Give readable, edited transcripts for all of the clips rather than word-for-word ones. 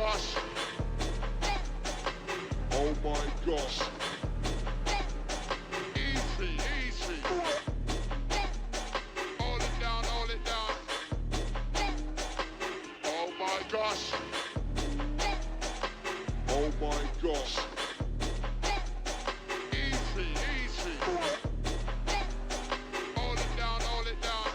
gosh. Oh my gosh. Easy, easy. Hold it down, hold it down. Oh my gosh. Oh my gosh. Easy, easy. Hold it down, hold it down.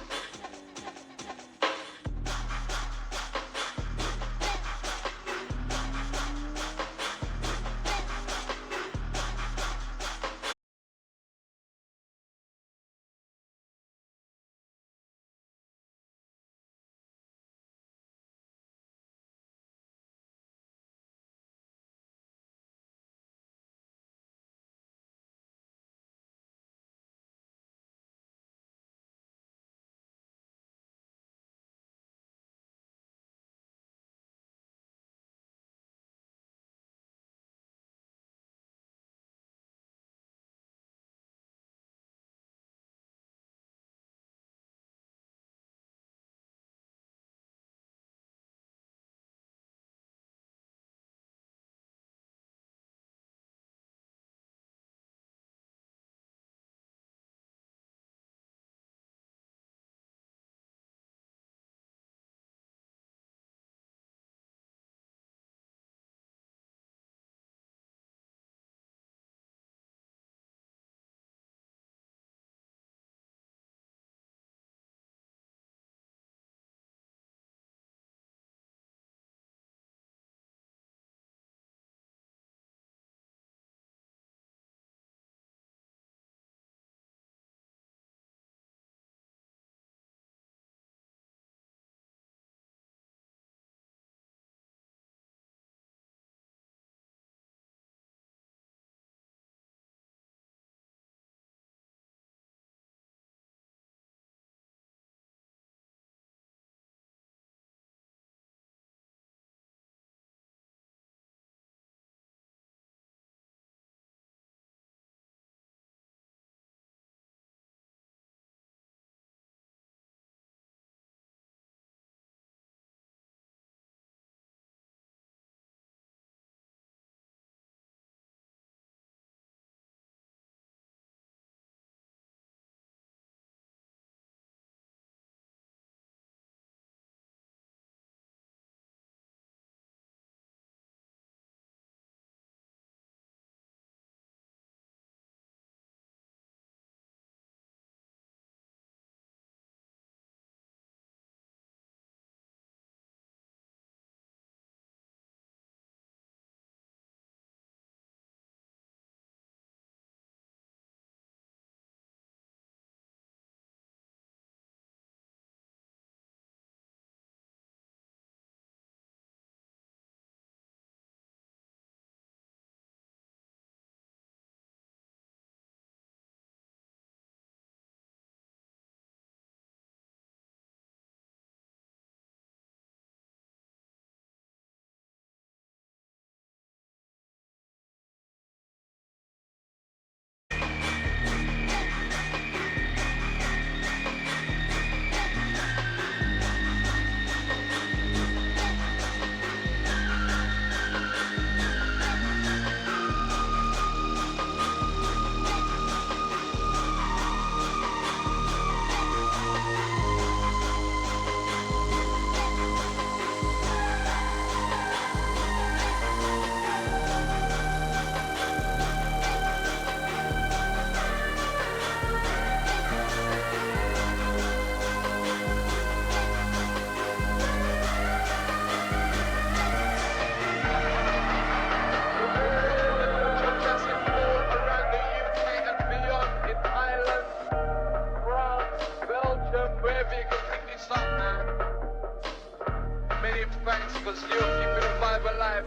Because you're keeping the vibe alive.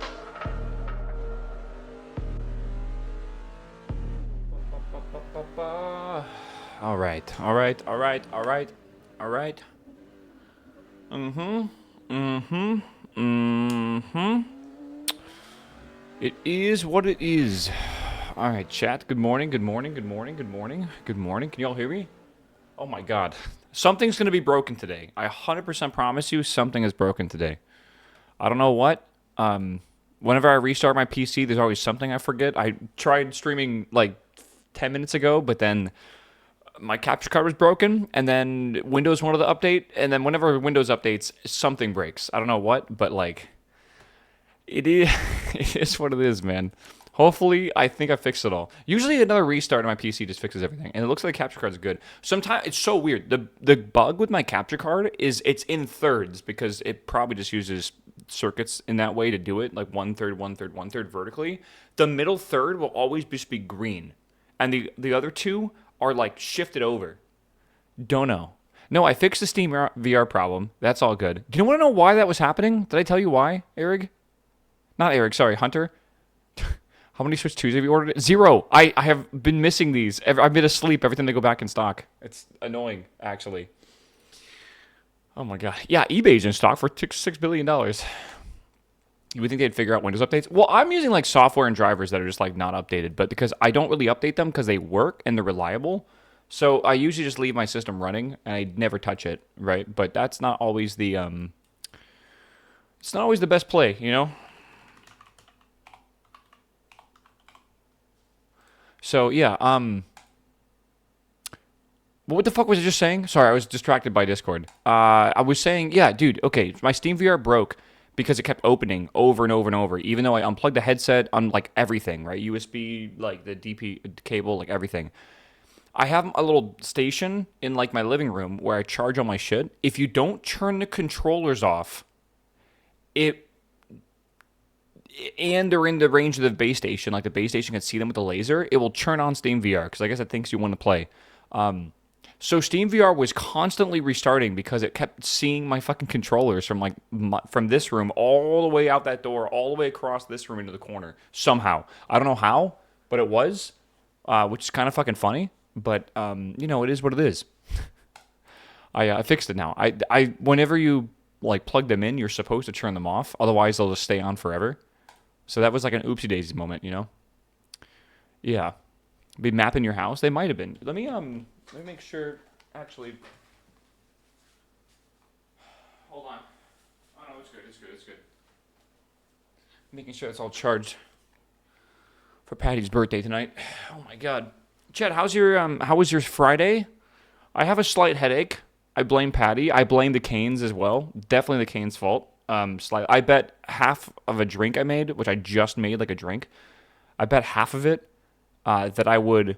All right, all right, all right, all right, all right. It is what it is. All right, chat. Good morning, good morning, good morning, good morning, good morning. Can you all hear me? Oh my god. Something's going to be broken today. I 100% promise you something is broken today. I don't know what. Whenever I restart my PC, there's always something I forget. I tried streaming like 10 minutes ago, but then my capture card was broken, and then Windows wanted to update, and then whenever Windows updates, something breaks. I don't know what, but like, it is, it is what it is, man. Hopefully, I think I fixed it all. Usually, another restart on my PC just fixes everything, and it looks like the capture card's good. Sometimes it's so weird. The bug with my capture card is it's in thirds because it probably just uses circuits in that way to do it, like one third, one third, one third vertically. The middle third will always just be green, and the other two are like shifted over. Don't know. No, I fixed the Steam VR problem. That's all good. Do you want to know why that was happening? Did I tell you why, Eric? Not Eric, sorry, Hunter. How many Switch 2s have you ordered? 0. I have been missing these. I've been asleep every time they go back in stock. It's annoying, actually. Oh my god. Yeah, eBay's in stock for $6 billion. You would think they'd figure out Windows updates? Well, I'm using like software and drivers that are just like not updated, but because I don't really update them because they work and they're reliable. So I usually just leave my system running and I never touch it, right? But that's not always the it's not always the best play, you know? So yeah, what the fuck was I just saying? Sorry, I was distracted by Discord. I was saying, yeah, dude, okay, my Steam VR broke because it kept opening over and over and over, even though I unplugged the headset on like everything, right? USB, like the DP cable, like everything. I have a little station in like my living room where I charge all my shit. If you don't turn the controllers off, and they're in the range of the base station, like the base station can see them with a laser, it will turn on Steam VR because I guess it thinks you want to play. So Steam VR was constantly restarting because it kept seeing my fucking controllers from like from this room all the way out that door, all the way across this room into the corner. Somehow, I don't know how, but it was, which is kind of fucking funny. But you know, it is what it is. I fixed it now. I whenever you like plug them in, you're supposed to turn them off, otherwise they'll just stay on forever. So that was like an oopsie daisy moment, you know. Yeah, be mapping your house. They might have been. Let me make sure. Actually, hold on. Oh no, it's good. It's good. It's good. Making sure it's all charged for Patty's birthday tonight. Oh my god, Chad, how was your Friday? I have a slight headache. I blame Patty. I blame the Canes as well. Definitely the Canes' fault. I bet half of a drink I made, which I just made like a drink. I bet half of it that I would,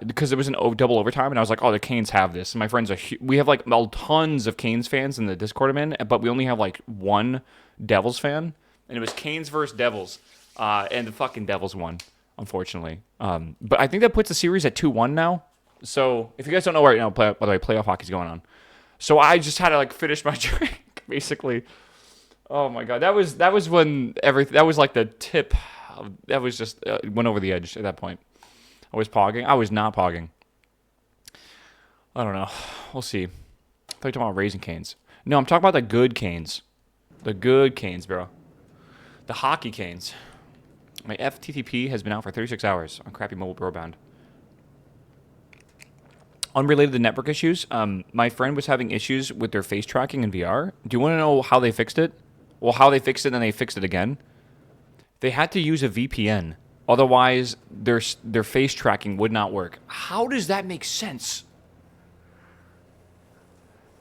because it was an double overtime, and I was like, oh, the Canes have this. And my friends we have like tons of Canes fans in the Discord I'm in, but we only have like one Devils fan, and it was Canes versus Devils, and the fucking Devils won, unfortunately. But I think that puts the series at 2-1 now. So if you guys don't know right now, by the way, playoff hockey's going on. So I just had to like finish my drink, basically. Oh my god, that was when everything, that was like the tip. That was just went over the edge at that point. I was pogging. I was not pogging. I don't know. We'll see. I thought you were talking about Raising Canes. No, I'm talking about the good Canes. The good Canes, bro. The hockey Canes. My FTTP has been out for 36 hours on crappy mobile broadband. Unrelated to network issues, my friend was having issues with their face tracking in VR. Do you want to know how they fixed it? Well, how they fixed it and then they fixed it again. They had to use a VPN. Otherwise, their face tracking would not work. How does that make sense?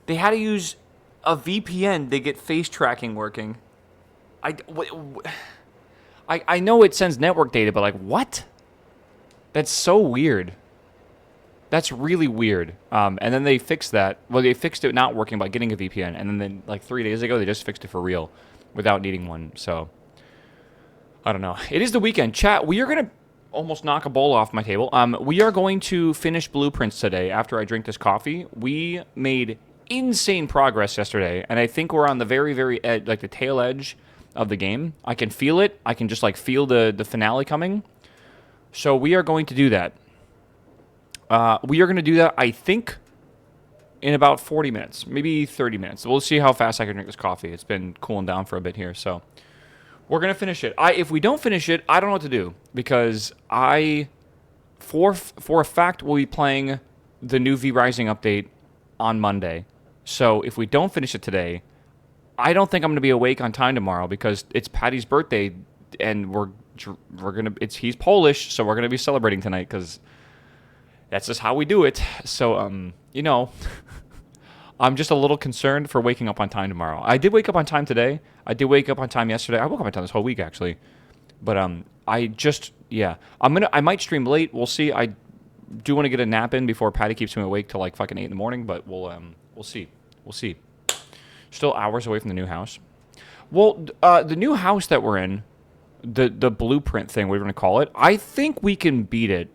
They had to use a VPN to get face tracking working. I know it sends network data, but like, what? That's so weird. That's really weird. And then they fixed that. Well, they fixed it not working by getting a VPN. And then like 3 days ago, they just fixed it for real without needing one. So, I don't know. It is the weekend. Chat, we are going to almost knock a bowl off my table. We are going to finish Blueprints today after I drink this coffee. We made insane progress yesterday. And I think we're on the very, very edge, like the tail edge of the game. I can feel it. I can just like feel the finale coming. So we are going to do that. We are going to do that, I think, in about 40 minutes, maybe 30 minutes. We'll see how fast I can drink this coffee. It's been cooling down for a bit here, so we're going to finish it. If we don't finish it, I don't know what to do, because for a fact, will be playing the new V Rising update on Monday. So if we don't finish it today, I don't think I'm gonna be awake on time tomorrow because it's Patty's birthday, and we're gonna. He's Polish, so we're gonna be celebrating tonight because that's just how we do it. So you know, I'm just a little concerned for waking up on time tomorrow. I did wake up on time today. I did wake up on time yesterday. I woke up on time this whole week actually, but I just I might stream late. We'll see. I do want to get a nap in before Patty keeps me awake till like fucking 8 in the morning, but we'll see. We'll see. Still hours away from the new house. Well, the new house that we're in, the blueprint thing, whatever you want to call it, I think we can beat it.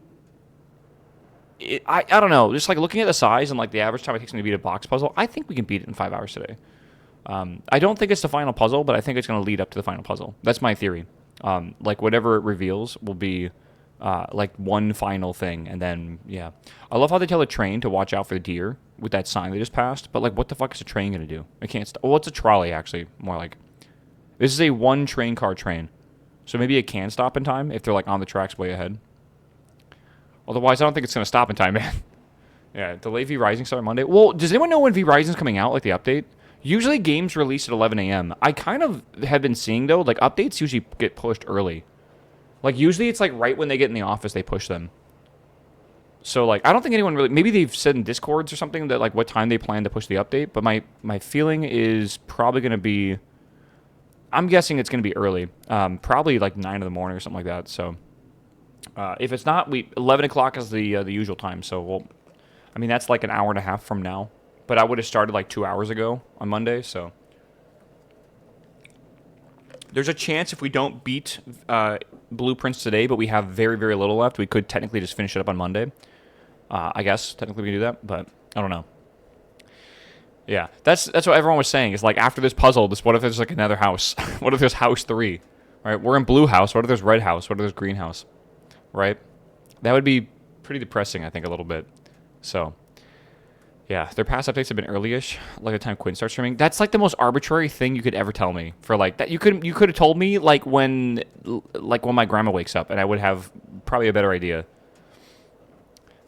I don't know. Just like looking at the size and like the average time it takes me to beat a box puzzle, I think we can beat it in 5 hours today. I don't think it's the final puzzle, but I think it's going to lead up to the final puzzle. That's my theory. Like whatever it reveals will be like one final thing, and then yeah. I love how they tell the train to watch out for the deer with that sign they just passed. But like, what the fuck is a train gonna do? It can't stop. Well, it's a trolley actually. More like this is a one train car train, so maybe it can stop in time if they're like on the tracks way ahead. Otherwise, I don't think it's gonna stop in time, man. Yeah, delay V Rising start Monday. Well, does anyone know when V Rising's coming out? Like the update? Usually games release at 11 a.m. I kind of have been seeing though, like updates usually get pushed early. Like, usually it's, like, right when they get in the office, they push them. So, like, I don't think anyone really... Maybe they've said in Discords or something that, like, what time they plan to push the update. But my feeling is probably going to be... I'm guessing it's going to be early. Probably, like, 9 in the morning or something like that. So, if it's not... 11 o'clock is the usual time. So, well... I mean, that's, like, an hour and a half from now. But I would have started, like, 2 hours ago on Monday, so... There's a chance if we don't beat Blueprints today, but we have very, very little left, we could technically just finish it up on Monday. I guess technically we can do that, but I don't know. Yeah, that's what everyone was saying. Is like after this puzzle, what if there's like another house? What if there's house 3? Right? We're in blue house. What if there's red house? What if there's green house? Right? That would be pretty depressing, I think, a little bit. So. Yeah, their past updates have been early-ish, like the time Quinn starts streaming. That's like the most arbitrary thing you could ever tell me. For like that, you could have told me like when my grandma wakes up, and I would have probably a better idea.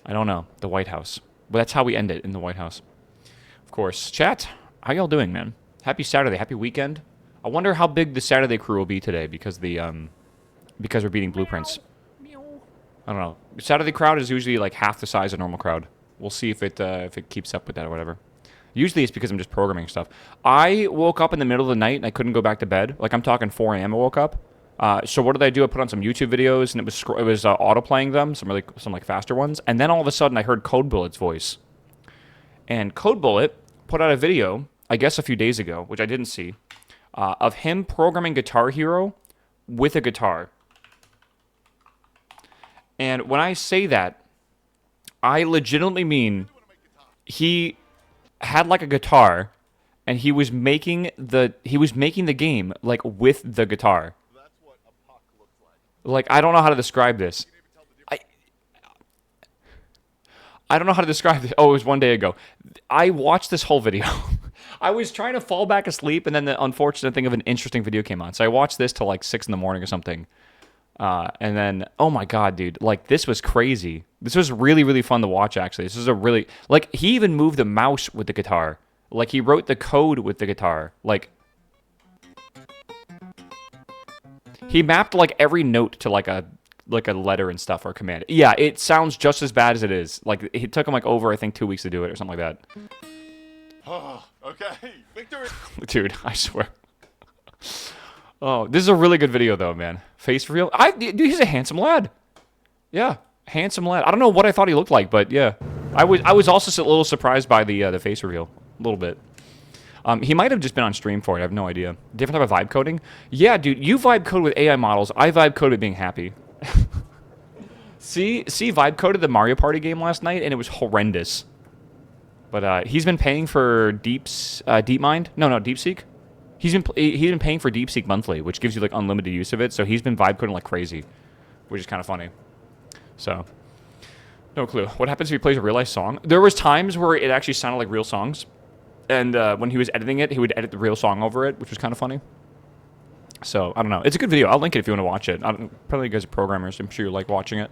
I don't know, the White House, but that's how we end it in the White House. Of course, chat. How y'all doing, man? Happy Saturday, happy weekend. I wonder how big the Saturday crew will be today because we're beating Blueprints. I don't know. Saturday crowd is usually like half the size of normal crowd. We'll see if it keeps up with that or whatever. Usually it's because I'm just programming stuff. I woke up in the middle of the night and I couldn't go back to bed. Like I'm talking 4 a.m. I woke up. So what did I do? I put on some YouTube videos and it was auto playing them, some like faster ones. And then all of a sudden I heard Code Bullet's voice. And Code Bullet put out a video, I guess a few days ago, which I didn't see, of him programming Guitar Hero with a guitar. And when I say that, I legitimately mean he had like a guitar and he was making the game like with the guitar. That's what a puck looks Like I don't know how to describe this. I don't know how to describe this. Oh, it was one day ago. I watched this whole video. I was trying to fall back asleep and then the unfortunate thing of an interesting video came on. So I watched this till like 6 in the morning or something. And then, oh my god, dude, like, this was crazy. This was really, really fun to watch, actually. This is a really, like, he even moved the mouse with the guitar. Like, he wrote the code with the guitar. Like, he mapped, like, every note to, like a letter and stuff or a command. Yeah, it sounds just as bad as it is. Like, it took him, like, over, I think, 2 weeks to do it or something like like. Okay, victory. that. Dude, I swear. Oh, this is a really good video, though, man. Face reveal. Dude, he's a handsome lad. Yeah, handsome lad. I don't know what I thought he looked like, but yeah. I was also a little surprised by the face reveal. A little bit. He might have just been on stream for it. I have no idea. Different type of vibe coding? Yeah, dude, you vibe code with AI models. I vibe code with being happy. See, vibe coded the Mario Party game last night, and it was horrendous. But he's been paying for DeepMind. No, DeepSeek. He's been paying for DeepSeek monthly, which gives you like unlimited use of it. So he's been vibe coding like crazy, which is kind of funny. So, no clue. What happens if he plays a real life song? There was times where it actually sounded like real songs, and when he was editing it, he would edit the real song over it, which was kind of funny. So I don't know. It's a good video. I'll link it if you want to watch it. Probably you guys are programmers. I'm sure you like watching it.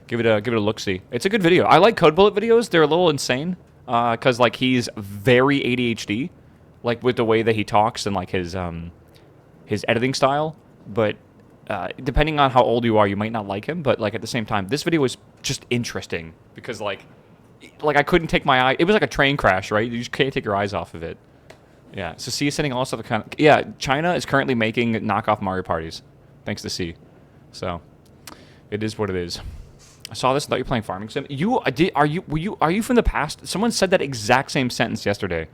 Give it a look see. It's a good video. I like Code Bullet videos. They're a little insane because like he's very ADHD. like with the way that he talks and like his editing style. But depending on how old you are, you might not like him. But like at the same time, this video was just interesting because like I couldn't take my eye. It was like a train crash, right? You just can't take your eyes off of it. Yeah. So C is sending all stuff to kind of, yeah. China is currently making knockoff Mario parties, thanks to C. So it is what it is. I saw this and thought you were playing Farming Sim. Are you from the past? Someone said that exact same sentence yesterday.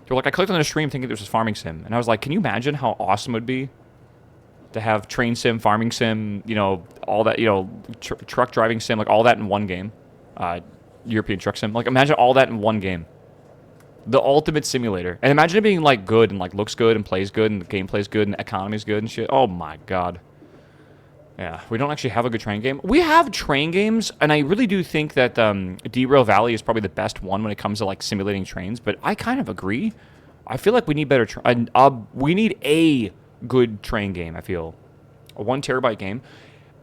They're like, I clicked on the stream thinking this was Farming Sim, and I was like, can you imagine how awesome it would be to have Train Sim, Farming Sim, you know, all that, you know, truck driving sim, like all that in one game. European truck sim. Like imagine all that in one game. The ultimate simulator. And imagine it being like good and like looks good and plays good and the gameplay's good and the economy's good and shit. Oh my god. Yeah, we don't actually have a good train game. We have train games, and I really do think that Derail Valley is probably the best one when it comes to like simulating trains. But I kind of agree. I feel like we need better. We need a good train game. I feel a 1 terabyte game.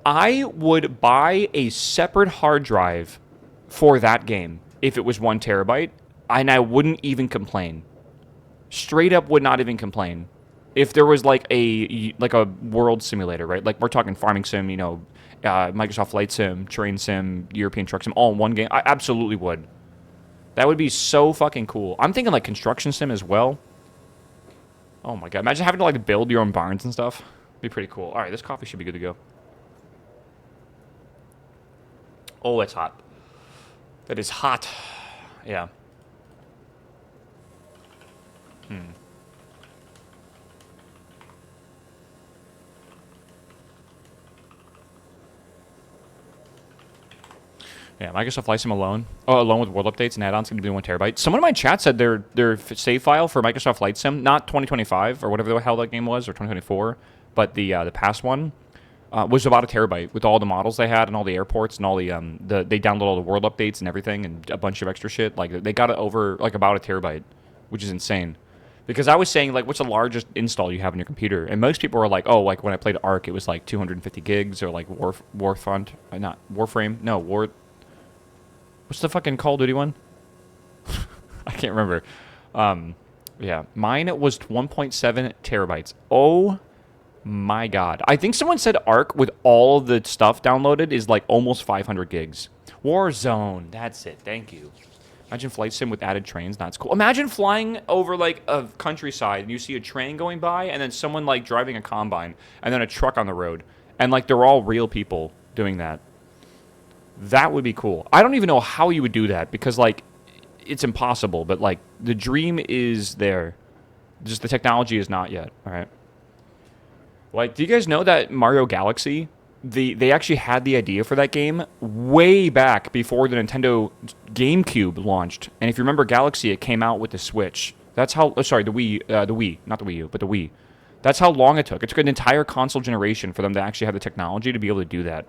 I would buy a separate hard drive for that game if it was 1 terabyte, and I wouldn't even complain. Straight up, would not even complain. If there was like a world simulator, right? Like we're talking Farming Sim, you know, Microsoft Flight Sim, Train Sim, European Truck Sim, all in one game, I absolutely would. That would be so fucking cool. I'm thinking like Construction Sim as well. Oh my god, imagine having to like build your own barns and stuff. Be pretty cool. All right, this coffee should be good to go. Oh, it's hot. That is hot. Yeah. Yeah, Microsoft Flight Sim alone. Oh, alone with world updates and add-ons, going to be 1 terabyte. Someone in my chat said their save file for Microsoft Flight Sim, not 2025 or whatever the hell that game was, or 2024, but the past one, was about 1 terabyte with all the models they had and all the airports and all they download all the world updates and everything and a bunch of extra shit. Like they got it over like about 1 terabyte, which is insane. Because I was saying like, what's the largest install you have on your computer? And most people were like, oh, like when I played Ark, it was like 250 gigs or like Warfront, not Warframe, no War. What's the fucking Call of Duty one? I can't remember. Yeah, mine was 1.7 terabytes. Oh my god. I think someone said Ark with all the stuff downloaded is like almost 500 gigs. Warzone. That's it. Thank you. Imagine Flight Sim with added trains. That's cool. Imagine flying over like a countryside and you see a train going by and then someone like driving a combine and then a truck on the road. And like they're all real people doing that. That would be cool. I don't even know how you would do that because, like, it's impossible. But, like, the dream is there. Just the technology is not yet. All right. Like, do you guys know that Mario Galaxy, they actually had the idea for that game way back before the Nintendo GameCube launched. And if you remember Galaxy, it came out with the Switch. That's how, sorry, the Wii, not the Wii U, but the Wii. That's how long it took. It took an entire console generation for them to actually have the technology to be able to do that.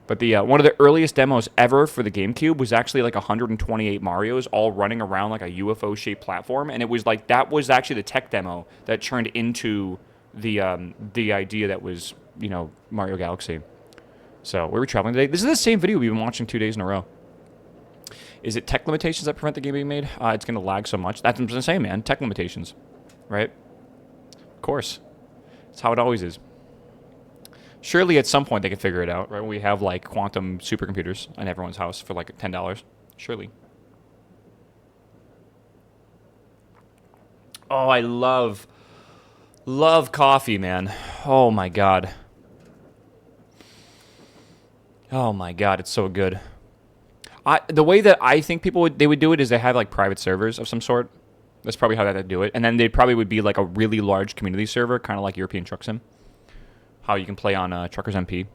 But the one of the earliest demos ever for the GameCube was actually like 128 Marios all running around like a UFO-shaped platform, and it was like that was actually the tech demo that turned into the idea that was, you know, Mario Galaxy. So where are we traveling today? This is the same video we've been watching 2 days in a row. Is it tech limitations that prevent the game being made? It's going to lag so much. That's what I'm saying, man. Tech limitations, right? Of course. It's how it always is. Surely at some point they can figure it out, right? When we have like quantum supercomputers in everyone's house for like $10. Surely. Oh, I love coffee, man. Oh my god. Oh my god, it's so good. The way that I think they would do it is they have like private servers of some sort. That's probably how they'd do it. And then they probably would be like a really large community server, kind of like European Truck Sim. How you can play on Truckers MP,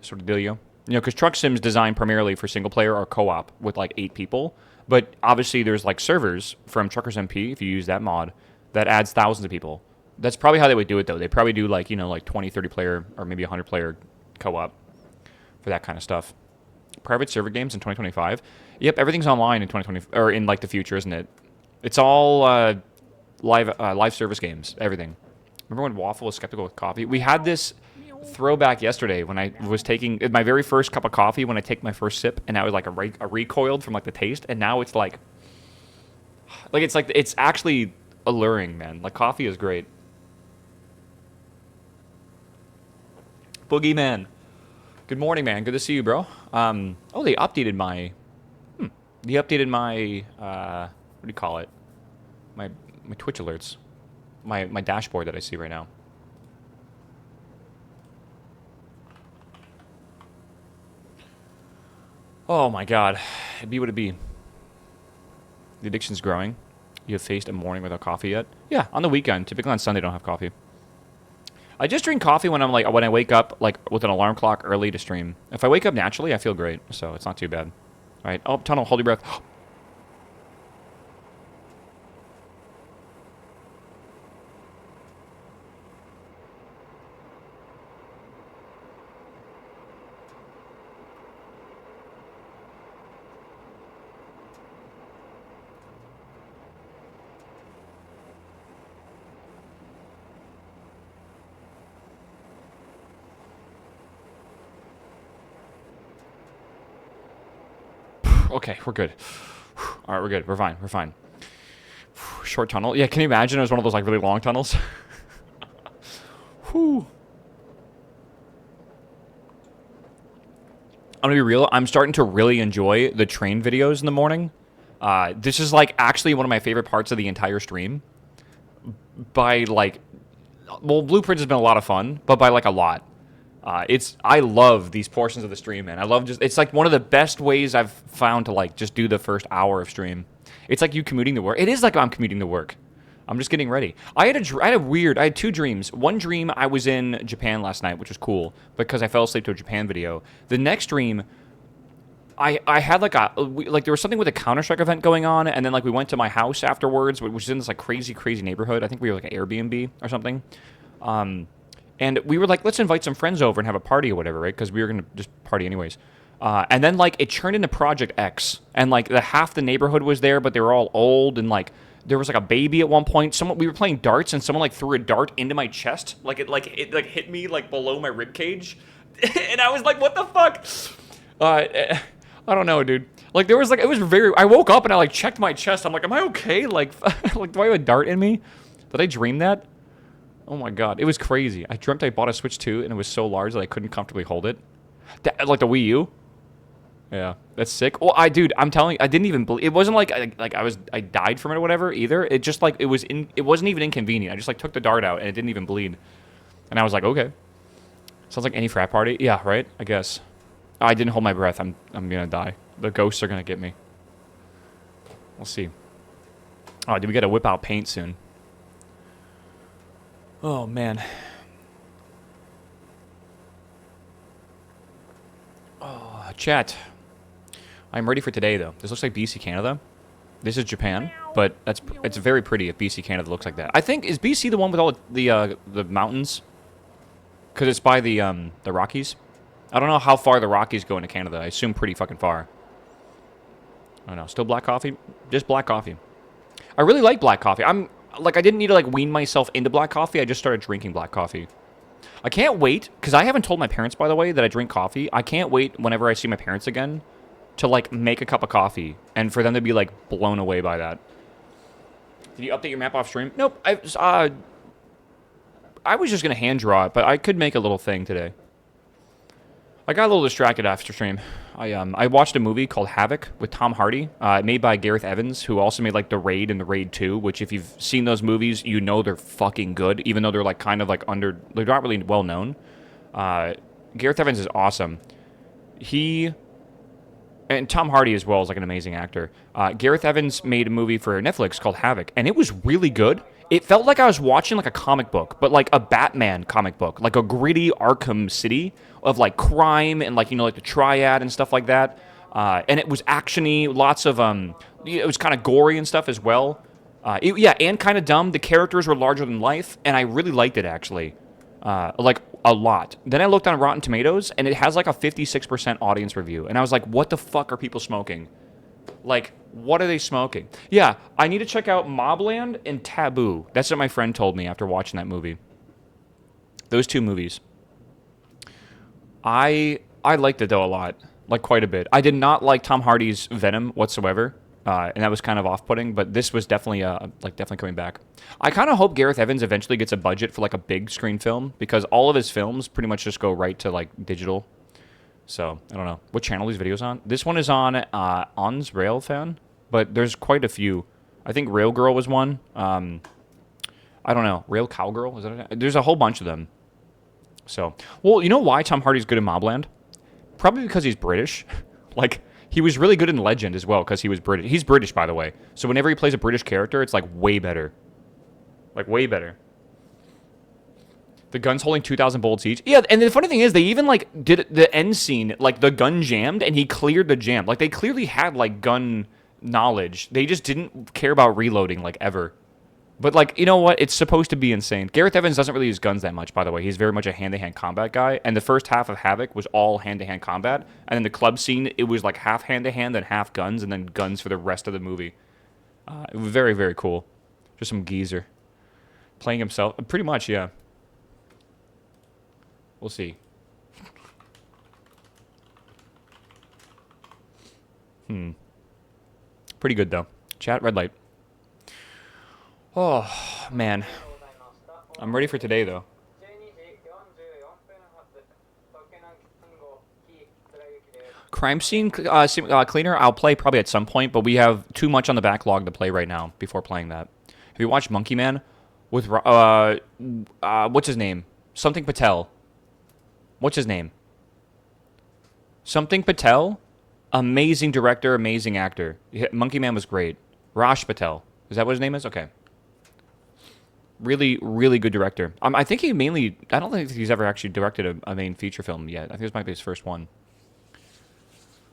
sort of dealio. You know, because Truck Sim's designed primarily for single player or co-op with like 8 people. But obviously there's like servers from Truckers MP, if you use that mod, that adds thousands of people. That's probably how they would do it though. They probably do like, you know, like 20, 30 player or maybe 100 player co-op for that kind of stuff. Private server games in 2025. Yep, everything's online in 2020 or in like the future, isn't it? It's all live service games, everything. Remember when Waffle was skeptical with coffee? We had this throwback yesterday when I was taking my very first cup of coffee when I take my first sip, and I was like a recoiled from like the taste, and now it's like it's actually alluring, man. Like, coffee is great. Boogeyman. Good morning, man. Good to see you, bro. Oh, they updated my... They updated my... what do you call it? My Twitch alerts. My dashboard that I see right now. Oh, my God. It'd be what it'd be. The addiction's growing. You have faced a morning without coffee yet? Yeah, on the weekend. Typically on Sunday, I don't have coffee. I just drink coffee when when I wake up, like, with an alarm clock early to stream. If I wake up naturally, I feel great, so it's not too bad. All right. Oh, tunnel. Hold your breath. Okay, we're good. All right, we're good. We're fine. We're fine. Short tunnel. Yeah, can you imagine it was one of those, like, really long tunnels? Whew. I'm gonna be real. I'm starting to really enjoy the train videos in the morning. This is, like, actually one of my favorite parts of the entire stream. By, like... Well, Blueprints has been a lot of fun, but by, like, a lot. I love these portions of the stream, man. I love it's like one of the best ways I've found to, like, just do the first hour of stream. It's like you commuting to work. It is like I'm commuting to work. I'm just getting ready. I had two dreams. One dream, I was in Japan last night, which was cool because I fell asleep to a Japan video. The next dream, I had like there was something with a Counter-Strike event going on, and then, like, we went to my house afterwards, which is in this, like, crazy neighborhood. I think we were like an Airbnb or something. And we were like, let's invite some friends over and have a party or whatever, right? Because we were going to just party anyways. And then, like, it turned into Project X. And, like, half the neighborhood was there, but they were all old. And, like, there was, like, a baby at one point. We were playing darts, and someone, like, threw a dart into my chest. It hit me, like, below my rib cage. And I was like, what the fuck? I don't know, dude. Like, there was, like, it was very... I woke up and I, like, checked my chest. I'm like, am I okay? Like, do I have a dart in me? Did I dream that? Oh my god, it was crazy. I dreamt I bought a Switch 2 and it was so large that I couldn't comfortably hold it. Like the Wii U? Yeah, that's sick. Well, I'm telling you, I didn't even believe... It wasn't like I died from it or whatever either. It just, like, it wasn't even inconvenient. I just, like, took the dart out and it didn't even bleed. And I was like, okay. Sounds like any frat party. Yeah, right? I guess. I didn't hold my breath. I'm gonna die. The ghosts are gonna get me. We'll see. Oh, dude, we gotta whip out paint soon. Oh, man. Oh, chat. I'm ready for today, though. This looks like BC Canada. This is Japan, but it's very pretty if BC Canada looks like that. I think, is BC the one with all the mountains? Because it's by the Rockies. I don't know how far the Rockies go into Canada. I assume pretty fucking far. I don't know. Still black coffee? Just black coffee. I really like black coffee. I didn't need to, like, wean myself into black coffee. I just started drinking black coffee. I can't wait, because I haven't told my parents, by the way, that I drink coffee. I can't wait whenever I see my parents again to, like, make a cup of coffee and for them to be, like, blown away by that. Did you update your map off stream? Nope. I was just going to hand draw it, but I could make a little thing today. I got a little distracted after stream. I watched a movie called Havoc with Tom Hardy, made by Gareth Evans, who also made, like, The Raid and The Raid 2, which if you've seen those movies, you know they're fucking good, even though they're, like, kind of, like, they're not really well known. Gareth Evans is awesome. And Tom Hardy as well is, like, an amazing actor. Gareth Evans made a movie for Netflix called Havoc, and it was really good. It felt like I was watching, like, a comic book, but, like, a Batman comic book, like a gritty Arkham City of, like, crime and, like, you know, like the Triad and stuff like that. And it was actiony, lots of it was kind of gory and stuff as well. And kind of dumb. The characters were larger than life, and I really liked it, actually. Like, a lot. Then I looked on Rotten Tomatoes, and it has, like, a 56% audience review. And I was like, what the fuck are people smoking? Like, what are they smoking? Yeah, I need to check out Mobland and Taboo. That's what my friend told me after watching that movie. Those two movies. I liked it, though, a lot. Like, quite a bit. I did not like Tom Hardy's Venom whatsoever. and that was kind of off-putting. But this was definitely definitely coming back. I kind of hope Gareth Evans eventually gets a budget for like a big screen film because all of his films pretty much just go right to like digital. So I don't know what channel these videos on. This one is on On's Rail Fan, but there's quite a few. I think Rail Girl was one. I don't know. Rail Cowgirl? Is that it? There's a whole bunch of them. So, well, you know why Tom Hardy's good in Mobland? Probably because he's British. Like, he was really good in Legend as well because he was British. He's British, by the way. So whenever he plays a British character, it's, like, way better. Like, way better. The gun's holding 2,000 bullets each. Yeah, and the funny thing is, they even, like, did the end scene, like, the gun jammed, and he cleared the jam. Like, they clearly had, like, gun knowledge. They just didn't care about reloading, like, ever. But, like, you know what? It's supposed to be insane. Gareth Evans doesn't really use guns that much, by the way. He's very much a hand-to-hand combat guy. And the first half of Havoc was all hand-to-hand combat. And then the club scene, it was, like, half hand-to-hand and half guns, and then guns for the rest of the movie. It was very, very cool. Just some geezer. Playing himself. Pretty much, yeah. We'll see. Pretty good, though. Chat, red light. Oh, man. I'm ready for today, though. Crime scene cleaner, I'll play probably at some point, but we have too much on the backlog to play right now before playing that. Have you watched Monkey Man? With, what's his name? Something Patel. What's his name? Something Patel? Amazing director, amazing actor. Monkey Man was great. Raj Patel. Is that what his name is? Okay. Really, really good director. I think he mainly... I don't think he's ever actually directed a main feature film yet. I think this might be his first one.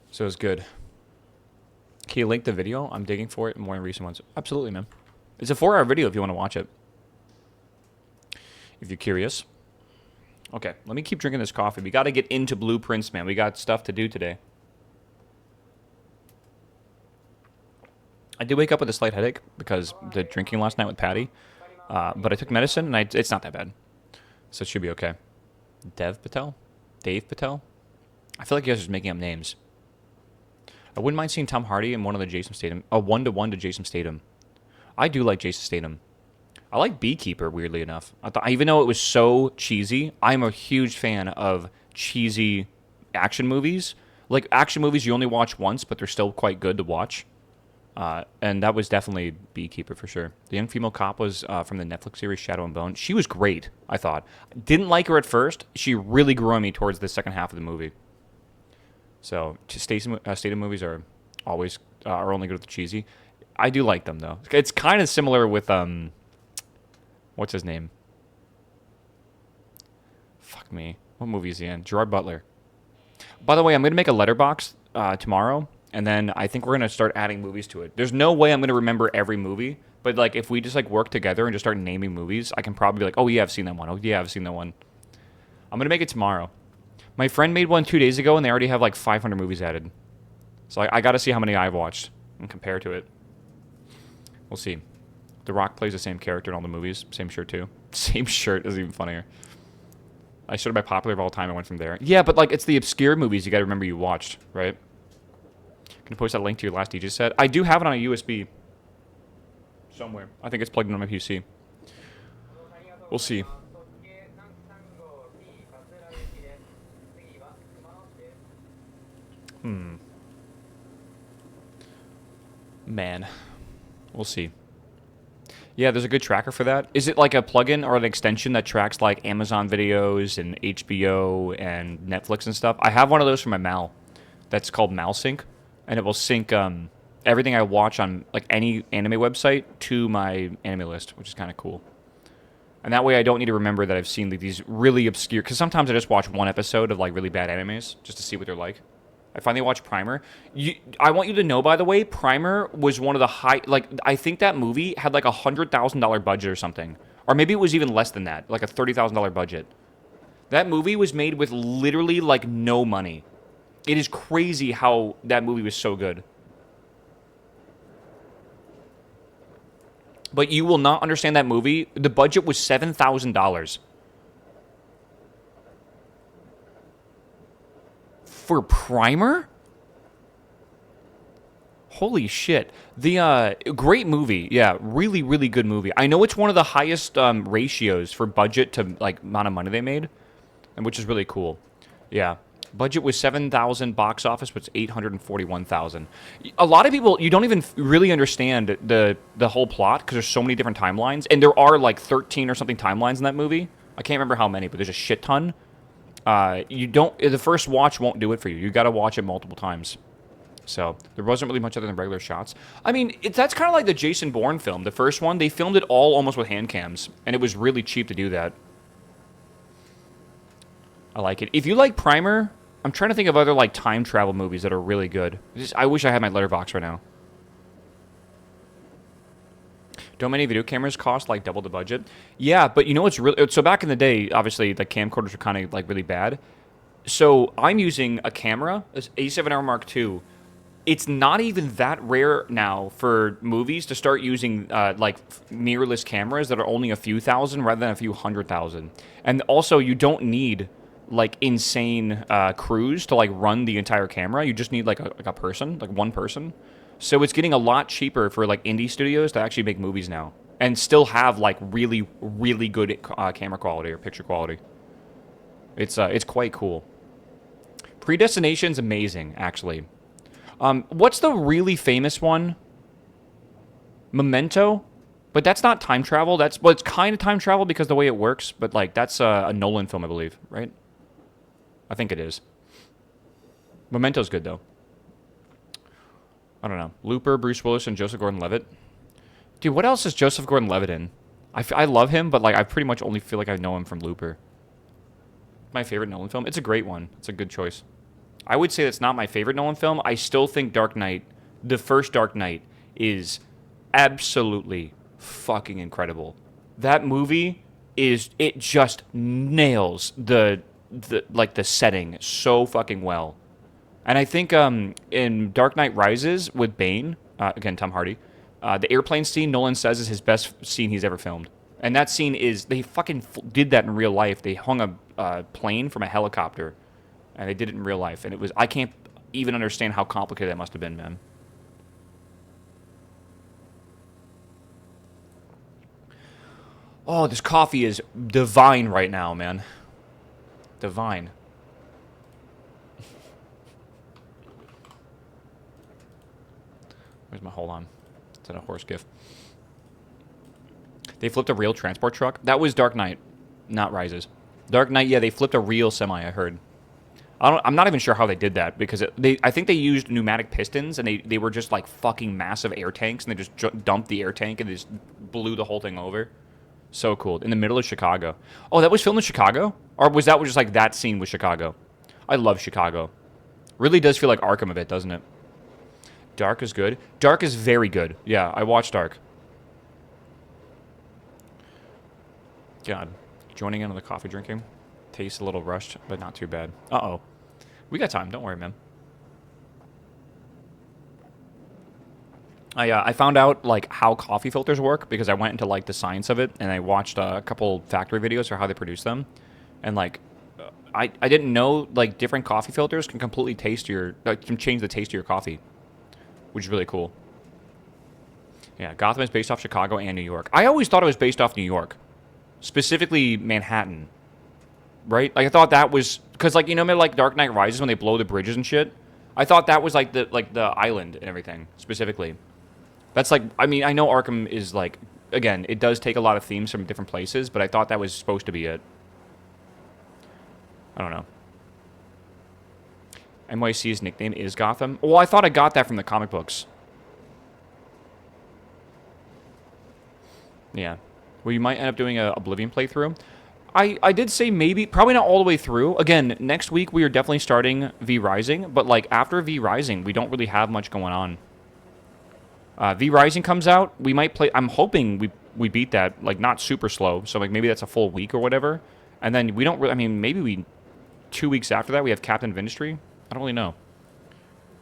So it's good. Can you link the video? I'm digging for it in more recent ones. Absolutely, man. It's a 4-hour video if you want to watch it. If you're curious. Okay, let me keep drinking this coffee. We got to get into blueprints, man. We got stuff to do today. I did wake up with a slight headache because the drinking last night with Patty. But I took medicine, and it's not that bad. So it should be okay. Dev Patel? Dave Patel? I feel like you guys are just making up names. I wouldn't mind seeing Tom Hardy in one of the Jason Statham. A 1-to-1 to Jason Statham. I do like Jason Statham. I like Beekeeper, weirdly enough. Even though it was so cheesy, I'm a huge fan of cheesy action movies. Like, action movies you only watch once, but they're still quite good to watch. And that was definitely Beekeeper for sure. The young female cop was from the Netflix series Shadow and Bone. She was great, I thought. Didn't like her at first. She really grew on me towards the second half of the movie. So Statham movies are always are only good with the cheesy. I do like them though. It's kind of similar with what's his name? Fuck me. What movie is he in? Gerard Butler. By the way, I'm gonna make a letterbox tomorrow. And then I think we're going to start adding movies to it. There's no way I'm going to remember every movie. But, like, if we just, like, work together and just start naming movies, I can probably be like, oh, yeah, I've seen that one. Oh, yeah, I've seen that one. I'm going to make it tomorrow. My friend made one 2 days ago, and they already have, like, 500 movies added. So I got to see how many I've watched and compare to it. We'll see. The Rock plays the same character in all the movies. Same shirt, too. Same shirt is even funnier. I showed it by popular of all time. I went from there. Yeah, but, like, it's the obscure movies you got to remember you watched, right? Can you post that link to your last DJ set? I do have it on a USB somewhere. I think it's plugged in on my PC. We'll see. Man. We'll see. Yeah, there's a good tracker for that. Is it like a plugin or an extension that tracks like Amazon videos and HBO and Netflix and stuff? I have one of those for my Mal. That's called MalSync. And it will sync everything I watch on like any anime website to my anime list, which is kind of cool. And that way I don't need to remember that I've seen like, these really obscure... Because sometimes I just watch one episode of like really bad animes just to see what they're like. I finally watched Primer. I want you to know, by the way, Primer was one of the high... Like, I think that movie had like $100,000 budget or something. Or maybe it was even less than that, like a $30,000 budget. That movie was made with literally like no money. It is crazy how that movie was so good. But you will not understand that movie. The budget was $7,000. For Primer? Holy shit. The great movie. Yeah, really, really good movie. I know it's one of the highest ratios for budget to like amount of money they made, and which is really cool. Yeah. Budget was 7,000, box office was 841,000. A lot of people you don't even really understand the whole plot because there's so many different timelines, and there are like 13 or something timelines in that movie. I can't remember how many, but there's a shit ton. You don't the first watch won't do it for you. You got to watch it multiple times. So there wasn't really much other than regular shots. I mean, that's kind of like the Jason Bourne film. The first one, they filmed it all almost with hand cams, and it was really cheap to do that. I like it. If you like Primer, I'm trying to think of other like time travel movies that are really good. I wish I had my letterbox right now. Don't many video cameras cost like double the budget? Yeah, but you know what's really... So back in the day, obviously, the camcorders were kind of like really bad. So I'm using a camera, an A7R Mark II. It's not even that rare now for movies to start using like mirrorless cameras that are only a few thousand rather than a few 100,000. And also, you don't need like insane crews to like run the entire camera. You just need like a person, like one person. So it's getting a lot cheaper for like indie studios to actually make movies now and still have like really, really good camera quality or picture quality. It's quite cool. Predestination's amazing, actually. What's the really famous one? Memento? But that's not time travel. Well, it's kind of time travel because the way it works, but like that's a Nolan film, I believe, right? I think it is. Memento's good, though. I don't know. Looper, Bruce Willis, and Joseph Gordon-Levitt. Dude, what else is Joseph Gordon-Levitt in? I love him, but like I pretty much only feel like I know him from Looper. My favorite Nolan film? It's a great one. It's a good choice. I would say that's not my favorite Nolan film. I still think Dark Knight, the first Dark Knight, is absolutely fucking incredible. That movie it just nails the setting so fucking well. And I think in Dark Knight Rises with Bane, again, Tom Hardy, the airplane scene Nolan says is his best scene he's ever filmed. And that scene is, they fucking did that in real life. They hung a plane from a helicopter, and they did it in real life. And it was, I can't even understand how complicated that must have been, man. Oh, this coffee is divine right now, man. Divine. Where's my... Hold on. It's in a horse gif. They flipped a real transport truck? That was Dark Knight, not Rises. Dark Knight, yeah, they flipped a real semi, I heard. I'm not even sure how they did that, because I think they used pneumatic pistons, and they were just like fucking massive air tanks, and they just dumped the air tank, and they just blew the whole thing over. So cool. In the middle of Chicago. Oh, that was filmed in Chicago? Or was that just like that scene with Chicago? I love Chicago. Really does feel like Arkham a bit, doesn't it? Dark is good. Dark is very good. Yeah, I watched Dark. God. Joining in on the coffee drinking. Tastes a little rushed, but not too bad. Uh-oh. We got time. Don't worry, man. I found out like how coffee filters work because I went into like the science of it, and I watched a couple factory videos for how they produce them, and like I didn't know like different coffee filters can completely can change the taste of your coffee, which is really cool. Yeah, Gotham is based off Chicago and New York. I always thought it was based off New York, specifically Manhattan, right? Like I thought that was because like like Dark Knight Rises when they blow the bridges and shit. I thought that was like the island and everything specifically. That's like, I mean, I know Arkham is like, again, it does take a lot of themes from different places, but I thought that was supposed to be it. I don't know. NYC's nickname is Gotham. Well, I thought I got that from the comic books. Yeah. Well, you might end up doing a Oblivion playthrough. I did say maybe, probably not all the way through. Again, next week we are definitely starting V Rising, but like after V Rising, we don't really have much going on. V Rising comes out, we might play. I'm hoping we beat that, like not super slow. So like maybe that's a full week or whatever, and then we don't really. I mean, maybe 2 weeks after that we have Captain of Industry. I don't really know.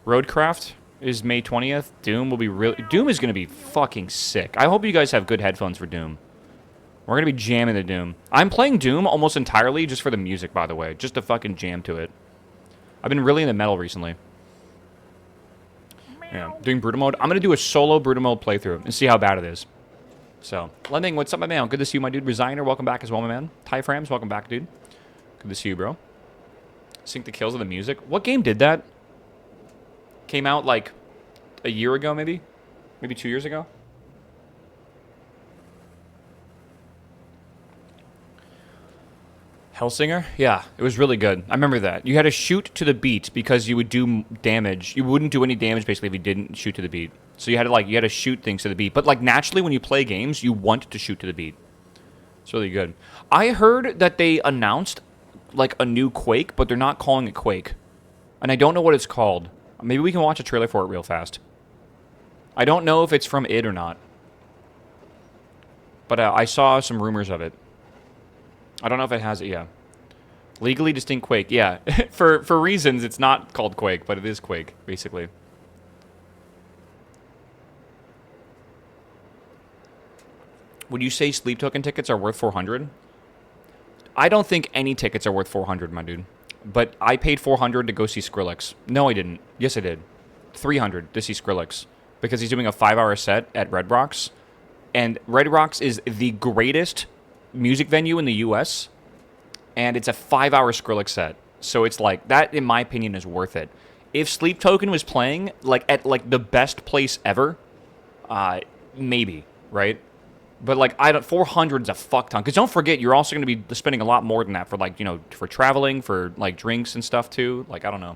Roadcraft is May 20th. Doom will be Doom is gonna be fucking sick. I hope you guys have good headphones for Doom. We're gonna be jamming the Doom. I'm playing Doom almost entirely just for the music, by the way, just to fucking jam to it. I've been really into metal recently. Yeah, doing brutal mode. I'm gonna do a solo brutal mode playthrough and see how bad it is. So, Lending, what's up, my man? Good to see you, my dude. Resigner, welcome back as well, my man. Ty Frams, welcome back, dude. Good to see you, bro. Sync the kills of the music. What game did that? Came out like a year ago, maybe? Maybe 2 years ago? Hellsinger? Yeah, it was really good. I remember that. You had to shoot to the beat because you would do damage. You wouldn't do any damage, basically, if you didn't shoot to the beat. So you had to shoot things to the beat. But, like, naturally, when you play games, you want to shoot to the beat. It's really good. I heard that they announced, like, a new Quake, but they're not calling it Quake. And I don't know what it's called. Maybe we can watch a trailer for it real fast. I don't know if it's from id or not. But I saw some rumors of it. I don't know if it has it, yeah. Legally distinct Quake, yeah. for reasons, it's not called Quake, but it is Quake, basically. Would you say sleep token tickets are worth 400? I don't think any tickets are worth 400, my dude. But I paid 400 to go see Skrillex. No, I didn't. Yes, I did. 300 to see Skrillex. Because he's doing a 5-hour set at Red Rocks. And Red Rocks is the greatest music venue in the U.S., and it's a 5-hour Skrillex set. So it's like, that, in my opinion, is worth it. If Sleep Token was playing, like, at, like, the best place ever, maybe, right? But, like, 400 is a fuck ton. Because don't forget, you're also going to be spending a lot more than that for, like, you know, for traveling, for, like, drinks and stuff, too. Like, I don't know.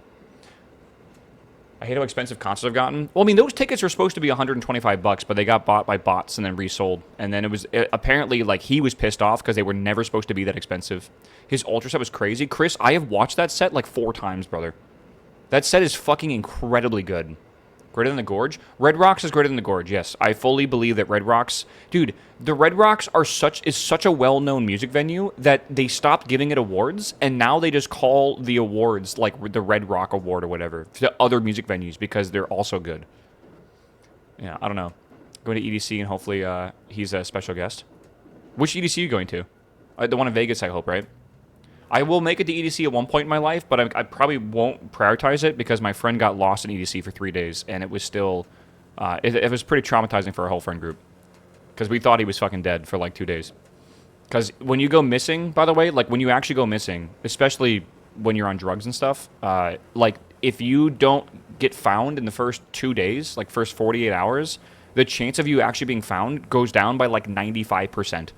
I hate how expensive concerts have gotten. Well, I mean, those tickets were supposed to be $125, but they got bought by bots and then resold. And then apparently, like, he was pissed off because they were never supposed to be that expensive. His Ultra set was crazy. Chris, I have watched that set like 4 times, brother. That set is fucking incredibly good. Greater than the Gorge? Red Rocks is greater than the Gorge, yes. I fully believe that Red Rocks... Dude, the Red Rocks is such a well-known music venue that they stopped giving it awards, and now they just call the awards, like, the Red Rock Award or whatever, to other music venues because they're also good. Yeah, I don't know. Going to EDC, and hopefully he's a special guest. Which EDC are you going to? The one in Vegas, I hope, right? I will make it to EDC at one point in my life, but I probably won't prioritize it because my friend got lost in EDC for 3 days, and it was still... it was pretty traumatizing for our whole friend group. Because we thought he was fucking dead for like 2 days. Because when you go missing, by the way, like when you actually go missing, especially when you're on drugs and stuff, like if you don't get found in the first 2 days, like first 48 hours, the chance of you actually being found goes down by like 95%.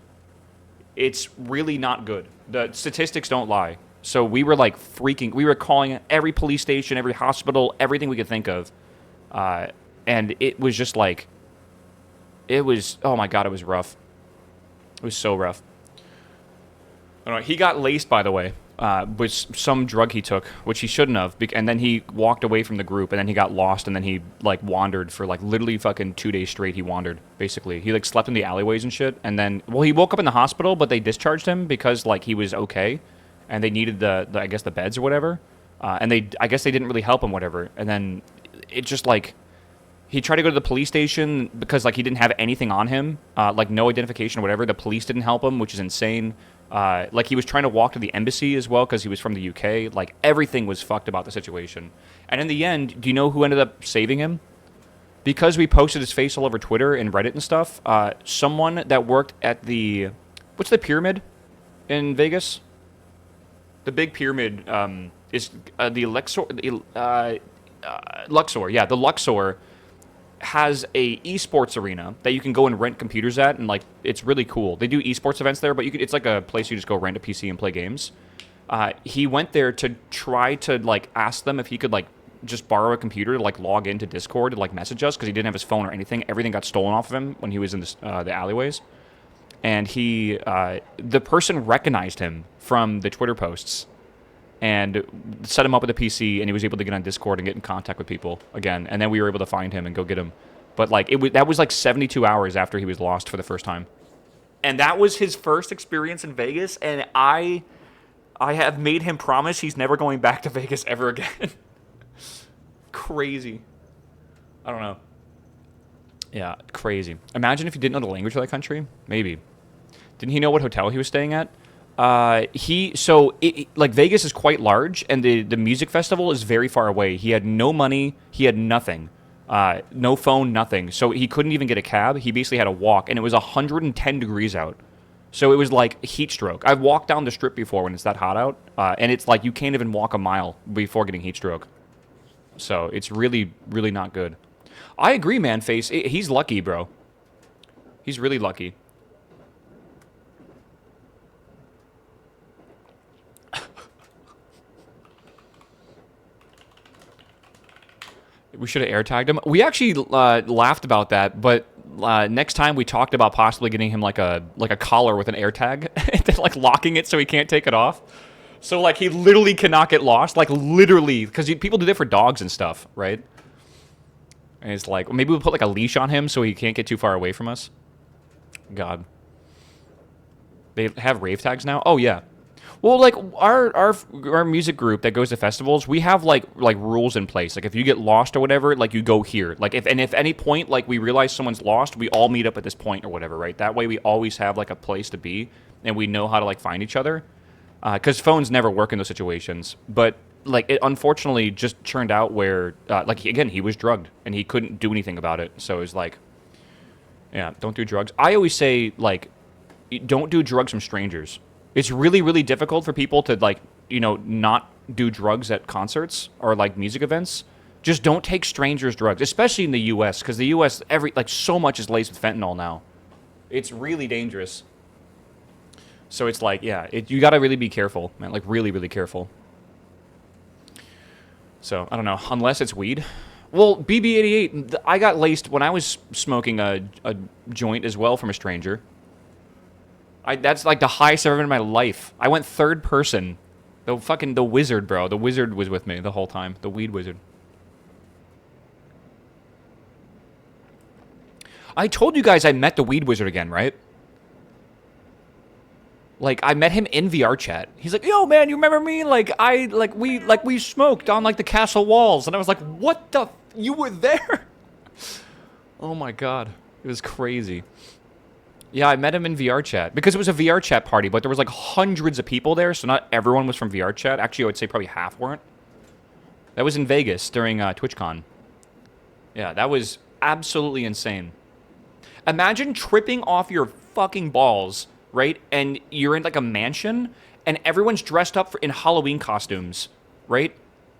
It's really not good. The statistics don't lie. So we were like freaking, we were calling every police station, every hospital, everything we could think of. And it was just like, it was, oh my God, it was rough. It was so rough. I don't know, he got laced, by the way, with some drug he took, which he shouldn't have. And then he walked away from the group, and then he got lost, and then he, like, wandered for, like, literally fucking 2 days straight. He wandered, basically. He, like, slept in the alleyways and shit. And then, well, he woke up in the hospital, but they discharged him because, like, he was okay. And they needed I guess, the beds or whatever. And I guess they didn't really help him, whatever. And then it just, like... He tried to go to the police station because, like, he didn't have anything on him, like, no identification or whatever. The police didn't help him, which is insane. Like, he was trying to walk to the embassy as well because he was from the UK. Like, everything was fucked about the situation. And in the end, do you know who ended up saving him? Because we posted his face all over Twitter and Reddit and stuff, someone that worked at the... What's the pyramid in Vegas? The big pyramid is the Luxor... Luxor, yeah, the Luxor... has a esports arena that you can go and rent computers at, and like it's really cool. They do esports events there, but it's like a place you just go rent a PC and play games. He went there to try to like ask them if he could like just borrow a computer to like log into Discord to like message us because he didn't have his phone or anything. Everything got stolen off of him when he was in the alleyways, and the person recognized him from the Twitter posts and set him up with a PC, and he was able to get on Discord and get in contact with people again. And then we were able to find him and go get him. But like that was like 72 hours after he was lost for the first time. And that was his first experience in Vegas, and I have made him promise he's never going back to Vegas ever again. Crazy. I don't know. Yeah, crazy. Imagine if he didn't know the language of that country. Maybe. Didn't he know what hotel he was staying at? Like Vegas is quite large, and the music festival is very far away. He had no money. He had nothing. No phone, nothing. So he couldn't even get a cab. He basically had to walk, and it was 110 degrees out. So it was like heat stroke. I've walked down the strip before when it's that hot out, and it's like you can't even walk a mile before getting heat stroke. So it's really, really not good. I agree, man, Face. He's lucky, bro. He's really lucky. We should have air tagged him. We actually laughed about that, but next time we talked about possibly getting him like a collar with an air tag, and then like locking it so he can't take it off. So like he literally cannot get lost, like literally, because people do that for dogs and stuff, right? And it's like maybe we'll put like a leash on him so he can't get too far away from us. God, they have rave tags now. Oh yeah. Well, like our music group that goes to festivals, we have like rules in place. Like if you get lost or whatever, like you go here. Like if any point like we realize someone's lost, we all meet up at this point or whatever, right? That way we always have like a place to be and we know how to like find each other. Because phones never work in those situations. But like it unfortunately just turned out where like again he was drugged and he couldn't do anything about it. So it was like, yeah, don't do drugs. I always say like, don't do drugs from strangers. It's really, really difficult for people to, like, you know, not do drugs at concerts or, like, music events. Just don't take strangers' drugs, especially in the U.S., because the U.S., so much is laced with fentanyl now. It's really dangerous. So it's like, yeah, you got to really be careful, man, like, really, really careful. So, I don't know, unless it's weed. Well, BB-88, I got laced when I was smoking a joint as well from a stranger. That's like the highest I've ever been in my life. I went third person. The wizard, bro. The wizard was with me the whole time. The weed wizard. I told you guys I met the weed wizard again, right? Like, I met him in VR chat. He's like, yo, man, you remember me? We smoked on, like, the castle walls. And I was like, what the? You were there? Oh, my God. It was crazy. Yeah, I met him in VR chat because it was a VR chat party, but there was like hundreds of people there, so not everyone was from VR chat. Actually, I would say probably half weren't. That was in Vegas during TwitchCon. Yeah, that was absolutely insane. Imagine tripping off your fucking balls, right? And you're in like a mansion, and everyone's dressed up in Halloween costumes, right?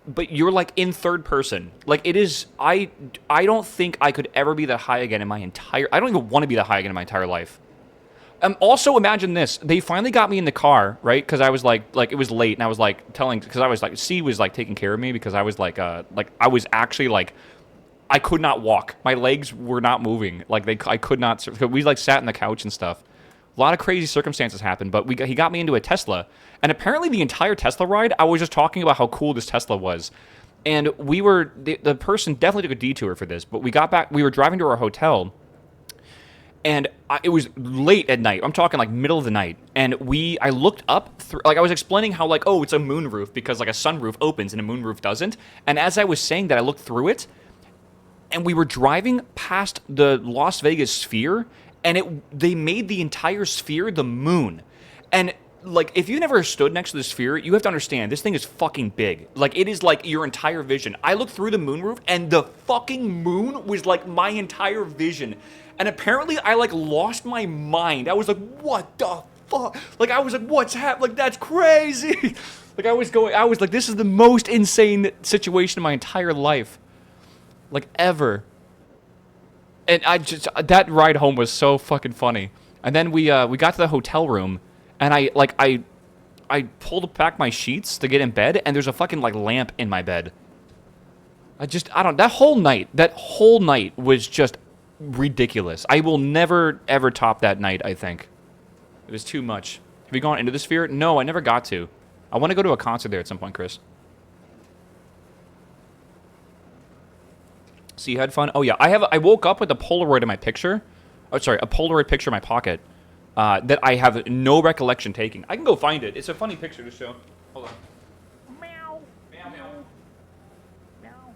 But you're like in third person. Like it is. I don't think I could ever be that high again in my entire. I don't even want to be that high again in my entire life. Also, imagine this. They finally got me in the car, right? Because I was like it was late, and I was like because I was like, C was like taking care of me because I was like I was actually like, I could not walk. My legs were not moving. Like I could not. We like sat on the couch and stuff. A lot of crazy circumstances happened, but he got me into a Tesla, and apparently the entire Tesla ride, I was just talking about how cool this Tesla was, and the person definitely took a detour for this, but we got back. We were driving to our hotel. And it was late at night. I'm talking like middle of the night. And I looked up, like I was explaining how like, oh, it's a moonroof because like a sunroof opens and a moonroof doesn't. And as I was saying that, I looked through it, and we were driving past the Las Vegas sphere, and they made the entire sphere the moon. And like, if you never stood next to the sphere, you have to understand, this thing is fucking big. Like, it is like your entire vision. I looked through the moonroof, and the fucking moon was like my entire vision. And apparently, I, like, lost my mind. I was like, what the fuck? Like, I was like, what's happening? Like, that's crazy. Like, I was like, this is the most insane situation in my entire life. Like, ever. And that ride home was so fucking funny. And then we got to the hotel room, and I pulled back my sheets to get in bed, and there's a fucking, like, lamp in my bed. That whole night was just ridiculous. I will never, ever top that night, I think. It was too much. Have you gone into the sphere? No, I never got to. I want to go to a concert there at some point, Chris. So you had fun? Oh, yeah. I woke up with a Polaroid in my picture. Oh, sorry, a Polaroid picture in my pocket that I have no recollection taking. I can go find it. It's a funny picture to show. Hold on. Meow. Meow, meow. Meow.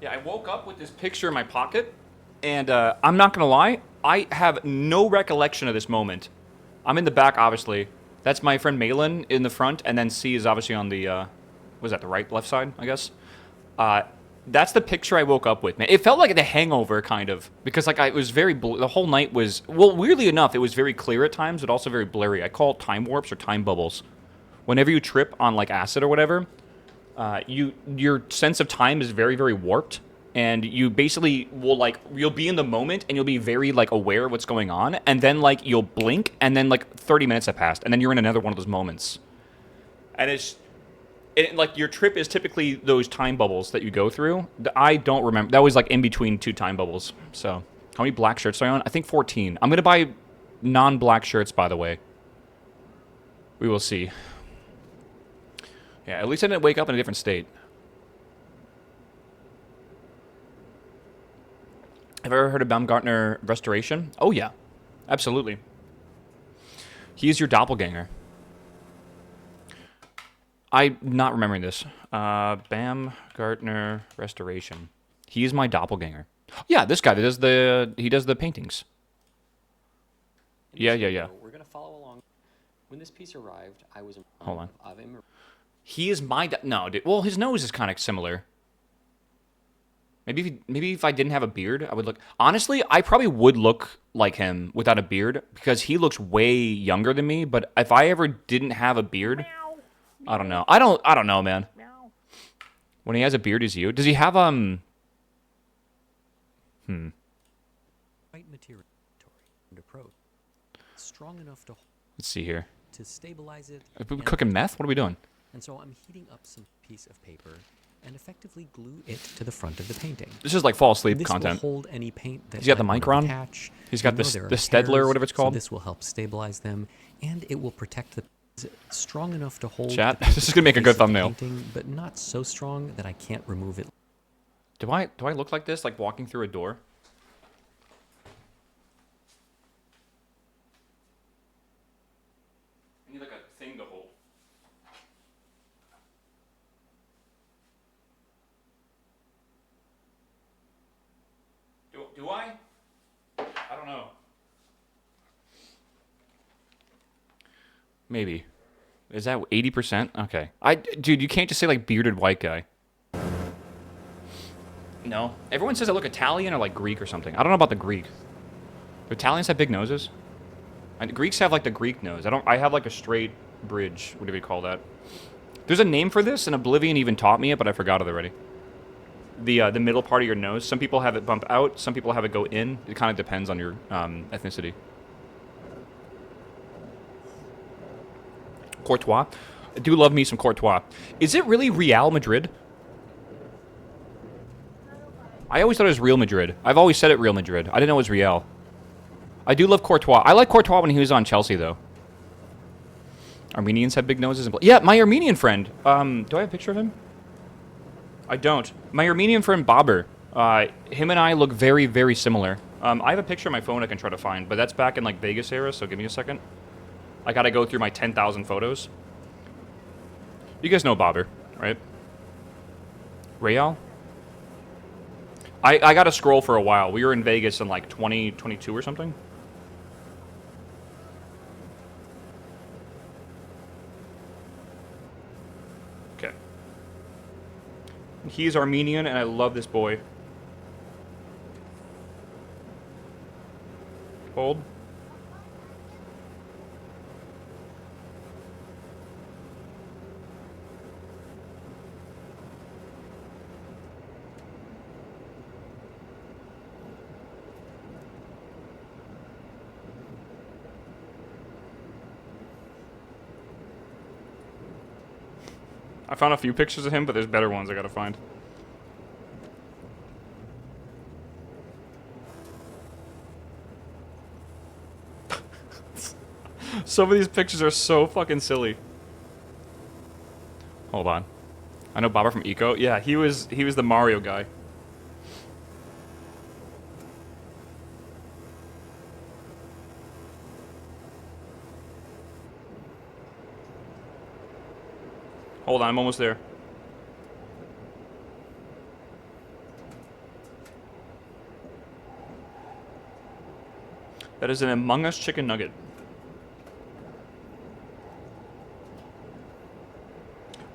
Yeah, I woke up with this picture in my pocket, and I'm not going to lie, I have no recollection of this moment. I'm in the back, obviously. That's my friend Malin in the front, and then C is obviously on the, was that the right, left side, I guess? That's the picture I woke up with, man. It felt like The Hangover, kind of, because like it was very the whole night was, well, weirdly enough, it was very clear at times, but also very blurry. I call it time warps or time bubbles. Whenever you trip on like acid or whatever, your sense of time is very, very warped, and you basically will like you'll be in the moment and you'll be very like aware of what's going on, and then like you'll blink, and then like 30 minutes have passed, and then you're in another one of those moments, and like your trip is typically those time bubbles that you go through. I don't remember. That was like in between two time bubbles. So how many black shirts do I own? I think 14. I'm gonna buy non-black shirts, by the way. We will see. Yeah, at least I didn't wake up in a different state. Have you ever heard of Baumgartner restoration? Oh yeah, absolutely. He is your doppelganger. I'm not remembering this. Baumgartner restoration. He is my doppelganger. Yeah, this guy that does the paintings. Yeah. We're gonna follow along. When this piece arrived, I was Hold on. He is my no, dude. Well, his nose is kind of similar. Maybe if I didn't have a beard, I would look. Honestly, I probably would look like him without a beard because he looks way younger than me. But if I ever didn't have a beard, I don't know. I don't know, man. When he has a beard, is you? Does he have Right material and approach strong enough to Let's see here. stabilize it. Are we cooking meth? What are we doing? And so I'm heating up some piece of paper and effectively glue it to the front of the painting. This is like fall asleep This content. will hold any paint that He's got the might mic want to on. attach. He's got You know this there are the Stedler or hairs, whatever it's called. So this will help stabilize them, and it will protect the strong enough to hold. Chat. the This is gonna make a piece good of the thumbnail. painting, but not so strong that I can't remove it. Do I look like this, like walking through a door? I need like a thing to hold. Do I? I don't know. Maybe. Is that 80%? Okay. Dude, you can't just say like bearded white guy. No. Everyone says I look Italian or like Greek or something. I don't know about the Greek. Do Italians have big noses? And Greeks have like the Greek nose. I have like a straight bridge. What do we call that? There's a name for this, and Oblivion even taught me it, but I forgot it already. The middle part of your nose. Some people have it bump out. Some people have it go in. It kind of depends on your ethnicity. Courtois. I do love me some Courtois. Is it really Real Madrid? I always thought it was Real Madrid. I've always said it Real Madrid. I didn't know it was Real. I do love Courtois. I like Courtois when he was on Chelsea, though. Armenians have big noses. Yeah, my Armenian friend. Do I have a picture of him? I don't. My Armenian friend Babur. Him and I look very, very similar. I have a picture on my phone I can try to find, but that's back in like Vegas era, so give me a second. I gotta go through my 10,000 photos. You guys know Babur, right? Real? I gotta scroll for a while. We were in Vegas in like 2022 or something. Okay. He's Armenian, and I love this boy. Hold. I found a few pictures of him, but there's better ones I gotta find. Some of these pictures are so fucking silly. Hold on. I know Bobber from Eco. Yeah, he was the Mario guy. Hold on, I'm almost there. That is an Among Us chicken nugget.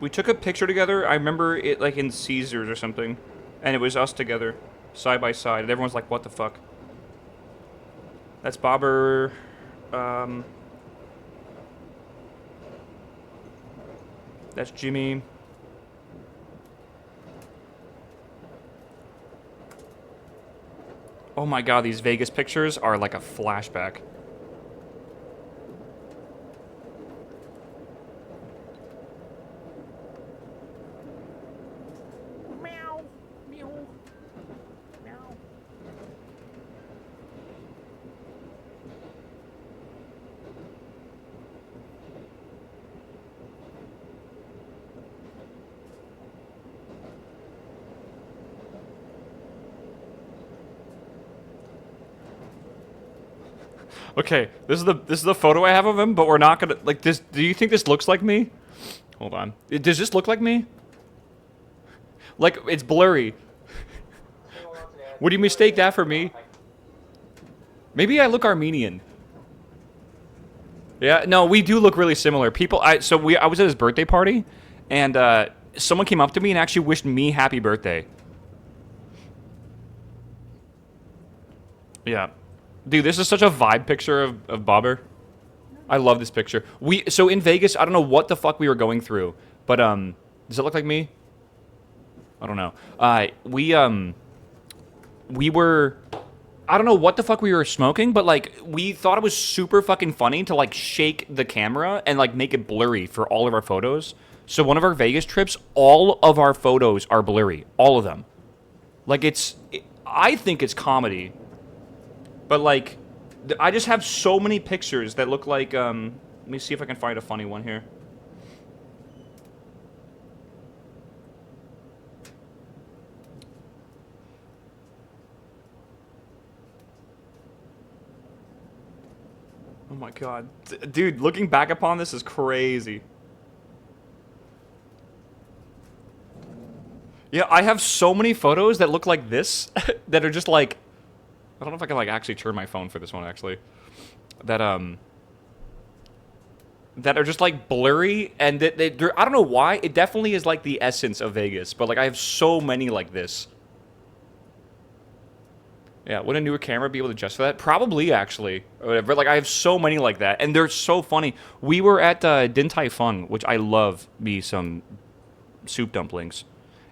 We took a picture together. I remember it like in Caesars or something. And it was us together, side by side. And everyone's like, what the fuck? That's Bobber. That's Jimmy. Oh my god, these Vegas pictures are like a flashback. Okay, this is the photo I have of him, but we're not gonna like this. Do you think this looks like me? Hold on. Does this look like me? Like it's blurry. Would you mistake that for me? Maybe I look Armenian. Yeah, no, we do look really similar. I was at his birthday party, and someone came up to me and actually wished me happy birthday. Yeah. Dude, this is such a vibe picture of Bobber. I love this picture. So in Vegas, I don't know what the fuck we were going through, but does it look like me? I don't know. We were, I don't know what the fuck we were smoking, but like we thought it was super fucking funny to like shake the camera and like make it blurry for all of our photos. So one of our Vegas trips, all of our photos are blurry, all of them. Like I think it's comedy. But, like, I just have so many pictures that look like, let me see if I can find a funny one here. Oh my god. Dude, looking back upon this is crazy. Yeah, I have so many photos that look like this, that are just like... I don't know if I can like actually turn my phone for this one actually. That are just like blurry and I don't know why. It definitely is like the essence of Vegas, but like I have so many like this. Yeah, would a newer camera be able to adjust for that? Probably actually. Or whatever. Like I have so many like that, and they're so funny. We were at Din Tai Fung, which I love me some soup dumplings,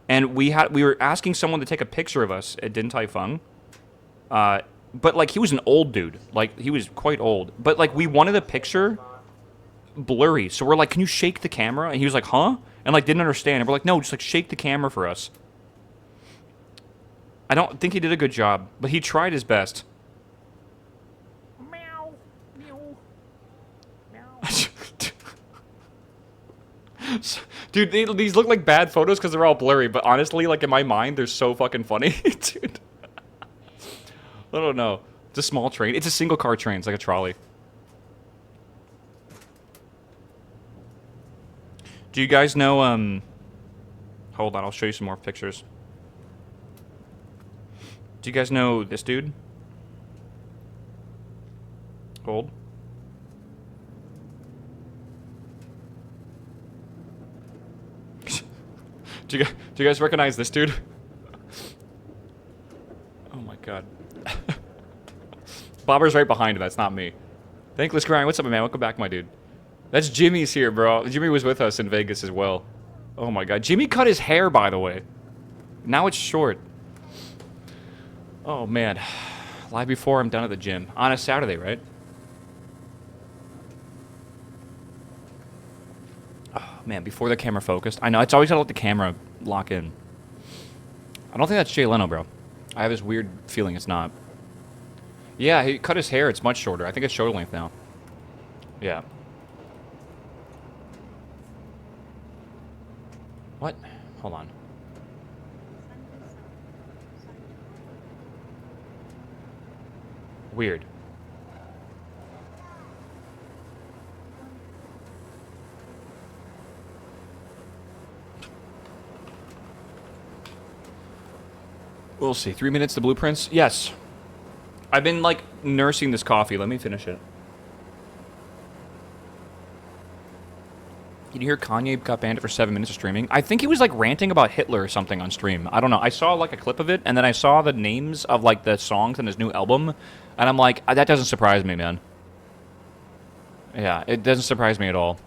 and we were asking someone to take a picture of us at Din Tai Fung. But, like, he was an old dude. Like, he was quite old. But, like, we wanted a picture blurry. So we're like, can you shake the camera? And he was like, huh? And, like, didn't understand. And we're like, no, just, like, shake the camera for us. I don't think he did a good job. But he tried his best. Meow. Meow. Meow. Dude, these look like bad photos because they're all blurry. But honestly, like, in my mind, they're so fucking funny. Dude. I don't know. It's a small train. It's a single car train. It's like a trolley. Do you guys know, hold on, I'll show you some more pictures. Do you guys know this dude? Hold. Do you guys recognize this dude? Oh my god. Bobber's right behind him. That's not me. Thankless Grind. What's up, man? Welcome back, my dude. That's Jimmy's here, bro. Jimmy was with us in Vegas as well. Oh my god. Jimmy cut his hair, by the way. Now it's short. Oh man. Live before I'm done at the gym. On a Saturday, right? Oh man, before the camera focused. I know, it's always gotta let the camera lock in. I don't think that's Jay Leno, bro. I have this weird feeling it's not. Yeah, he cut his hair. It's much shorter. I think it's shoulder length now. Yeah. What? Hold on. Weird. We'll see. 3 minutes to blueprints? Yes. I've been, like, nursing this coffee. Let me finish it. Did you hear Kanye got banned for 7 minutes of streaming? I think he was like ranting about Hitler or something on stream. I don't know. I saw like a clip of it, and then I saw the names of like the songs in his new album, and I'm like, that doesn't surprise me, man. Yeah, it doesn't surprise me at all.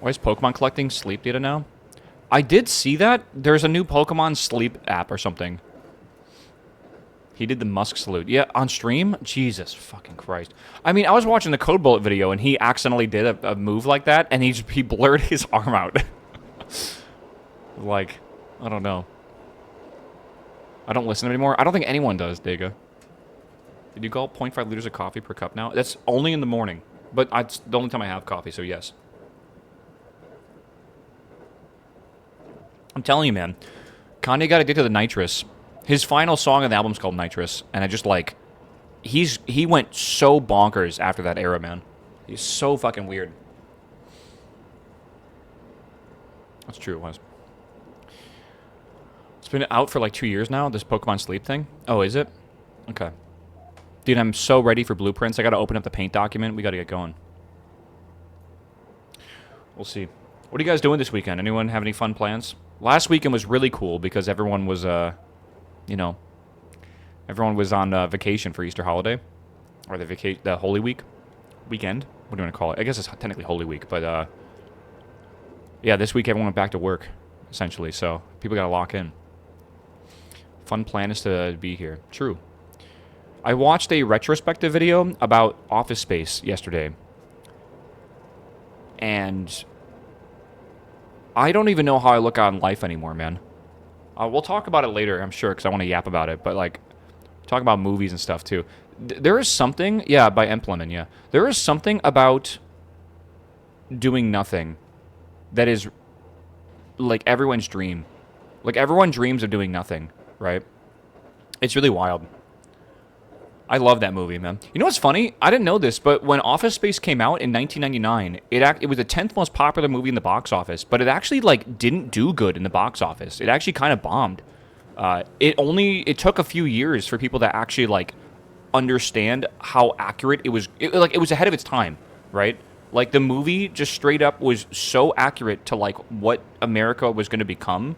Why is Pokemon collecting sleep data now? I did see that. There's a new Pokemon sleep app or something. He did the Musk salute. Yeah, on stream? Jesus fucking Christ. I mean, I was watching the Code Bullet video, and he accidentally did a move like that, and he blurred his arm out. Like, I don't know. I don't listen anymore. I don't think anyone does, Dega. Did you call 0.5 liters of coffee per cup now? That's only in the morning. But it's the only time I have coffee, so yes. I'm telling you, man. Kanye got addicted to the nitrous. His final song on the album's called Nitrous, and I just like, he went so bonkers after that era, man. He's so fucking weird. That's true, it was. It's been out for like 2 years now, this Pokemon Sleep thing. Oh, is it? Okay. Dude, I'm so ready for blueprints. I gotta open up the paint document. We gotta get going. We'll see. What are you guys doing this weekend? Anyone have any fun plans? Last weekend was really cool because everyone was, you know, everyone was on vacation for Easter holiday, or the Holy Week weekend. What do you want to call it? I guess it's technically Holy Week, but yeah, this week everyone went back to work, essentially. So people got to lock in. Fun plan is to be here. True. I watched a retrospective video about Office Space yesterday, and I don't even know how I look on life anymore, man. We'll talk about it later, I'm sure, because I want to yap about it. But, like, talk about movies and stuff, too. There is something... Yeah, by Empleman, yeah. There is something about doing nothing that is, like, everyone's dream. Like, everyone dreams of doing nothing, right? It's really wild. I love that movie, man. You know what's funny? I didn't know this, but when Office Space came out in 1999, it was the 10th most popular movie in the box office, but it actually like didn't do good in the box office. It actually kind of bombed. It took a few years for people to actually like understand how accurate it was. It was ahead of its time, right? Like the movie just straight up was so accurate to like what America was going to become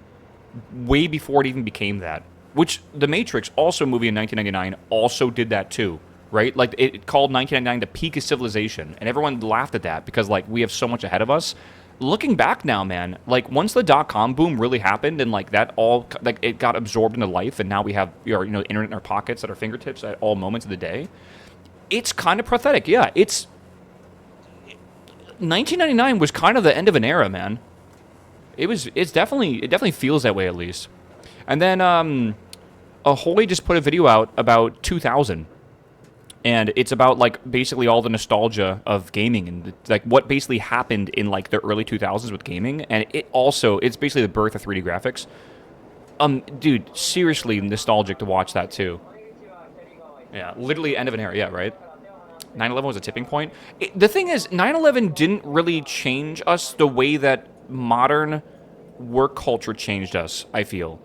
way before it even became that. Which The Matrix, also a movie in 1999, also did that too, right? Like, it called 1999 the peak of civilization, and everyone laughed at that because, like, we have so much ahead of us. Looking back now, man, like, once the dot-com boom really happened and, like, that all, like, it got absorbed into life, and now we have, the internet in our pockets at our fingertips at all moments of the day, it's kind of pathetic, yeah. 1999 was kind of the end of an era, man. It definitely feels that way, at least. And then, Ahoy just put a video out about 2000. And it's about, like, basically all the nostalgia of gaming and, like, what basically happened in, like, the early 2000s with gaming. And it's basically the birth of 3D graphics. Dude, seriously nostalgic to watch that, too. Yeah, literally end of an era, yeah, right? 9/11 was a tipping point. The thing is, 9/11 didn't really change us the way that modern work culture changed us, I feel.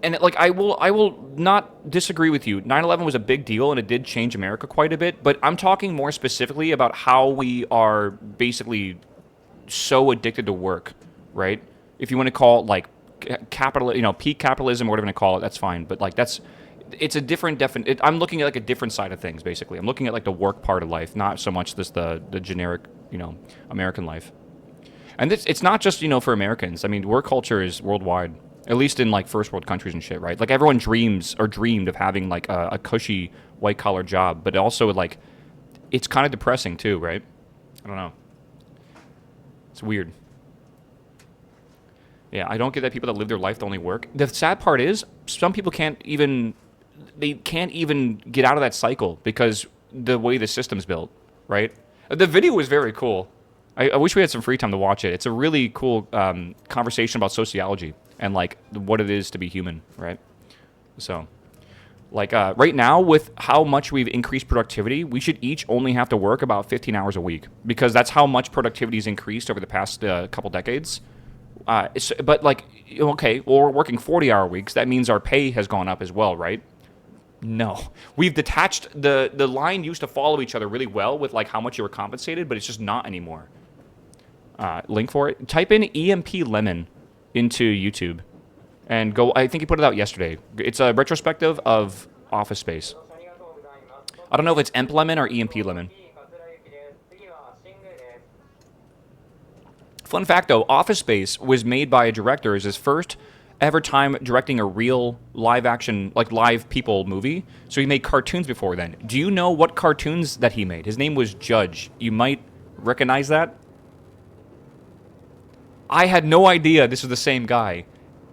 And like I will not disagree with you. 9/11 was a big deal and it did change America quite a bit, but I'm talking more specifically about how we are basically so addicted to work, right? If you want to call it like peak capitalism or whatever you want to call it, that's fine, but like it's a different I'm looking at like a different side of things basically. I'm looking at like the work part of life, not so much just the generic, American life. And it's not just, for Americans. I mean, work culture is worldwide. At least in, like, first world countries and shit, right? Like, everyone dreamed of having, like, a cushy white-collar job. But also, like, it's kind of depressing, too, right? I don't know. It's weird. Yeah, I don't get that people that live their life to only work. The sad part is, some people can't even get out of that cycle because the way the system's built, right? The video was very cool. I wish we had some free time to watch it. It's a really cool conversation about sociology and, like, what it is to be human, right? So, like, right now, with how much we've increased productivity, we should each only have to work about 15 hours a week because that's how much productivity's increased over the past couple decades. But, like, okay, well, we're working 40-hour weeks. That means our pay has gone up as well, right? No. We've detached the line used to follow each other really well with like how much you were compensated, but it's just not anymore. Link for it. Type in EMP Lemon into YouTube and go. I think he put it out yesterday. It's a retrospective of Office Space. I don't know if it's EMP Lemon or EMP Lemon. Fun fact though, Office Space was made by a director as his first ever time directing a real live action, like live people movie. So he made cartoons before then. Do you know what cartoons that he made? His name was Judge. You might recognize that. I had no idea this was the same guy.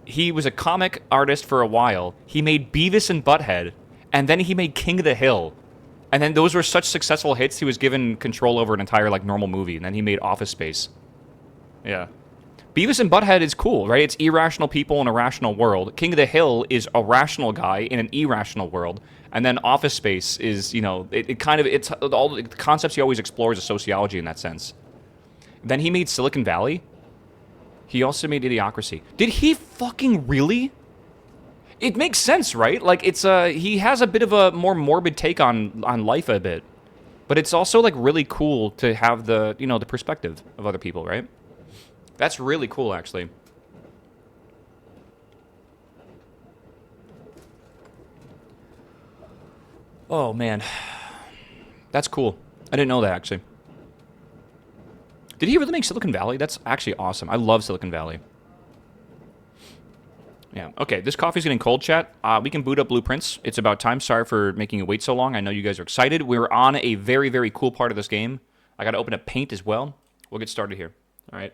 He was a comic artist for a while. He made Beavis and Butthead, and then he made King of the Hill. And then those were such successful hits, he was given control over an entire like normal movie, and then he made Office Space. Yeah. Beavis and Butthead is cool, right? It's irrational people in a rational world. King of the Hill is a rational guy in an irrational world. And then Office Space is, you know, it's all the concepts he always explores is sociology in that sense. Then he made Silicon Valley. He also made Idiocracy. Did he fucking really? It makes sense, right? Like, it's he has a bit of a more morbid take on life a bit. But it's also, like, really cool to have the, you know, the perspective of other people, right? That's really cool, actually. Oh, man. That's cool. I didn't know that, actually. Did he really make Silicon Valley? That's actually awesome. I love Silicon Valley. Yeah. Okay, this coffee's getting cold, chat. We can boot up Blueprints. It's about time. Sorry for making you wait so long. I know you guys are excited. We're on a very, very cool part of this game. I got to open up Paint as well. We'll get started here. All right.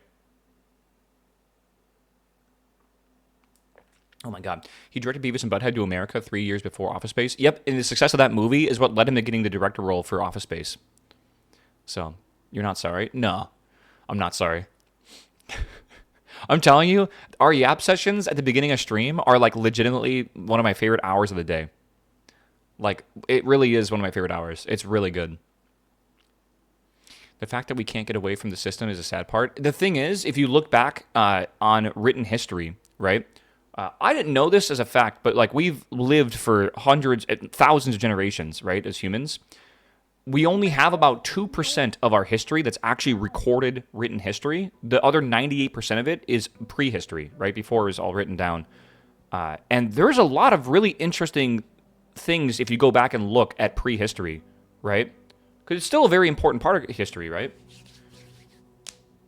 Oh my God. He directed Beavis and Butthead to America 3 years before Office Space. Yep, and the success of that movie is what led him to getting the director role for Office Space. So, you're not sorry? No, I'm not sorry. I'm telling you, our Yap sessions at the beginning of stream are like legitimately one of my favorite hours of the day. Like, it really is one of my favorite hours. It's really good. The fact that we can't get away from the system is a sad part. The thing is, if you look back on written history, right? I didn't know this as a fact, but like we've lived for hundreds, thousands of generations, right, as humans. We only have about 2% of our history that's actually recorded written history. The other 98% of it is prehistory, right, before it was all written down. And there's a lot of really interesting things if you go back and look at prehistory, right? Because it's still a very important part of history, right?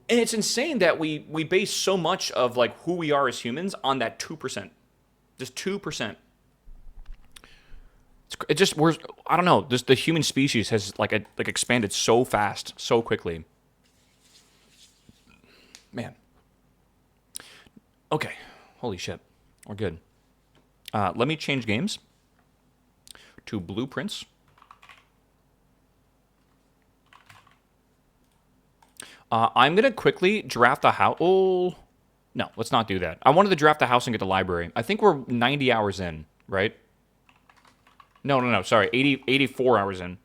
And it's insane that we base so much of like who we are as humans on that 2%. Just 2%. It just I don't know. Just the human species has like expanded so fast, so quickly. Man. Okay. Holy shit. We're good. Let me change games to Blueprints. I'm going to quickly draft a house. Oh, no, let's not do that. I wanted to draft a house and get the library. I think we're 90 hours in, right? No, sorry. 84 hours in.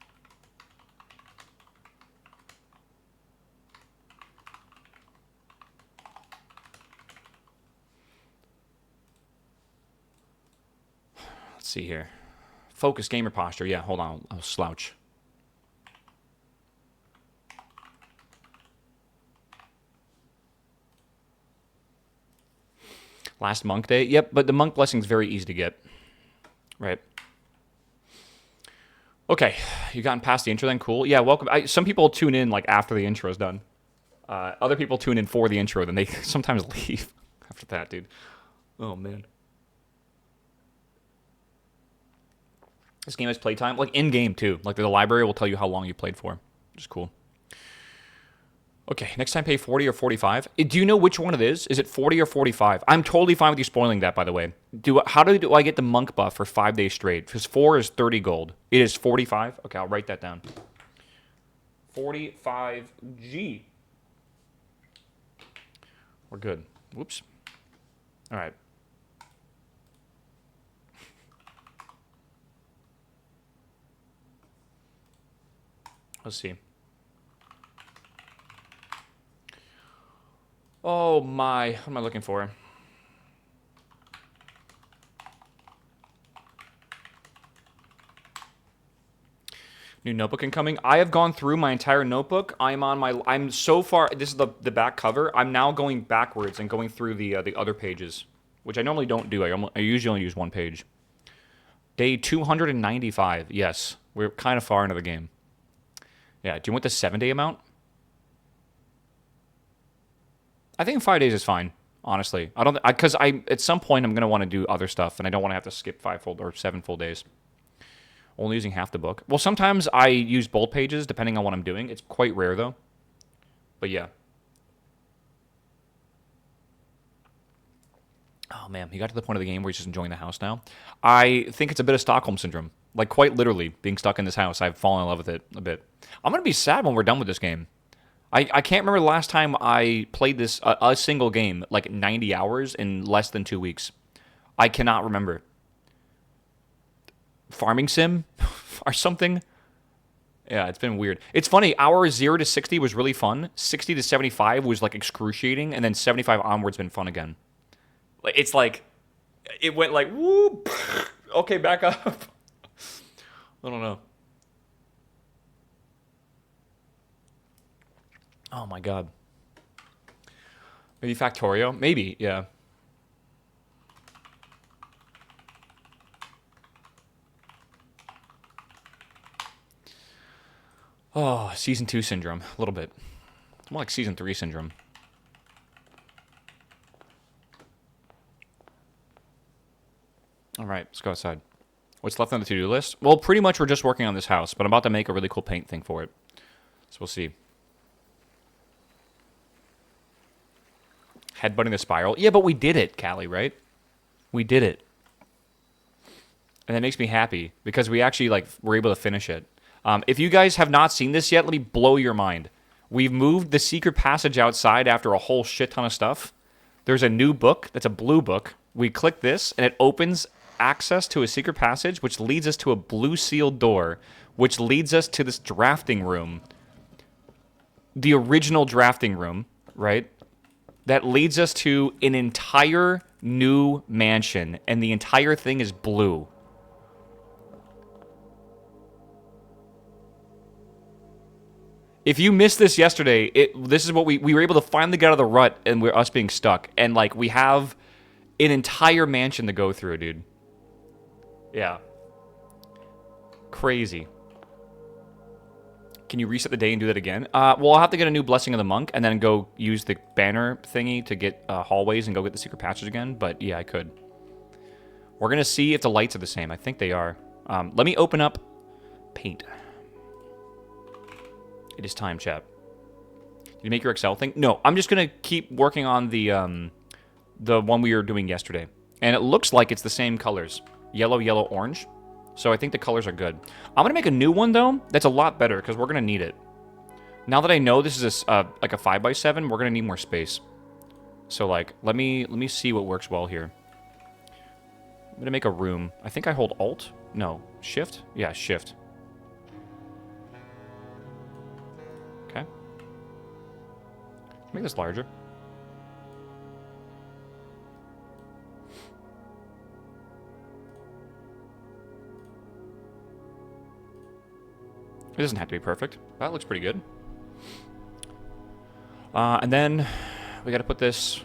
Let's see here. Focus gamer posture. Yeah, hold on. I'll slouch. Last monk day. Yep, but the monk blessing's very easy to get. Right. Okay, you gotten past the intro then? Cool. Yeah, welcome. Some people tune in like after the intro's done. Other people tune in for the intro, then they sometimes leave after that, dude. Oh, man. This game has playtime. Like, in-game, too. Like, the library will tell you how long you played for. Which is cool. Okay, next time pay 40 or 45. Do you know which one it is? Is it 40 or 45? I'm totally fine with you spoiling that, by the way. How do I get the monk buff for 5 days straight? Because 4 is 30 gold. It is 45? Okay, I'll write that down. 45G. We're good. Whoops. All right. Let's see. Oh my, what am I looking for? New notebook incoming. I have gone through my entire notebook. I'm so far. This is the back cover. I'm now going backwards and going through the other pages, which I normally don't do. I usually only use one page. Day 295. Yes, we're kind of far into the game. Yeah. Do you want the 7-day amount? I think 5 days is fine. Honestly, I don't because at some point I'm gonna want to do other stuff, and I don't want to have to skip 5 full or 7 full days. Only using half the book. Well, sometimes I use bold pages depending on what I'm doing. It's quite rare though. But yeah. Oh man, he got to the point of the game where he's just enjoying the house now. I think it's a bit of Stockholm syndrome. Like quite literally, being stuck in this house, I've fallen in love with it a bit. I'm gonna be sad when we're done with this game. I can't remember the last time I played this a single game like 90 hours in less than 2 weeks. I cannot remember. Farming sim or something. Yeah, it's been weird. It's funny. Hour 0 to 60 was really fun. 60 to 75 was like excruciating, and then 75 onwards been fun again. It's like it went like whoop. Okay, back up. I don't know. Oh my god. Maybe Factorio? Maybe, yeah. Oh, Season 2 syndrome. A little bit. It's more like Season 3 syndrome. Alright, let's go outside. What's left on the to-do list? Well, pretty much we're just working on this house, but I'm about to make a really cool paint thing for it. So we'll see. Headbutting the spiral. Yeah, but we did it, Callie, right? We did it. And that makes me happy because we actually were able to finish it. If you guys have not seen this yet, let me blow your mind. We've moved the secret passage outside after a whole shit ton of stuff. There's a new book. That's a blue book. We click this, and it opens access to a secret passage, which leads us to a blue sealed door, which leads us to this drafting room. The original drafting room, right? That leads us to an entire new mansion, and the entire thing is blue. If you missed this yesterday, this is what we were able to finally get out of the rut, and we're us being stuck, and we have an entire mansion to go through, dude. Yeah. Crazy. Can you reset the day and do that again? Well, I'll have to get a new Blessing of the Monk and then go use the banner thingy to get hallways and go get the secret passage again. But yeah, I could. We're going to see if the lights are the same. I think they are. Let me open up paint. It is time, chat. Did you make your Excel thing? No, I'm just going to keep working on the one we were doing yesterday. And it looks like it's the same colors. Yellow, yellow, orange. So I think the colors are good. I'm going to make a new one, though, that's a lot better, because we're going to need it. Now that I know this is like a 5x7, we're going to need more space. So, let me see what works well here. I'm going to make a room. I think I hold Alt. No. Shift? Yeah, Shift. Okay. Make this larger. It doesn't have to be perfect. That looks pretty good. And then we got to put this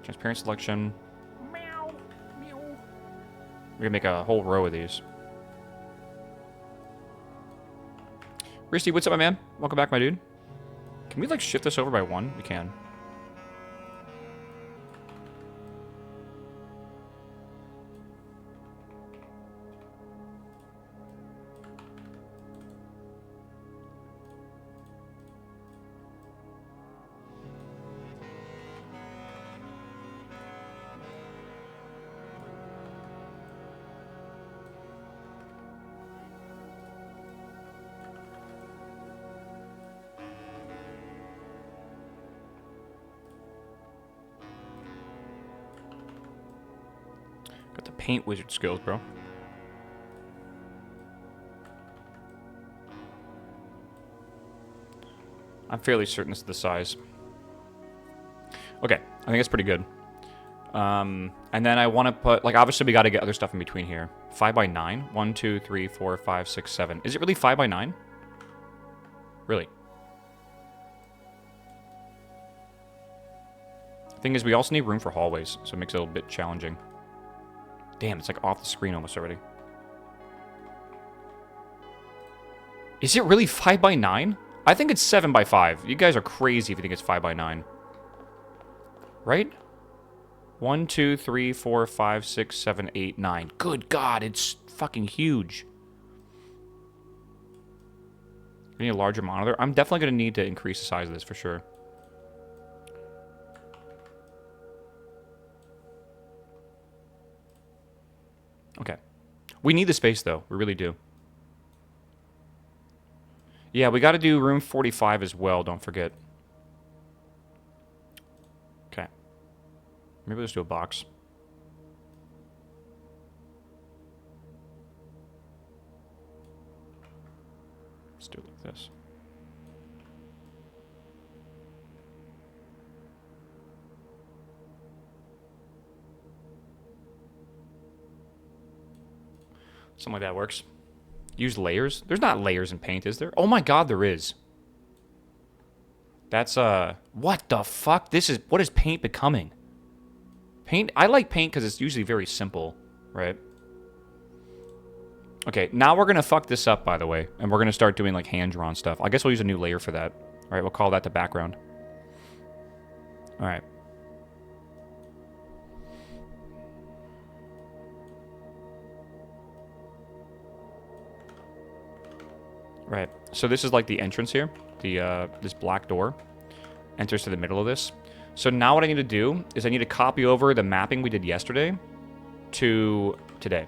transparent selection. Meow, meow. We're gonna make a whole row of these. Risty, what's up, my man? Welcome back, my dude. Can we shift this over by 1? We can. Got the paint wizard skills, bro. I'm fairly certain this is the size. Okay, I think it's pretty good. And then I want to put, like, obviously we got to get other stuff in between here. 5 by 9. 1, 2, 3, 4, 5, 6, 7. Is it really 5 by 9? Really? The thing is, we also need room for hallways, so it makes it a little bit challenging. Damn, it's like off the screen almost already. Is it really 5 by 9? I think it's 7 by 5. You guys are crazy if you think it's 5 by 9. Right? 1, 2, 3, 4, 5, 6, 7, 8, 9. Good God, it's fucking huge. We need a larger monitor. I'm definitely going to need to increase the size of this for sure. Okay. We need the space, though. We really do. Yeah, we got to do room 45 as well, don't forget. Okay. Maybe let's do a box. Let's do it like this. Something like that works. Use layers? There's not layers in paint, is there? Oh my God, there is. That's, what the fuck? What is paint becoming? Paint, I like paint because it's usually very simple, right? Okay, now we're gonna fuck this up, by the way. And we're gonna start doing, like, hand-drawn stuff. I guess we'll use a new layer for that. Alright, we'll call that the background. Alright. Right. So this is like the entrance here. This black door enters to the middle of this. So now what I need to do is I need to copy over the mapping we did yesterday to today.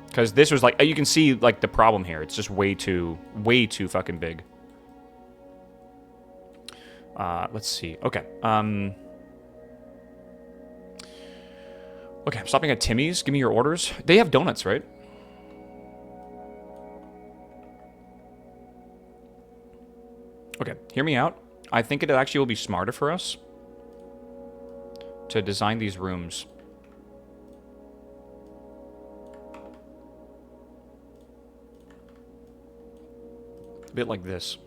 Because this was like, you can see like the problem here. It's just way too fucking big. Let's see. Okay. Okay, I'm stopping at Timmy's. Give me your orders. They have donuts, right? Okay, hear me out. I think it actually will be smarter for us to design these rooms. A bit like this.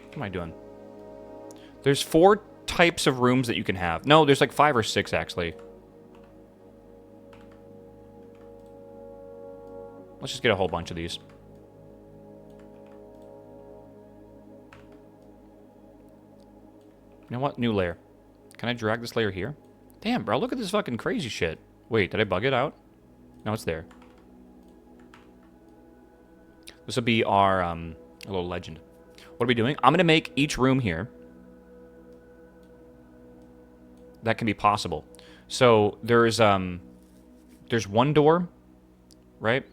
What am I doing? There's 4 types of rooms that you can have. No, there's like 5 or 6 actually. Let's just get a whole bunch of these. You know what? New layer. Can I drag this layer here? Damn, bro, look at this fucking crazy shit. Wait, did I bug it out? No, it's there. This will be our little legend. What are we doing? I'm going to make each room here that can be possible. So there's one door, right?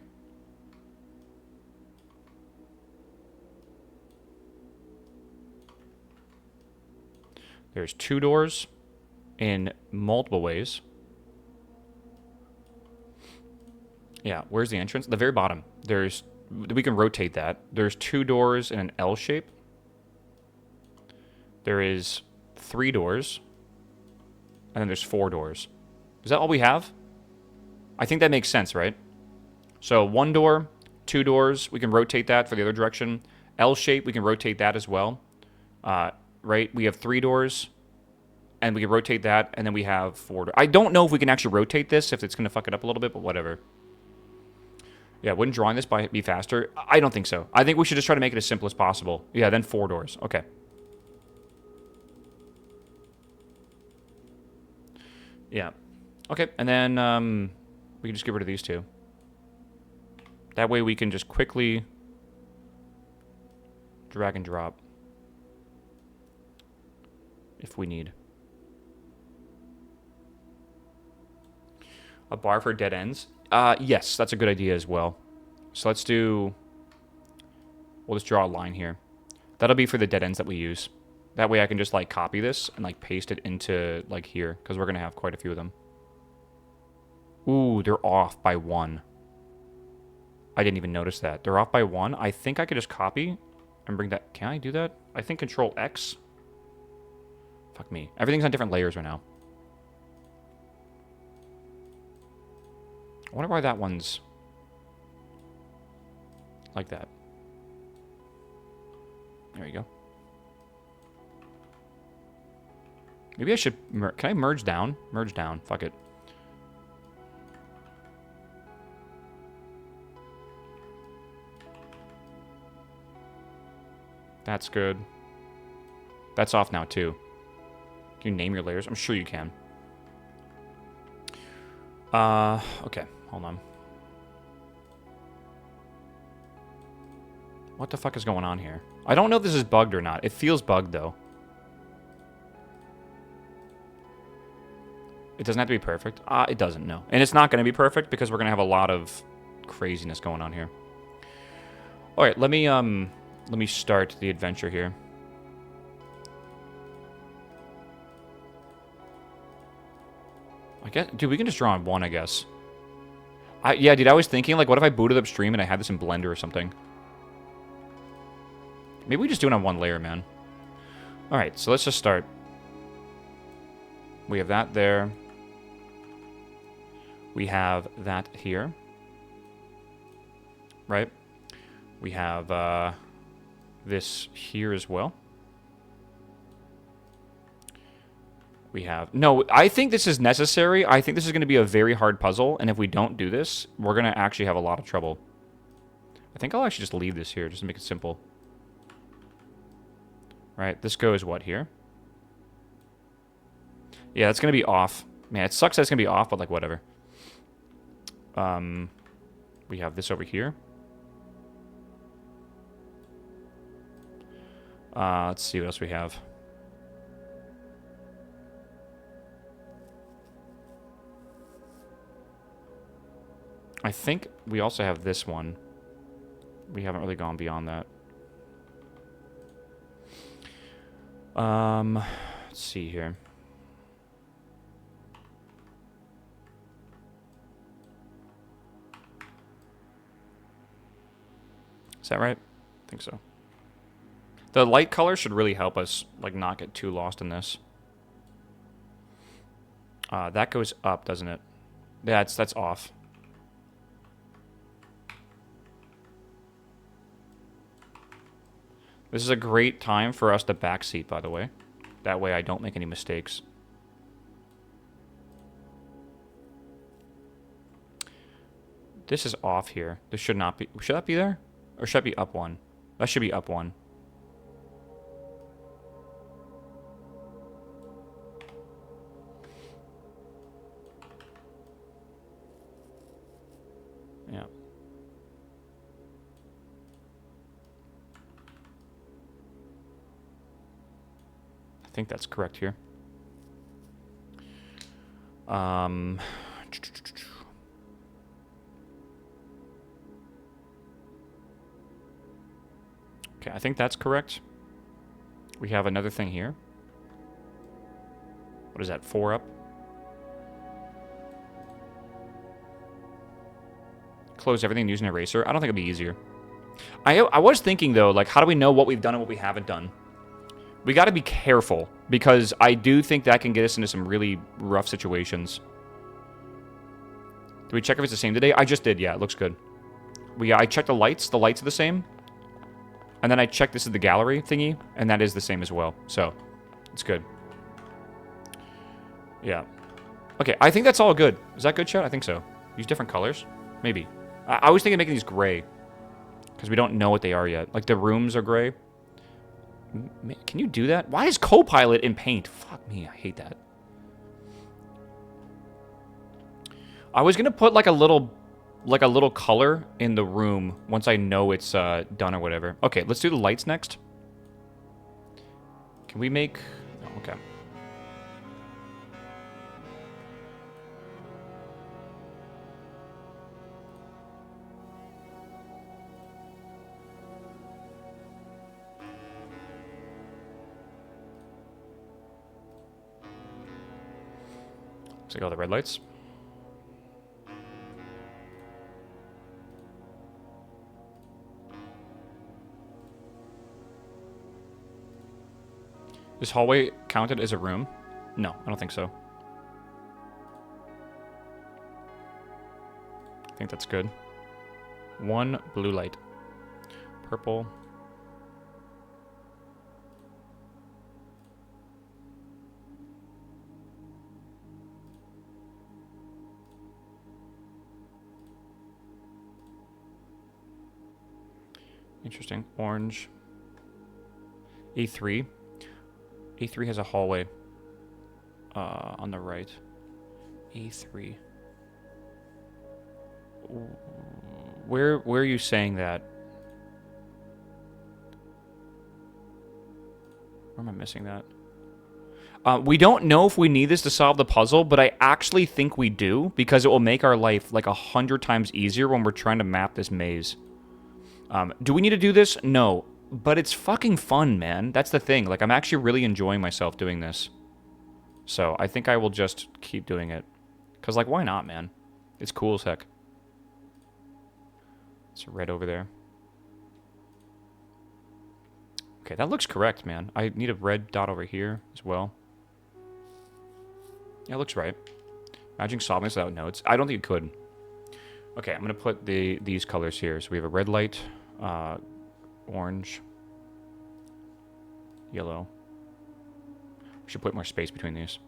There's 2 doors in multiple ways. Yeah, where's the entrance? The very bottom. We can rotate that. There's 2 doors in an L shape. There is 3 doors. And then there's 4 doors. Is that all we have? I think that makes sense, right? So 1 door, 2 doors. We can rotate that for the other direction. L shape, we can rotate that as well. Right? We have 3 doors, and we can rotate that, and then we have 4 doors. I don't know if we can actually rotate this, if it's going to fuck it up a little bit, but whatever. Yeah, wouldn't drawing this be faster? I don't think so. I think we should just try to make it as simple as possible. Yeah, then 4 doors. Okay. Yeah. Okay, and then we can just get rid of these 2. That way we can just quickly drag and drop. If we need. A bar for dead ends? Yes, that's a good idea as well. So let's do... We'll just draw a line here. That'll be for the dead ends that we use. That way I can just, like, copy this and, like, paste it into, like, here. Because we're going to have quite a few of them. Ooh, they're off by 1. I didn't even notice that. They're off by 1. I think I could just copy and bring that. Can I do that? I think Control X. Fuck me. Everything's on different layers right now. I wonder why that one's like that. There you go. Maybe I should... Can I merge down? Merge down. Fuck it. That's good. That's off now, too. Can you name your layers? I'm sure you can. Okay. Hold on. What the fuck is going on here? I don't know if this is bugged or not. It feels bugged, though. It doesn't have to be perfect. It doesn't, no. And it's not going to be perfect because we're going to have a lot of craziness going on here. All right, let me start the adventure here. I guess, dude, we can just draw on one, I guess. Yeah, dude, I was thinking, like, what if I booted up stream and I had this in Blender or something? Maybe we just do it on one layer, man. All right, so let's just start. We have that there. We have that here. Right? We have this here as well. We have... No, I think this is necessary. I think this is going to be a very hard puzzle, and if we don't do this, we're going to actually have a lot of trouble. I think I'll actually just leave this here, just to make it simple. Right, this goes what, here? Yeah, it's going to be off. Man, it sucks that it's going to be off, but, like, whatever. We have this over here. Let's see what else we have. I think we also have this one. We haven't really gone beyond that. Let's see here. Is that right? I think so. The light color should really help us, like, not get too lost in this. That goes up, doesn't it? Yeah, that's off. This is a great time for us to backseat, by the way. That way I don't make any mistakes. This is off here. This should not be... Should that be there? Or should that be up one? That should be up one. Yeah. I think that's correct here. Okay, I think that's correct. We have another thing here. What is that, 4 up? Close everything using an eraser. I don't think it'd be easier. I was thinking, though, like, how do we know what we've done and what we haven't done? We got to be careful, because I do think that can get us into some really rough situations. Do we check if it's the same today? I just did, yeah, it looks good. I checked the lights. The lights are the same. And then I checked this is the gallery thingy, and that is the same as well. So, it's good. Yeah. Okay, I think that's all good. Is that good, chat? I think so. Use different colors? Maybe. I was thinking of making these gray, because we don't know what they are yet. Like, the rooms are gray. Can you do that? Why is Copilot in Paint? Fuck me, I hate that. I was gonna put like a little color in the room once I know it's done or whatever. Okay, let's do the lights next. Can we make... Oh, okay. Looks like all the red lights. Is hallway counted as a room? No, I don't think so. I think that's good. 1 blue light. Purple. Interesting. Orange. A3. A3 has a hallway on the right. A3. Where are you saying that? Where am I missing that? We don't know if we need this to solve the puzzle, but I actually think we do, because it will make our life like 100 times easier when we're trying to map this maze. Do we need to do this? No. But it's fucking fun, man. That's the thing. Like, I'm actually really enjoying myself doing this. So, I think I will just keep doing it. Because, like, why not, man? It's cool as heck. It's red over there. Okay, that looks correct, man. I need a red dot over here as well. Yeah, it looks right. Imagine solving this without notes. I don't think you could. Okay, I'm going to put these colors here. So we have a red light, orange, yellow. We should put more space between these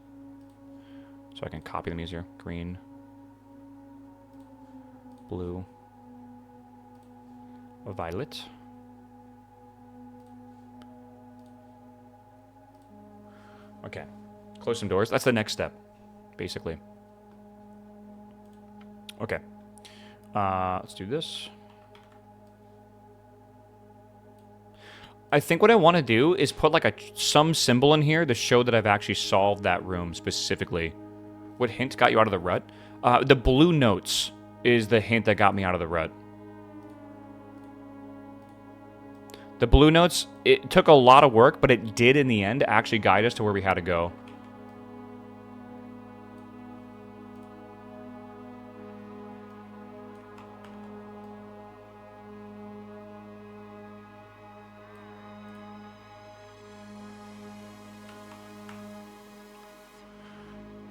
so I can copy them easier. Green, blue, violet. Okay, close some doors. That's the next step, basically. Okay, let's do this. I think what I want to do is put like some symbol in here to show that I've actually solved that room specifically. What hint got you out of the rut? The blue notes is the hint that got me out of the rut. The blue notes, it took a lot of work, but it did in the end actually guide us to where we had to go.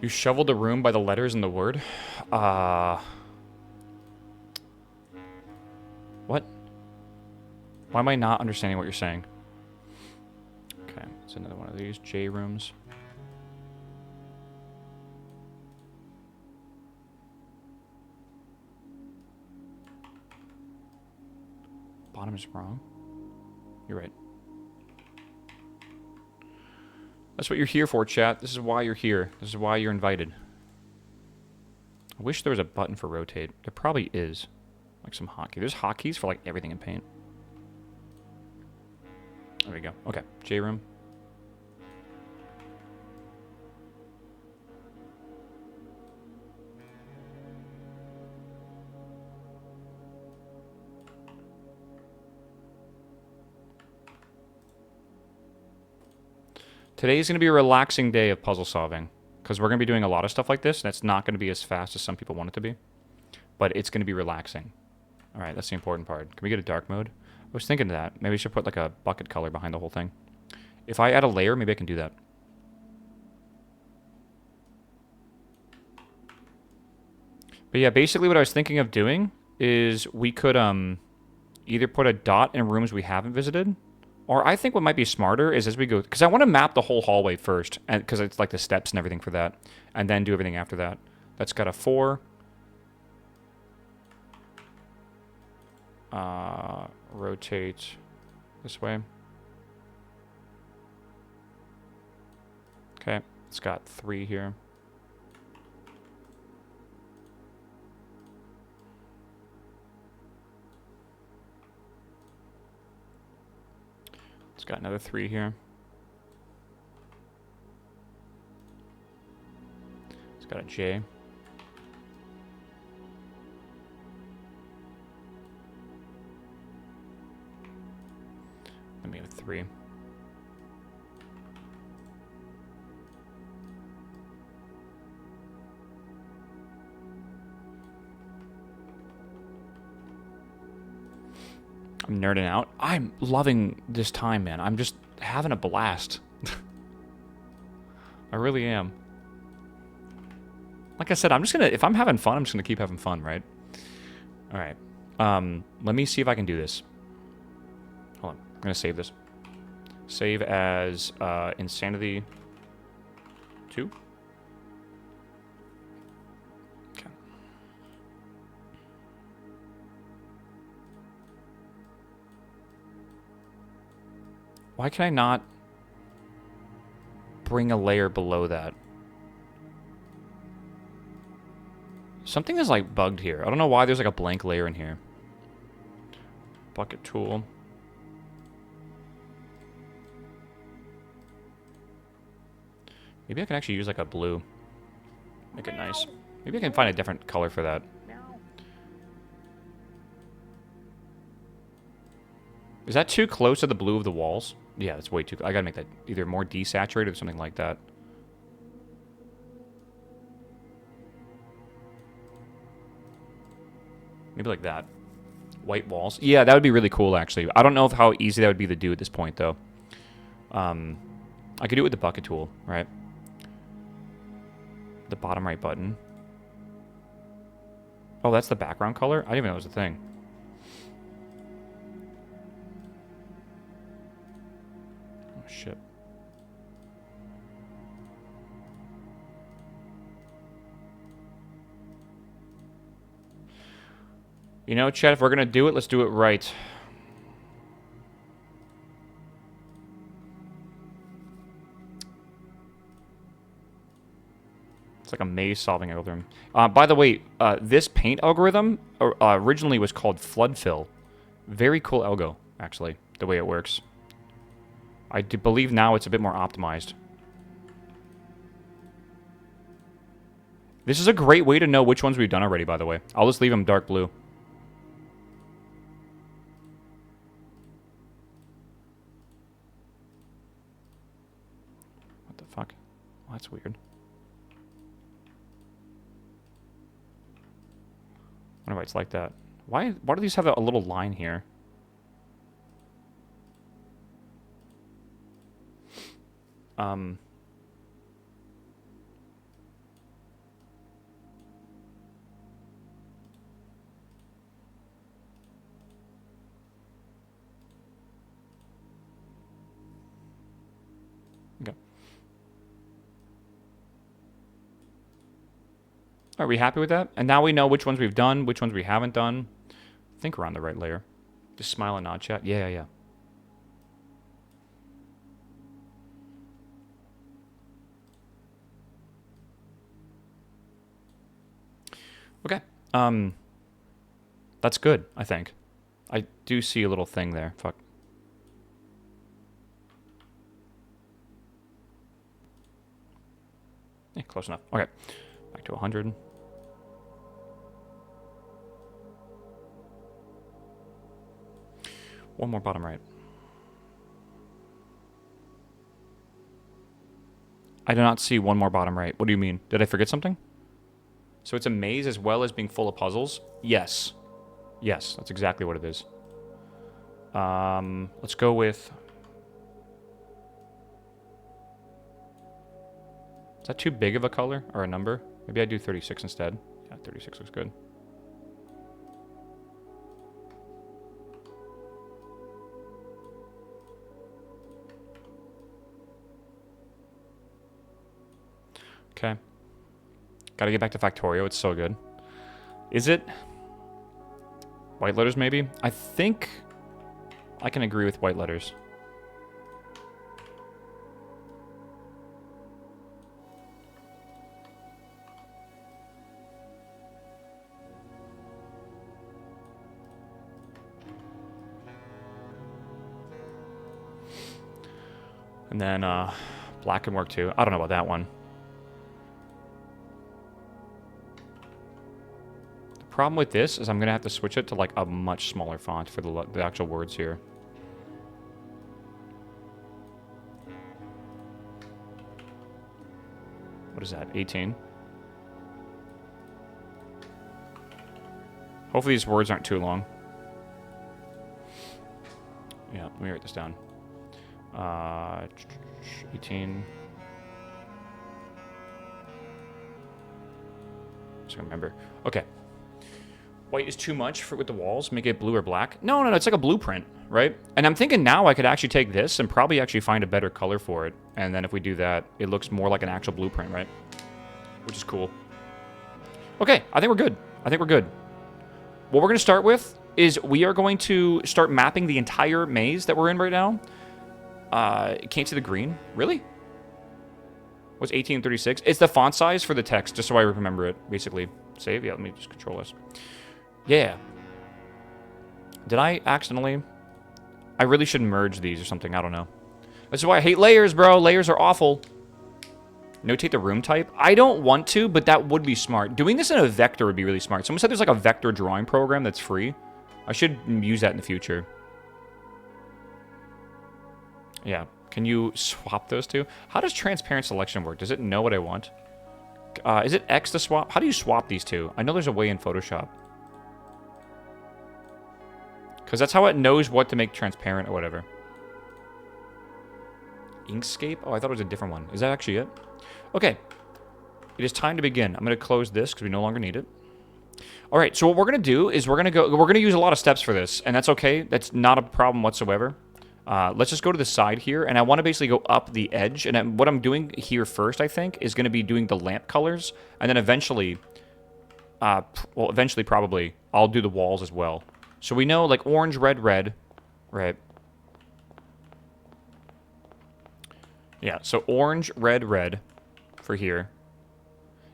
You shoveled the room by the letters in the word? What? Why am I not understanding what you're saying? Okay, it's another one of these J rooms. Bottom is wrong. You're right. That's what you're here for, chat. This is why you're here. This is why you're invited. I wish there was a button for rotate. There probably is. Like some hotkey. There's hotkeys for like everything in Paint. There we go. Okay, J room. Today's going to be a relaxing day of puzzle solving, because we're going to be doing a lot of stuff like this, and it's not going to be as fast as some people want it to be, but it's going to be relaxing. All right, that's the important part. Can we get a dark mode? I was thinking that. Maybe we should put like a bucket color behind the whole thing. If I add a layer, maybe I can do that. But yeah, basically what I was thinking of doing is we could either put a dot in rooms we haven't visited, or I think what might be smarter is as we go, because I want to map the whole hallway first, and because it's like the steps and everything for that, and then do everything after that. That's got a 4. Rotate this way. Okay, it's got 3 here. It's got another 3 here. It's got a J. Then we have 3. I'm nerding out. I'm loving this time, man. I'm just having a blast. I really am. Like I said, I'm just gonna, if I'm having fun, I'm just gonna keep having fun, right? All right. Let me see if I can do this. Hold on. I'm gonna save this. Save as Insanity 2. Okay. Why can I not bring a layer below that? Something is like bugged here. I don't know why there's like a blank layer in here. Bucket tool. Maybe I can actually use like a blue. Make it nice. Maybe I can find a different color for that. Is that too close to the blue of the walls? Yeah, that's way too... I gotta make that either more desaturated or something like that. Maybe like that. White walls. Yeah, that would be really cool, actually. I don't know how easy that would be to do at this point, though. I could do it with the bucket tool, right? The bottom right button. Oh, that's the background color? I didn't even know it was a thing. Oh, shit. You know, Chad, if we're going to do it, let's do it right. It's like a maze-solving algorithm. By the way, this paint algorithm originally was called Flood Fill. Very cool algo, actually, the way it works. I do believe now it's a bit more optimized. This is a great way to know which ones we've done already, by the way. I'll just leave them dark blue. What the fuck? Well, that's weird. I wonder why it's like that. Why do these have a little line here? Okay. Are we happy with that? And now we know which ones we've done, which ones we haven't done. I think we're on the right layer. Just smile and nod, chat. Yeah, yeah. Okay. That's good, I think. I do see a little thing there. Fuck. Yeah, close enough. Okay. Back to 100. One more bottom right. I do not see one more bottom right. What do you mean? Did I forget something? So it's a maze as well as being full of puzzles? Yes. Yes, that's exactly what it is. Let's go with... Is that too big of a color or a number? Maybe I do 36 instead. Yeah, 36 looks good. Okay. Gotta get back to Factorio. It's so good. Is it? White letters, maybe? I think I can agree with white letters. And then black can work too. I don't know about that one. The problem with this is I'm going to have to switch it to like a much smaller font for the actual words here. What is that, 18? Hopefully these words aren't too long. Yeah, let me write this down. 18. I remember. Okay. White is too much with the walls. Make it blue or black. No, no, no. It's like a blueprint, right? And I'm thinking now I could actually take this and probably actually find a better color for it. And then if we do that, it looks more like an actual blueprint, right? Which is cool. Okay, I think we're good. I think we're good. What we're going to start with is we are going to start mapping the entire maze that we're in right now. Can't see the green. Really? What's 1836? It's the font size for the text, just so I remember it, basically. Save? Yeah, let me just control this. Yeah. Did I accidentally? I really should merge these or something. I don't know. This is why I hate layers, bro. Layers are awful. Notate the room type. I don't want to, but that would be smart. Doing this in a vector would be really smart. Someone said there's like a vector drawing program that's free. I should use that in the future. Yeah. Can you swap those two? How does transparent selection work? Does it know what I want? Is it X to swap? How do you swap these two? I know there's a way in Photoshop. Because that's how it knows what to make transparent or whatever. Inkscape? Oh, I thought it was a different one. Is that actually it? Okay. It is time to begin. I'm going to close this because we no longer need it. All right, so what we're going to do is we're going to use a lot of steps for this, and that's okay. That's not a problem whatsoever. Let's just go to the side here, and I want to basically go up the edge. And what I'm doing here first, I think, is going to be doing the lamp colors, and then eventually, probably, I'll do the walls as well. So we know, like, orange, red, red, right? Yeah, so orange, red, red for here.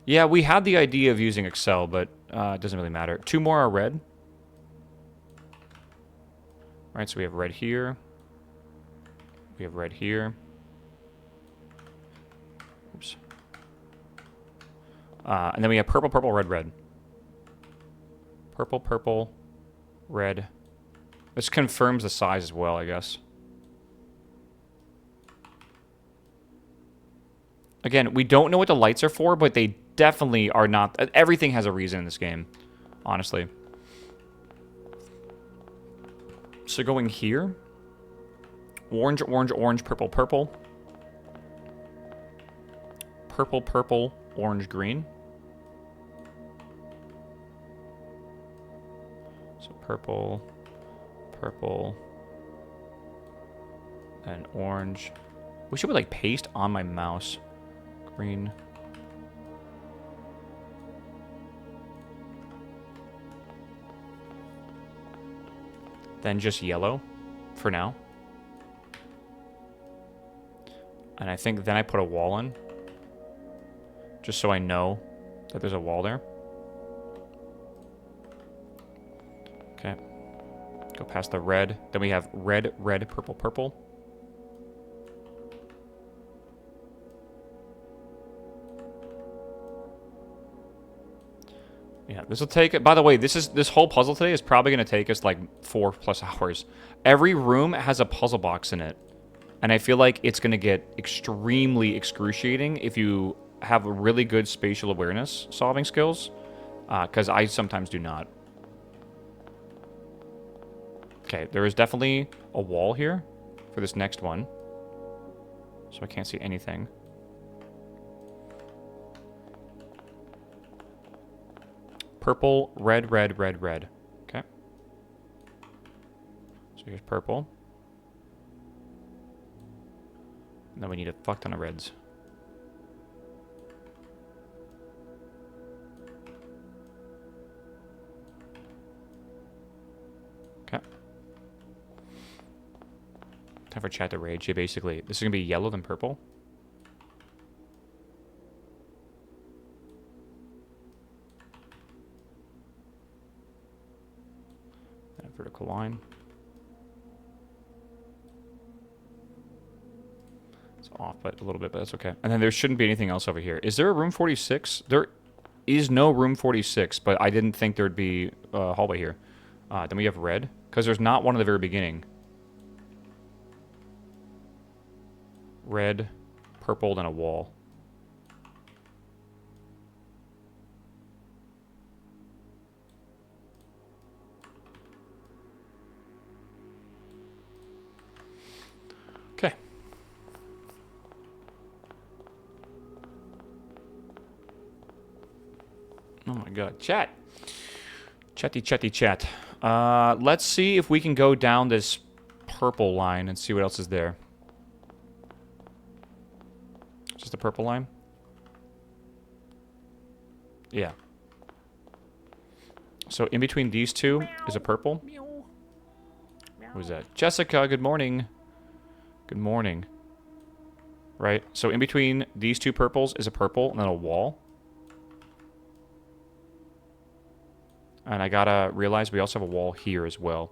Yeah, we had the idea of using Excel, but it doesn't really matter. Two more are red. All right, so we have red here. We have red here. Oops. And then we have purple, purple, red, red. Purple, purple, red. This confirms the size as well, I guess. Again, we don't know what the lights are for, but they definitely are not. Everything has a reason in this game, honestly. So going here. Orange, orange, orange, purple, purple. Purple, purple, orange, green. So purple, purple, and orange. Wish it would like paste on my mouse. Green. Then just yellow for now. And I think then I put a wall in. Just so I know that there's a wall there. Okay. Go past the red. Then we have red, red, purple, purple. Yeah, this will take... By the way, this whole puzzle today is probably going to take us like 4+ hours. Every room has a puzzle box in it. And I feel like it's going to get extremely excruciating if you have a really good spatial awareness solving skills. Because I sometimes do not. Okay, there is definitely a wall here for this next one. So I can't see anything. Purple, red, red, red, red. Okay. So here's purple. And then we need a fuck ton of reds. Okay. Time for chat to rage. Yeah, basically, this is going to be yellow then purple. And a vertical line. Off but a little bit, but that's okay. And then there shouldn't be anything else over here. Is there a room 46? There is no room 46, but I didn't think there'd be a hallway here. Then we have red, because there's not one at the very beginning. Red, purple, then a wall. Okay. Oh my god. Chat. Chatty chat. Let's see if we can go down this purple line and see what else is there. Just the purple line? Yeah. So in between these two is a purple. Who's that? Jessica, good morning. Good morning. Right? So in between these two purples is a purple and then a wall. And I gotta realize we also have a wall here as well.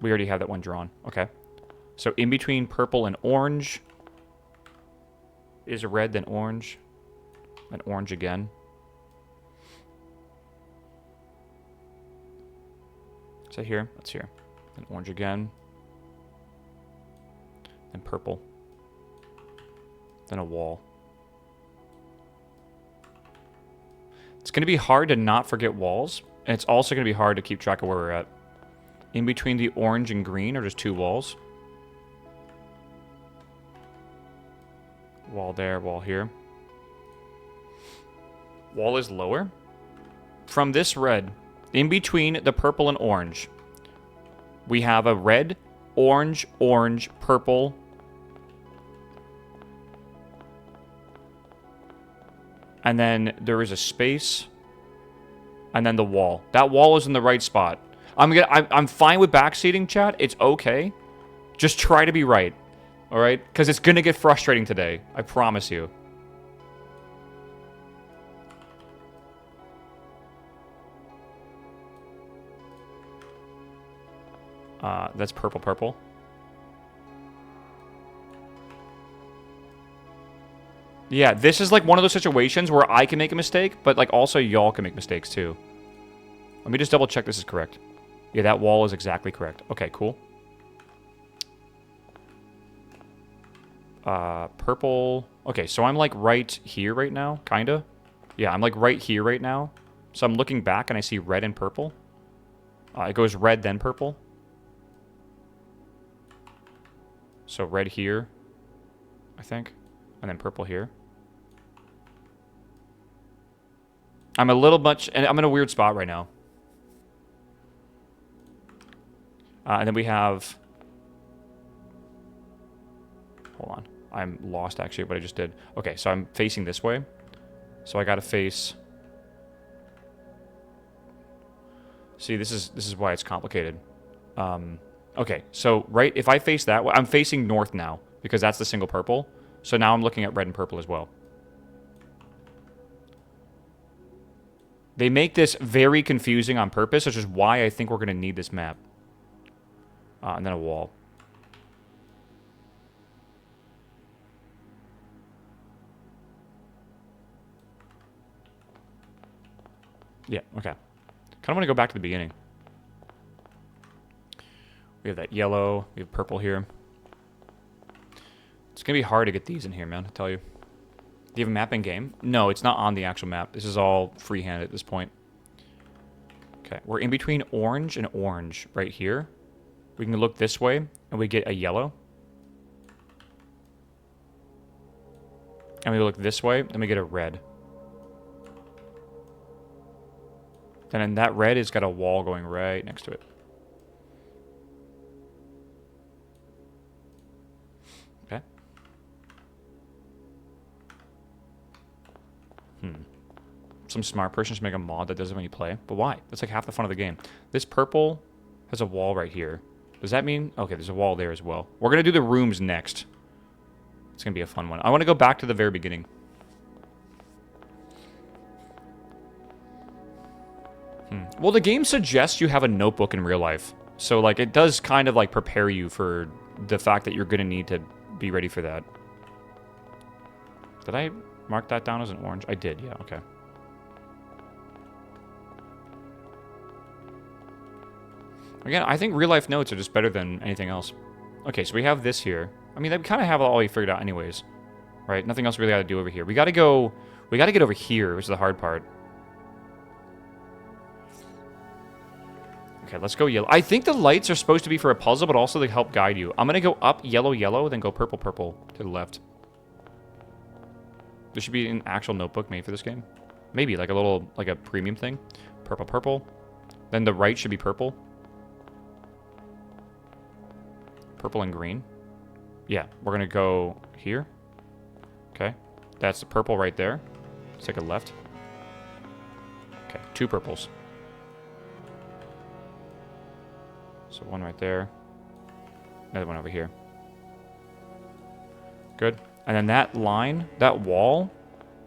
We already have that one drawn. Okay. So in between purple and orange is a red, then orange. Then orange again. Is that here? That's here. Then orange again. Then purple. Then a wall. It's going to be hard to not forget walls. And it's also going to be hard to keep track of where we're at. In between the orange and green are just two walls. Wall there, wall here. Wall is lower. From this red, in between the purple and orange, we have a red, orange, orange, purple. And then there is a space. And then the wall. That wall is in the right spot. I'm fine with backseating, chat. It's okay. Just try to be right. Alright? Because it's going to get frustrating today. I promise you. That's purple, purple. Yeah, this is like one of those situations where I can make a mistake, but like also y'all can make mistakes too. Let me just double check this is correct. Yeah, that wall is exactly correct. Okay, cool. Purple. Okay, so I'm like right here right now, kinda. Yeah, I'm like right here right now. So I'm looking back and I see red and purple. It goes red, then purple. So red here, I think. And then purple here. I'm a little much... And I'm in a weird spot right now. And then we have... Hold on. I'm lost, actually, what I just did. Okay, so I'm facing this way. So I gotta face... See, this is why it's complicated. Okay, so right... If I face that way... I'm facing north now. Because that's the single purple. So now I'm looking at red and purple as well. They make this very confusing on purpose, which is why I think we're going to need this map. And then a wall. Yeah, okay. Kind of want to go back to the beginning. We have that yellow. We have purple here. It's going to be hard to get these in here, man, I tell you. Do you have a map in game? No, it's not on the actual map. This is all freehand at this point. Okay, we're in between orange and orange right here. We can look this way, and we get a yellow. And we look this way, and we get a red. Then that red has got a wall going right next to it. Okay. Some smart person should make a mod that does it when you play. But why? That's like half the fun of the game. This purple has a wall right here. Does that mean... Okay, there's a wall there as well. We're going to do the rooms next. It's going to be a fun one. I want to go back to the very beginning. Well, the game suggests you have a notebook in real life. So, like, it does kind of, like, prepare you for the fact that you're going to need to be ready for that. Did I mark that down as an orange? I did, yeah, okay. Again, I think real-life notes are just better than anything else. Okay, so we have this here. I mean, we kind of have it all figured out anyways. Right? Nothing else we really got to do over here. We got to go... We got to get over here, which is the hard part. Okay, let's go yellow. I think the lights are supposed to be for a puzzle, but also to help guide you. I'm going to go up yellow, yellow, then go purple, purple to the left. There should be an actual notebook made for this game. Maybe, like a little, like a premium thing. Purple, purple. Then the right should be purple. Purple and green. Yeah, we're going to go here. Okay. That's the purple right there. Let's take a left. Okay, 2 purples. So one right there. Another one over here. Good. And then that line, that wall,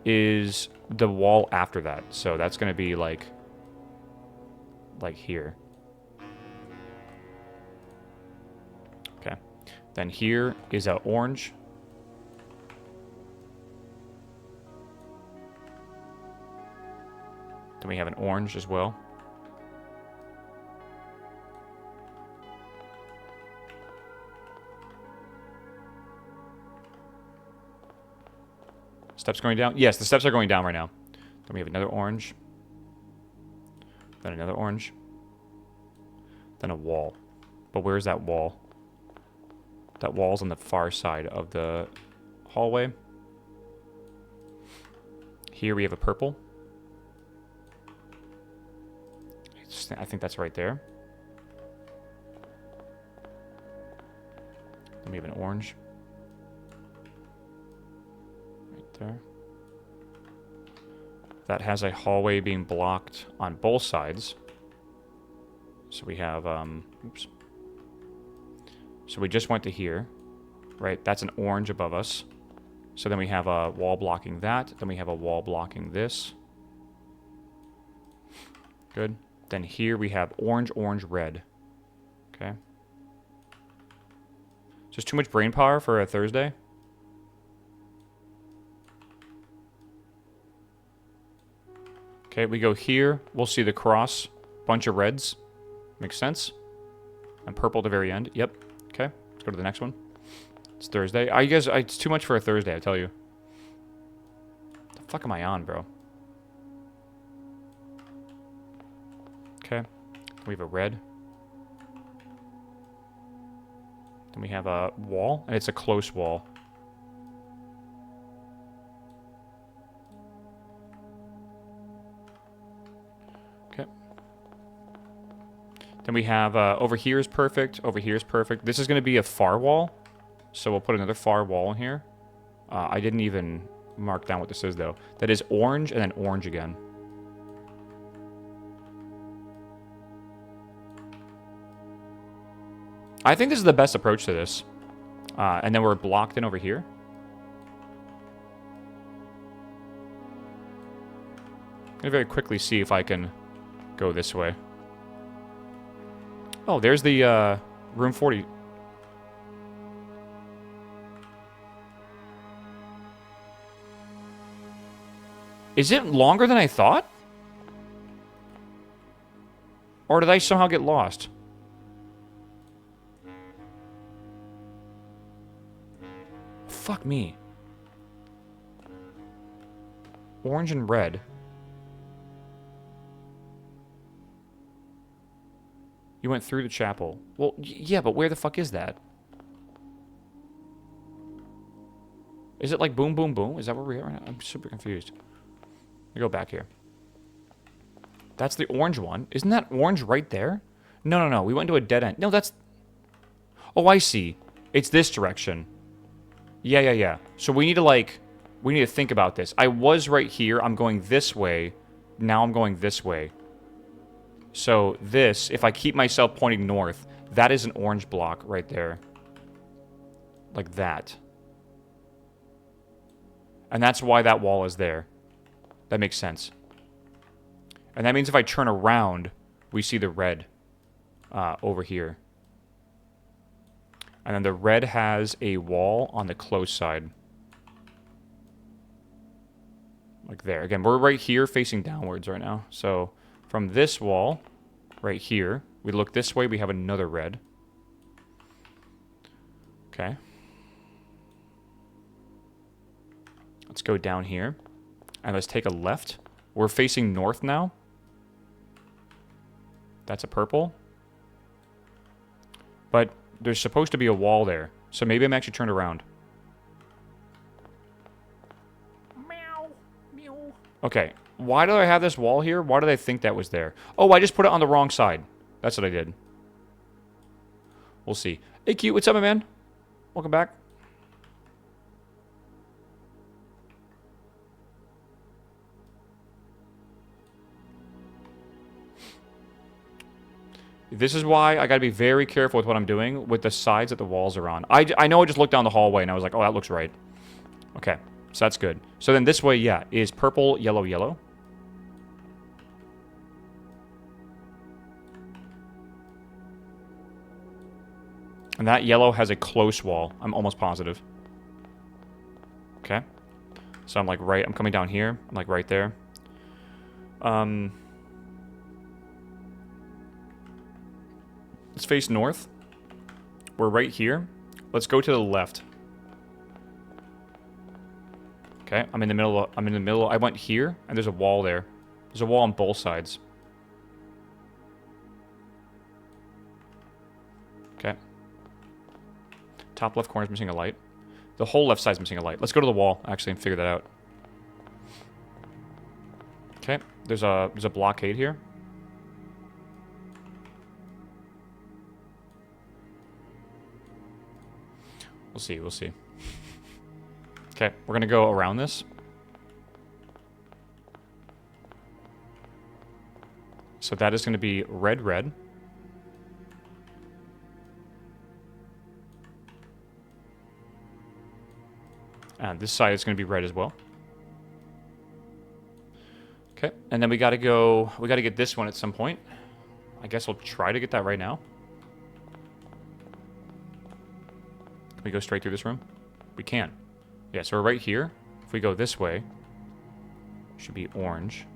is the wall after that. So that's going to be like here. Okay. Then here is an orange. Then we have an orange as well. Steps going down? Yes, the steps are going down right now. Then we have another orange. Then another orange. Then a wall. But where's that wall? That wall's on the far side of the hallway. Here we have a purple. I think that's right there. Then we have an orange. There. That has a hallway being blocked on both sides. So we have, oops. So we just went to here, right? That's an orange above us. So then we have a wall blocking that. Then we have a wall blocking this. Good. Then here we have orange, orange, red. Okay. Just too much brain power for a Thursday. Okay, we go here. We'll see the cross. Bunch of reds. Makes sense. And purple at the very end. Yep. Okay, let's go to the next one. It's Thursday. You guys, it's too much for a Thursday, I tell you. The fuck am I on, bro? Okay. We have a red. Then we have a wall, and it's a close wall. Then we have, over here is perfect, over here is perfect. This is going to be a far wall, so we'll put another far wall in here. I didn't even mark down what this is, though. That is orange and then orange again. I think this is the best approach to this. And then we're blocked in over here. I'm going to very quickly see if I can go this way. Oh, there's the room 40. Is it longer than I thought? Or did I somehow get lost? Fuck me. Orange and red. You went through the chapel. Well, yeah, but where the fuck is that? Is it like boom, boom, boom? Is that where we are right now? I'm super confused. Let me go back here. That's the orange one. Isn't that orange right there? No, no, no. We went to a dead end. No, that's... Oh, I see. It's this direction. Yeah, yeah, yeah. So we need to, like... We need to think about this. I was right here. I'm going this way. Now I'm going this way. So this, if I keep myself pointing north, that is an orange block right there. Like that. And that's why that wall is there. That makes sense. And that means if I turn around, we see the red over here. And then the red has a wall on the close side. Like there. Again, we're right here facing downwards right now. So from this wall, right here, we look this way, we have another red. Okay. Let's go down here. And let's take a left. We're facing north now. That's a purple. But there's supposed to be a wall there. So maybe I'm actually turned around. Okay. Why do I have this wall here? Why do they think that was there? Oh, I just put it on the wrong side. That's what I did. We'll see. Hey, cute. What's up, my man? Welcome back. This is why I gotta be very careful with what I'm doing with the sides that the walls are on. I know I just looked down the hallway and I was like, oh, that looks right. Okay, so that's good. So then this way, yeah, is purple, yellow, yellow. And that yellow has a close wall. I'm almost positive. Okay. So I'm like I'm coming down here. I'm like right there. Let's face north. We're right here. Let's go to the left. Okay, I'm in the middle. I went here, and there's a wall there. There's a wall on both sides. Okay. Top left corner is missing a light. The whole left side's missing a light. Let's go to the wall, actually, and figure that out. Okay, there's a blockade here. We'll see. Okay, we're gonna go around this. So that is gonna be red, red. And this side is gonna be red as well. Okay, and then we gotta get this one at some point. I guess we'll try to get that right now. Can we go straight through this room? We can. Yeah, so we're right here. If we go this way, it should be orange.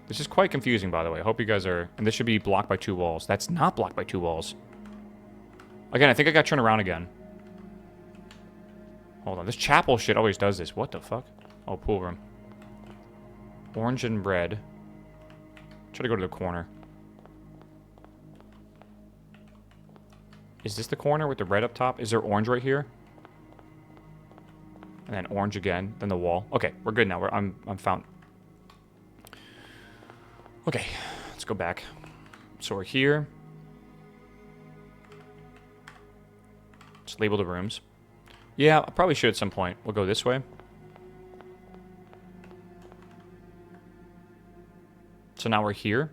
This is quite confusing, by the way. I hope you guys are... And this should be blocked by 2 walls. That's not blocked by 2 walls. Again, I think I got turned around again. Hold on. This chapel shit always does this. What the fuck? Oh, pool room. Orange and red. Try to go to the corner. Is this the corner with the red up top? Is there orange right here? And then orange again. Then the wall. Okay, we're good now. I'm found. Okay, let's go back. So we're here. Just label the rooms. Yeah, I probably should at some point. We'll go this way. So now we're here.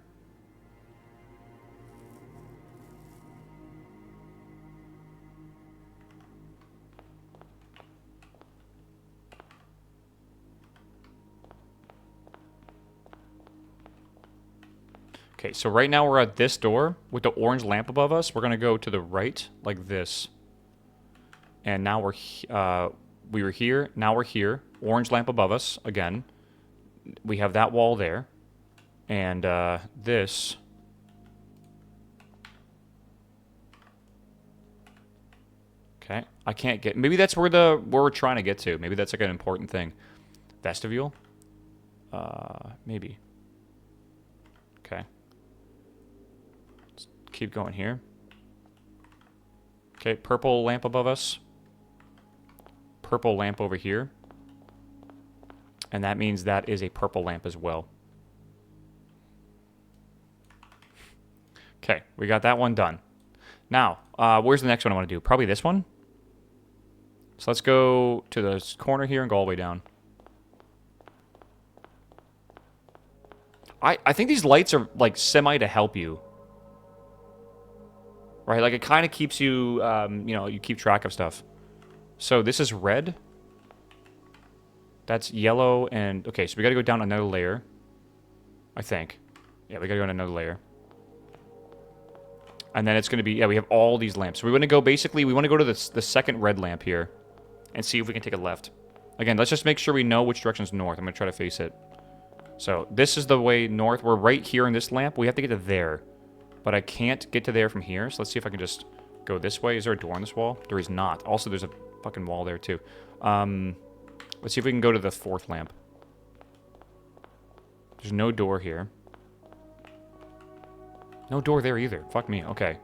Okay, so right now we're at this door with the orange lamp above us. We're going to go to the right like this. And now we were here. Now we're here. Orange lamp above us again. We have that wall there. And this. Okay, I can't get... Maybe that's where we're trying to get to. Maybe that's like an important thing. Vestibule? Maybe. Okay. Let's keep going here. Okay, purple lamp above us. Purple lamp over here. And that means that is a purple lamp as well. Okay, we got that one done. Now, where's the next one I want to do? Probably this one. So let's go to this corner here and go all the way down. I think these lights are like semi to help you. Right? Like it kind of keeps you, you know, you keep track of stuff. So this is red. That's yellow and... Okay, so we got to go down another layer. I think. Yeah, we got to go on another layer. And then it's going to be... Yeah, we have all these lamps. So we want to go basically... We want to go to the second red lamp here. And see if we can take a left. Again, let's just make sure we know which direction is north. I'm going to try to face it. So this is the way north. We're right here in this lamp. We have to get to there. But I can't get to there from here. So let's see if I can just go this way. Is there a door on this wall? There is not. Also, there's a fucking wall there too. Let's see if we can go to the fourth lamp. There's no door here. No door there either. Fuck me. Okay.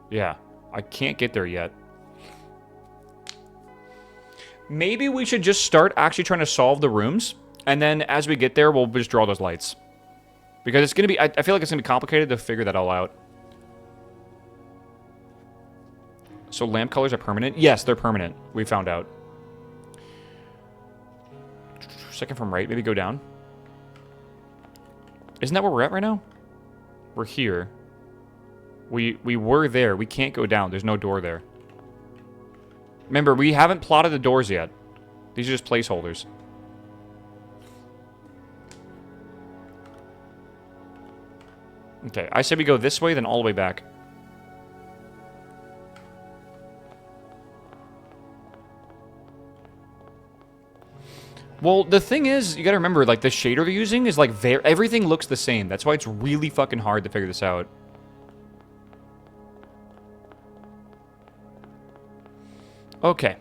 Yeah. I can't get there yet. Maybe we should just start actually trying to solve the rooms. And then as we get there, we'll just draw those lights. Because it's going to be... I feel like it's going to be complicated to figure that all out. So lamp colors are permanent? Yes, they're permanent. We found out. Second from right. Maybe go down. Isn't that where we're at right now? We're here. We were there. We can't go down. There's no door there. Remember, we haven't plotted the doors yet. These are just placeholders. Okay, I say we go this way, then all the way back. Well, the thing is, you gotta remember, like, the shader they're using is, like, everything looks the same. That's why it's really fucking hard to figure this out. Okay.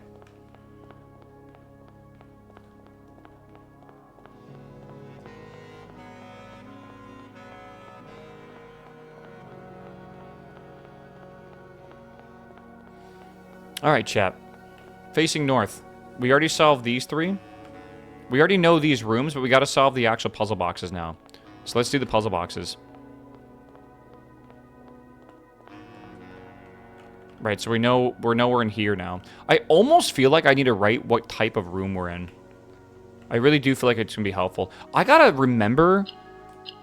Alright, chap. Facing north. We already solved these three. We already know these rooms, but we gotta solve the actual puzzle boxes now. So let's do the puzzle boxes. Right, so we're nowhere in here now. I almost feel like I need to write what type of room we're in. I really do feel like it's gonna be helpful. I gotta remember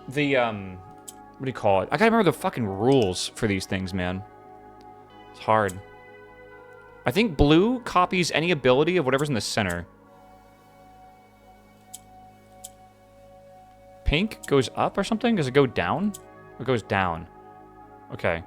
the, what do you call it? I gotta remember the fucking rules for these things, man. It's hard. I think blue copies any ability of whatever's in the center. Pink goes up or something? Does it go down? It goes down. Okay.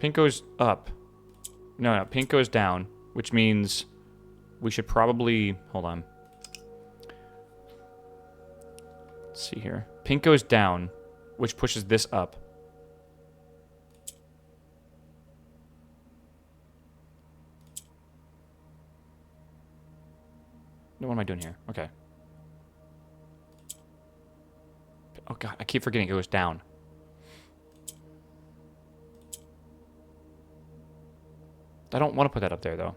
Pink goes up. No, pink goes down, which means we should probably... Hold on. Let's see here. Pink goes down, which pushes this up. No, what am I doing here? Okay. Oh, God, I keep forgetting it goes down. I don't want to put that up there, though.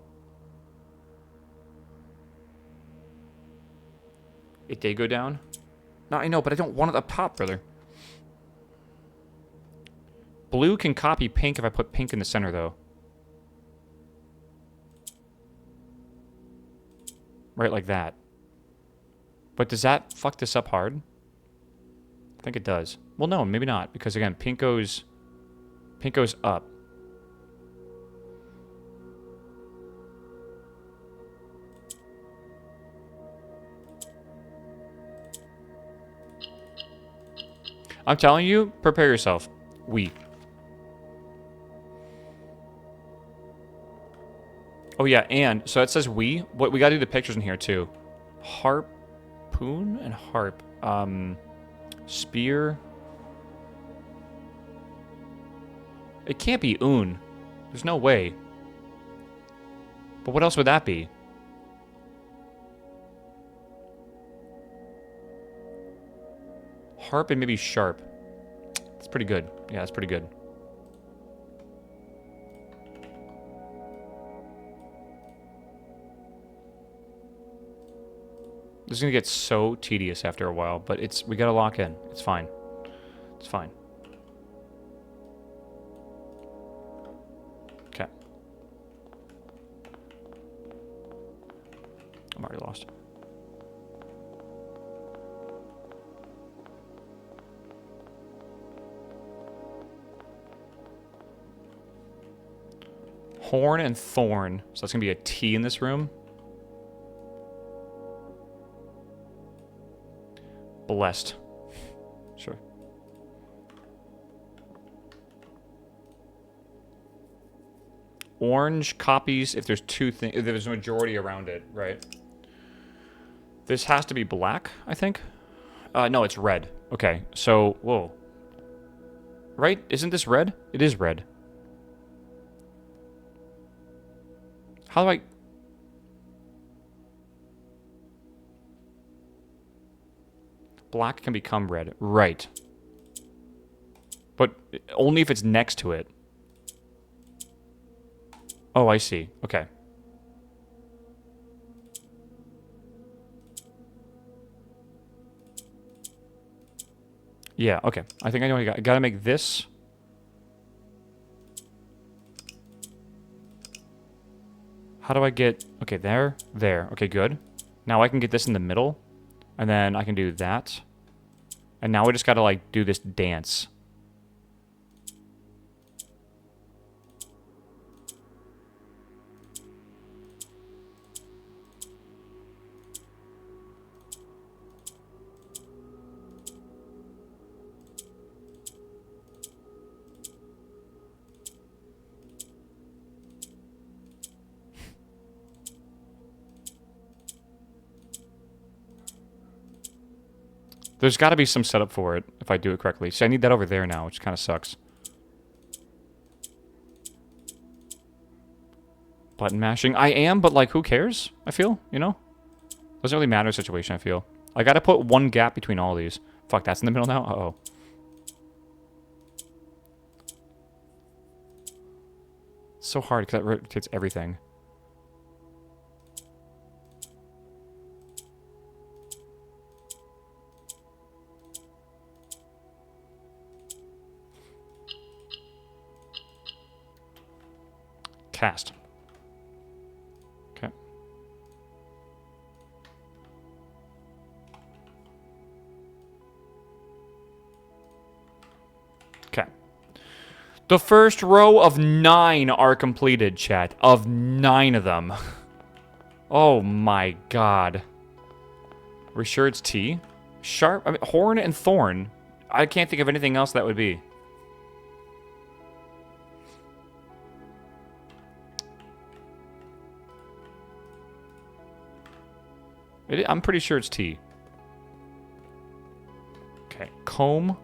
It did go down? No, I know, but I don't want it up top, brother. Blue can copy pink if I put pink in the center, though. Right, like that. But does that fuck this up hard? I think it does. Well, no, maybe not. Because, again, pink goes up. I'm telling you, prepare yourself. Oh yeah, and so it says we. What we gotta do the pictures in here too. Harpoon and harp. Spear. It can't be un. There's no way. But what else would that be? Harp and maybe sharp. It's pretty good. Yeah, that's pretty good. This is gonna get so tedious after a while, but we gotta lock in. It's fine. It's fine. Okay. I'm already lost. Horn and thorn. So that's going to be a T in this room. Blessed. Sure. Orange copies if there's two things, if there's a majority around it, right? This has to be black, I think. No, it's red. Okay, so, whoa. Right? Isn't this red? It is red. How do I... Black can become red. Right. But only if it's next to it. Oh, I see. Okay. Yeah, okay. I think I know what I gotta make this. How do I get... Okay, there. There. Okay, good. Now I can get this in the middle. And then I can do that. And now we just gotta, like, do this dance. There's got to be some setup for it if I do it correctly. See, I need that over there now, which kind of sucks. Button mashing. I am, but, like, who cares? I feel, you know? Doesn't really matter the situation, I feel. I got to put one gap between all these. Fuck, that's in the middle now? Uh-oh. It's so hard because that rotates everything. Cast. Okay. Okay. The first row of 9 are completed, chat. Of 9 of them. Oh my god. We're sure it's T? Sharp? I mean, horn and thorn. I can't think of anything else that would be. I'm pretty sure it's T. Okay. Comb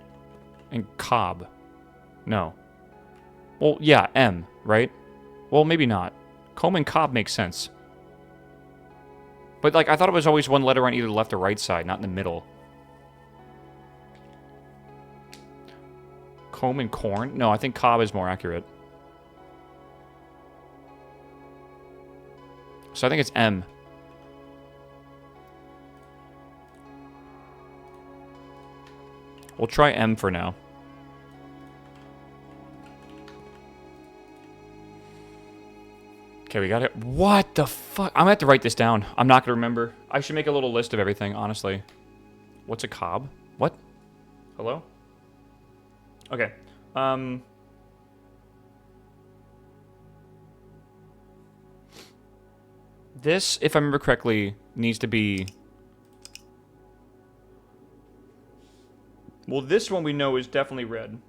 and cob. No. Well, yeah, M, right? Well, maybe not. Comb and cob makes sense. But, like, I thought it was always one letter on either left or right side, not in the middle. Comb and corn? No, I think cob is more accurate. So I think it's M. We'll try M for now. Okay, we got it. What the fuck? I'm gonna have to write this down. I'm not gonna remember. I should make a little list of everything, honestly. What's a cob? What? Hello? Okay. This, if I remember correctly, needs to be... Well, this one we know is definitely red.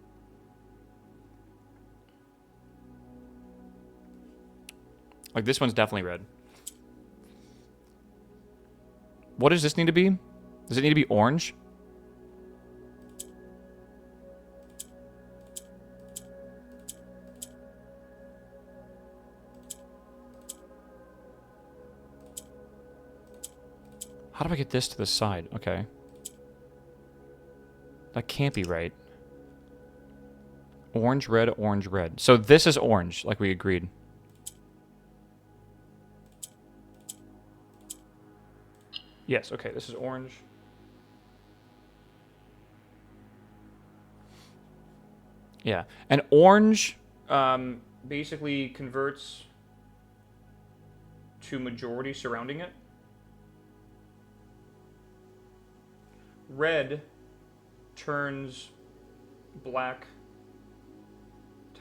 Like, this one's definitely red. What does this need to be? Does it need to be orange? How do I get this to the side? Okay. That can't be right. Orange, red, orange, red. So this is orange, like we agreed. Yes, okay, this is orange. Yeah, and orange basically converts to majority surrounding it. Red turns black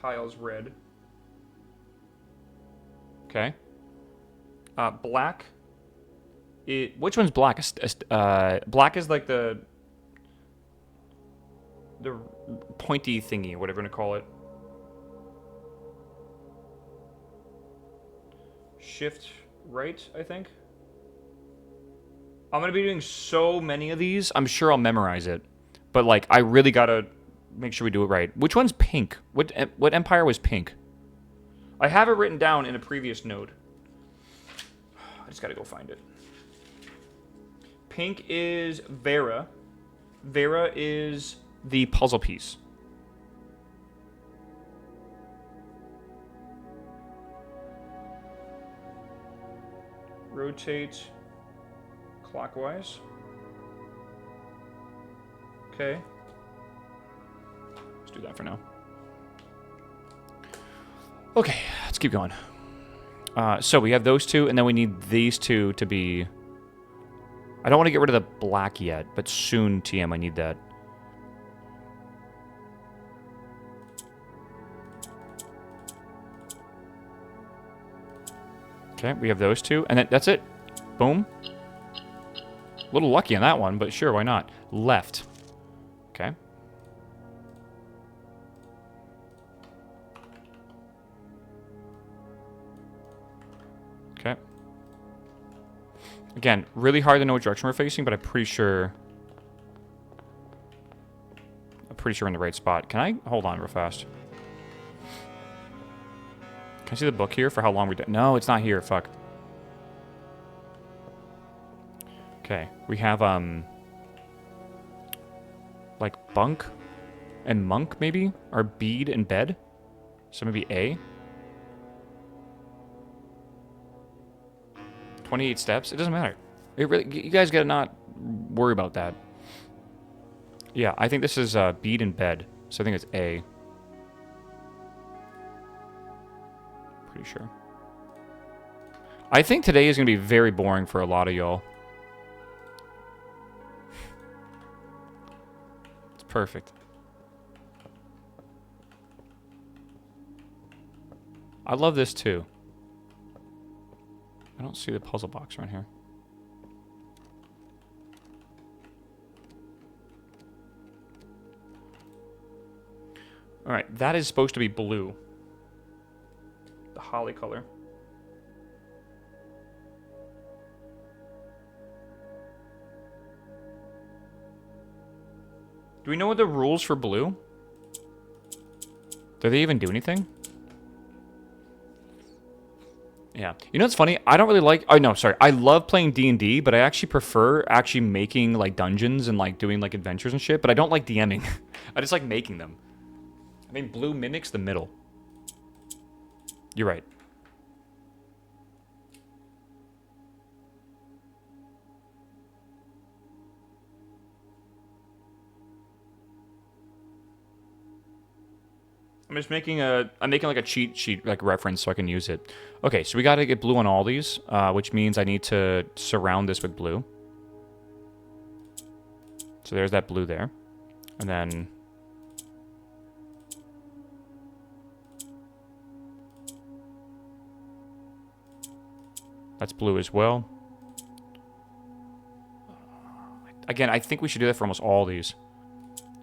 tiles red. Okay. Black. Which one's black? Black is like the pointy thingy, whatever you want to call it. Shift right, I think. I'm gonna be doing so many of these. I'm sure I'll memorize it, but like I really gotta make sure we do it right. Which one's pink? What empire was pink? I have it written down in a previous note. I just gotta go find it. Pink is Vera. Vera is the puzzle piece. Rotate clockwise. Okay. Let's do that for now. Okay, let's keep going. So we have those two, and then we need these two to be... I don't want to get rid of the black yet, but soon, TM, I need that. Okay, we have those two, and then that's it. Boom. A little lucky on that one, but sure, why not? Left. Okay. Okay. Again, really hard to know what direction we're facing, but I'm pretty sure we're in the right spot. Can I hold on real fast? Can I see the book here for how long we're doing? No, it's not here. Fuck. Okay, we have like bunk and monk maybe, or bead and bed. So maybe A. 28 steps. It doesn't matter. It really, you guys gotta not worry about that. Yeah, I think this is bead and bed. So I think it's A. Pretty sure. I think today is gonna be very boring for a lot of y'all. It's perfect. I love this too. I don't see the puzzle box right here. Alright, that is supposed to be blue. The holly color. Do we know what the rules for blue? Do they even do anything? Yeah. You know what's funny? I don't really like... Oh, no, sorry. I love playing D&D, but I actually prefer actually making, like, dungeons and, like, doing, like, adventures and shit, but I don't like DMing. I just like making them. I mean, blue mimics the middle. You're right. I'm making like a cheat sheet like reference so I can use it. Okay, so we got to get blue on all these, which means I need to surround this with blue. So there's that blue there. And then that's blue as well. Again, I think we should do that for almost all these.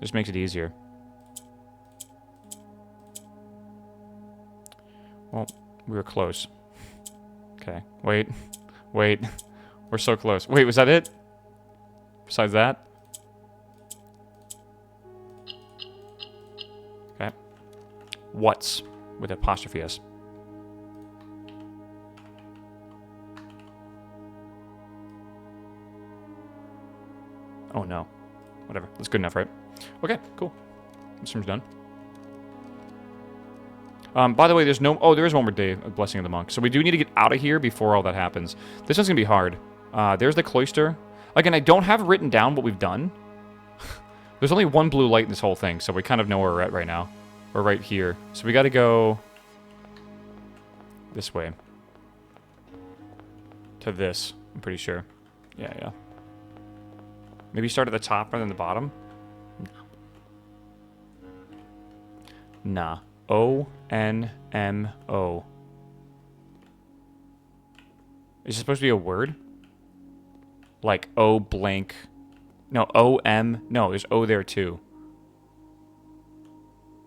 Just makes it easier. Well, we were close. Okay, wait. Wait. We're so close. Wait, was that it? Besides that? Okay. What's with apostrophe S? Oh no. Whatever. That's good enough, right? Okay, cool. This room's done. By the way, there's no... Oh, there is one more day of Blessing of the Monk. So we do need to get out of here before all that happens. This one's going to be hard. There's the cloister. Again, I don't have written down what we've done. There's only one blue light in this whole thing, so we kind of know where we're at right now. We're right here. So we got to go this way. To this, I'm pretty sure. Yeah. Maybe start at the top rather than the bottom? Nah. O-N-M-O. Is it supposed to be a word? Like O blank. No, O-M. No, there's O there too.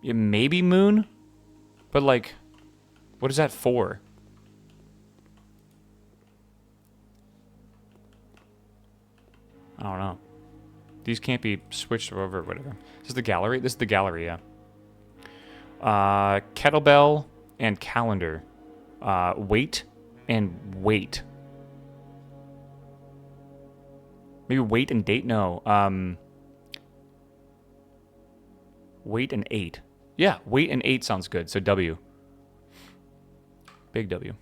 Yeah, maybe moon? But like, what is that for? I don't know. These can't be switched over or whatever. This is the gallery? This is the gallery, yeah. Kettlebell and calendar. Weight and weight. Maybe weight and date? No. Weight and 8. Yeah, weight and 8 sounds good. So W. Big W.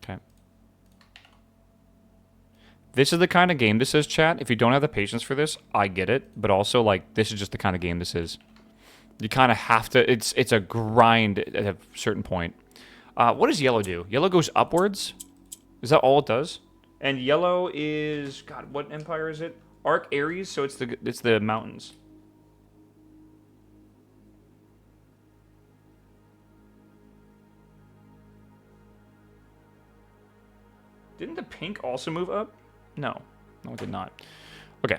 Okay. This is the kind of game this is, chat. If you don't have the patience for this, I get it. But also, like, this is just the kind of game this is. You kind of have to... It's a grind at a certain point. What does yellow do? Yellow goes upwards? Is that all it does? And yellow is... God, what empire is it? Arc Aries, so it's the mountains. Didn't the pink also move up? No. No, it did not. Okay.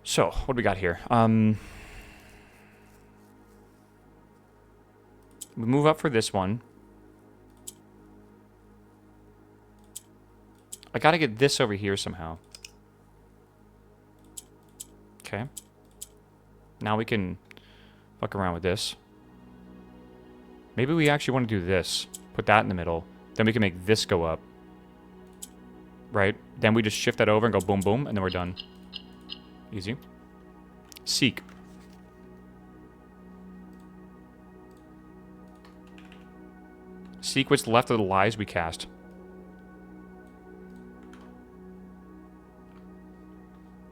So, what do we got here? We move up for this one. I gotta get this over here somehow. Okay. Now we can fuck around with this. Maybe we actually want to do this. Put that in the middle. Then we can make this go up. Right? Then we just shift that over and go boom, boom, and then we're done. Easy. Seek. Seek what's left of the lies we cast.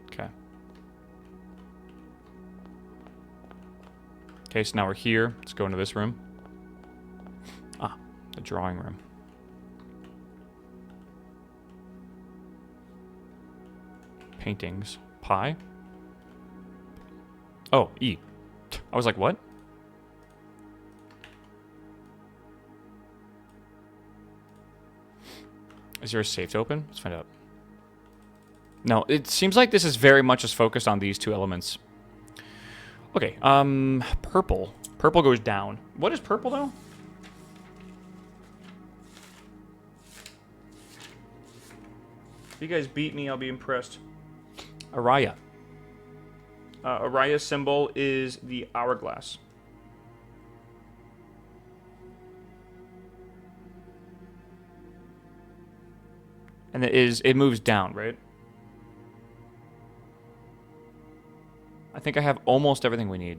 Okay. Okay, so now we're here. Let's go into this room. Ah, the drawing room. Paintings. Pie? Oh, E. I was like, what? Is there a safe to open? Let's find out. No, it seems like this is very much just focused on these two elements. Okay, purple. Purple goes down. What is purple, though? If you guys beat me, I'll be impressed. Araya. Araya's symbol is the hourglass. And it moves down, right? I think I have almost everything we need.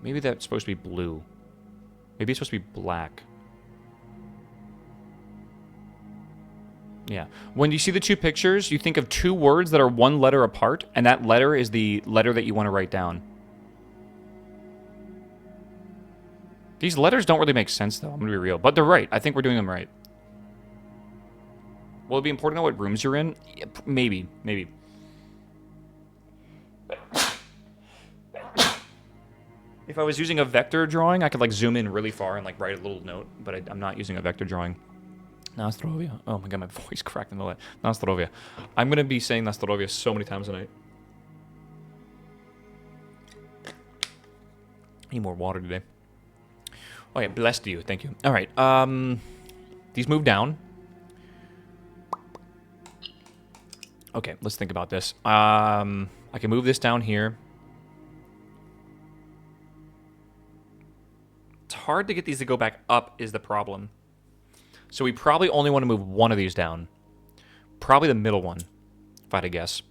Maybe that's supposed to be blue. Maybe it's supposed to be black. Yeah. When you see the two pictures, you think of two words that are one letter apart, and that letter is the letter that you want to write down. These letters don't really make sense, though. I'm going to be real. But they're right. I think we're doing them right. Will it be important to know what rooms you're in? Yeah, maybe. Maybe. If I was using a vector drawing, I could, like, zoom in really far and, like, write a little note. But I'm not using a vector drawing. Nastrovia. Oh, my God. My voice cracked in the light. Nastrovia. I'm going to be saying Nastrovia so many times tonight. Need more water today. Oh, yeah. Blessed you. Thank you. All right. These move down. Okay. Let's think about this. I can move this down here. It's hard to get these to go back up is the problem. So we probably only want to move one of these down. Probably the middle one, if I had to guess.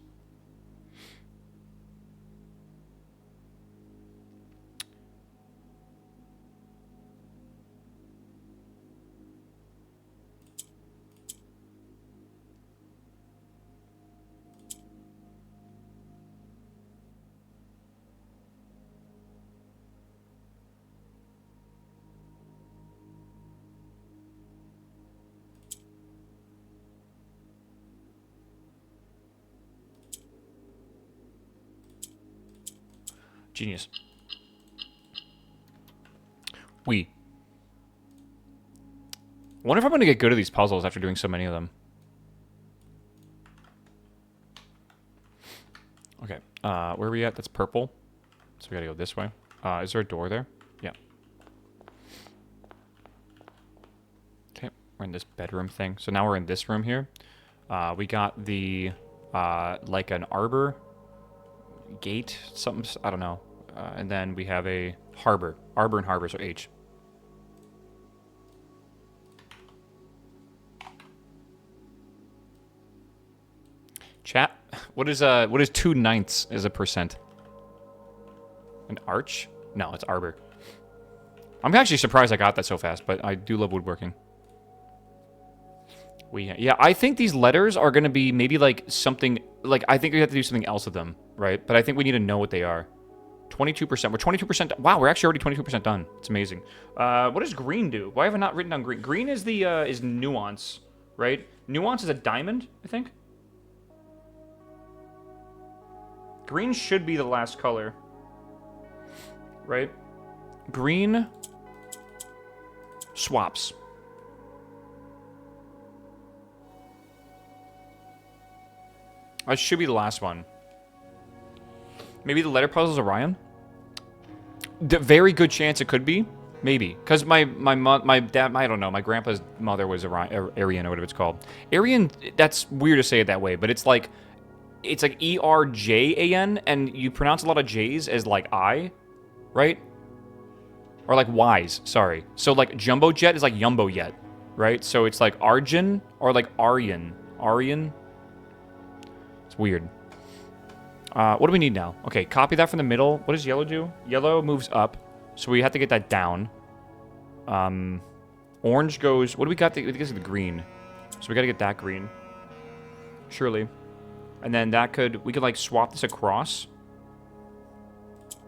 Genius. I wonder if I'm going to get good at these puzzles after doing so many of them. Okay. Where are we at? That's purple. So we got to go this way. Is there a door there? Yeah. Okay. We're in this bedroom thing. So now we're in this room here. We got the, like an arbor gate, something, I don't know. And then we have a harbor. Arbor and harbor, so H. Chat. What is 2/9 as a percent? An arch? No, it's arbor. I'm actually surprised I got that so fast, but I do love woodworking. Yeah, I think these letters are gonna be maybe like something like I think we have to do something else with them, right? But I think we need to know what they are. 22%. We're 22%. Wow, we're actually already 22% done. It's amazing. What does green do? Why have I not written down green? Green is the is nuance, right? Nuance is a diamond, I think. Green should be the last color, right? Green swaps. That should be the last one. Maybe the letter puzzle is Orion? Very good chance it could be. Maybe. Because my dad, I don't know, my grandpa's mother was Orion, Aryan or whatever it's called. Aryan, that's weird to say it that way, but it's like ERJAN, and you pronounce a lot of J's as like I, right? Or like Y's, sorry. So like Jumbo Jet is like Yumbo Yet, right? So it's like Arjun or like Aryan. Aryan? It's weird. What do we need now? Okay, copy that from the middle. What does yellow do? Yellow moves up, so we have to get that down. Orange goes... What do we got? I think it's the green. So we got to get that green. Surely. And then that could... We could, like, swap this across.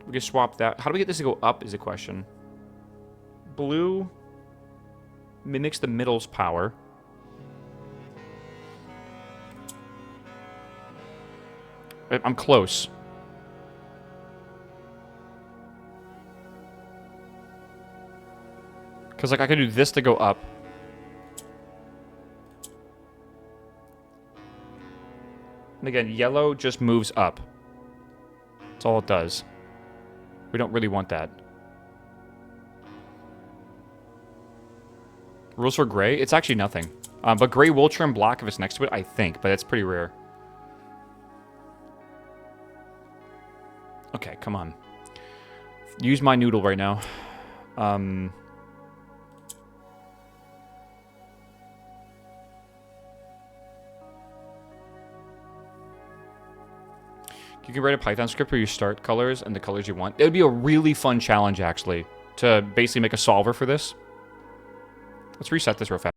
We could swap that. How do we get this to go up is the question. Blue mimics the middle's power. I'm close. Because, like, I could do this to go up. And again, yellow just moves up. That's all it does. We don't really want that. Rules for gray? It's actually nothing. But gray will trim black if it's next to it, I think. But it's pretty rare. Okay, come on. Use my noodle right now. You can write a Python script where you start colors and the colors you want. It would be a really fun challenge, actually, to basically make a solver for this. Let's reset this real fast.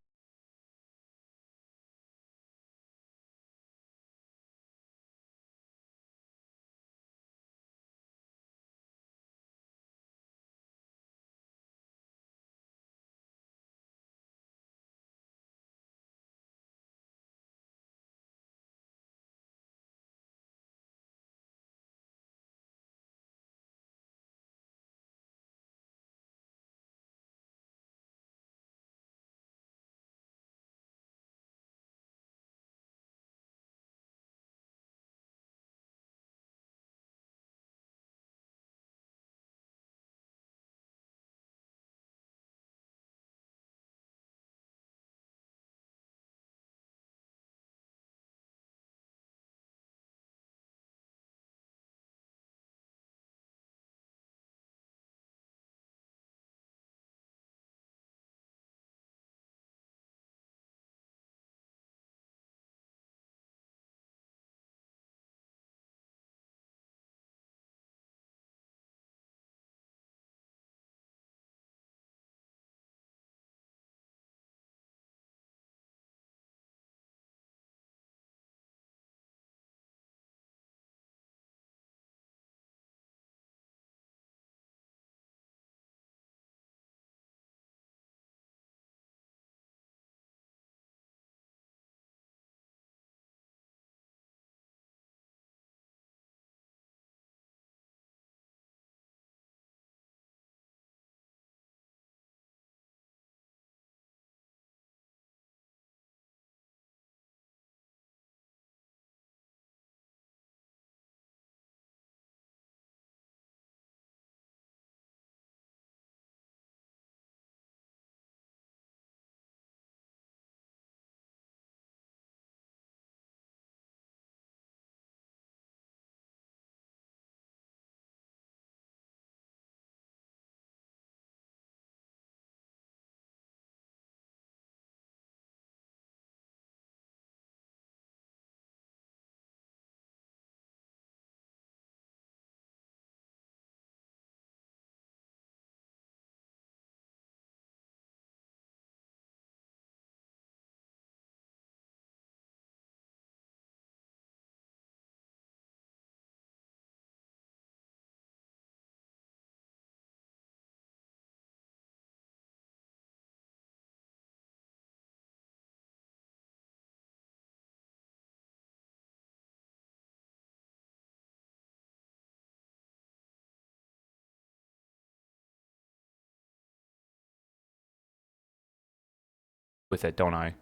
with it, don't I?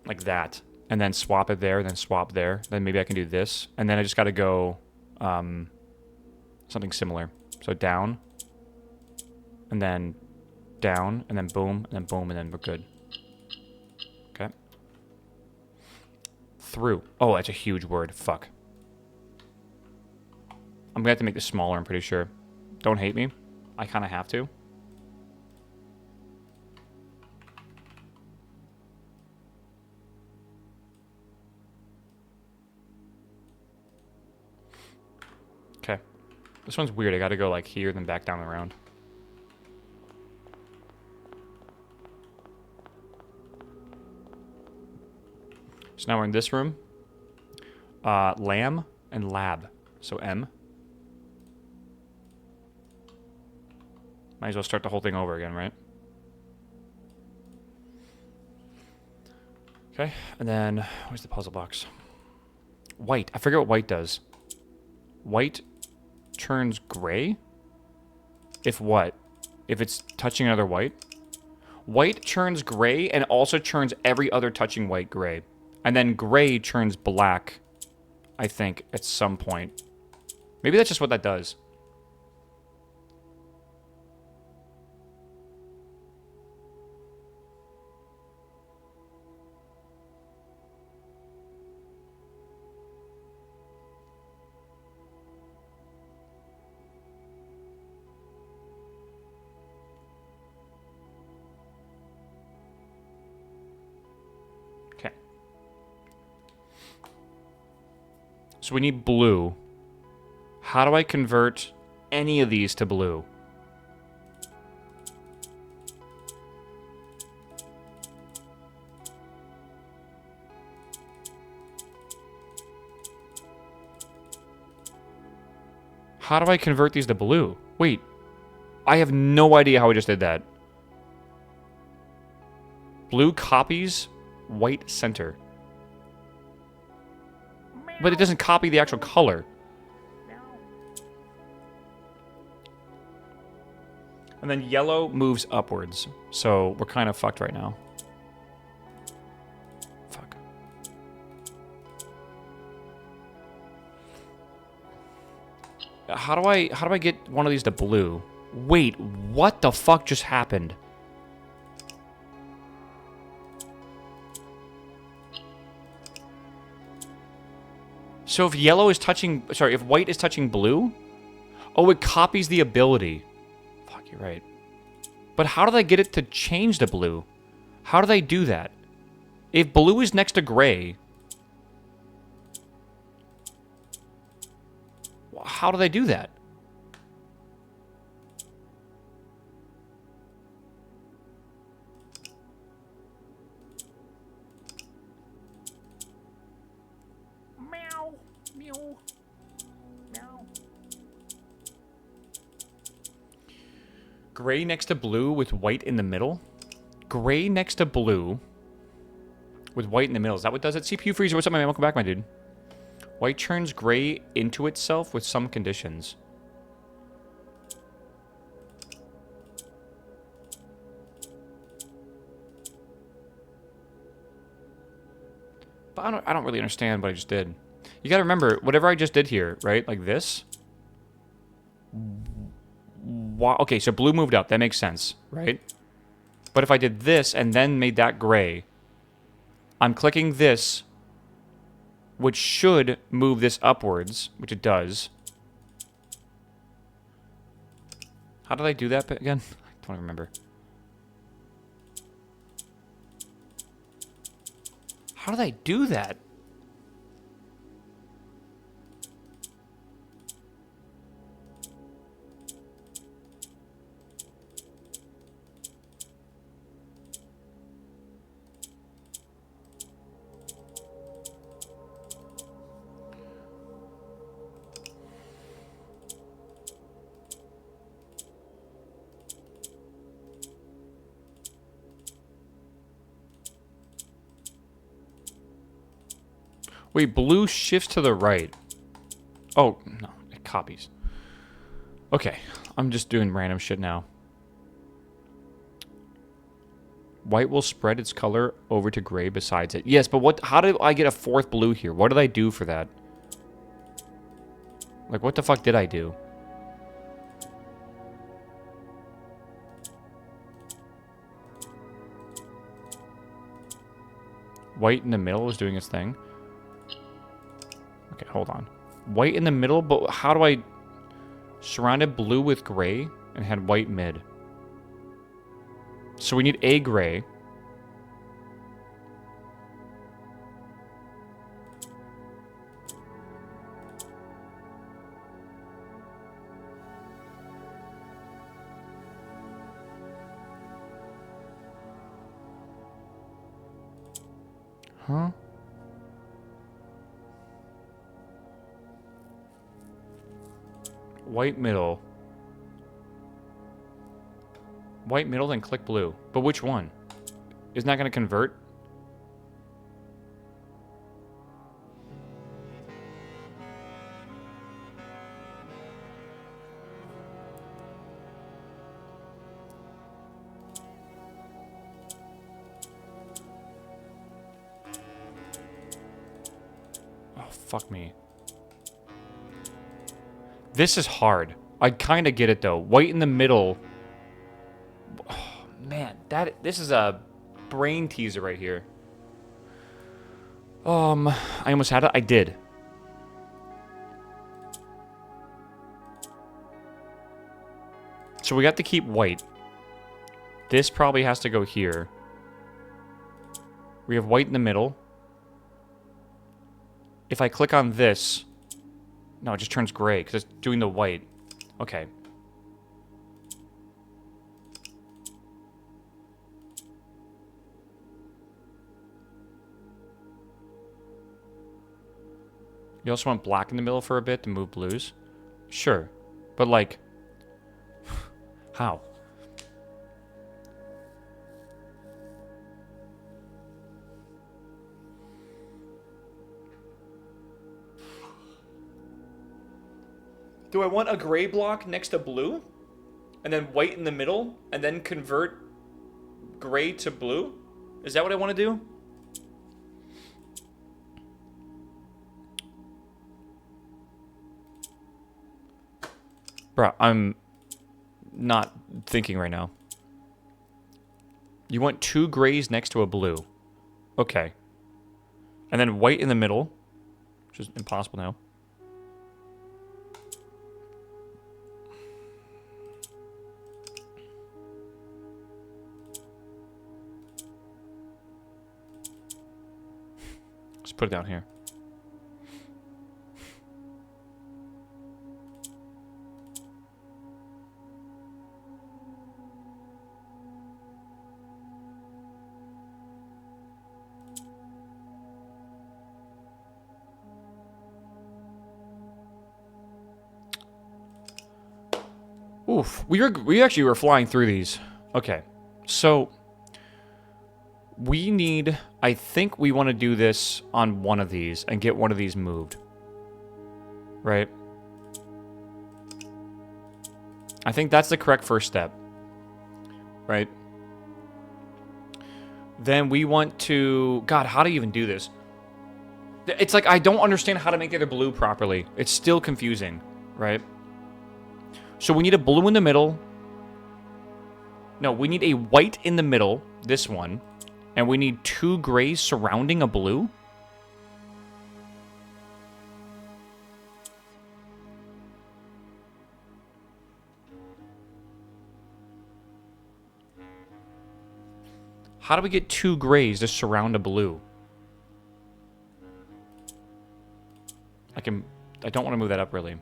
Like that. And then swap it there, then swap there. Then maybe I can do this. And then I just got to go something similar. So down. And then down. And then boom. And then boom. And then we're good. Okay. Through. Oh, that's a huge word. Fuck. I'm going to have to make this smaller, I'm pretty sure. Don't hate me. I kind of have to. Okay. This one's weird. I gotta go like here, then back down and around. So now we're in this room. Lamb and lab. So M. Might as well start the whole thing over again, right? Okay, and then where's the puzzle box? White. I forget what white does. White turns gray? If what? If it's touching another white? White turns gray and also turns every other touching white gray. And then gray turns black, I think, at some point. Maybe that's just what that does. So we need blue. How do I convert any of these to blue? How do I convert these to blue? Wait. I have no idea how I just did that. Blue copies white center. But it doesn't copy the actual color. And then yellow moves upwards. So we're kind of fucked right now. Fuck. How do I get one of these to blue? Wait, what the fuck just happened? So if yellow is touching... Sorry, if white is touching blue... Oh, it copies the ability. Fuck, you're right. But how do they get it to change to blue? How do they do that? If blue is next to gray... How do they do that? Gray next to blue with white in the middle? Gray next to blue with white in the middle. Is that what does it? CPU freezer, what's up, my man? Welcome back, my dude. White turns gray into itself with some conditions. But I don't really understand what I just did. You gotta remember, whatever I just did here, right? Like this. Wow. Okay, so blue moved up. That makes sense, right? But if I did this and then made that gray, I'm clicking this, which should move this upwards, which it does. How did I do that again? I don't remember. How did I do that? Wait, blue shifts to the right. Oh, no, it copies. Okay, I'm just doing random shit now. White will spread its color over to gray besides it. Yes, but what? How did I get a fourth blue here? What did I do for that? Like, what the fuck did I do? White in the middle is doing its thing. Okay, hold on. White in the middle, but how do I... Surrounded blue with gray and had white mid. So we need a gray. Huh? White middle. White middle, then click blue. But which one? Isn't that going to convert? Oh, fuck me. This is hard. I kind of get it, though. White in the middle... Oh, man, this is a brain teaser right here. I almost had it. I did. So we got to keep white. This probably has to go here. We have white in the middle. If I click on this... No, it just turns gray because it's doing the white. Okay. You also want black in the middle for a bit to move blues? Sure. But, like... How? Do I want a gray block next to blue? And then white in the middle? And then convert gray to blue? Is that what I want to do? Bruh, I'm not thinking right now. You want two grays next to a blue. Okay. And then white in the middle, which is impossible now. Just put it down here. Oof, we actually were flying through these. Okay, so we need, I think we want to do this on one of these and get one of these moved. Right? I think that's the correct first step. Right? Then we want to, God, how do you even do this? It's like I don't understand how to make the other blue properly. It's still confusing, right? So we need a blue in the middle. No, we need a white in the middle, this one. And we need two grays surrounding a blue? How do we get two grays to surround a blue? I don't want to move that up, really.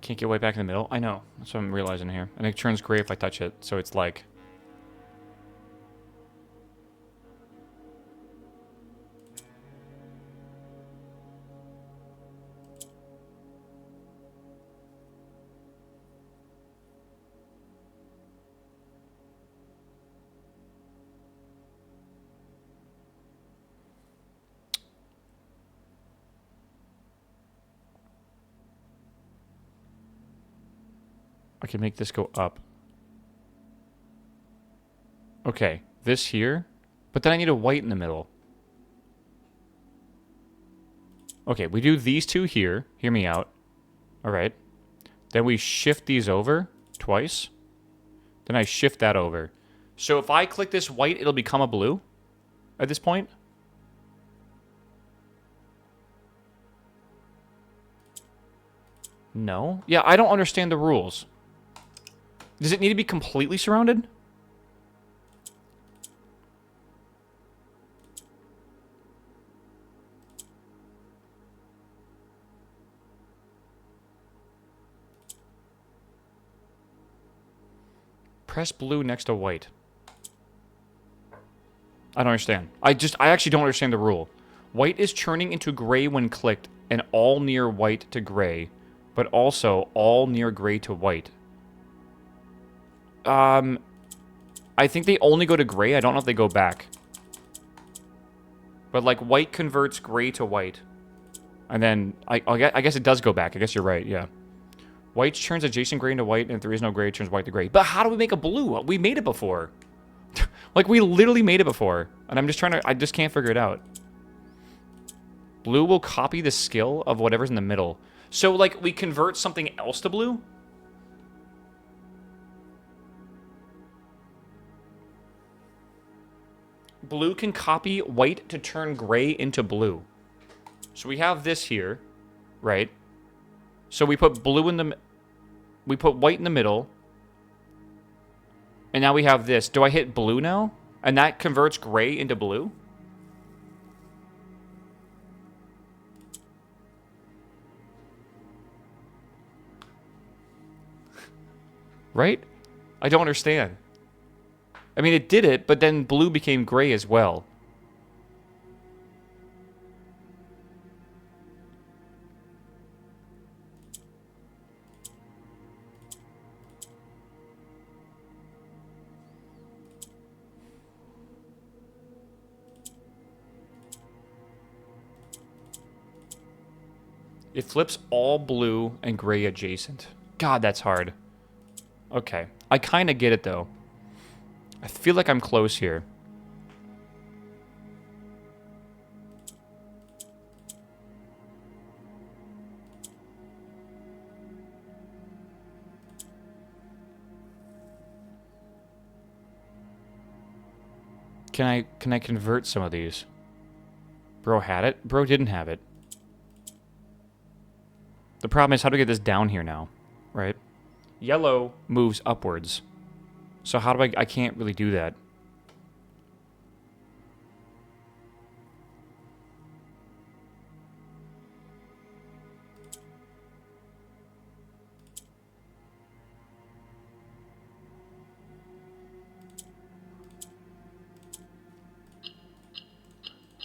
Can't get way back in the middle? I know. That's what I'm realizing here. And it turns gray if I touch it, so it's like... I can make this go up. Okay, this here. But then I need a white in the middle. Okay, we do these two here. Hear me out. All right. Then we shift these over twice. Then I shift that over. So if I click this white, it'll become a blue at this point. No. Yeah, I don't understand the rules. Does it need to be completely surrounded? Press blue next to white. I don't understand. I actually don't understand the rule. White is churning into gray when clicked, and all near white to gray, but also all near gray to white. I think they only go to gray. I don't know if they go back. But, like, white converts gray to white. And then, I guess it does go back. I guess you're right, yeah. White turns adjacent gray into white, and if there is no gray, it turns white to gray. But how do we make a blue? We made it before. Like, we literally made it before. And I just can't figure it out. Blue will copy the skill of whatever's in the middle. So, like, we convert something else to blue? Blue can copy white to turn gray into blue. So we have this here, right? So we put blue in the... We put white in the middle. And now we have this. Do I hit blue now? And that converts gray into blue? Right? I don't understand. I mean, it did it, but then blue became gray as well. It flips all blue and gray adjacent. God, that's hard. Okay. I kind of get it, though. I feel like I'm close here. Can I convert some of these? Bro had it? Bro didn't have it. The problem is how to get this down here now, right? Yellow moves upwards. So how do I can't really do that.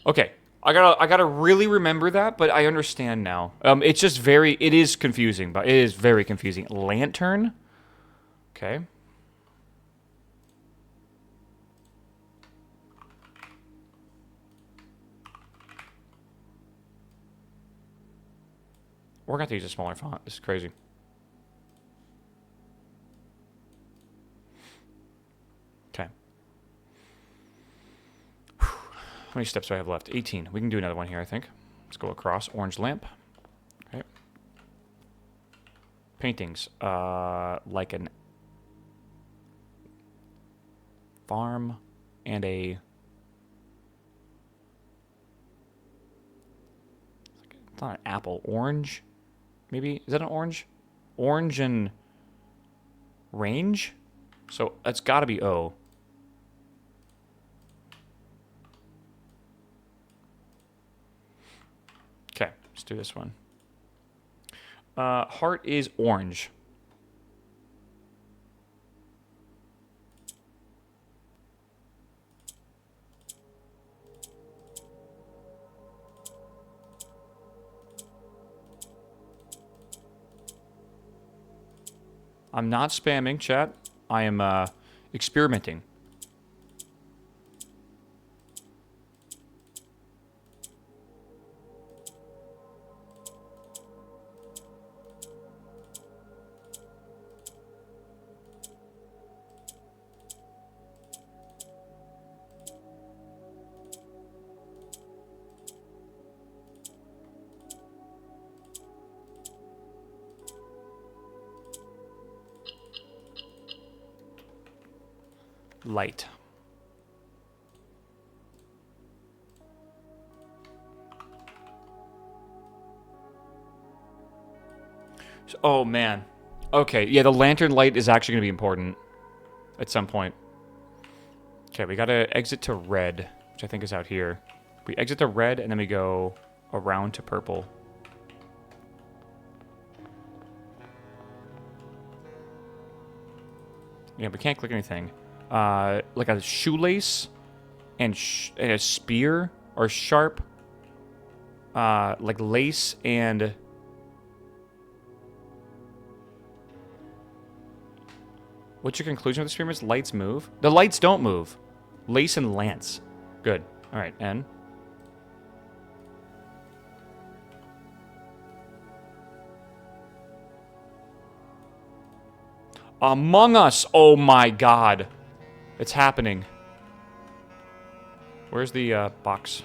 Okay. I gotta really remember that, but I understand now. It's just it is confusing, but it is very confusing. Lantern? Okay. We're gonna have to use a smaller font. This is crazy. Okay. How many steps do I have left? 18. We can do another one here, I think. Let's go across. Orange lamp. Okay. Paintings. Like an farm and a... It's not an apple. Orange? Maybe? Is that an orange? Orange and range? So that's got to be O. Okay, let's do this one. Heart is orange. I'm not spamming, chat. I am experimenting. light. Oh, man. Okay, yeah, the lantern light is actually going to be important at some point. Okay, we got to exit to red, which I think is out here. We exit to red, and then we go around to purple. Yeah, we can't click anything. Like a shoelace and a spear are sharp. Like lace and... What's your conclusion with the experiments? Lights move? The lights don't move. Lace and lance. Good. All right, N. Among Us. Oh my god. It's happening. Where's the box?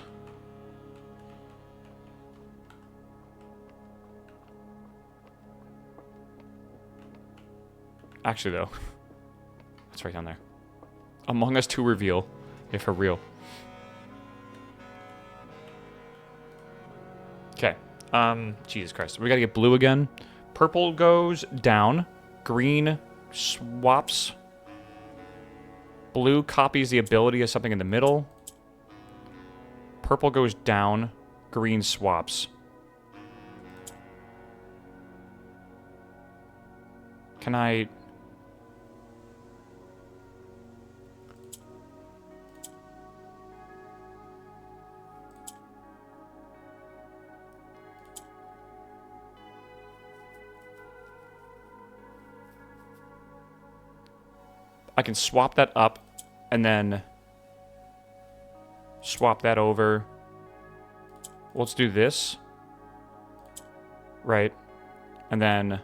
Actually, though. It's right down there. Among Us 2 reveal. Yeah, for real. Okay. Jesus Christ. We gotta get blue again. Purple goes down. Green swaps. Blue copies the ability of something in the middle. Purple goes down. Green swaps. Can I... I can swap that up and then swap that over. Well, let's do this. Right. And then...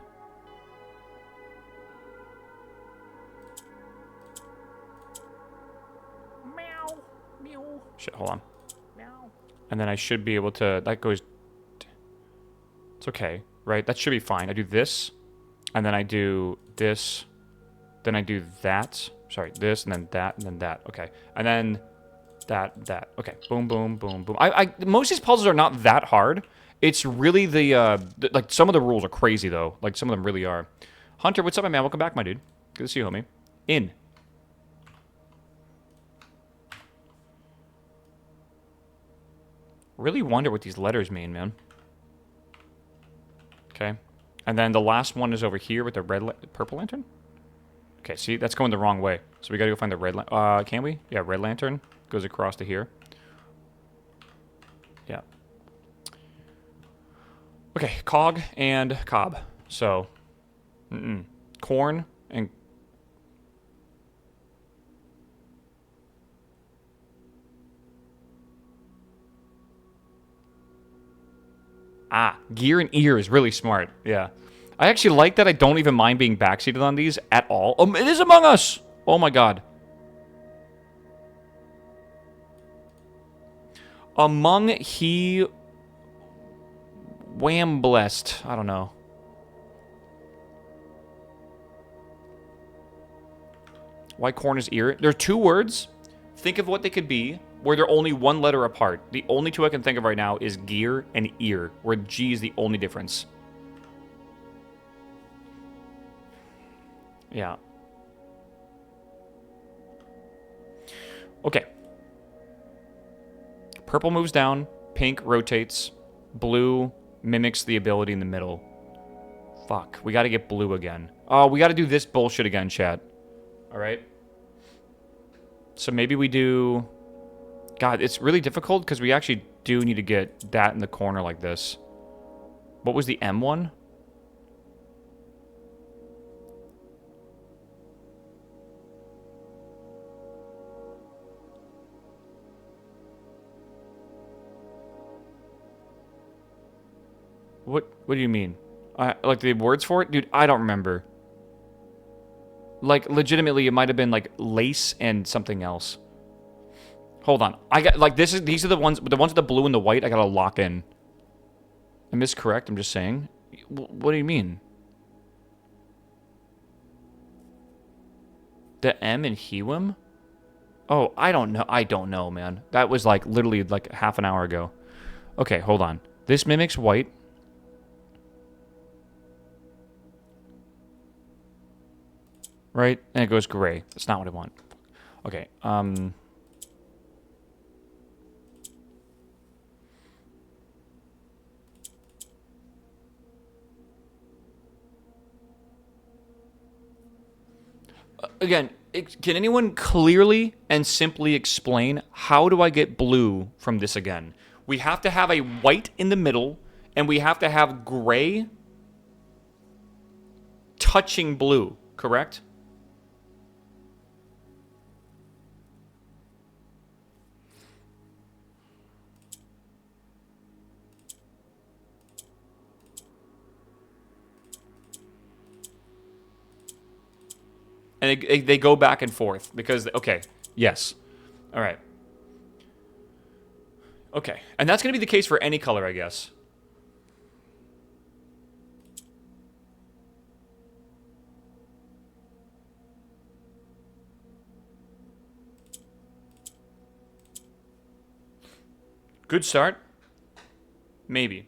Meow. Meow. Shit, hold on. Meow. And then I should be able to... That goes... It's okay, right? That should be fine. I do this. And then I do this... Then I do that. Sorry, this, and then that, and then that. Okay. And then that. Okay. Boom, boom, boom, boom. Most of these puzzles are not that hard. It's really like, some of the rules are crazy, though. Like, some of them really are. Hunter, what's up, my man? Welcome back, my dude. Good to see you, homie. In. Really wonder what these letters mean, man. Okay. And then the last one is over here with the purple lantern? Okay, see, that's going the wrong way. So we gotta go find the red lantern. Can we? Yeah, red lantern goes across to here. Yeah. Okay, cog and cob. So, corn and... Gear and ear is really smart. Yeah. I actually like that I don't even mind being backseated on these at all. It is Among Us! Oh my god. Among he... Wham blessed. I don't know. Why corn is ear? There are two words. Think of what they could be, where they're only one letter apart. The only two I can think of right now is gear and ear, where G is the only difference. Yeah. Okay. Purple moves down. Pink rotates. Blue mimics the ability in the middle. Fuck. We gotta get blue again. Oh, we gotta do this bullshit again, chat. Alright. So maybe we do... God, it's really difficult because we actually do need to get that in the corner like this. What was the M one? What do you mean? Like the words for it? Dude, I don't remember. Like, legitimately, it might have been, like, lace and something else. Hold on. I got, like, these are the ones with the blue and the white I gotta lock in. Am I correct? I'm just saying. What do you mean? The M in Hewim? Oh, I don't know. I don't know, man. That was like literally like half an hour ago. Okay, hold on. This mimics white. Right? And it goes gray. That's not what I want. Okay, again, can anyone clearly and simply explain how do I get blue from this again? We have to have a white in the middle, and we have to have gray touching blue, correct? And they go back and forth because, okay, yes. All right. Okay. And that's going to be the case for any color, I guess. Good start. Maybe.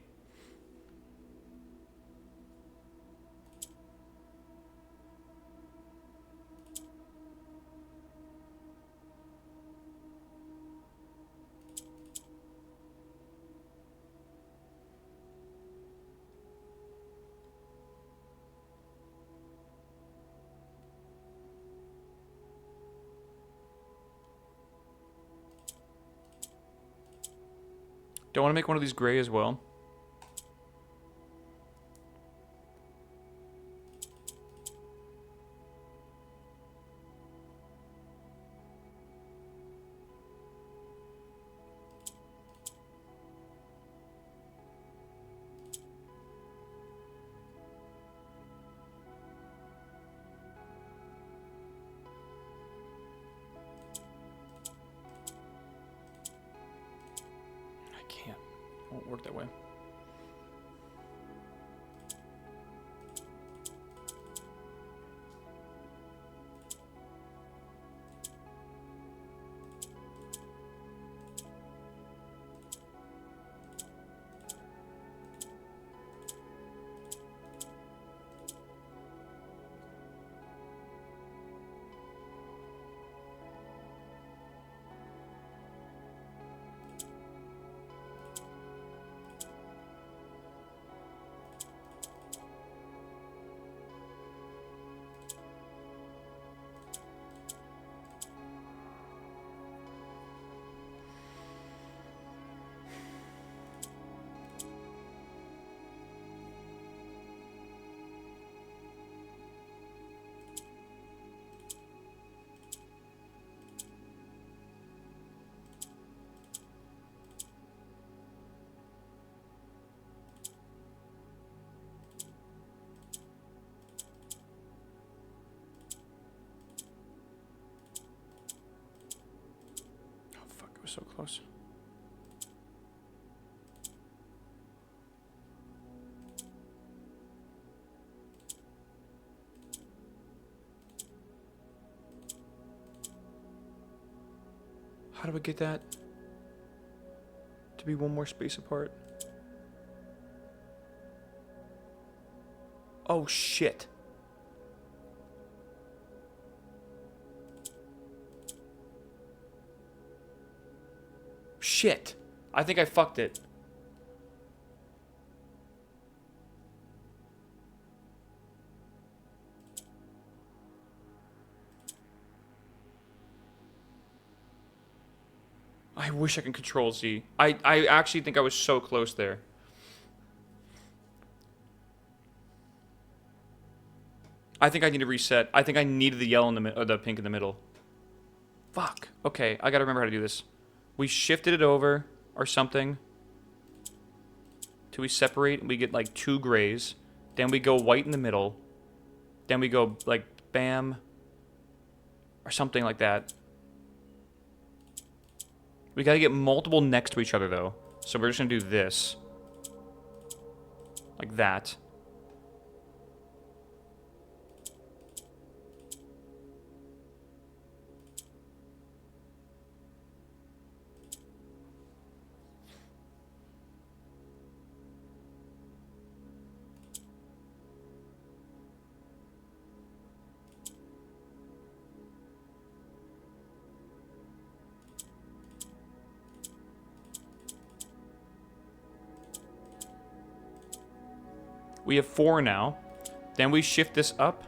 Don't want to make one of these gray as well. I can't. It won't work that way. Oh, fuck. It was so close. How do I get that to be one more space apart? Oh, shit. Shit. I think I fucked it. I wish I could control Z. I actually think I was so close there. I think I need to reset. I think I needed the yellow in the or the pink in the middle. Fuck. Okay, I gotta remember how to do this. We shifted it over or something. Till we separate and we get like 2 grays. Then we go white in the middle. Then we go like bam. Or something like that. We gotta get multiple next to each other though. So we're just gonna do this. Like that. We have 4 now. Then we shift this up.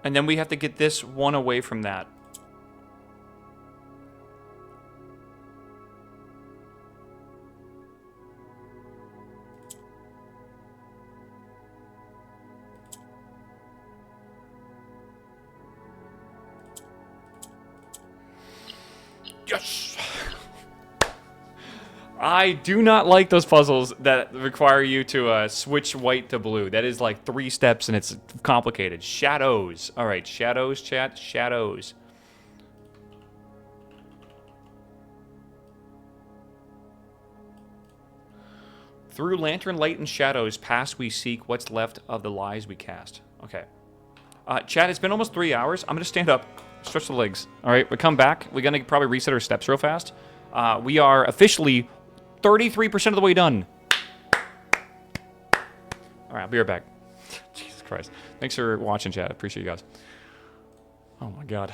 And then we have to get this 1 away from that. Yes! I do not like those puzzles that require you to switch white to blue. That is like 3 steps and it's complicated. Shadows. All right, shadows, chat. Shadows. Through lantern light and shadows, past we seek what's left of the lies we cast. Okay. Chat, it's been almost 3 hours. I'm going to stand up, stretch the legs. All right, we come back. We're going to probably reset our steps real fast. We are officially 33% of the way done. All right, I'll be right back. Jesus Christ. Thanks for watching, chat. I appreciate you guys. Oh, my God.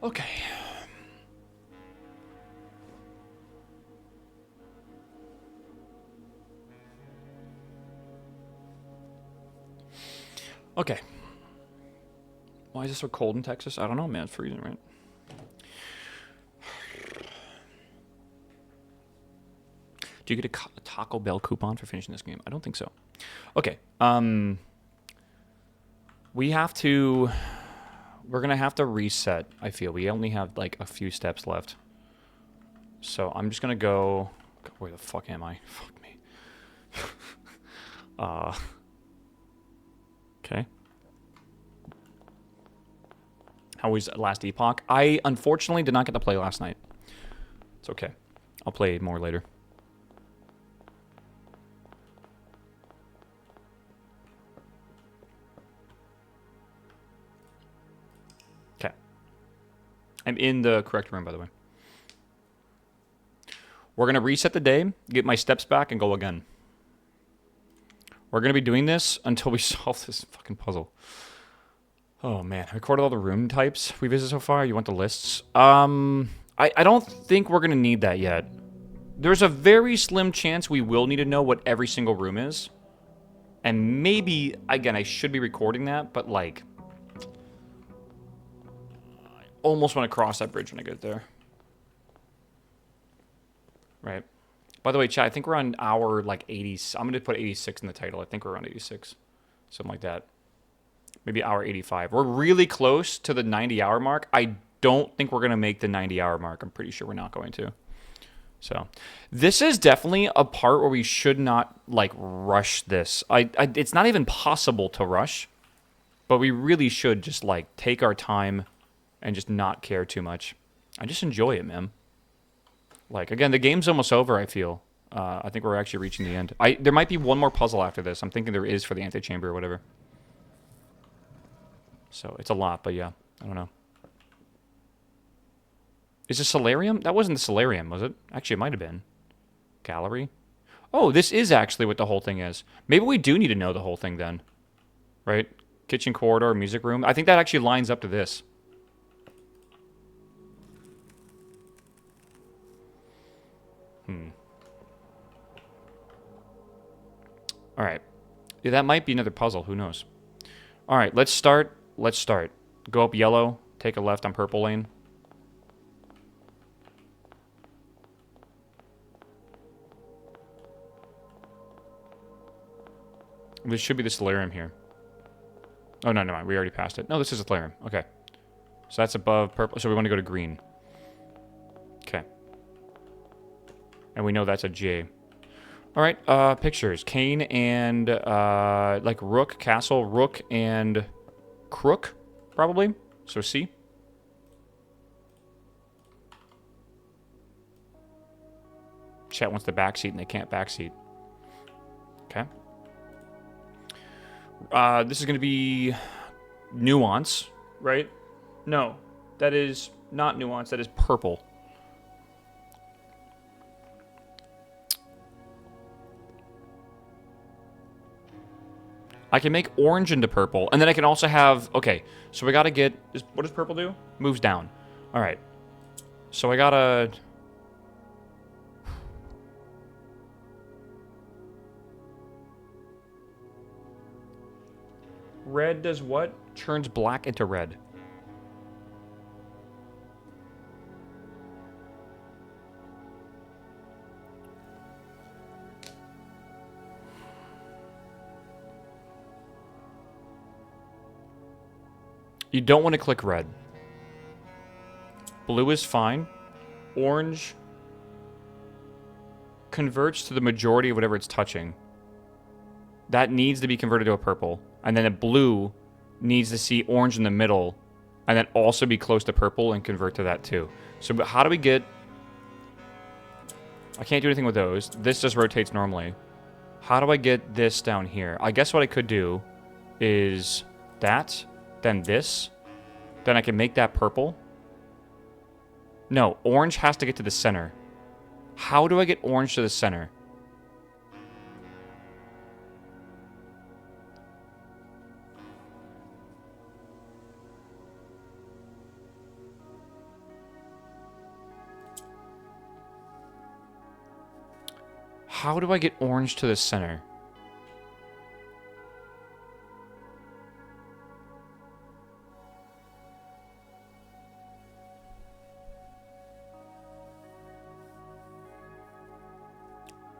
Okay. Okay. Why is it so cold in Texas? I don't know, man. It's freezing, right? Do you get a Taco Bell coupon for finishing this game? I don't think so. Okay. We have to... We're going to have to reset, I feel. We only have, like, a few steps left. So I'm just going to go... Where the fuck am I? Fuck me. Okay. How was last epoch? I unfortunately did not get to play last night. It's okay. I'll play more later. Okay. I'm in the correct room, by the way. We're going to reset the day, get my steps back, and go again. We're going to be doing this until we solve this fucking puzzle. Oh, man. I recorded all the room types we visited so far. You want the lists? I don't think we're going to need that yet. There's a very slim chance we will need to know what every single room is. And maybe, again, I should be recording that, but, like... I almost want to cross that bridge when I get there. Right. By the way, chat, I think we're on hour, like, 80... I'm going to put 86 in the title. I think we're on 86. Something like that. Maybe hour 85. We're really close to the 90-hour mark. I don't think we're going to make the 90-hour mark. I'm pretty sure we're not going to. So, this is definitely a part where we should not, like, rush this. It's not even possible to rush, but we really should just, like, take our time and just not care too much. I just enjoy it, man. Like, again, the game's almost over, I feel. I think we're actually reaching the end. There might be one more puzzle after this. I'm thinking there is for the antechamber or whatever. So, it's a lot, but yeah. I don't know. Is it solarium? That wasn't the solarium, was it? Actually, it might have been. Gallery? Oh, this is actually what the whole thing is. Maybe we do need to know the whole thing then. Right? Kitchen corridor, music room. I think that actually lines up to this. Alright. Yeah, that might be another puzzle. Who knows? Alright, let's start. Let's start. Go up yellow. Take a left on purple lane. This should be the solarium here. Oh, no, no, we already passed it. No, this is a solarium. Okay. So that's above purple. So we want to go to green. Okay. And we know that's a J. All right, pictures. Cane and, like, rook, castle, rook, and crook, probably. So C. Chat wants the backseat, and they can't backseat. Okay. This is going to be nuance, right? No, that is not nuance. That is purple. I can make orange into purple, and then I can also have... Okay, so we got to get... What does purple do? Moves down. All right. So I got to... Red does what? Turns black into red. You don't want to click red. Blue is fine. Orange converts to the majority of whatever it's touching. That needs to be converted to a purple. And then a blue needs to see orange in the middle and then also be close to purple and convert to that too. So how do we get... I can't do anything with those. This just rotates normally. How do I get this down here? I guess what I could do is that, then this. Then I can make that purple. No, orange has to get to the center. How do I get orange to the center? How do I get orange to the center?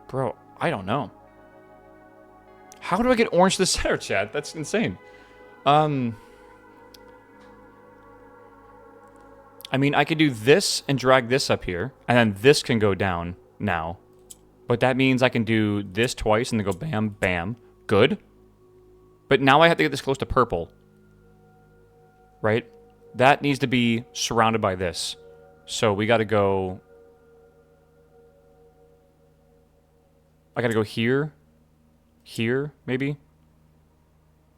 Bro, I don't know. How do I get orange to the center, chat? That's insane. I mean, I could do this and drag this up here, and then this can go down now. But that means I can do this twice and then go bam, bam. Good. But now I have to get this close to purple. Right? That needs to be surrounded by this. So we got to go... I got to go here. Here, maybe?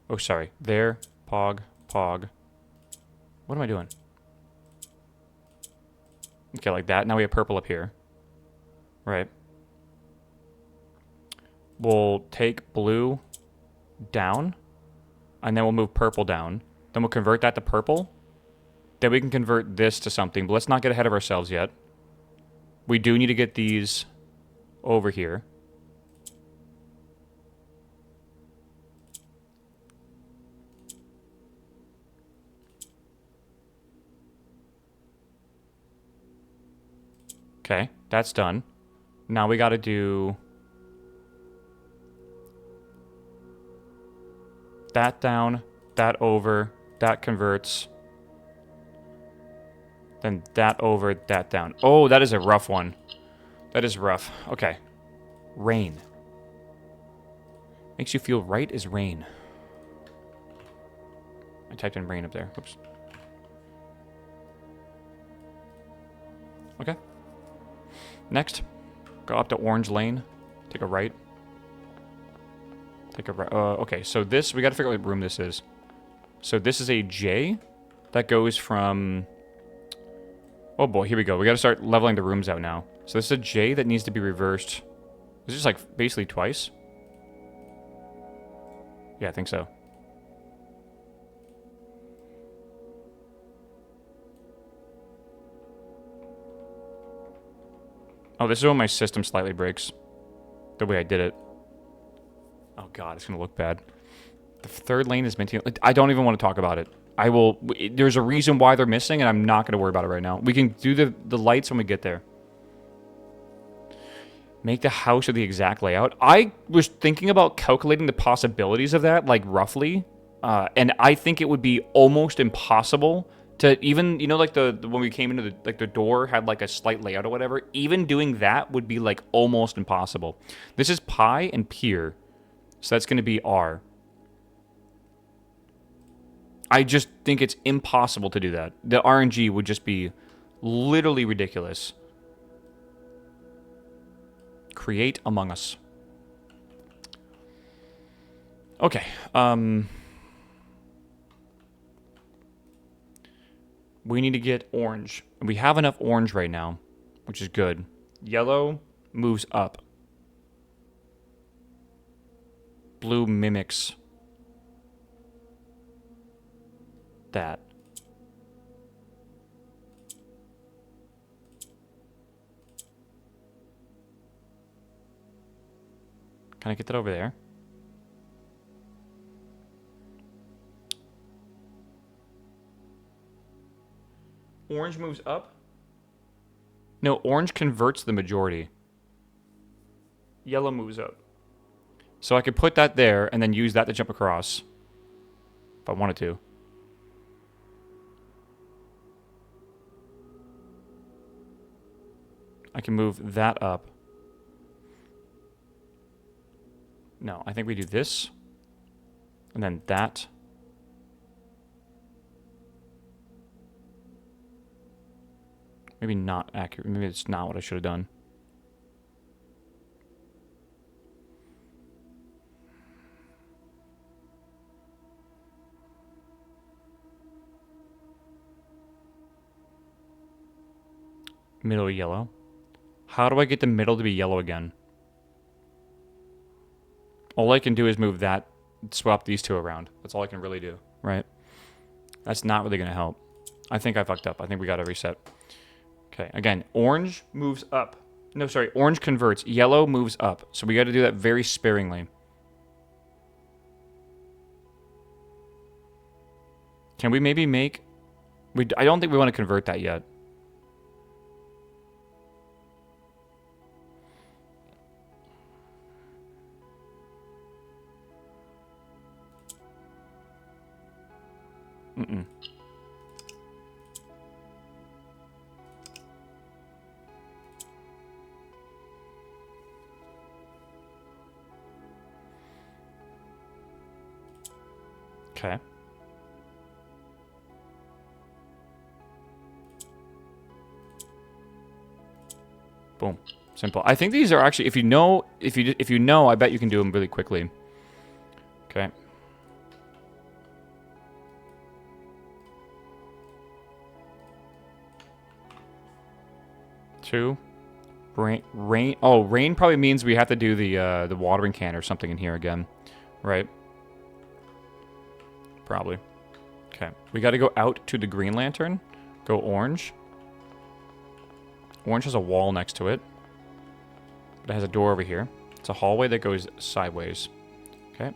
Oh, sorry. There. Pog. Pog. What am I doing? Okay, like that. Now we have purple up here. Right. We'll take blue down. And then we'll move purple down. Then we'll convert that to purple. Then we can convert this to something. But let's not get ahead of ourselves yet. We do need to get these over here. Okay, that's done. Now we got to do that down, that over, that converts. Then that over, that down. Oh, that is a rough one. That is rough. Okay. Rain. Makes you feel right as rain. I typed in rain up there. Oops. Okay. Next, go up to orange lane, take a right. Take a right. Okay, so this, we got to figure out what room this is. So this is a J that goes from... Oh boy, here we go. We got to start leveling the rooms out now. So this is a J that needs to be reversed. Is this like basically twice? Yeah, I think so. Oh, this is when my system slightly breaks. The way I did it. Oh god, it's going to look bad. The third lane is meant to... I don't even want to talk about it. I will... There's a reason why they're missing, and I'm not going to worry about it right now. We can do the lights when we get there. Make the house of the exact layout. I was thinking about calculating the possibilities of that, like, roughly. And I think it would be almost impossible... to even, you know, like when we came into the, like the door had like a slight layout or whatever, even doing that would be like almost impossible. This is pi and pier. So that's going to be R. I just think it's impossible to do that. The RNG would just be literally ridiculous. Create Among Us. Okay. We need to get orange. We have enough orange right now, which is good. Yellow moves up. Blue mimics that. Can I get that over there? Orange moves up? No, orange converts the majority. Yellow moves up. So I could put that there and then use that to jump across. If I wanted to. I can move that up. No, I think we do this. And then that. Maybe not accurate. Maybe it's not what I should have done. Middle yellow. How do I get the middle to be yellow again? All I can do is move that, swap these two around. That's all I can really do, right? That's not really going to help. I think I fucked up. I think we got to reset. Okay, again, orange moves up. No, sorry, orange converts. Yellow moves up. So we got to do that very sparingly. Can we maybe make... I don't think we want to convert that yet. Mm-mm. Okay. Boom. Simple. I think these are actually, if you know, I bet you can do them really quickly. Okay. Two. Rain. Oh, rain probably means we have to do the watering can or something in here again, right? Probably. Okay. We got to go out to the green lantern. Go orange. Orange has a wall next to it. But it has a door over here. It's a hallway that goes sideways. Okay.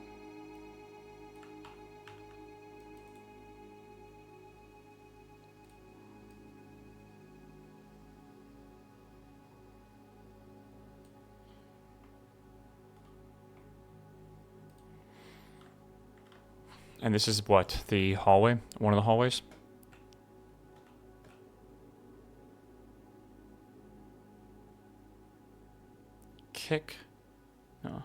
And this is what? The hallway? One of the hallways? Kick. No.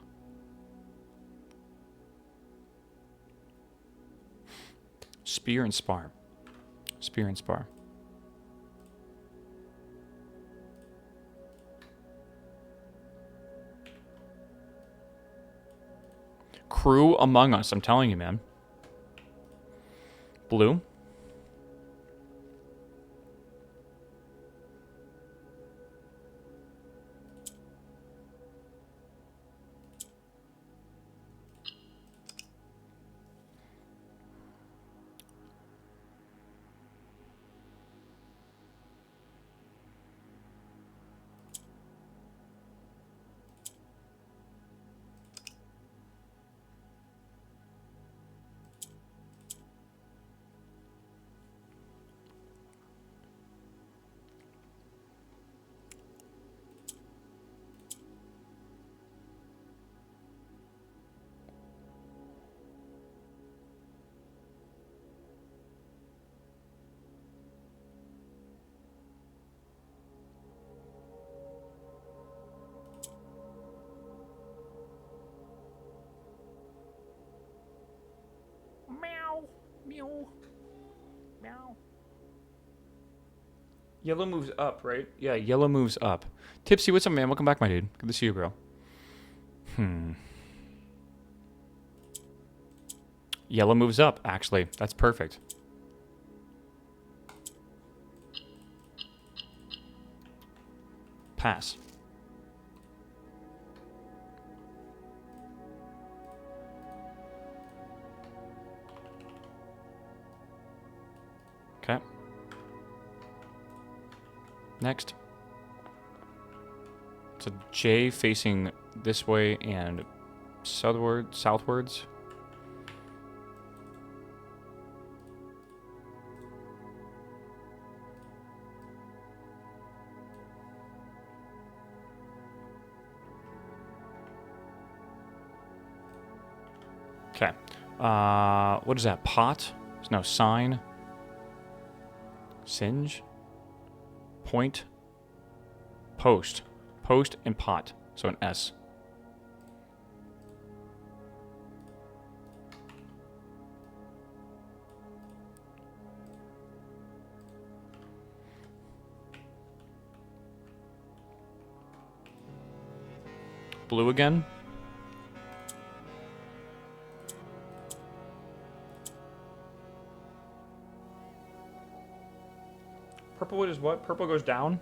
Spear and spar. Spear and spar. Crew among us, I'm telling you, man. Blue. Meow. Meow. Meow. Yellow moves up, right? Yeah, yellow moves up. Tipsy, what's up, man? Welcome back, my dude. Good to see you, bro. Yellow moves up, actually. That's perfect. Pass. Okay. Next. It's a J facing this way and southwards. Okay. What is that? Pot? No, sign. Singe. Point. Post. Post and pot. So an S. Blue again. Purple is what? Purple goes down?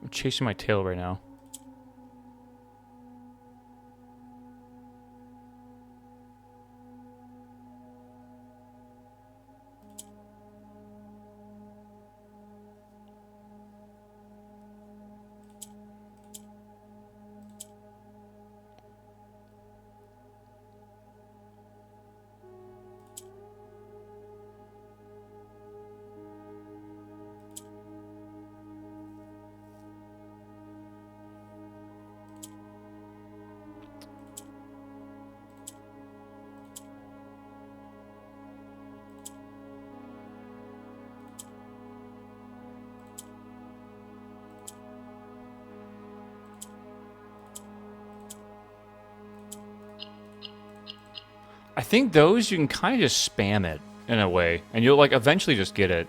I'm chasing my tail right now. I think those, you can kind of just spam it in a way, and you'll, like, eventually just get it.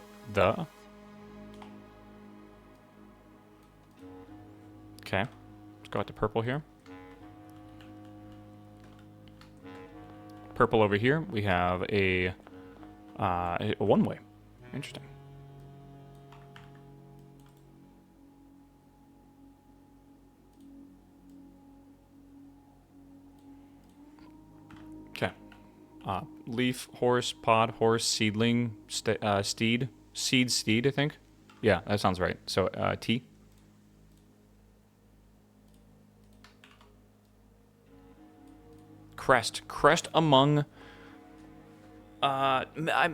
Okay. Let's go out to purple here. Purple over here, we have a one-way. Interesting. Okay. Leaf, horse, pod, horse, seedling, steed. Steed, I think. Yeah, that sounds right. So, T. Crest. Crest among...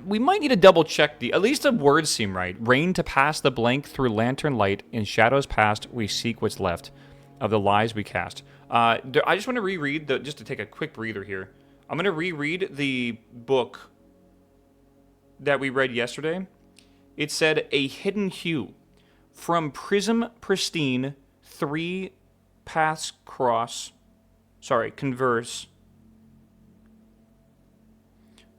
we might need to double check at least the words seem right. Rain to pass the blank through lantern light. In shadows past, we seek what's left of the lies we cast. I just want to reread, just to take a quick breather here. I'm going to reread the book that we read yesterday. It said, a hidden hue. From prism pristine, 3 paths converse.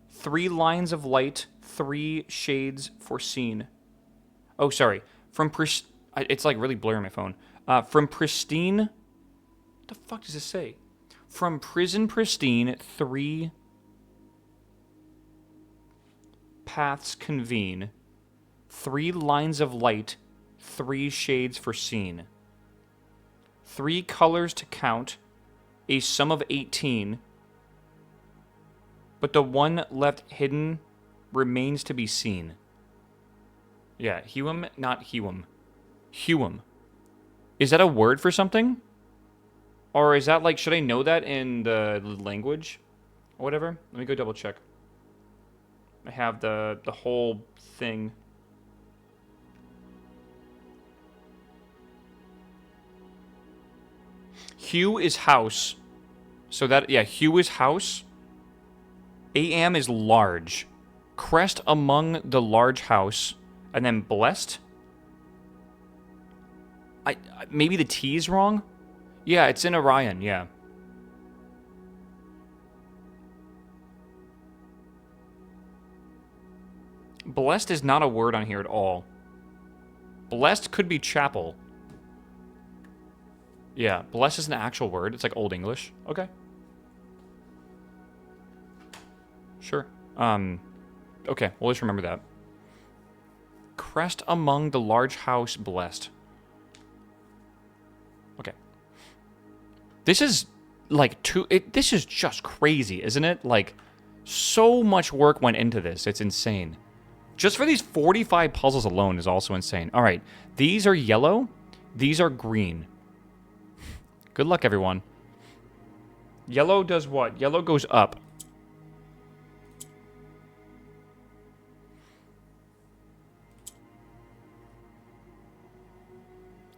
3 lines of light, 3 shades foreseen. Oh, sorry. It's like really blurry on my phone. From pristine... What the fuck does this say? From prison pristine, 3 paths convene. 3 lines of light, 3 shades foreseen. 3 colors to count, a sum of 18... but the one left hidden remains to be seen. Yeah, hewum, not hewum. Hewum. Is that a word for something? Or is that like, should I know that in the language? Or whatever? Let me go double check. I have the whole thing. Hue is house. So that, yeah, hue is house. AM is large. Crest among the large house. And then blessed? Maybe the T is wrong? Yeah, it's in Orion, yeah. Blessed is not a word on here at all. Blessed could be chapel. Yeah, blessed is an actual word. It's like Old English. Okay. Sure. Okay, we'll just remember that. Crest among the large house blessed. Okay. This is like this is just crazy, isn't it? Like, so much work went into this. It's insane. Just for these 45 puzzles alone is also insane. All right, these are yellow. These are green. Good luck, everyone. Yellow does what? Yellow goes up.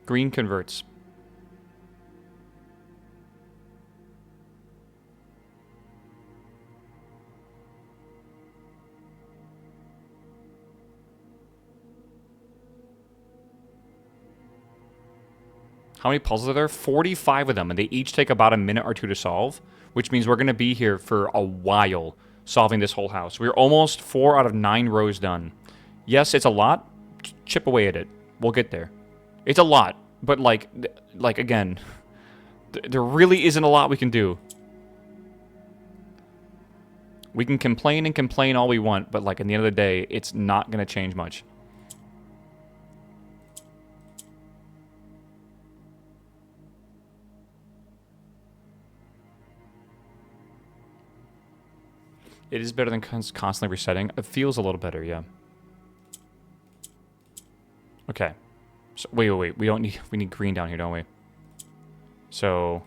Green converts. How many puzzles are there? 45 of them, and they each take about a minute or 2 to solve, which means we're going to be here for a while solving this whole house. We're almost 4 out of 9 rows done. Yes, it's a lot. Chip away at it. We'll get there. It's a lot, but like again, there really isn't a lot we can do. We can complain and complain all we want, but like at the end of the day, it's not going to change much. It is better than constantly resetting. It feels a little better, yeah. Okay. So, wait. We need green down here, don't we? So...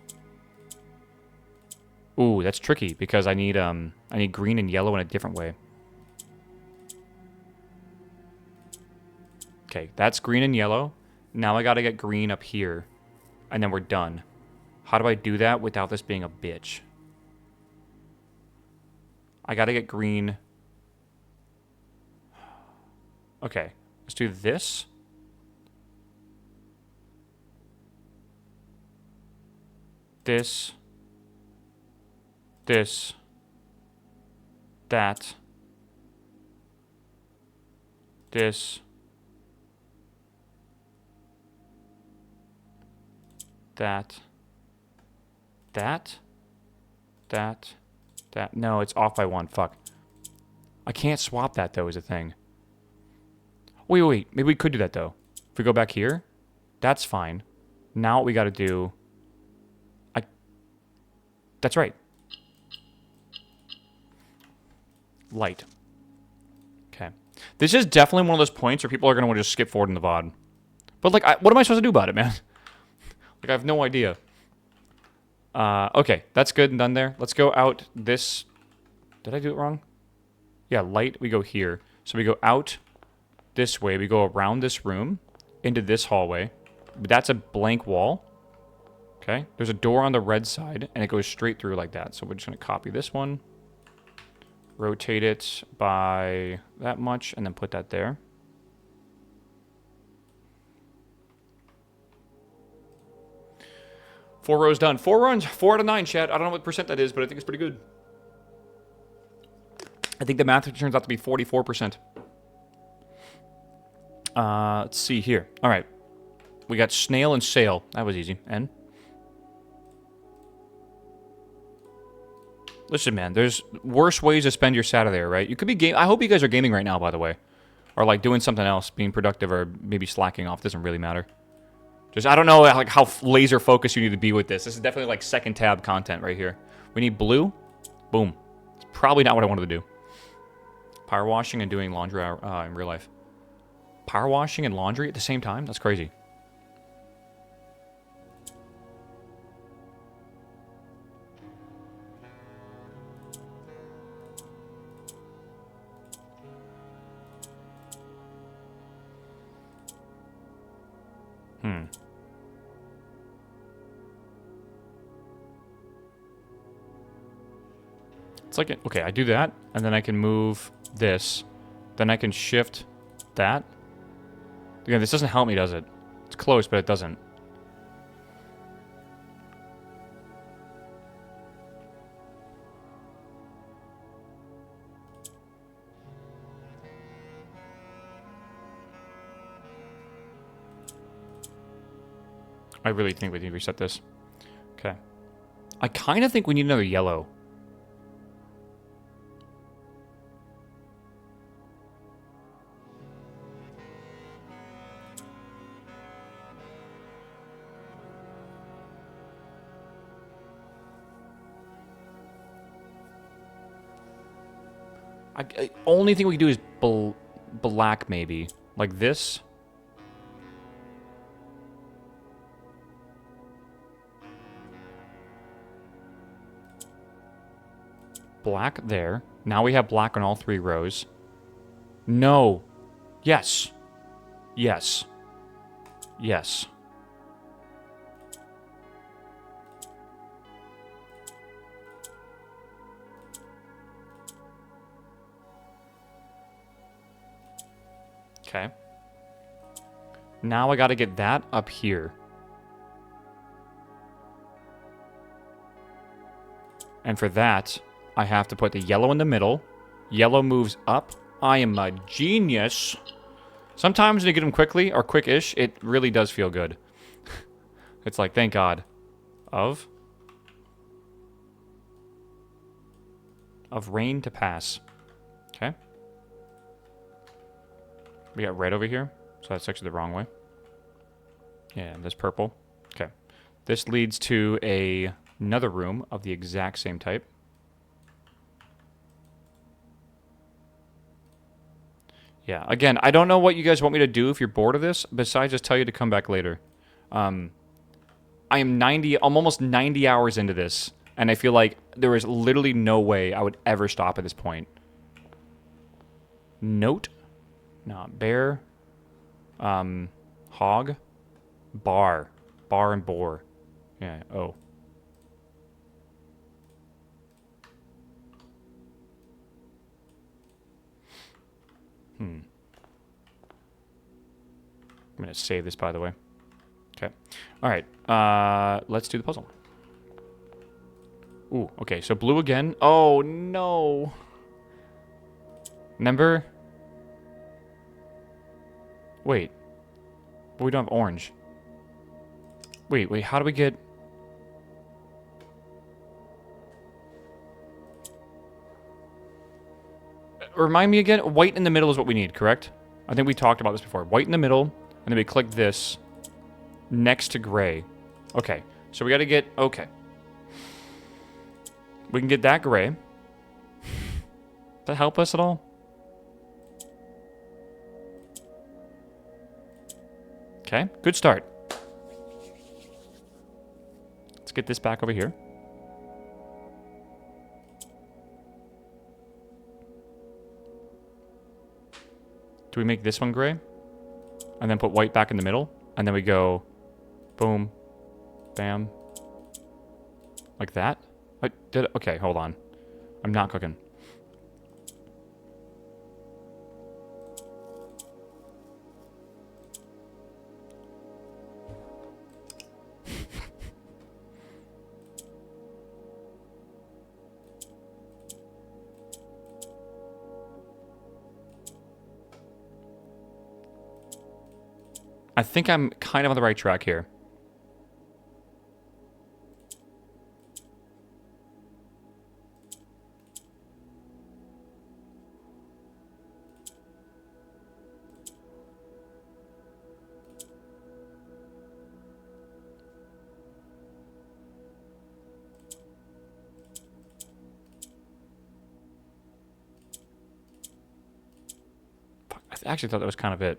Ooh, that's tricky because I need green and yellow in a different way. Okay, that's green and yellow. Now I gotta get green up here. And then we're done. How do I do that without this being a bitch? I gotta get green. Okay, let's do this. This. This. That. This. That. That. That. That. No, it's off by one. Fuck. I can't swap that, though, is a thing. Wait. Maybe we could do that, though. If we go back here, that's fine. Now what we gotta do... That's right. Light. Okay. This is definitely one of those points where people are gonna want to just skip forward in the VOD. But, like, what am I supposed to do about it, man? Like, I have no idea. Okay, that's good and done there. Let's go out this... Did I do it wrong? Yeah, light, we go here. So we go out this way. We go around this room into this hallway. But that's a blank wall. Okay, there's a door on the red side, and it goes straight through like that. So we're just going to copy this one. Rotate it by that much, and then put that there. Four rows done. 4 runs. 4 out of 9, chat. I don't know what percent that is, but I think it's pretty good. I think the math turns out to be 44%. Let's see here. All right. We got snail and sail. That was easy. And? Listen, man. There's worse ways to spend your Saturday, right? You could be game. I hope you guys are gaming right now, by the way. Or, like, doing something else. Being productive or maybe slacking off. Doesn't really matter. Just, I don't know like how laser focused you need to be with this. This is definitely like second tab content right here. We need blue. Boom. It's probably not what I wanted to do. Power washing and doing laundry in real life. Power washing and laundry at the same time? That's crazy. It's like, okay, I do that, and then I can move this. Then I can shift that. Again, this doesn't help me, does it? It's close, but it doesn't. I really think we need to reset this. Okay. I kind of think we need another yellow. Only thing we can do is black, maybe. Like this. Black there. Now we have black on all 3 rows. No. Yes. Yes. Yes. Okay. Now I gotta get that up here. And for that, I have to put the yellow in the middle. Yellow moves up. I am a genius. Sometimes when you get them quickly, or quick-ish, it really does feel good. It's like, thank God. Of rain to pass. Okay. We got red over here, so that's actually the wrong way. Yeah, this purple. Okay. This leads to another room of the exact same type. Yeah, again, I don't know what you guys want me to do if you're bored of this, besides just tell you to come back later. I am I'm almost 90 hours into this, and I feel like there is literally no way I would ever stop at this point. Note? No, bear. Hog. Bar. Bar and boar. Yeah, oh. I'm going to save this, by the way. Okay. All right. Let's do the puzzle. Ooh, okay. So blue again. Oh, no. Remember? Wait. But we don't have orange. Wait. How do we get... Remind me again. White in the middle is what we need, correct? I think we talked about this before. White in the middle, and then we click this next to gray. Okay. So we got to get... Okay. We can get that gray. Does that help us at all? Okay, good start. Let's get this back over here. Do we make this one gray? And then put white back in the middle? And then we go boom, bam, like that? Okay, hold on. I'm not cooking. I think I'm kind of on the right track here. Fuck, I actually thought that was kind of it.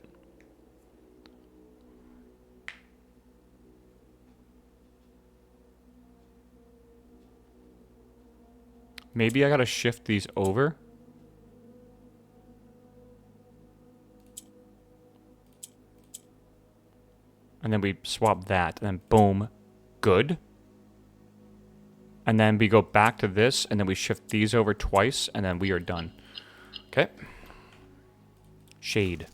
Maybe I gotta shift these over. And then we swap that, and then boom, good. And then we go back to this, and then we shift these over twice, and then we are done. Okay. Shade.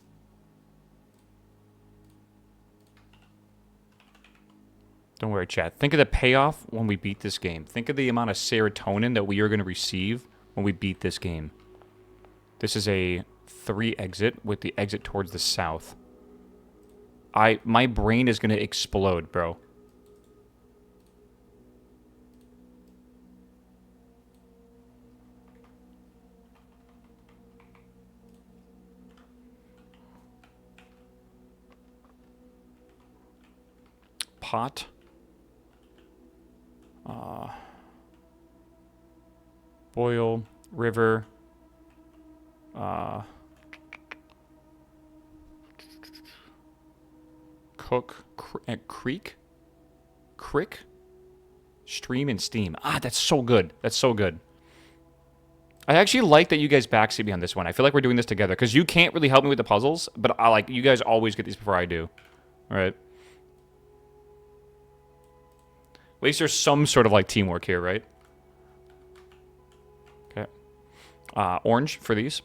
Don't worry, chat. Think of the payoff when we beat this game. Think of the amount of serotonin that we are going to receive when we beat this game. This is a 3 exit with the exit towards the south. My brain is going to explode, bro. Pot. Boil, river, cook, creek, stream, and steam. Ah, that's so good. That's so good. I actually like that you guys backseat me on this one. I feel like we're doing this together, because you can't really help me with the puzzles, but I like you guys always get these before I do. All right. At least there's some sort of like teamwork here, right? Okay. Orange for these.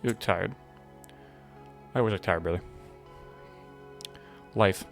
You look tired. I always look tired, Billy. Life.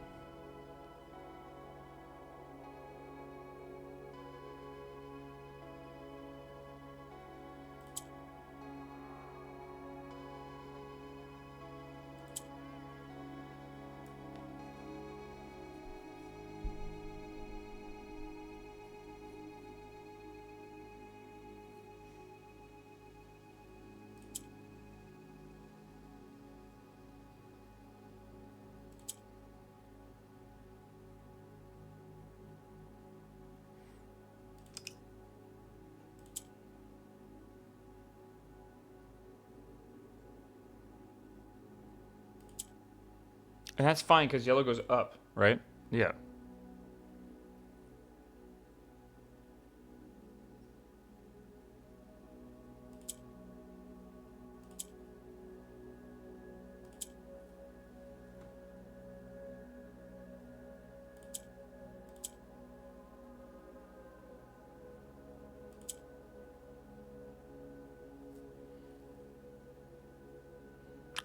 And that's fine because yellow goes up, right? Yeah.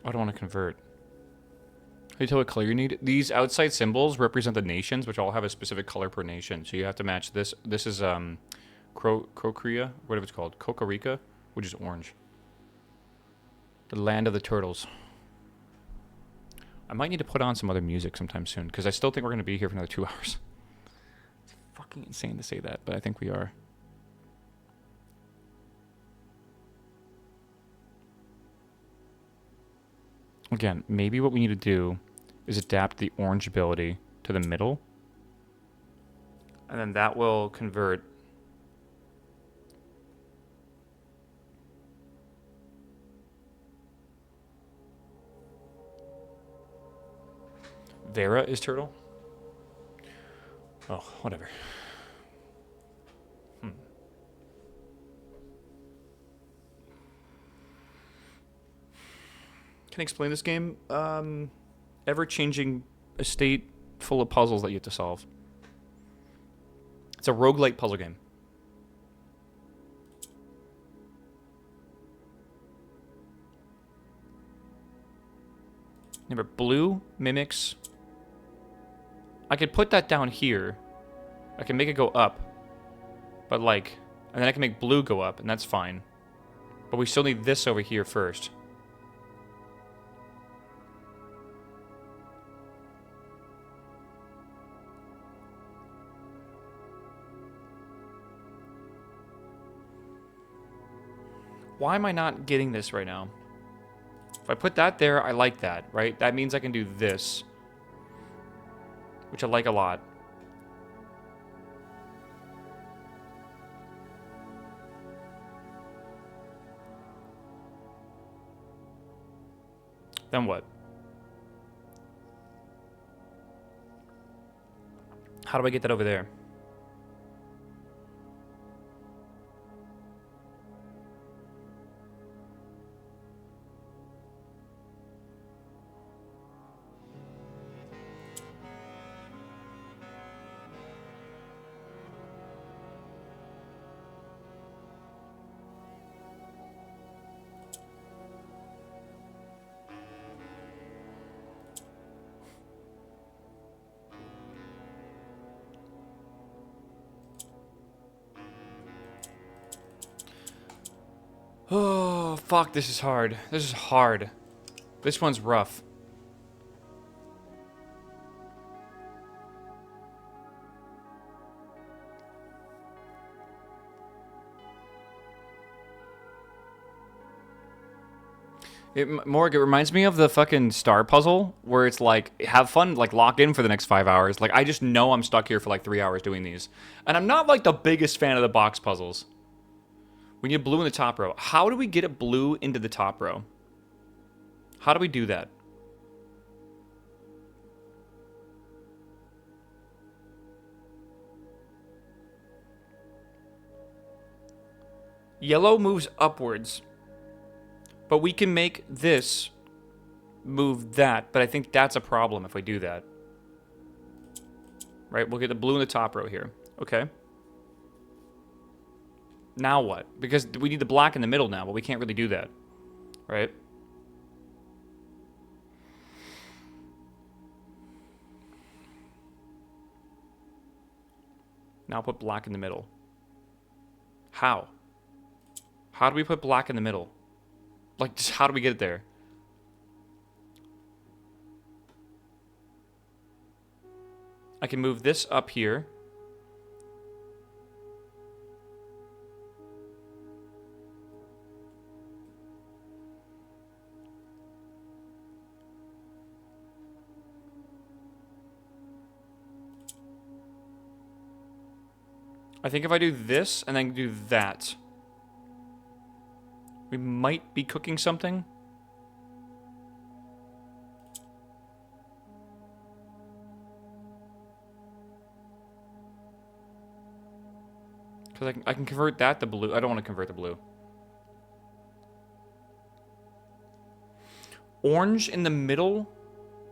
I don't want to convert. Can you tell what color you need? These outside symbols represent the nations, which all have a specific color per nation. So you have to match this. This is Crocria, whatever it's called, Costa Rica, which is orange. The land of the turtles. I might need to put on some other music sometime soon because I still think we're going to be here for another 2 hours. It's fucking insane to say that, but I think we are. Again, maybe what we need to do is adapt the orange ability to the middle. And then that will convert. Vera is turtle? Oh, whatever. Can I explain this game? Ever-changing estate full of puzzles that you have to solve. It's a roguelike puzzle game. Remember, blue mimics. I could put that down here. I can make it go up. But like, and then I can make blue go up, and that's fine. But we still need this over here first. Why am I not getting this right now? If I put that there, I like that, right? That means I can do this. Which I like a lot. Then what? How do I get that over there? Oh, fuck, this is hard. This is hard. This one's rough. Morg, it reminds me of the fucking star puzzle where it's like, have fun, like lock in for the next 5 hours. Like, I just know I'm stuck here for like 3 hours doing these. And I'm not like the biggest fan of the box puzzles. We need blue in the top row. How do we get it blue into the top row? How do we do that? Yellow moves upwards. But we can make this move that. But I think that's a problem if we do that. Right? We'll get the blue in the top row here. Okay. Now what? Because we need the black in the middle now, but we can't really do that. Right? Now put black in the middle. How? How do we put black in the middle? Like, just how do we get it there? I can move this up here. I think if I do this and then do that, we might be cooking something. Because I can convert that to blue. I don't want to convert the blue. Orange in the middle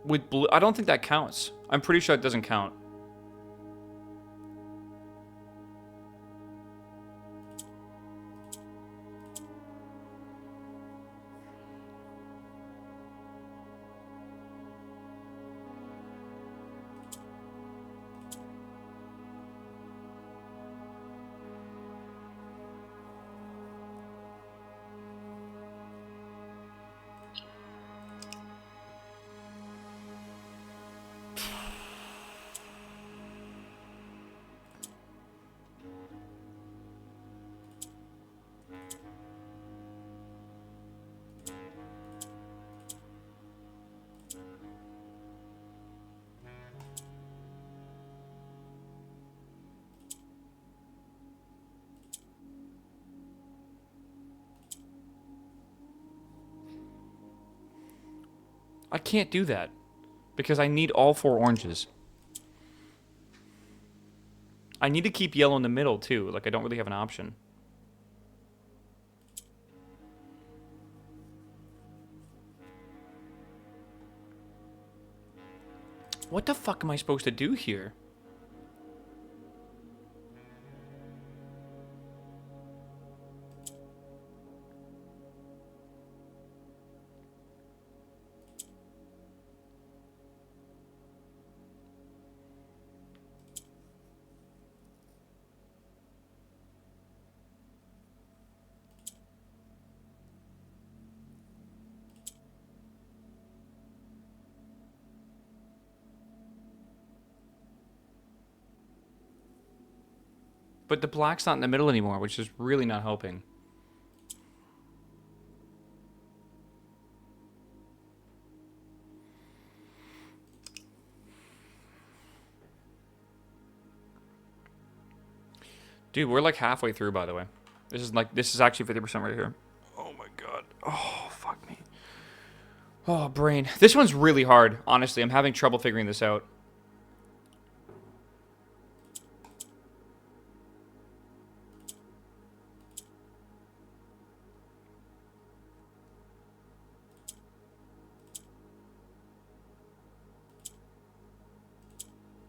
with blue. I don't think that counts. I'm pretty sure it doesn't count. I can't do that because I need all 4 oranges. I need to keep yellow in the middle too. Like, I don't really have an option. What the fuck am I supposed to do here? But the black's not in the middle anymore, which is really not helping. Dude, we're like halfway through, by the way. This is actually 50% right here. Oh my god. Oh, fuck me. Oh, brain. This one's really hard, honestly. I'm having trouble figuring this out.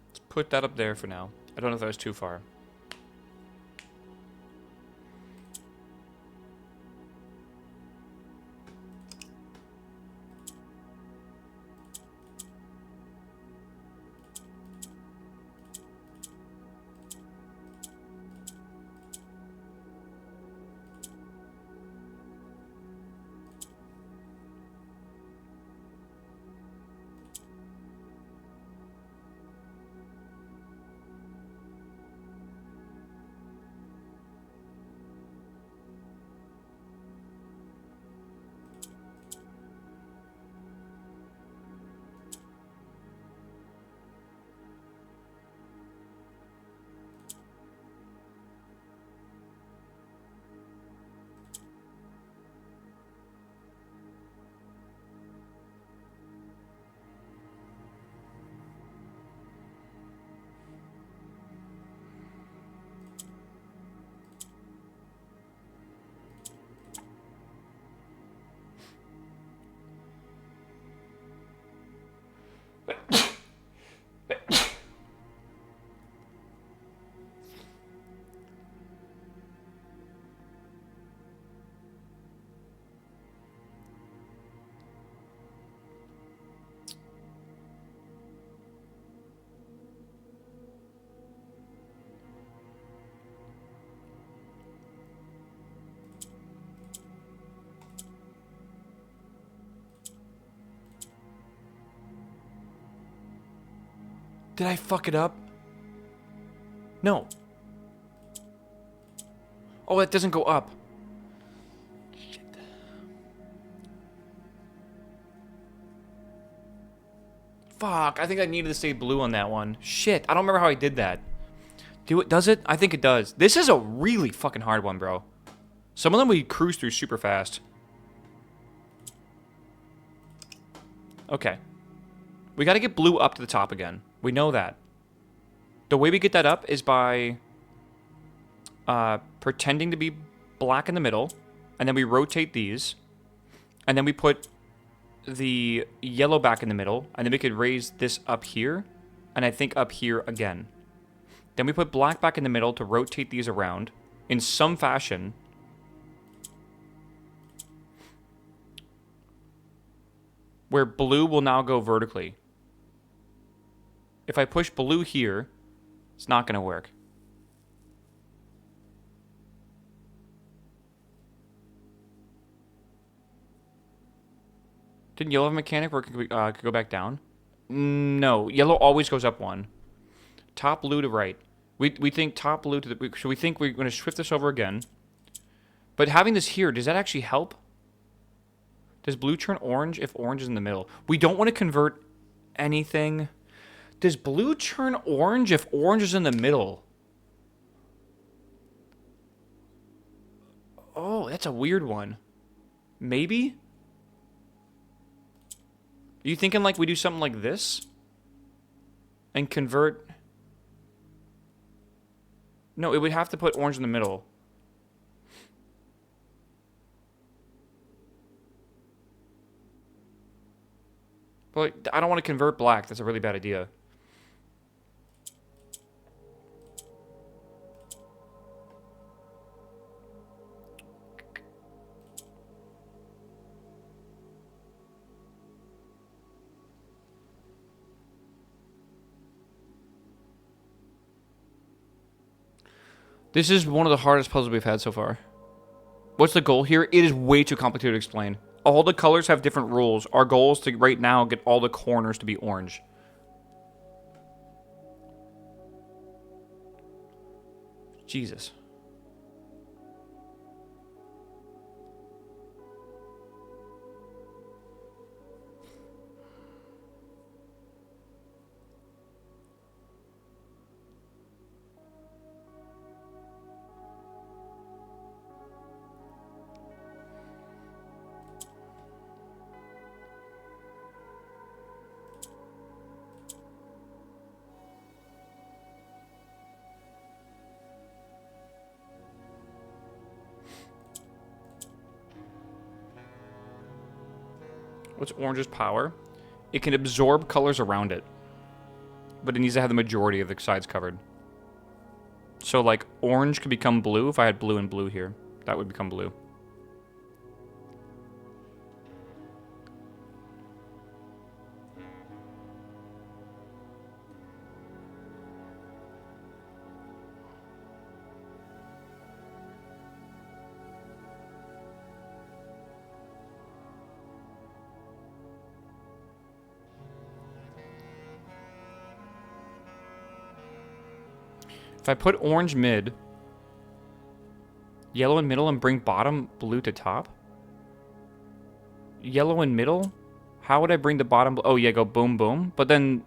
Let's put that up there for now. I don't know if that was too far. Did I fuck it up? No. Oh, it doesn't go up. Shit. Fuck, I think I needed to stay blue on that one. Shit, I don't remember how I did that. Does it? I think it does. This is a really fucking hard one, bro. Some of them we cruise through super fast. Okay. We gotta get blue up to the top again. We know that. The way we get that up is by pretending to be black in the middle, and then we rotate these, and then we put the yellow back in the middle, and then we could raise this up here, and I think up here again. Then we put black back in the middle to rotate these around in some fashion. Where blue will now go vertically. If I push blue here, it's not going to work. Didn't yellow have a mechanic where it could go back down? No, yellow always goes up one. Top blue to right. We think top blue to the... So we think we're going to shift this over again. But having this here, does that actually help? Does blue turn orange if orange is in the middle? We don't want to convert anything. Does blue turn orange if orange is in the middle? Oh, that's a weird one. Maybe? Are you thinking like we do something like this? And convert... No, it would have to put orange in the middle. But like, I don't want to convert black. That's a really bad idea. This is one of the hardest puzzles we've had so far. What's the goal here? It is way too complicated to explain. All the colors have different rules. Our goal is to, right now, get all the corners to be orange. Jesus. What's orange's power? It can absorb colors around it. But it needs to have the majority of the sides covered. So, like, orange could become blue if I had blue and blue here. That would become blue. If I put orange mid, yellow in middle, and bring bottom blue to top? Yellow in middle? How would I bring the bottom... Oh, yeah, go boom, boom. But then...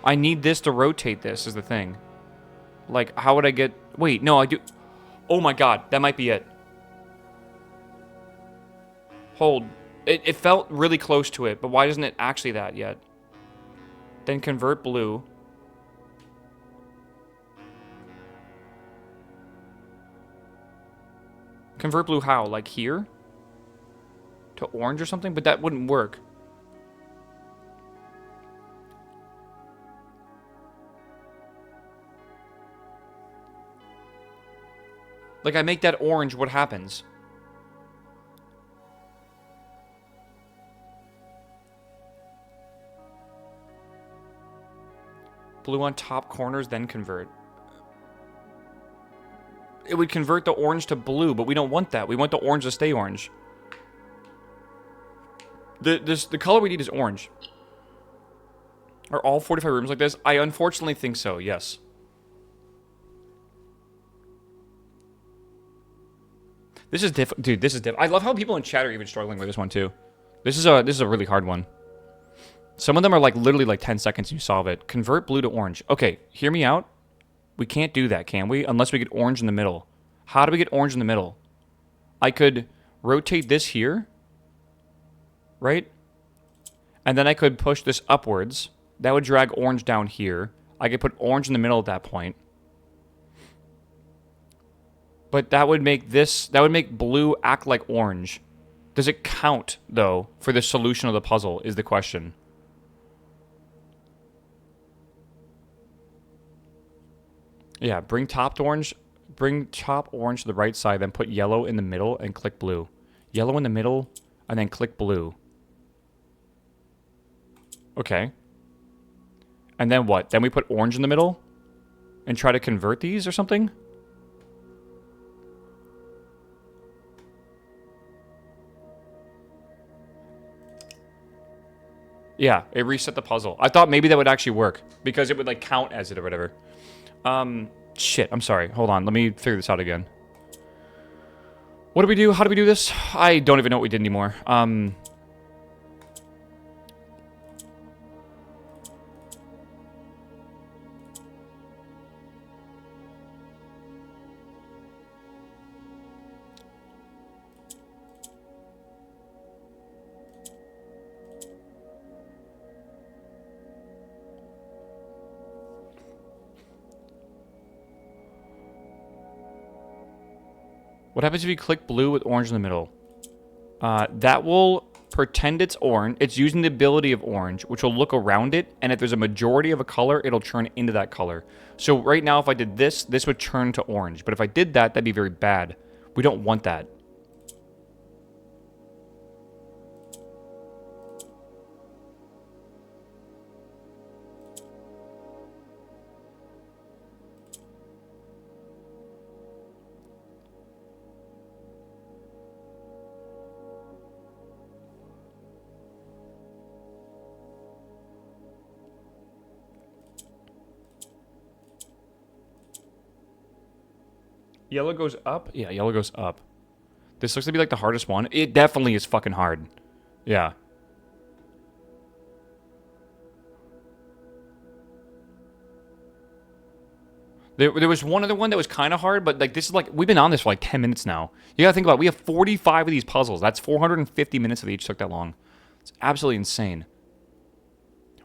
I need this to rotate this, is the thing. Like, how would I get... Wait, no, I do... Oh my god, that might be it. Hold. It felt really close to it, but why isn't it actually that yet? Then convert blue. Convert blue how? Like here? To orange or something? But that wouldn't work. Like I make that orange, what happens? Blue on top corners, then convert. It would convert the orange to blue, but we don't want that. We want the orange to stay orange. The color we need is orange. Are all 45 rooms like this? I unfortunately think so, yes. This is dude, this is I love how people in chat are even struggling with this one too. This is a really hard one. Some of them are like literally like 10 seconds and you solve it. Convert blue to orange. Okay, hear me out. We can't do that, can we? Unless we get orange in the middle. How do we get orange in the middle? I could rotate this here, right? And then I could push this upwards. That would drag orange down here. I could put orange in the middle at that point. But that would make blue act like orange. Does it count, though, for the solution of the puzzle, is the question. Yeah, bring top orange to the right side, then put yellow in the middle and click blue. Yellow in the middle, and then click blue. Okay. And then what? Then we put orange in the middle? And try to convert these or something? Yeah, it reset the puzzle. I thought maybe that would actually work. Because it would, like, count as it or whatever. Shit, I'm sorry. Hold on, let me figure this out again. What do we do? How do we do this? I don't even know what we did anymore. What happens if you click blue with orange in the middle? That will pretend it's orange. It's using the ability of orange, which will look around it, and if there's a majority of a color, it'll turn into that color. So right now, if I did this, this would turn to orange. But if I did that, that'd be very bad. We don't want that. Yellow goes up? Yeah, yellow goes up. This looks to be like the hardest one. It definitely is fucking hard. Yeah. There was one other one that was kind of hard, but like this is like, we've been on this for like 10 minutes now. You gotta think about it. We have 45 of these puzzles. That's 450 minutes of each took that long. It's absolutely insane.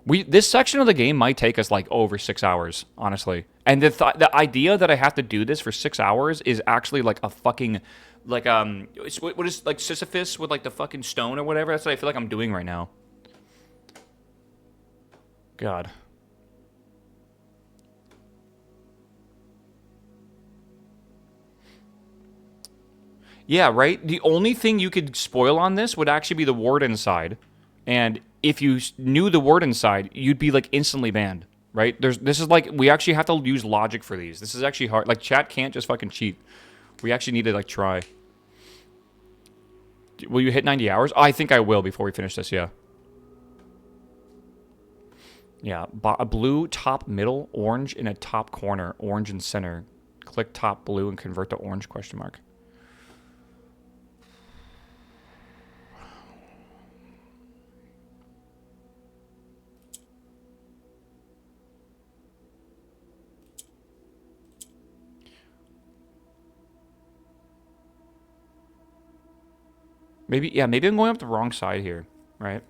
This section of the game might take us like over 6 hours, honestly. And the idea that I have to do this for 6 hours is actually like a fucking, like, what is, like, Sisyphus with, like, the fucking stone or whatever? That's what I feel like I'm doing right now. God. Yeah, right? The only thing you could spoil on this would actually be the word inside. And if you knew the word inside, you'd be, like, instantly banned. Right? This is like, we actually have to use logic for these. This is actually hard. Like, chat can't just fucking cheat. We actually need to, like, try. Will you hit 90 hours? Oh, I think I will before we finish this, yeah. Yeah, a blue top middle, orange in a top corner, orange in center. Click top blue and convert to orange, question mark. Maybe, yeah, maybe I'm going up the wrong side here, right?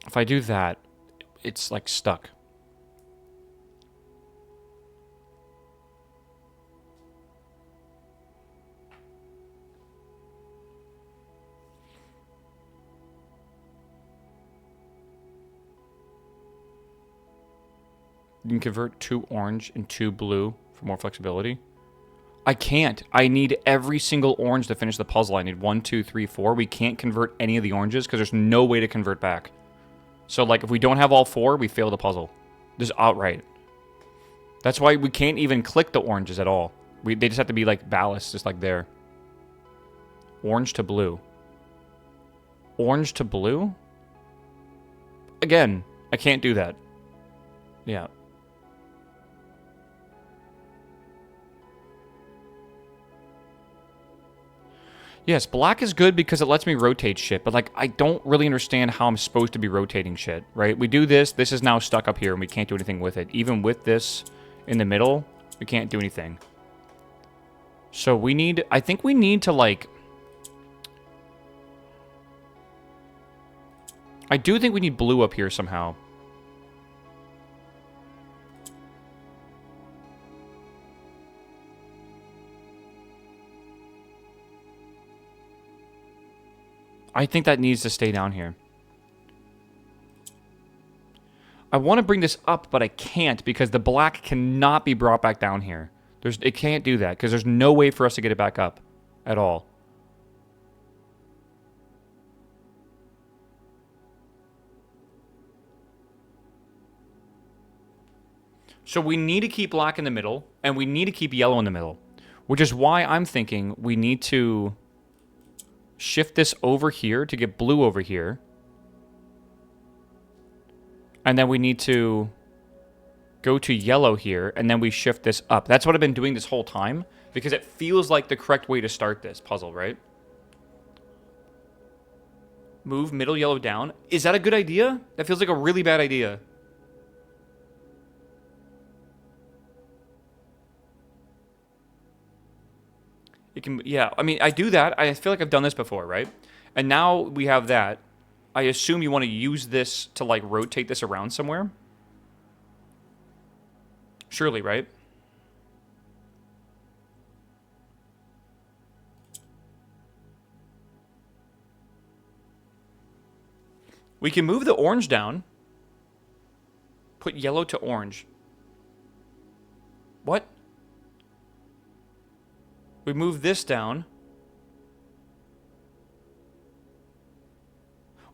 If I do that, it's like stuck. You can convert 2 orange and 2 blue for more flexibility. I can't. I need every single orange to finish the puzzle. I need 1, 2, 3, 4. We can't convert any of the oranges because there's no way to convert back. So, like, if we don't have all 4, we fail the puzzle. Just outright. That's why we can't even click the oranges at all. They just have to be, like, ballast, just like there. Orange to blue. Orange to blue? Again, I can't do that. Yeah. Yes, black is good because it lets me rotate shit, but, like, I don't really understand how I'm supposed to be rotating shit, right? We do this, this is now stuck up here, and we can't do anything with it. Even with this in the middle, we can't do anything. So we need, I think we need to, like... I do think we need blue up here somehow. I think that needs to stay down here. I want to bring this up, but I can't because the black cannot be brought back down here. It can't do that because there's no way for us to get it back up at all. So we need to keep black in the middle, and we need to keep yellow in the middle, which is why I'm thinking we need to shift this over here to get blue over here. And then we need to go to yellow here, and then we shift this up. That's what I've been doing this whole time, because it feels like the correct way to start this puzzle, right? Move middle yellow down. Is that a good idea? That feels like a really bad idea. It can, yeah, I mean, I do that. I feel like I've done this before, right? And now we have that. I assume you want to use this to, like, rotate this around somewhere. Surely, right? We can move the orange down. Put yellow to orange. What? We move this down.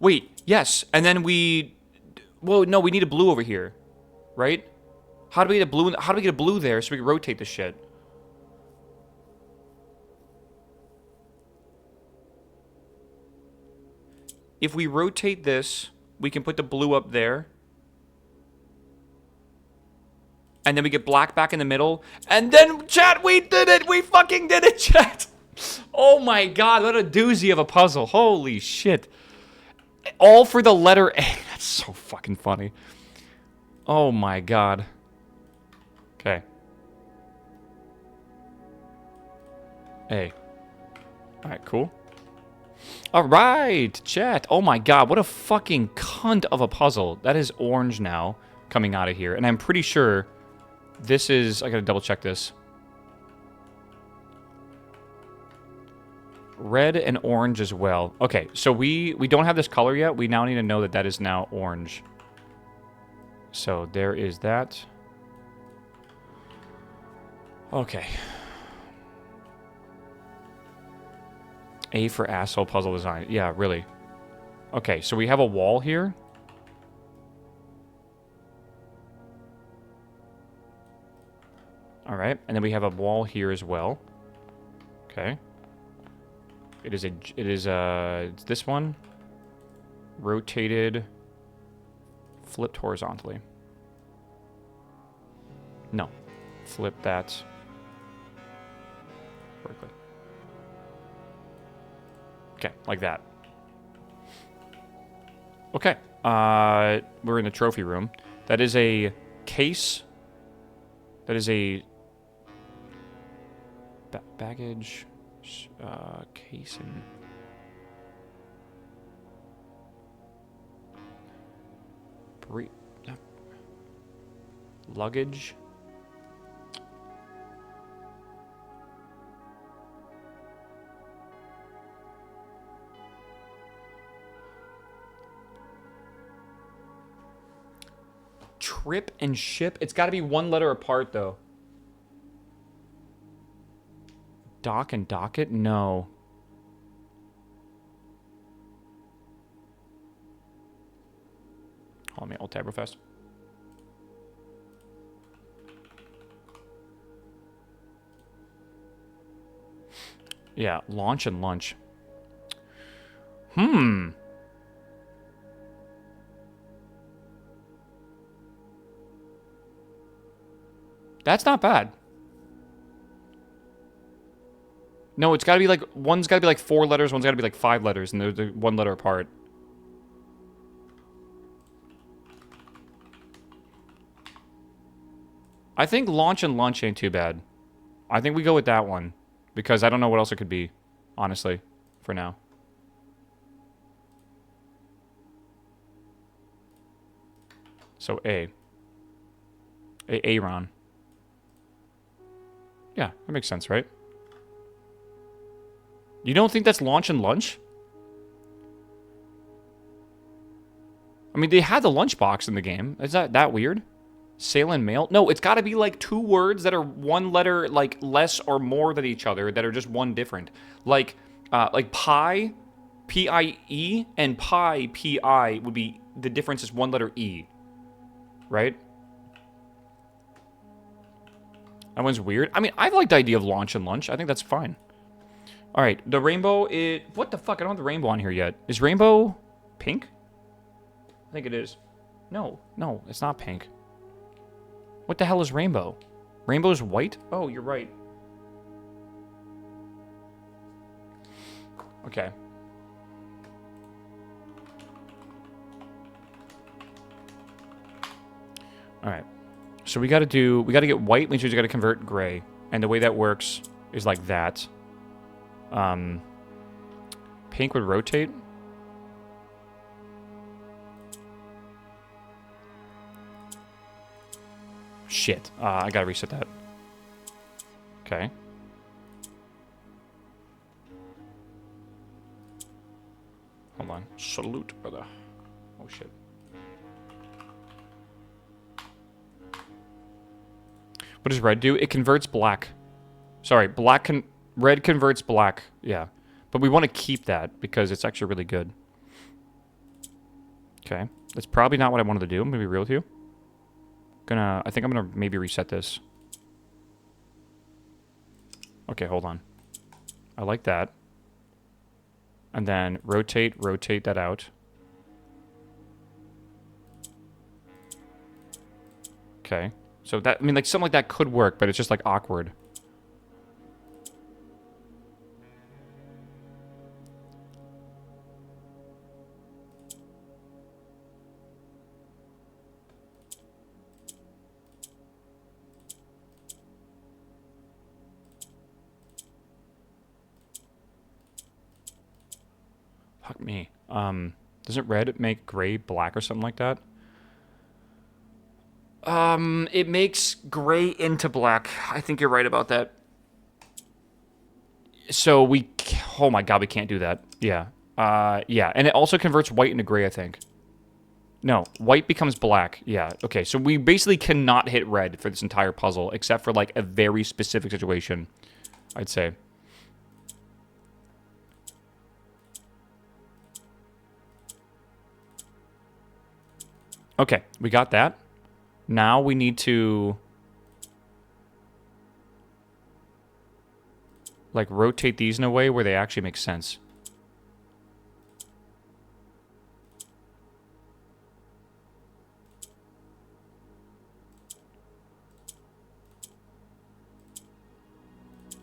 Wait, yes. And then we... Well, no, we need a blue over here. Right? How do we get a blue? How do we get a blue there so we can rotate this shit? If we rotate this, we can put the blue up there. And then we get black back in the middle. And then, chat, we did it! We fucking did it, chat! Oh my god, what a doozy of a puzzle. Holy shit. All for the letter A. That's so fucking funny. Oh my god. Okay. A. Alright, cool. Alright, chat. Oh my god, what a fucking cunt of a puzzle. That is orange now, coming out of here. And I'm pretty sure this is... I gotta double check this. Red and orange as well. Okay, so we don't have this color yet. We now need to know that that is now orange. So there is that. Okay. A for asshole puzzle design. Yeah, really. Okay, so we have a wall here. All right, and then we have a wall here as well. Okay. It's this one. Rotated. Flipped horizontally. No. Flip that. Vertically. Okay, like that. Okay. We're in the trophy room. That is a case. That is a baggage casing. Luggage. Trip and ship. It's got to be one letter apart, though. Dock and docket? No. Hold on, let me alt tab real fast. Yeah, launch and lunch. That's not bad. No, it's got to be like, one's got to be like 4 letters, one's got to be like 5 letters, and they're 1 letter apart. I think launch and lunch ain't too bad. I think we go with that one, because I don't know what else it could be, honestly, for now. So A. Aaron. Yeah, that makes sense, right? You don't think that's launch and lunch? I mean, they had the lunchbox in the game. Is that weird? Sail and mail? No, it's got to be like 2 words that are 1 letter like less or more than each other that are just 1 different. Like pie, P-I-E, and pie, P-I, would be, the difference is 1 letter E. Right? That one's weird. I mean, I like the idea of launch and lunch. I think that's fine. All right, the rainbow is... What the fuck? I don't have the rainbow on here yet. Is rainbow pink? I think it is. No, it's not pink. What the hell is rainbow? Rainbow's white? Oh, you're right. Okay. All right. So we got to get white, means we got to convert gray. And the way that works is like that. Pink would rotate. Shit. I gotta reset that. Okay. Hold on. Salute, brother. Oh, shit. What does red do? It converts black. Sorry, red converts black. Yeah. But we want to keep that because it's actually really good. Okay. That's probably not what I wanted to do. I'm going to be real with you. I think I'm going to maybe reset this. Okay, hold on. I like that. And then rotate that out. Okay. So that, I mean, like, something like that could work, but it's just, like, awkward. Fuck me. Doesn't red make gray black or something like that? It makes gray into black. I think you're right about that. So oh my god, we can't do that. Yeah. Yeah, and it also converts white into gray, I think. No, white becomes black. Yeah, okay, so we basically cannot hit red for this entire puzzle, except for, like, a very specific situation, I'd say. Okay, we got that. Now we need to, like, rotate these in a way where they actually make sense.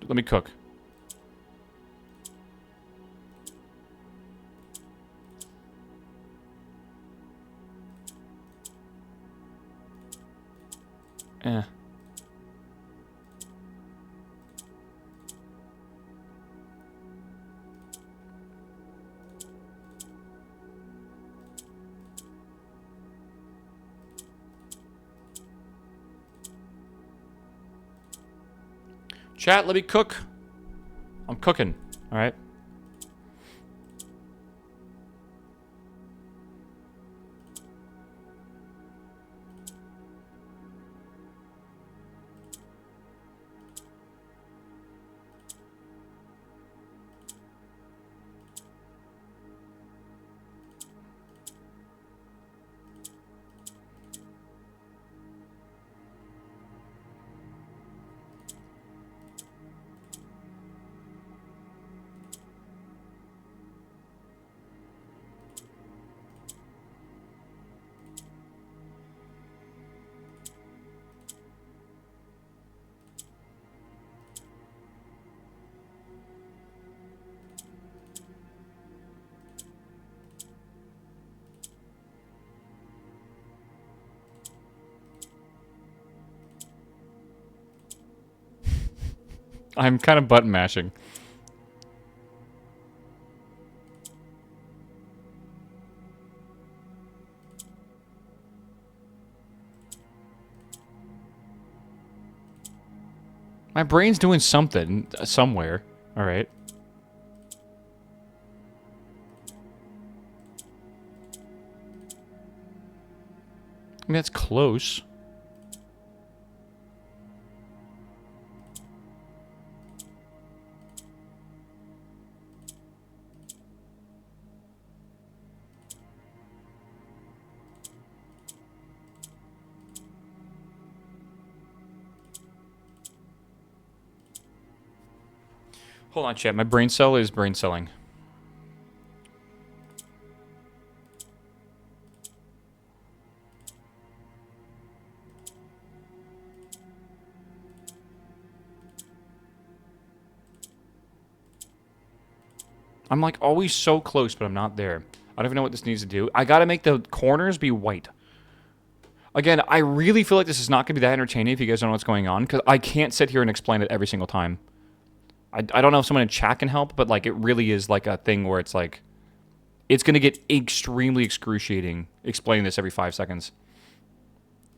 Let me cook. Eh. Chat, let me cook. I'm cooking, all right? I'm kind of button mashing. My brain's doing something somewhere. All right. I mean, that's close. Hold on, chat. My brain cell is brain celling. I'm like always so close, but I'm not there. I don't even know what this needs to do. I gotta make the corners be white. Again, I really feel like this is not gonna be that entertaining if you guys don't know what's going on, because I can't sit here and explain it every single time. I don't know if someone in chat can help, but like it really is like a thing where it's like, it's gonna get extremely excruciating explaining this every 5 seconds.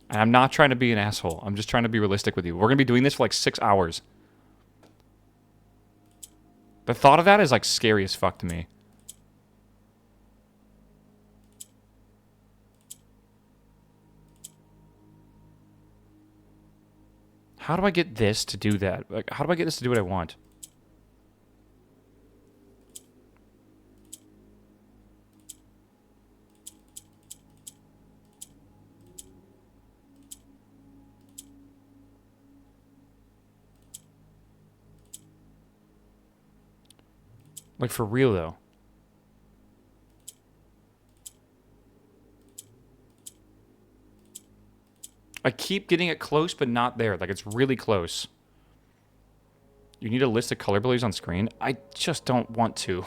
And I'm not trying to be an asshole. I'm just trying to be realistic with you. We're gonna be doing this for like 6 hours. The thought of that is like scary as fuck to me. How do I get this to do that? Like, how do I get this to do what I want? Like, for real, though. I keep getting it close, but not there. Like, it's really close. You need a list of color abilities on screen? I just don't want to.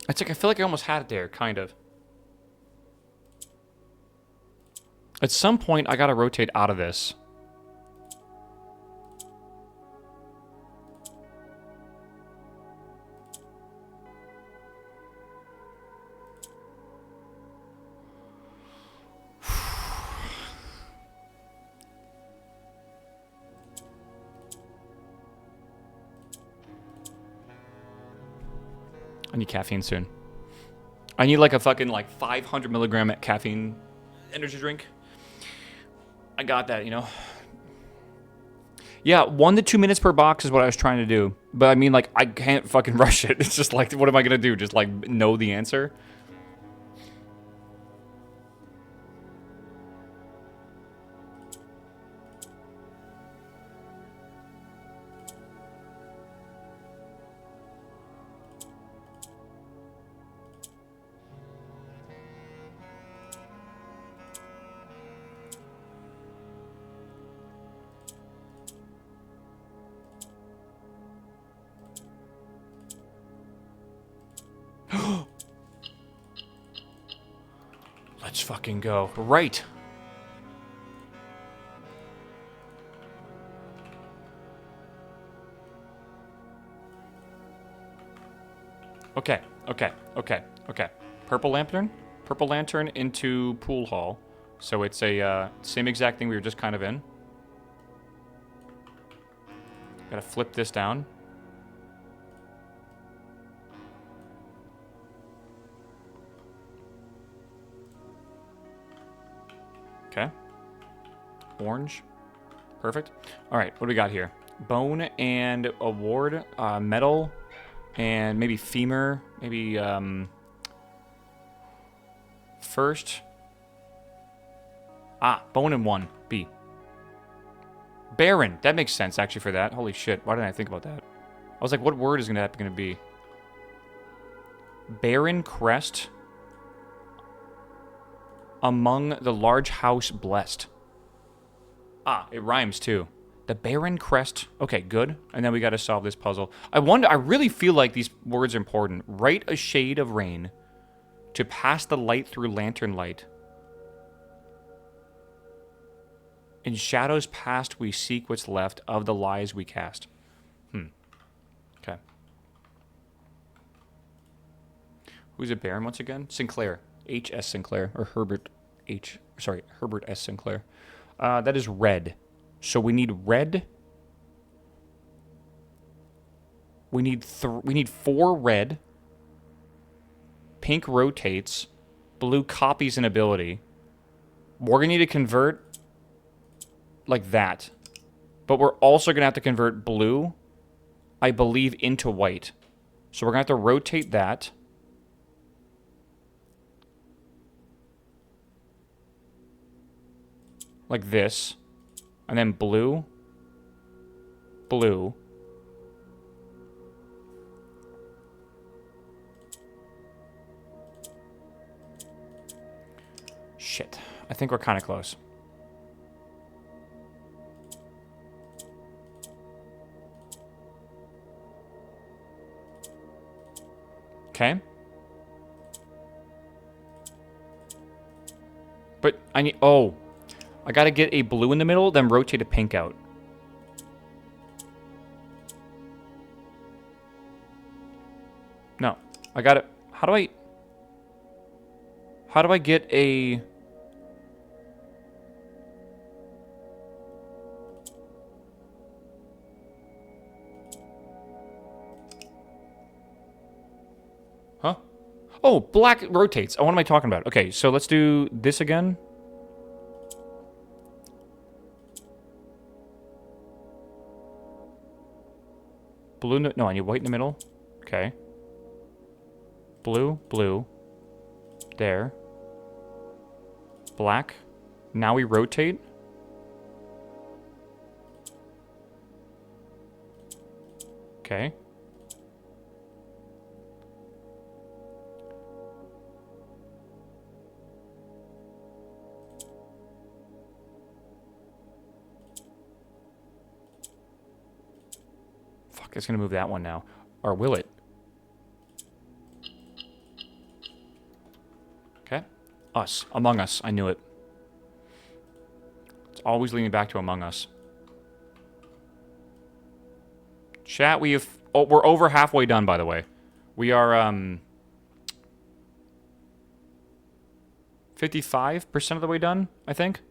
It's like I feel like I almost had it there, kind of. At some point, I gotta rotate out of this. I need caffeine soon. I need like a fucking like 500 milligram caffeine energy drink. I got that, you know. Yeah, 1 to 2 minutes per box is what I was trying to do. But I mean, like, I can't fucking rush it. It's just like, what am I gonna do? Just like know the answer? Let's fucking go. Right. Okay, okay, okay, okay. Purple lantern? Purple lantern into pool hall. So it's a same exact thing we were just kind of in. Gotta flip this down. Okay. Orange. Perfect. All right, what do we got here? Bone and award, metal, and maybe femur, maybe first. Ah, bone in 1. B. Barren. That makes sense, actually, for that. Holy shit. Why didn't I think about that? I was like, what word is that going to be? Barren crest. Among the large house blessed. Ah, it rhymes, too. The barren crest. Okay, good. And then we got to solve this puzzle. I really feel like these words are important. Write a shade of rain to pass the light through lantern light. In shadows past, we seek what's left of the lies we cast. Okay. Who's a baron once again? Sinclair. H.S. Sinclair. Or Herbert S. Sinclair. That is red. So we need red. We need 4 red. Pink rotates. Blue copies an ability. We're going to need to convert like that. But we're also going to have to convert blue, I believe, into white. So we're going to have to rotate that. Like this. And then blue. Blue. Shit. I think we're kind of close. Okay. But I need... Oh. I gotta get a blue in the middle, then rotate a pink out. No. I gotta... How do I get a... Huh? Oh, black rotates. Oh, what am I talking about? Okay, so let's do this again. Blue, no, I need white in the middle. Okay. Blue, blue. There. Black. Now we rotate. Okay. Fuck, it's gonna move that one now. Or will it? Okay. Us. Among Us. I knew it. It's always leading back to Among Us. Chat, we're over halfway done, by the way. We are, 55% of the way done, I think.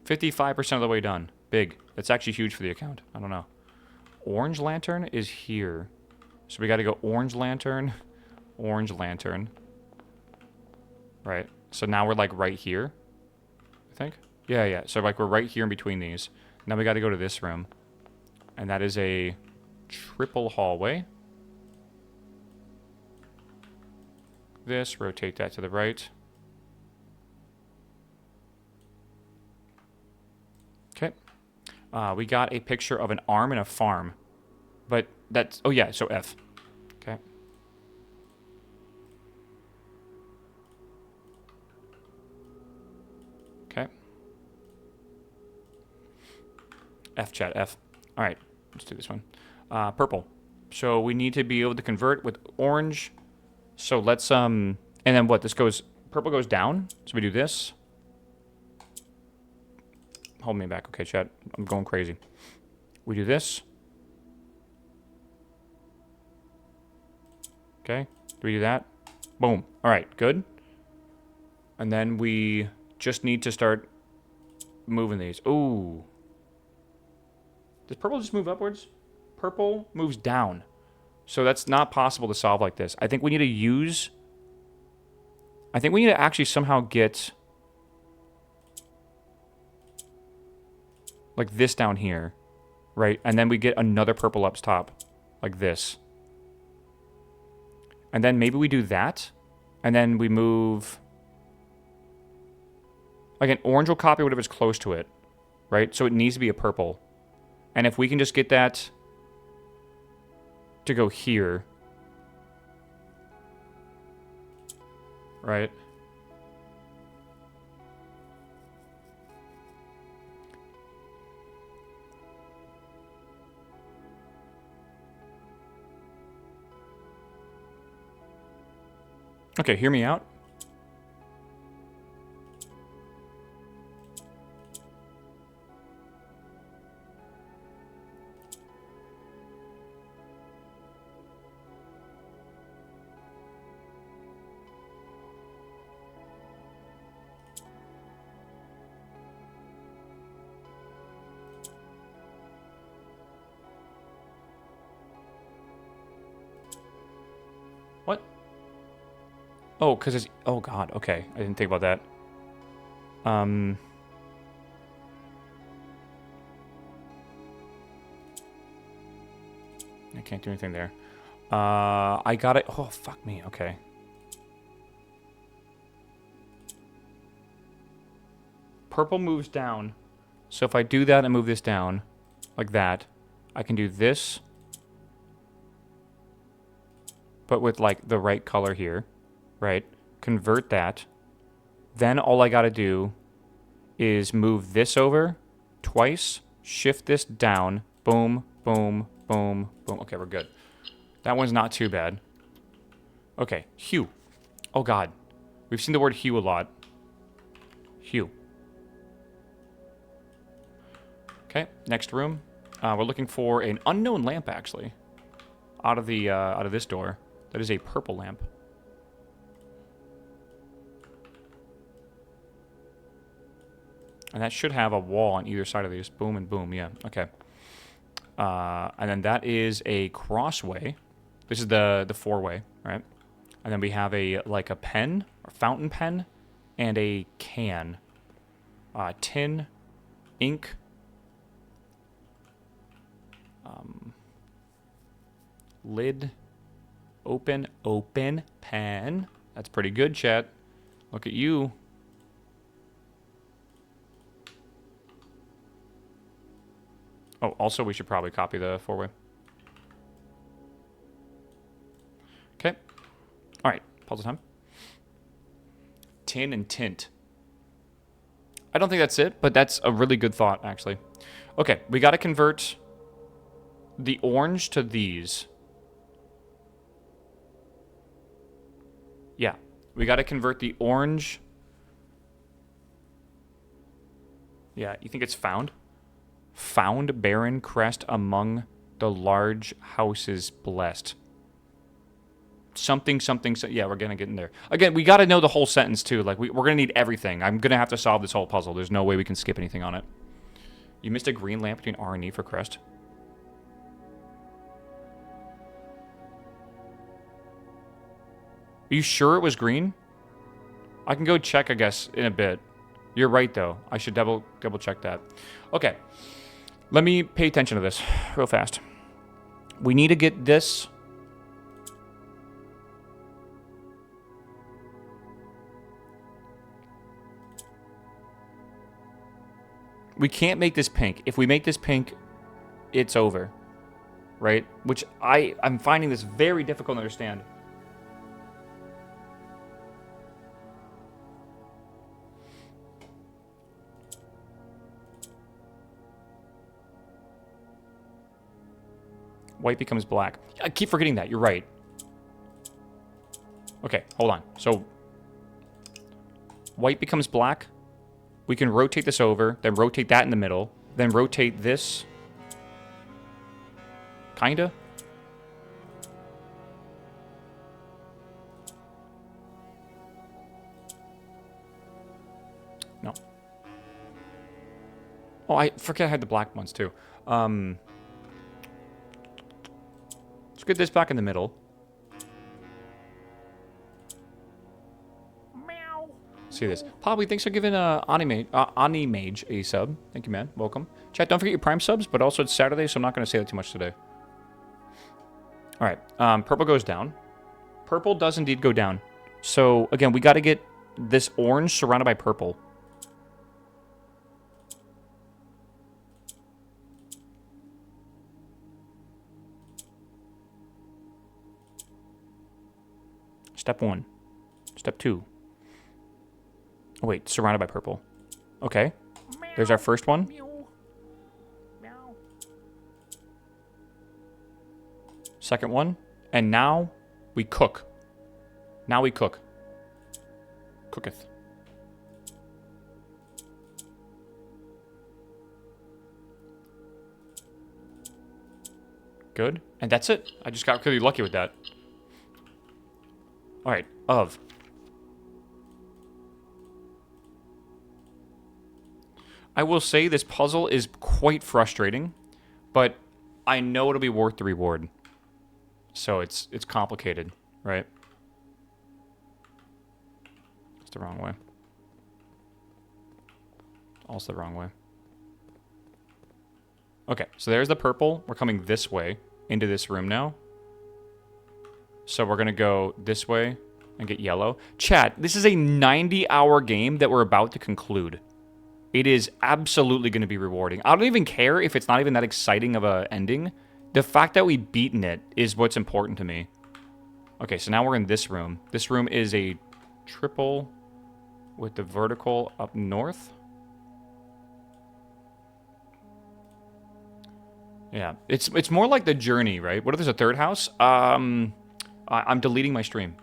55% of the way done. Big. That's actually huge for the account. I don't know. Orange lantern is here. So we got to go orange lantern, orange lantern. Right. So now we're like right here, I think. Yeah, yeah. So like we're right here in between these. Now we got to go to this room. And that is a triple hallway. This, rotate that to the right. Okay. We got a picture of an arm and a farm. But that's... Oh, yeah, so F. Okay. Okay. F, chat, F. All right, let's do this one. Purple. So we need to be able to convert with orange. So let's... And then what? This goes... Purple goes down. So we do this. Hold me back. Okay, chat. I'm going crazy. We do this. Okay. Do we do that? Boom. All right, good. And then we just need to start moving these. Ooh. Does purple just move upwards? Purple moves down. So that's not possible to solve like this. I think we need to use... I think we need to actually somehow get... like this down here, right? And then we get another purple up top, like this. And then maybe we do that, and then we move... Like an orange will copy whatever's close to it, right? So it needs to be a purple. And if we can just get that to go here, right? Okay, hear me out. What? Oh, because it's... Oh, God. Okay. I didn't think about that. I can't do anything there. I got it. Oh, fuck me. Okay. Purple moves down. So if I do that and move this down, like that, I can do this, but with, like, the right color here, right? Convert that. Then all I gotta do is move this over twice, shift this down, boom, boom, boom, boom. Okay, we're good. That one's not too bad. Okay, hue. Oh, God. We've seen the word hue a lot. Hue. Okay, next room. We're looking for an unknown lamp, actually. Out of this door. That is a purple lamp. And that should have a wall on either side of these. Boom and boom, yeah. Okay. And then that is a crossway. This is the four-way, right? And then we have a pen, or fountain pen, and a can. Tin, ink, lid, open, pen. That's pretty good, chat. Look at you. Oh, also we should probably copy the four-way. Okay. All right, puzzle time. Tin and tint. I don't think that's it, but that's a really good thought, actually. Okay, we got to convert the orange to these. Yeah, we got to convert the orange. Yeah, you think it's found? Found barren crest among the large houses blessed. Something. Yeah, we're going to get in there. Again, we got to know the whole sentence, too. Like, we're going to need everything. I'm going to have to solve this whole puzzle. There's no way we can skip anything on it. You missed a green lamp between R and E for crest. Are you sure it was green? I can go check, I guess, in a bit. You're right, though. I should double check that. Okay. Let me pay attention to this real fast. We need to get this. We can't make this pink. If we make this pink, it's over. Right? Which I'm finding this very difficult to understand. White becomes black. I keep forgetting that. You're right. Okay, hold on. So, white becomes black. We can rotate this over, then rotate that in the middle, then rotate this. Kinda. No. Oh, I forget I had the black ones too. Let's get this back in the middle. Meow. See this. Poppy, thanks for giving Animage a sub. Thank you, man. Welcome. Chat, don't forget your Prime subs, but also it's Saturday, so I'm not going to say that too much today. All right. Purple goes down. Purple does indeed go down. So, again, we got to get this orange surrounded by purple. Step 1. Step 2. Oh, wait. Surrounded by purple. Okay. There's our first one. Second one. And now we cook. Now we cook. Cooketh. Good. And that's it. I just got really lucky with that. Alright. Of. I will say this puzzle is quite frustrating, but I know it'll be worth the reward. So it's complicated, right? It's the wrong way. Also the wrong way. Okay, so there's the purple. We're coming this way into this room now. So we're going to go this way and get yellow. Chat, this is a 90-hour game that we're about to conclude. It is absolutely going to be rewarding. I don't even care if it's not even that exciting of an ending. The fact that we've beaten it is what's important to me. Okay, so now we're in this room. This room is a triple with the vertical up north. Yeah, it's more like the journey, right? What if there's a third house? I'm deleting my stream.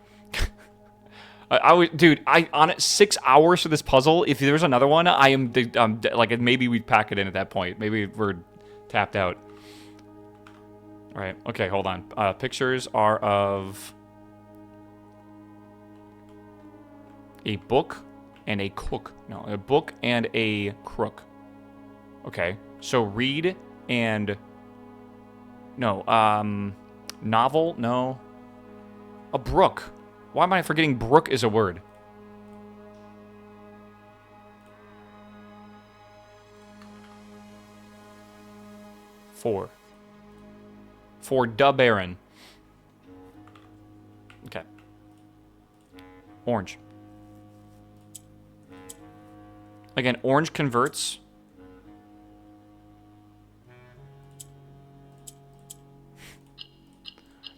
Dude, on it 6 hours for this puzzle. If there's another one, like maybe we'd pack it in at that point. Maybe we're tapped out. All right. Okay, hold on. Pictures are of a book and a cook. No, a book and a crook. Okay. So read and no, novel, no. A brook. Why am I forgetting brook is a word? For da Baron. Okay. Orange. Again, orange converts.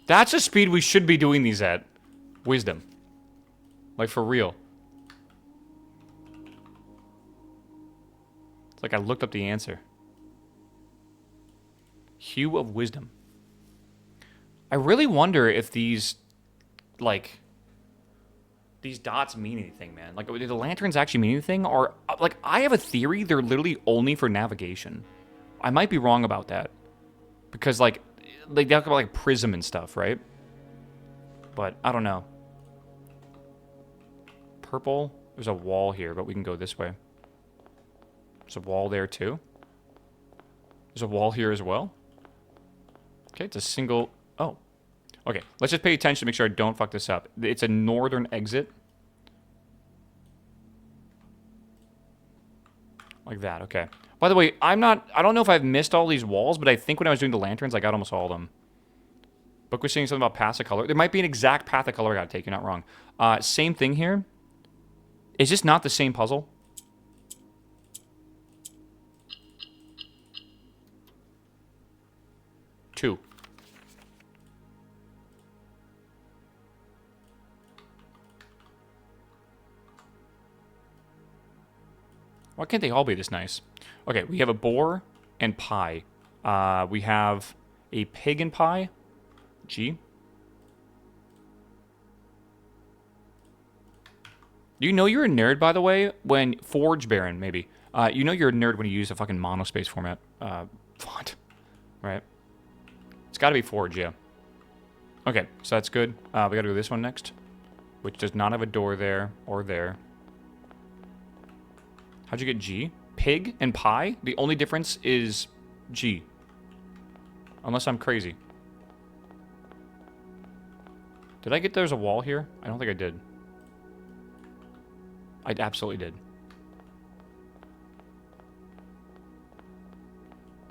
That's the speed we should be doing these at. Wisdom. Like, for real. It's like I looked up the answer. Hue of wisdom. I really wonder if these, like, these dots mean anything, man. Like, do the lanterns actually mean anything? Or, like, I have a theory they're literally only for navigation. I might be wrong about that. Because, like, they talk about, like, prism and stuff, right? But, I don't know. Purple. There's a wall here, but we can go this way. There's a wall there, too. There's a wall here as well. Okay, it's a single... Oh. Okay, let's just pay attention to make sure I don't fuck this up. It's a northern exit. Like that, okay. By the way, I don't know if I've missed all these walls, but I think when I was doing the lanterns, I got almost all of them. Book was saying something about path of color. There might be an exact path of color I gotta take, you're not wrong. Same thing here. Is this not the same puzzle? Two. Why can't they all be this nice? Okay, we have a boar and pie. We have a pig and pie. G. You know you're a nerd, by the way, when... Forge Baron, maybe. You know you're a nerd when you use a fucking monospace format font. Right? It's gotta be Forge, yeah. Okay, so that's good. We gotta do this one next. Which does not have a door there or there. How'd you get G? Pig and pie? The only difference is G. Unless I'm crazy. Did I get there's a wall here? I don't think I did. I absolutely did.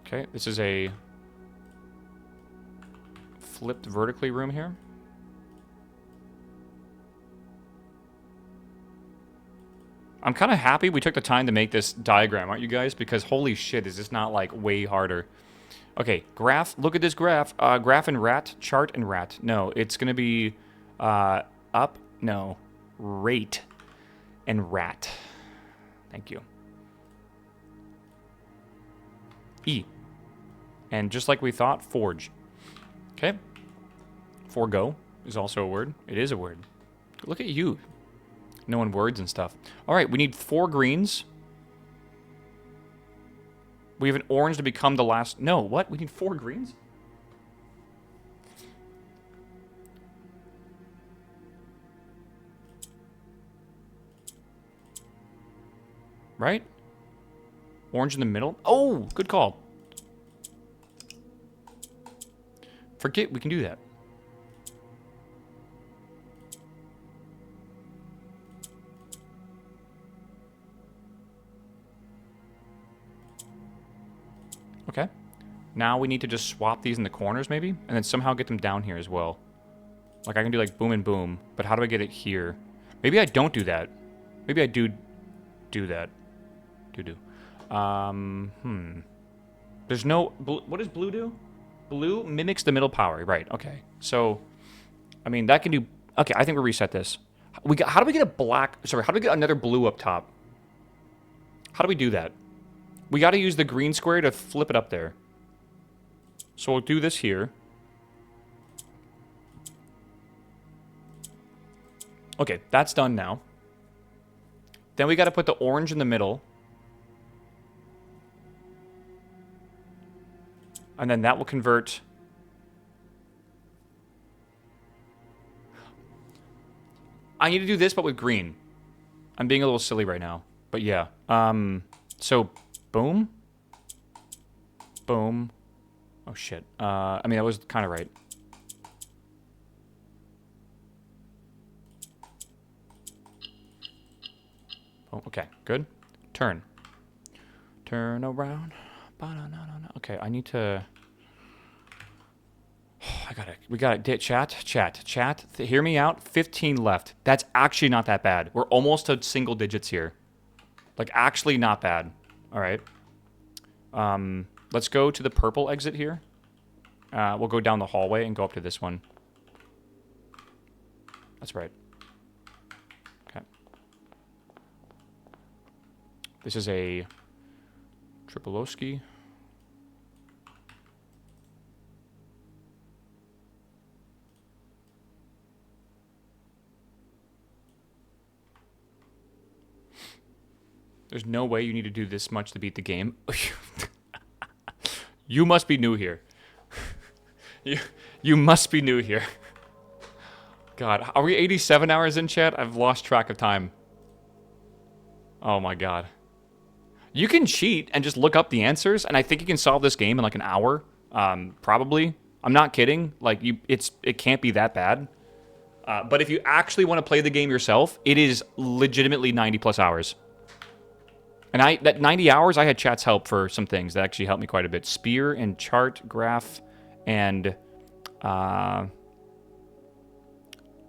Okay, this is a flipped vertically room here. I'm kind of happy we took the time to make this diagram, aren't you guys? Because holy shit, is this not like way harder? Okay, graph. Look at this graph. Graph and rat. Chart and rat. No, it's going to be up, no, rate, and rat. Thank you. E. And just like we thought, forge. Okay. Forgo is also a word. It is a word. Look at you. Knowing words and stuff. All right, we need 4 greens. We have an orange to become the last... No, what? We need 4 greens? Right? Orange in the middle. Oh, good call. Forget we can do that. Okay. Now we need to just swap these in the corners maybe, and then somehow get them down here as well. Like I can do like boom and boom, but how do I get it here? Maybe I don't do that. Maybe I do that. Do. There's no... What does blue do? Blue mimics the middle power. Right, okay. So, I mean, that can do... Okay, I think we'll reset this. How do we get a black... Sorry, how do we get another blue up top? How do we do that? We got to use the green square to flip it up there. So we'll do this here. Okay, that's done now. Then we got to put the orange in the middle. And then that will convert... I need to do this, but with green. I'm being a little silly right now. But yeah. So, boom. Boom. Oh, shit. I mean, that was kind of right. Oh, okay, good. Turn. Turn around. Okay, I need to... We gotta, chat. Hear me out, 15 left. That's actually not that bad. We're almost to single digits here. Like, actually not bad. All right. Let's go to the purple exit here. We'll go down the hallway and go up to this one. That's right. Okay. This is a Tripolowski. There's no way you need to do this much to beat the game. You must be new here. You must be new here. God, are we 87 hours in, chat? I've lost track of time. Oh my god. You can cheat and just look up the answers, and I think you can solve this game in like an hour. Probably. I'm not kidding. Like, it can't be that bad. But if you actually want to play the game yourself, it is legitimately 90 plus hours. And that 90 hours, I had chat's help for some things that actually helped me quite a bit. Spear and chart, graph, and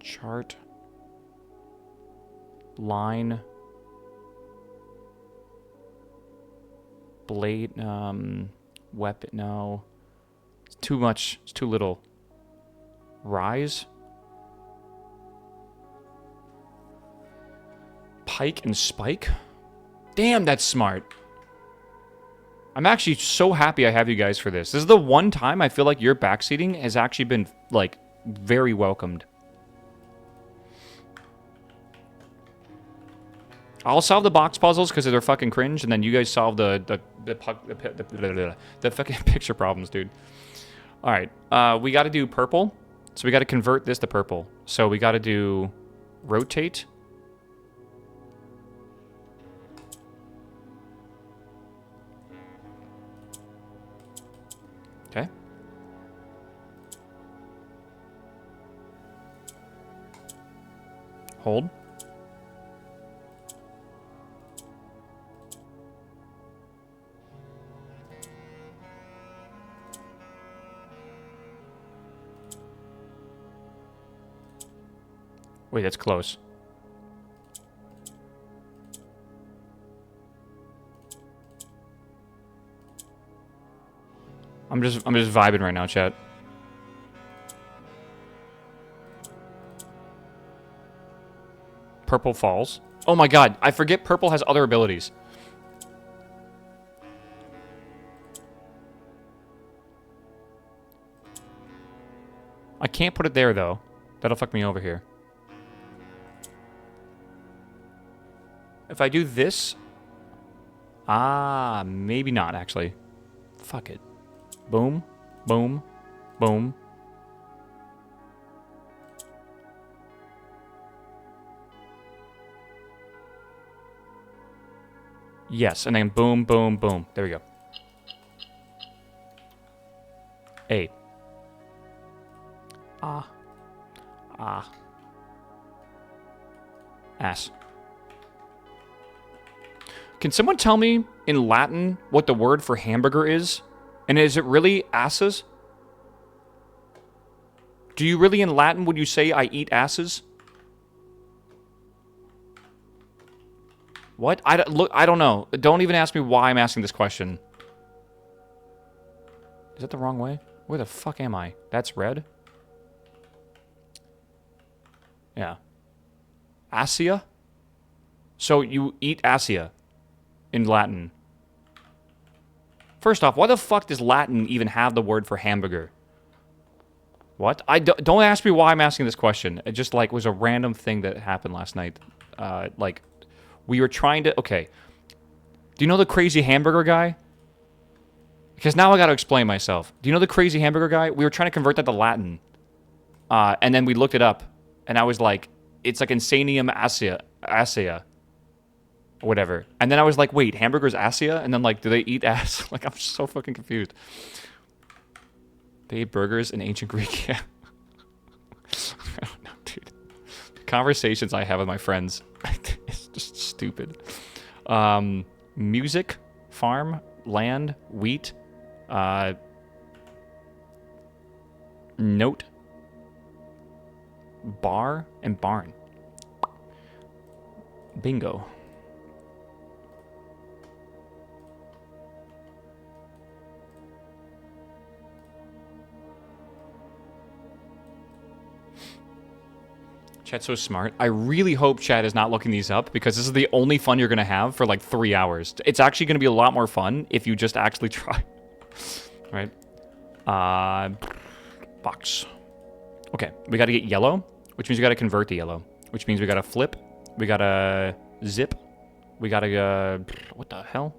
chart, line, blade, weapon, no. It's too much, it's too little. Rise. Pike and spike. Damn, that's smart. I'm actually so happy I have you guys for this. This is the one time I feel like your backseating has actually been, like, very welcomed. I'll solve the box puzzles because they're fucking cringe, and then you guys solve the fucking picture problems, dude. All right, we got to do purple, so we got to convert this to purple. So we got to do rotate. Okay. Hold. Wait, that's close. I'm just vibing right now, chat. Purple falls. Oh my god, I forget purple has other abilities. I can't put it there, though. That'll fuck me over here. If I do this... Ah, maybe not, actually. Fuck it. Boom. Boom. Boom. Yes, and then boom, boom, boom. There we go. A. Ah. Ah. Ass. Can someone tell me in Latin what the word for hamburger is? And is it really asses? Do you really in Latin, would you say I eat asses? What? I don't know. Don't even ask me why I'm asking this question. Is that the wrong way? Where the fuck am I? That's red? Yeah. Assia? So you eat assia in Latin. First off, why the fuck does Latin even have the word for hamburger? What? Don't ask me why I'm asking this question. It just, like, was a random thing that happened last night. Like, we were trying to... Okay. Do you know the crazy hamburger guy? Because now I gotta explain myself. Do you know the crazy hamburger guy? We were trying to convert that to Latin. And then we looked it up. And I was like, it's like Insanium Assia. Or whatever. And then I was like, wait, hamburgers Assia? And then, like, do they eat ass? Like, I'm so fucking confused. They ate burgers in ancient Greek. Yeah. I don't know, dude. The conversations I have with my friends, it's just stupid. Music, farm, land, wheat, note, bar, and barn. Bingo. Chat's so smart. I really hope chat is not looking these up because this is the only fun you're going to have for like 3 hours. It's actually going to be a lot more fun if you just actually try. Right? Box. Okay, we got to get yellow, which means we got to convert to yellow, which means we got to flip, we got to zip, we got to, what the hell?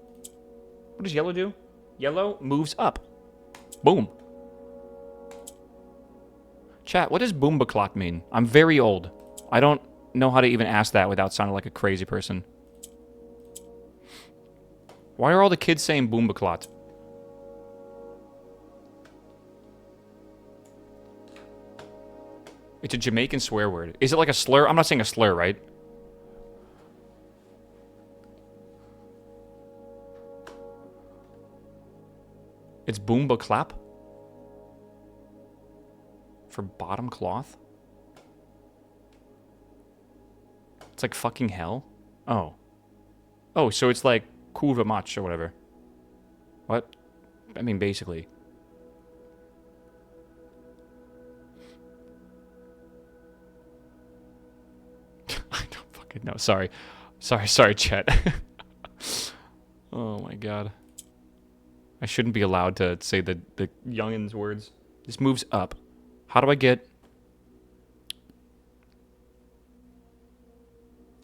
What does yellow do? Yellow moves up. Boom. Chat, what does boombaclot mean? I'm very old. I don't know how to even ask that without sounding like a crazy person. Why are all the kids saying boombaclot? It's a Jamaican swear word. Is it like a slur? I'm not saying a slur, right? It's boombaclap? For bottom cloth? It's like fucking hell? Oh. Oh, so it's like kurva mach or whatever. What? I mean, basically. I don't fucking know. Sorry. Sorry, chat. Oh my god. I shouldn't be allowed to say the youngins' words. This moves up. How do I get...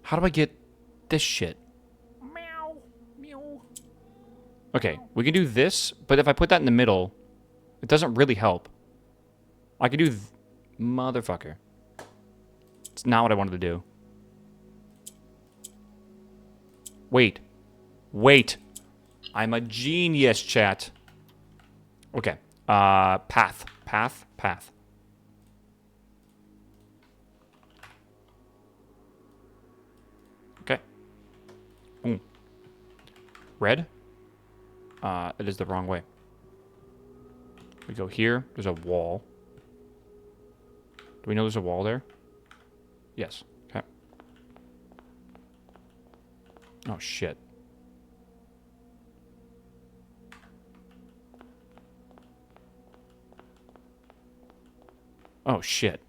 How do I get this shit? Meow. Meow. Okay, we can do this, but if I put that in the middle, it doesn't really help. I can do... Motherfucker. It's not what I wanted to do. Wait. Wait. I'm a genius, chat. Okay. Path. Path. Path. Okay. Boom. Red. It is the wrong way. We go here. There's a wall. Do we know there's a wall there? Yes. Okay. Oh, shit. Oh, shit.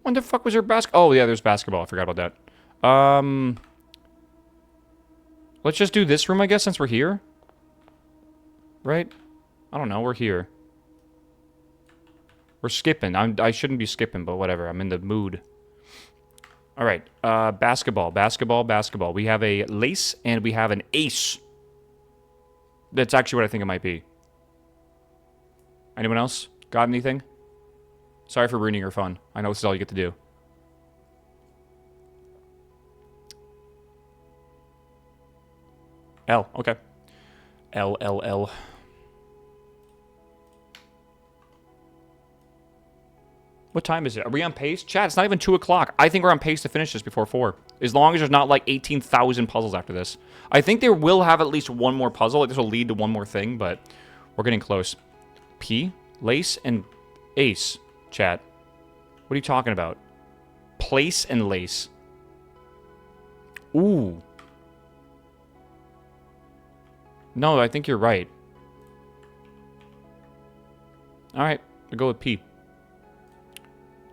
When the fuck was there basketball? Oh, yeah, there's basketball. I forgot about that. Let's just do this room, I guess, since we're here. Right? I don't know. We're here. We're skipping. I shouldn't be skipping, but whatever. I'm in the mood. All right. Basketball. We have a lace and we have an ace. That's actually what I think it might be. Anyone else? Got anything? Sorry for ruining your fun. I know this is all you get to do. L. Okay. L. What time is it? Are we on pace? Chat, it's not even 2 o'clock. I think we're on pace to finish this before 4. As long as there's not like 18,000 puzzles after this. I think there will have at least one more puzzle. Like, this will lead to one more thing, but we're getting close. P, lace, and ace. Chat. What are you talking about? Place and lace. Ooh. No, I think you're right. Alright, we'll go with P.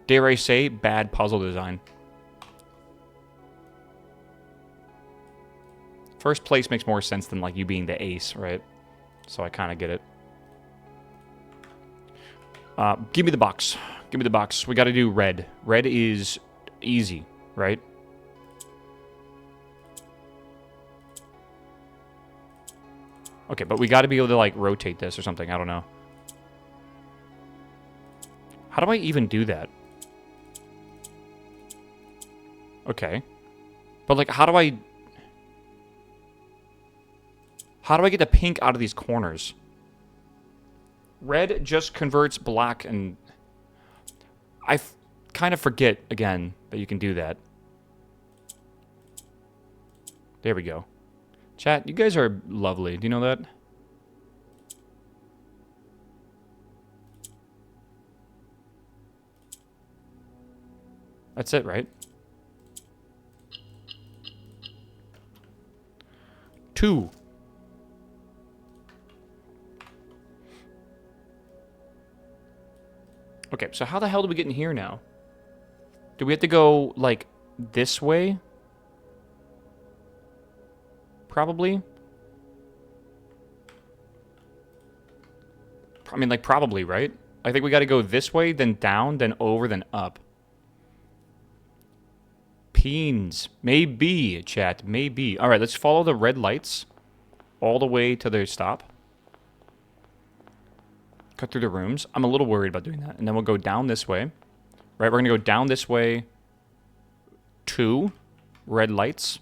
Dare I say, bad puzzle design. First place makes more sense than, like, you being the ace, right? So I kind of get it. Give me the box. Give me the box. We got to do red. Red is easy, right? Okay, but we got to be able to, like, rotate this or something. I don't know. How do I even do that? Okay. But, like, how do I get the pink out of these corners? Red just converts black, and I kind of forget, again, that you can do that. There we go. Chat, you guys are lovely. Do you know that? That's it, right? 2. Okay, so how the hell do we get in here now? Do we have to go, like, this way? Probably? I mean, like, probably, right? I think we gotta go this way, then down, then over, then up. Peens. Maybe, chat. Maybe. Alright, let's follow the red lights all the way to their stop. Cut through the rooms. I'm a little worried about doing that. And then we'll go down this way. Right, we're going to go down this way to red lights.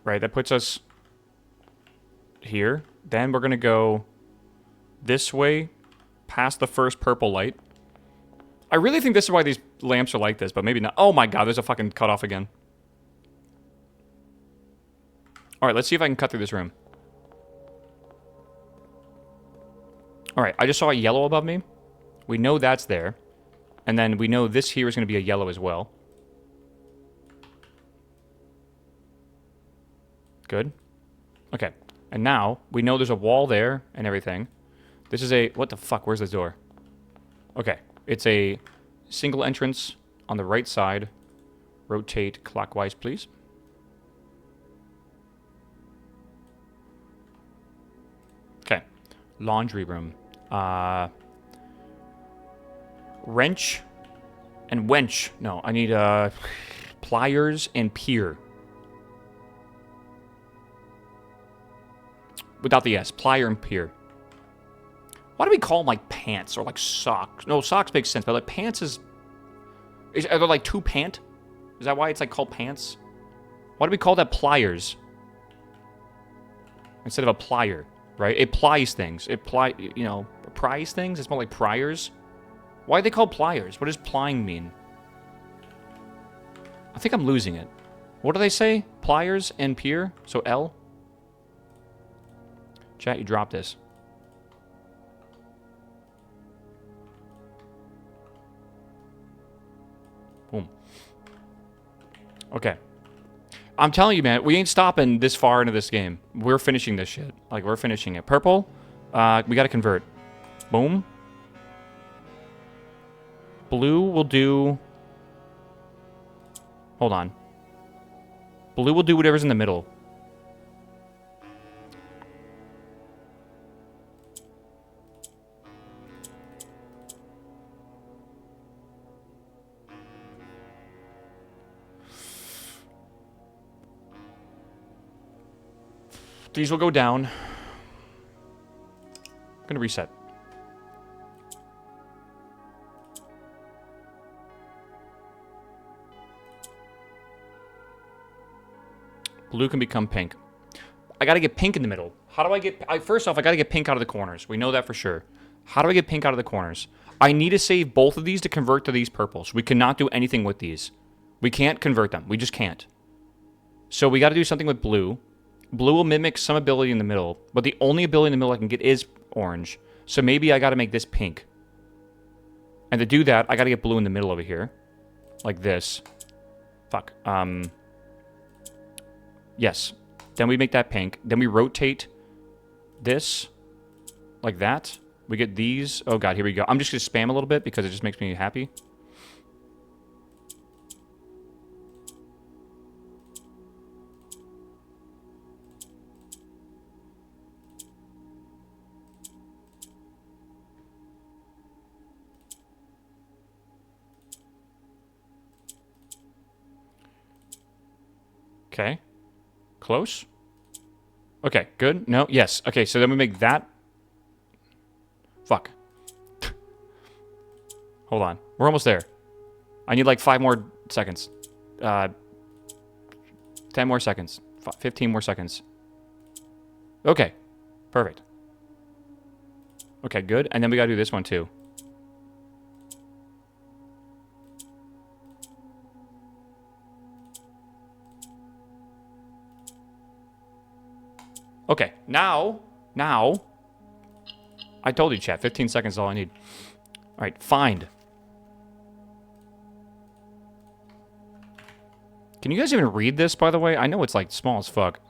Right, that puts us here. Then we're going to go this way past the first purple light. I really think this is why these lamps are like this, but maybe not. Oh my god, there's a fucking cutoff again. Alright, let's see if I can cut through this room. Alright, I just saw a yellow above me. We know that's there. And then we know this here is going to be a yellow as well. Good. Okay. And now, we know there's a wall there and everything. This is a... What the fuck? Where's the door? Okay. It's a single entrance on the right side. Rotate clockwise, please. Okay. Laundry room. Wrench and wench. No, I need pliers and pier. Without the S. Plier and pier. Why do we call them like pants or like socks? No, socks makes sense, but like pants is are there like two pant? Is that why it's like called pants? Why do we call that pliers instead of a plier? Right? It plies things. It you know, pries things. It's more like priors. Why are they called pliers? What does plying mean? I think I'm losing it. What do they say? Pliers and pier? So L? Chat, you dropped this. Boom. Okay. I'm telling you, man, we ain't stopping this far into this game. We're finishing this shit. Like, we're finishing it. Purple, we gotta convert. Boom. Blue will do... Hold on. Blue will do whatever's in the middle. These will go down. I'm gonna reset. Blue can become pink. I gotta get pink in the middle. How do I get... first off, I gotta get pink out of the corners. We know that for sure. How do I get pink out of the corners? I need to save both of these to convert to these purples. We cannot do anything with these. We can't convert them. We just can't. So we gotta do something with blue. Blue will mimic some ability in the middle, but the only ability in the middle I can get is orange. So maybe I gotta make this pink. And to do that, I gotta get blue in the middle over here. Like this. Fuck. Yes. Then we make that pink. Then we rotate this. Like that. We get these. Oh god, here we go. I'm just gonna spam a little bit because it just makes me happy. Okay. Close? Okay, good. No, yes. Okay, so then we make that. Fuck. Hold on. We're almost there. I need like 5 more seconds. 10 more seconds. 15 more seconds. Okay. Perfect. Okay, good. And then we gotta do this one too. Okay, now, I told you, chat, 15 seconds is all I need. All right, find. Can you guys even read this, by the way? I know it's, like, small as fuck.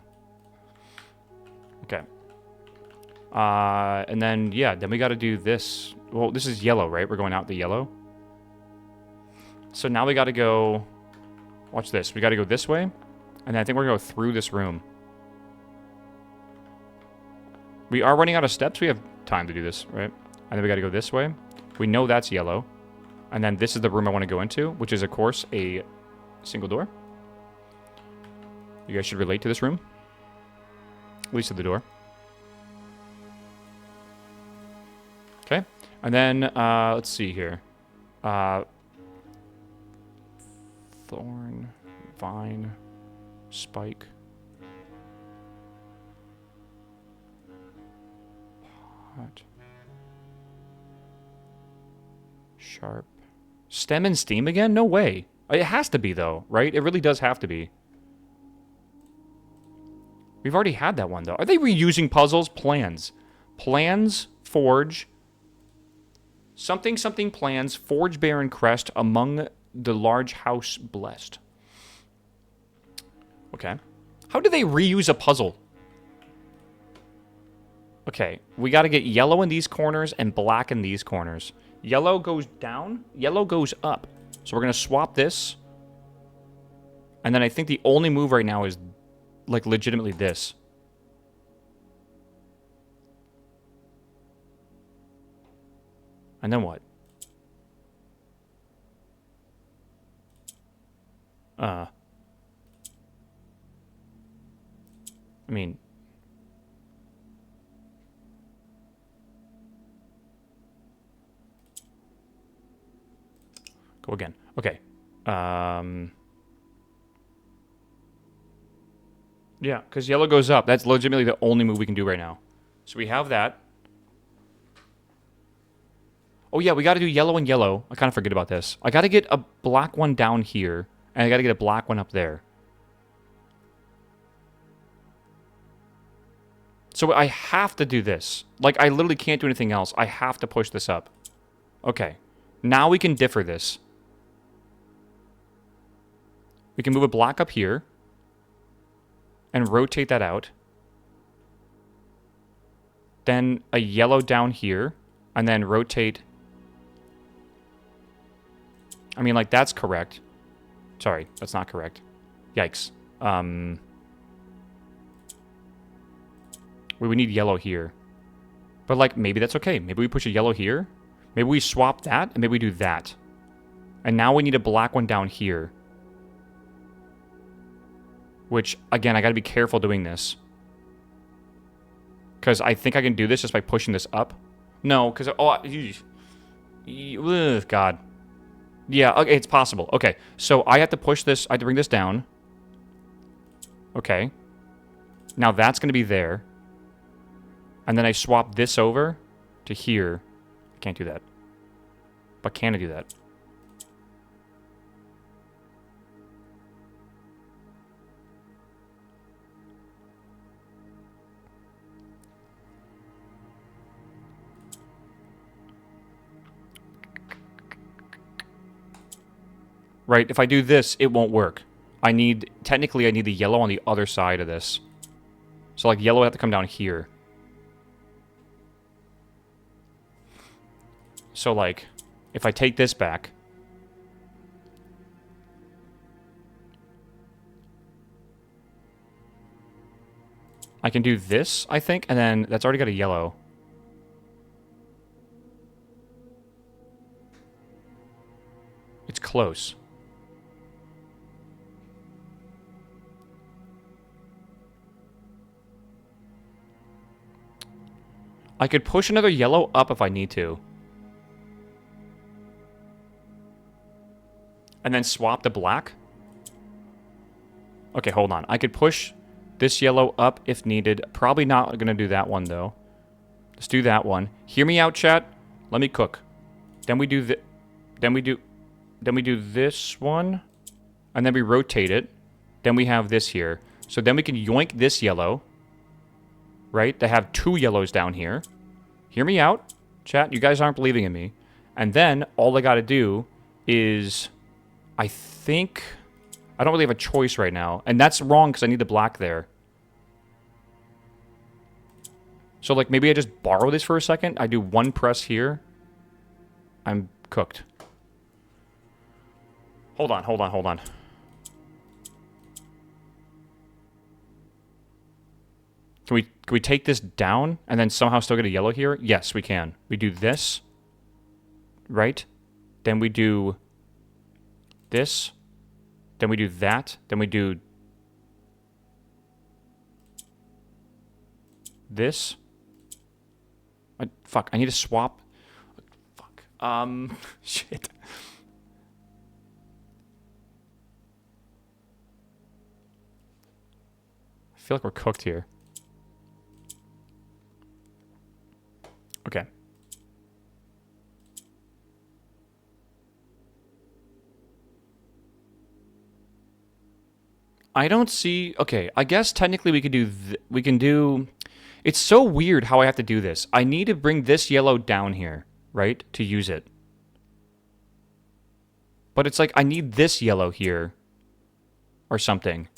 Okay. And then, yeah, then we got to do this. Well, this is yellow, right? We're going out the yellow. So now we got to go... Watch this. We got to go this way. And then I think we're going to go through this room. We are running out of steps. We have time to do this, right? And then we got to go this way. We know that's yellow. And then this is the room I want to go into, which is, of course, a single door. You guys should relate to this room. At least to the door. Okay. And then, let's see here. Thorn, vine, spike. Pot. Sharp. Stem and steam again? No way. It has to be, though, right? It really does have to be. We've already had that one, though. Are they reusing puzzles? Plans. Plans, forge. Something, something plans. Forge Baron crest among the large house blessed. Okay. How do they reuse a puzzle? Okay. We got to get yellow in these corners and black in these corners. Yellow goes down. Yellow goes up. So we're going to swap this. And then I think the only move right now is, like, legitimately this. And then what? I mean... Go again. Okay. Yeah, because yellow goes up. That's legitimately the only move we can do right now. So we have that. Oh, yeah, we got to do yellow and yellow. I kind of forget about this. I got to get a black one down here, and I got to get a black one up there. So I have to do this. Like, I literally can't do anything else. I have to push this up. Okay. Now we can differ this. We can move a black up here and rotate that out. Then a yellow down here, and then rotate I mean, like, that's correct. Sorry, that's not correct. Yikes. We would need yellow here. But, like, maybe that's okay. Maybe we push a yellow here. Maybe we swap that, and maybe we do that. And now we need a black one down here. Which, again, I gotta be careful doing this. Because I think I can do this just by pushing this up. No, because... Oh, God. Yeah, okay, it's possible. Okay, so I have to push this... I have to bring this down. Okay. Now that's going to be there. And then I swap this over to here. I can't do that. But can I do that? Right, if I do this, it won't work. Technically I need the yellow on the other side of this. So like yellow would have to come down here. So like, if I take this back. I can do this, I think, and then that's already got a yellow. It's close. I could push another yellow up if I need to. And then swap the black. Okay, hold on. I could push this yellow up if needed. Probably not going to do that one, though. Let's do that one. Hear me out, chat. Let me cook. Then we do Then we do this one. And then we rotate it. Then we have this here. So then we can yoink this yellow. Right? They have two yellows down here. Hear me out, chat. You guys aren't believing in me. And then all I got to do is, I think, I don't really have a choice right now. And that's wrong because I need the black there. So like maybe I just borrow this for a second. I do one press here. I'm cooked. Hold on, hold on, hold on. Can we take this down and then somehow still get a yellow here? Yes, we can. We do this, right? Then we do this. Then we do that. Then we do this. Fuck, I need to swap. Fuck. Shit. I feel like we're cooked here. Okay. I don't see... Okay, I guess technically we could do... we can do... It's so weird how I have to do this. I need to bring this yellow down here, right? To use it. But it's like, I need this yellow here. Or something.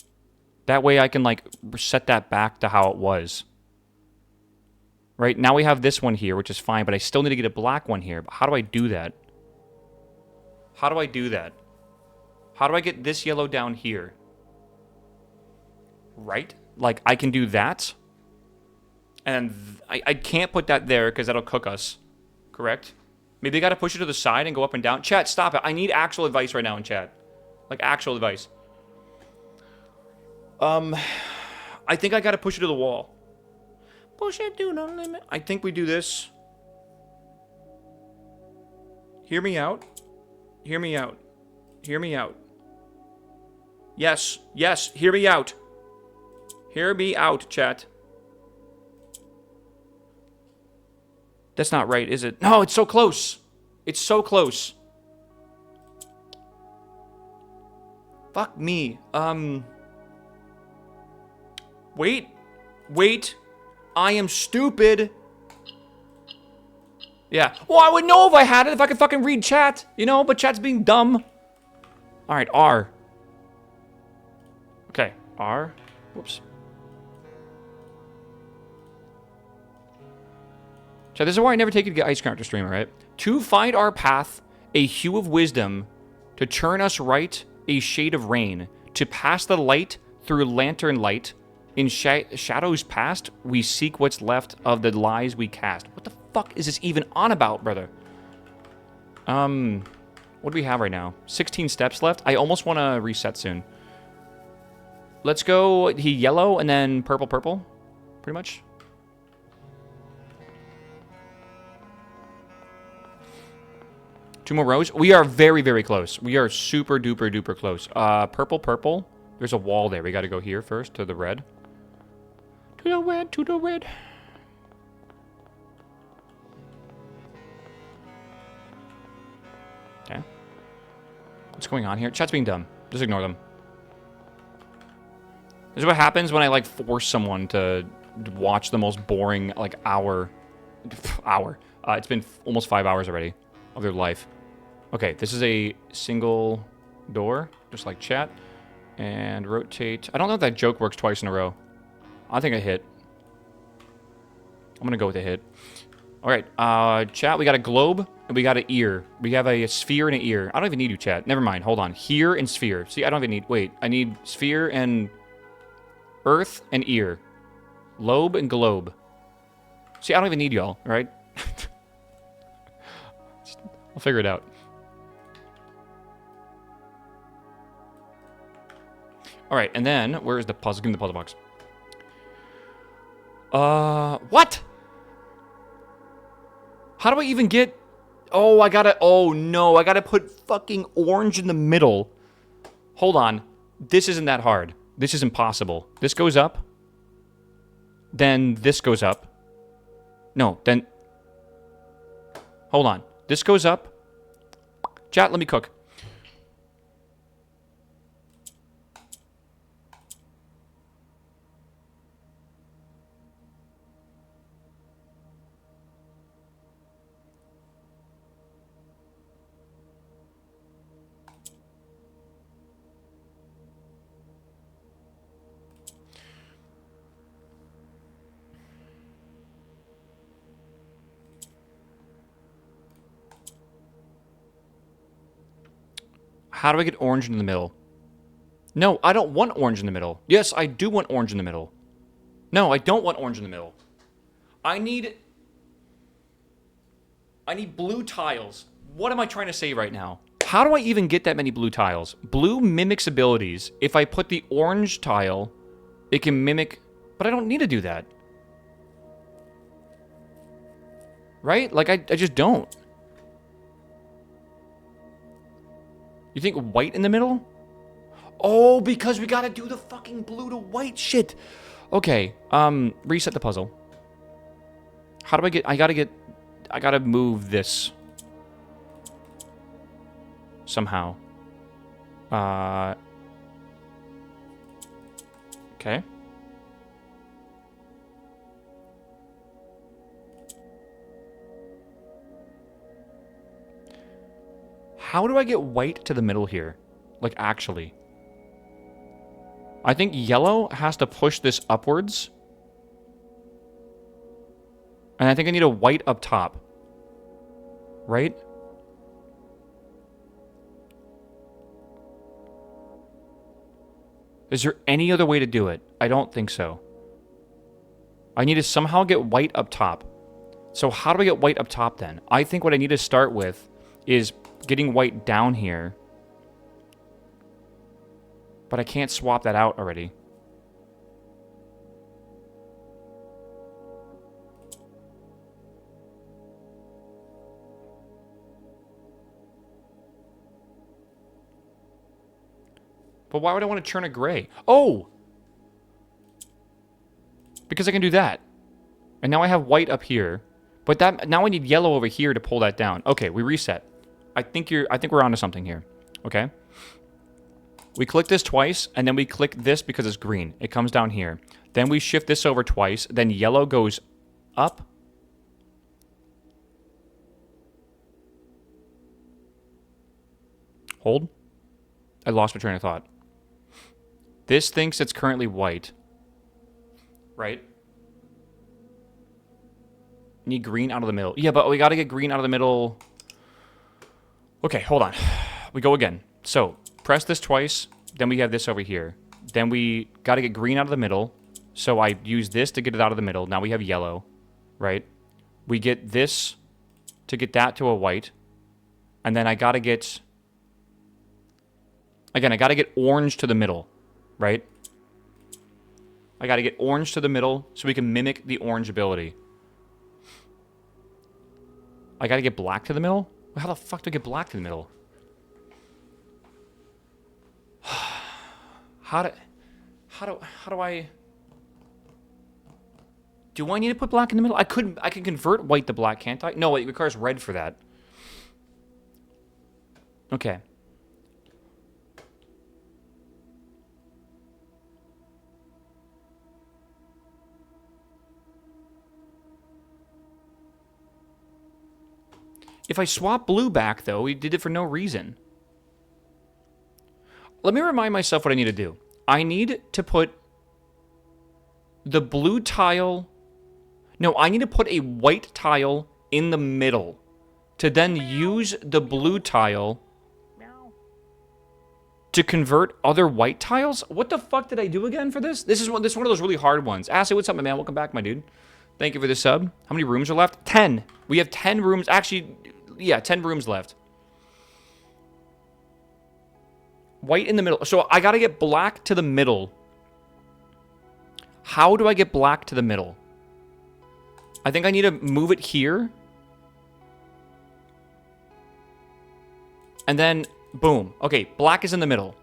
That way I can, like, set that back to how it was. Right, now we have this one here, which is fine, but I still need to get a black one here. But how do I do that? How do I do that? How do I get this yellow down here? Right? Like, I can do that. And I can't put that there because that'll cook us. Correct? Maybe I gotta push it to the side and go up and down. Chat, stop it. I need actual advice right now in chat. Like, actual advice. I think I gotta push it to the wall. Push it to the limit. I think we do this. Hear me out. Hear me out. Hear me out. Yes. Yes. Hear me out. Hear me out, chat. That's not right, is it? No, it's so close. It's so close. Fuck me. Wait. Wait. I am stupid. Yeah. Well, I would know if I had it, if I could fucking read chat. You know, but chat's being dumb. Alright, R. Okay, R. Whoops. So this is why I never take you to get ice cream after stream, alright? To find our path, a hue of wisdom To turn us right, a shade of rain. To pass the light through lantern light. In shadows past, we seek what's left of the lies we cast. What the fuck is this even on about, brother? What do we have right now? 16 steps left. I almost want to reset soon. Let's go yellow and then purple, purple. Pretty much. Two more rows. We are very, very close. We are super duper duper close. Purple, purple. There's a wall there. We got to go here first to the red. To the red, to the red. Okay. What's going on here? Chat's being dumb. Just ignore them. This is what happens when I, like, force someone to watch the most boring, like, hour. It's been almost 5 hours already of their life. Okay, this is a single door, just like chat. And rotate. I don't know if that joke works twice in a row. I think I hit. I'm gonna go with a hit. All right, chat, we got a globe and we got an ear. We have a sphere and an ear. I don't even need you, chat. Never mind, hold on. Here and sphere. See, I don't even need, wait. I need sphere and earth and ear. Lobe and globe. See, I don't even need y'all, all right? I'll figure it out. All right, and then, where is the puzzle? Give me the puzzle box. What? How do I even get... Oh, I gotta... Oh, no. I gotta put fucking orange in the middle. Hold on. This isn't that hard. This is impossible. This goes up. Then this goes up. No, then... Hold on. This goes up. Chat, let me cook. How do I get orange in the middle? No, I don't want orange in the middle. Yes, I do want orange in the middle. No, I don't want orange in the middle. I need blue tiles. What am I trying to say right now? How do I even get that many blue tiles? Blue mimics abilities. If I put the orange tile, it can mimic... But I don't need to do that. Right? Like, I just don't. You think white in the middle? Oh, because we gotta do the fucking blue to white shit. Okay, reset the puzzle. How do I get... I gotta move this. Somehow. Okay. How do I get white to the middle here? Like, actually. I think yellow has to push this upwards. And I think I need a white up top. Right? Is there any other way to do it? I don't think so. I need to somehow get white up top. So how do I get white up top then? I think what I need to start with is getting white down here. But I can't swap that out already. But why would I want to turn it gray? Oh! Because I can do that. And now I have white up here. But that now I need yellow over here to pull that down. Okay, we reset. I think we're onto something here. Okay? We click this twice, and then we click this because it's green. It comes down here. Then we shift this over twice, then yellow goes up. Hold. I lost my train of thought. This thinks it's currently white. Right? Need green out of the middle. Yeah, but we gotta get green out of the middle. Okay, hold on. We go again. So, press this twice. Then we have this over here. Then we got to get green out of the middle. So I use this to get it out of the middle. Now we have yellow, right? We get this to get that to a white. And then I got to get... Again, I got to get orange to the middle, right? I got to get orange to the middle so we can mimic the orange ability. I got to get black to the middle? How the fuck do I get black to the middle? How do I... Do I need to put black in the middle? I can convert white to black, can't I? No, it requires red for that. Okay. If I swap blue back, though, we did it for no reason. Let me remind myself what I need to do. I need to put the blue tile... No, I need to put a white tile in the middle to then use the blue tile to convert other white tiles? What the fuck did I do again for this? This is one of those really hard ones. Ashley, what's up, my man? Welcome back, my dude. Thank you for the sub. How many rooms are left? 10. We have 10 rooms. Actually, yeah, 10 rooms left. White in the middle. So I got to get black to the middle. How do I get black to the middle? I think I need to move it here. And then, boom. Okay, black is in the middle.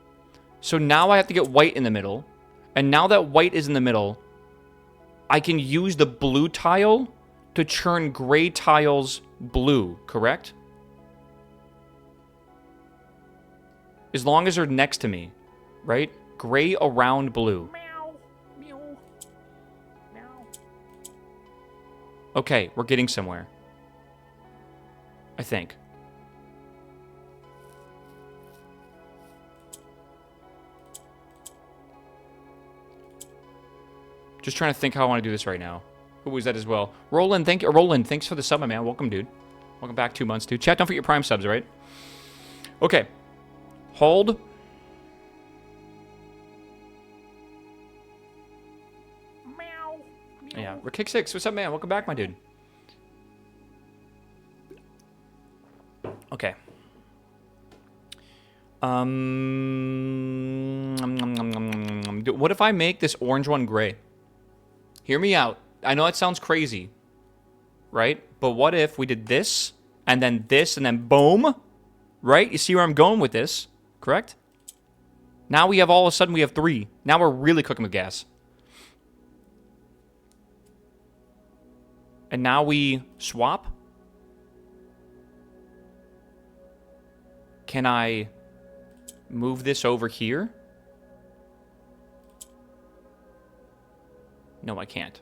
So now I have to get white in the middle. And now that white is in the middle, I can use the blue tile to turn gray tiles blue, correct? As long as they're next to me, right? Gray around blue. Okay, we're getting somewhere. I think. Just trying to think how I want to do this right now. Who was that as well? Roland, thanks for the sub, my man. Welcome, dude. Welcome back 2 months, dude. Chat, don't forget your Prime subs, right? Okay. Hold. Yeah, we're Kick 6. What's up, man? Welcome back, my dude. Okay. What if I make this orange one gray? Hear me out. I know that sounds crazy, right? But what if we did this, and then boom, right? You see where I'm going with this, correct? Now we have all of a sudden we have 3. Now we're really cooking with gas. And now we swap. Can I move this over here? No, I can't.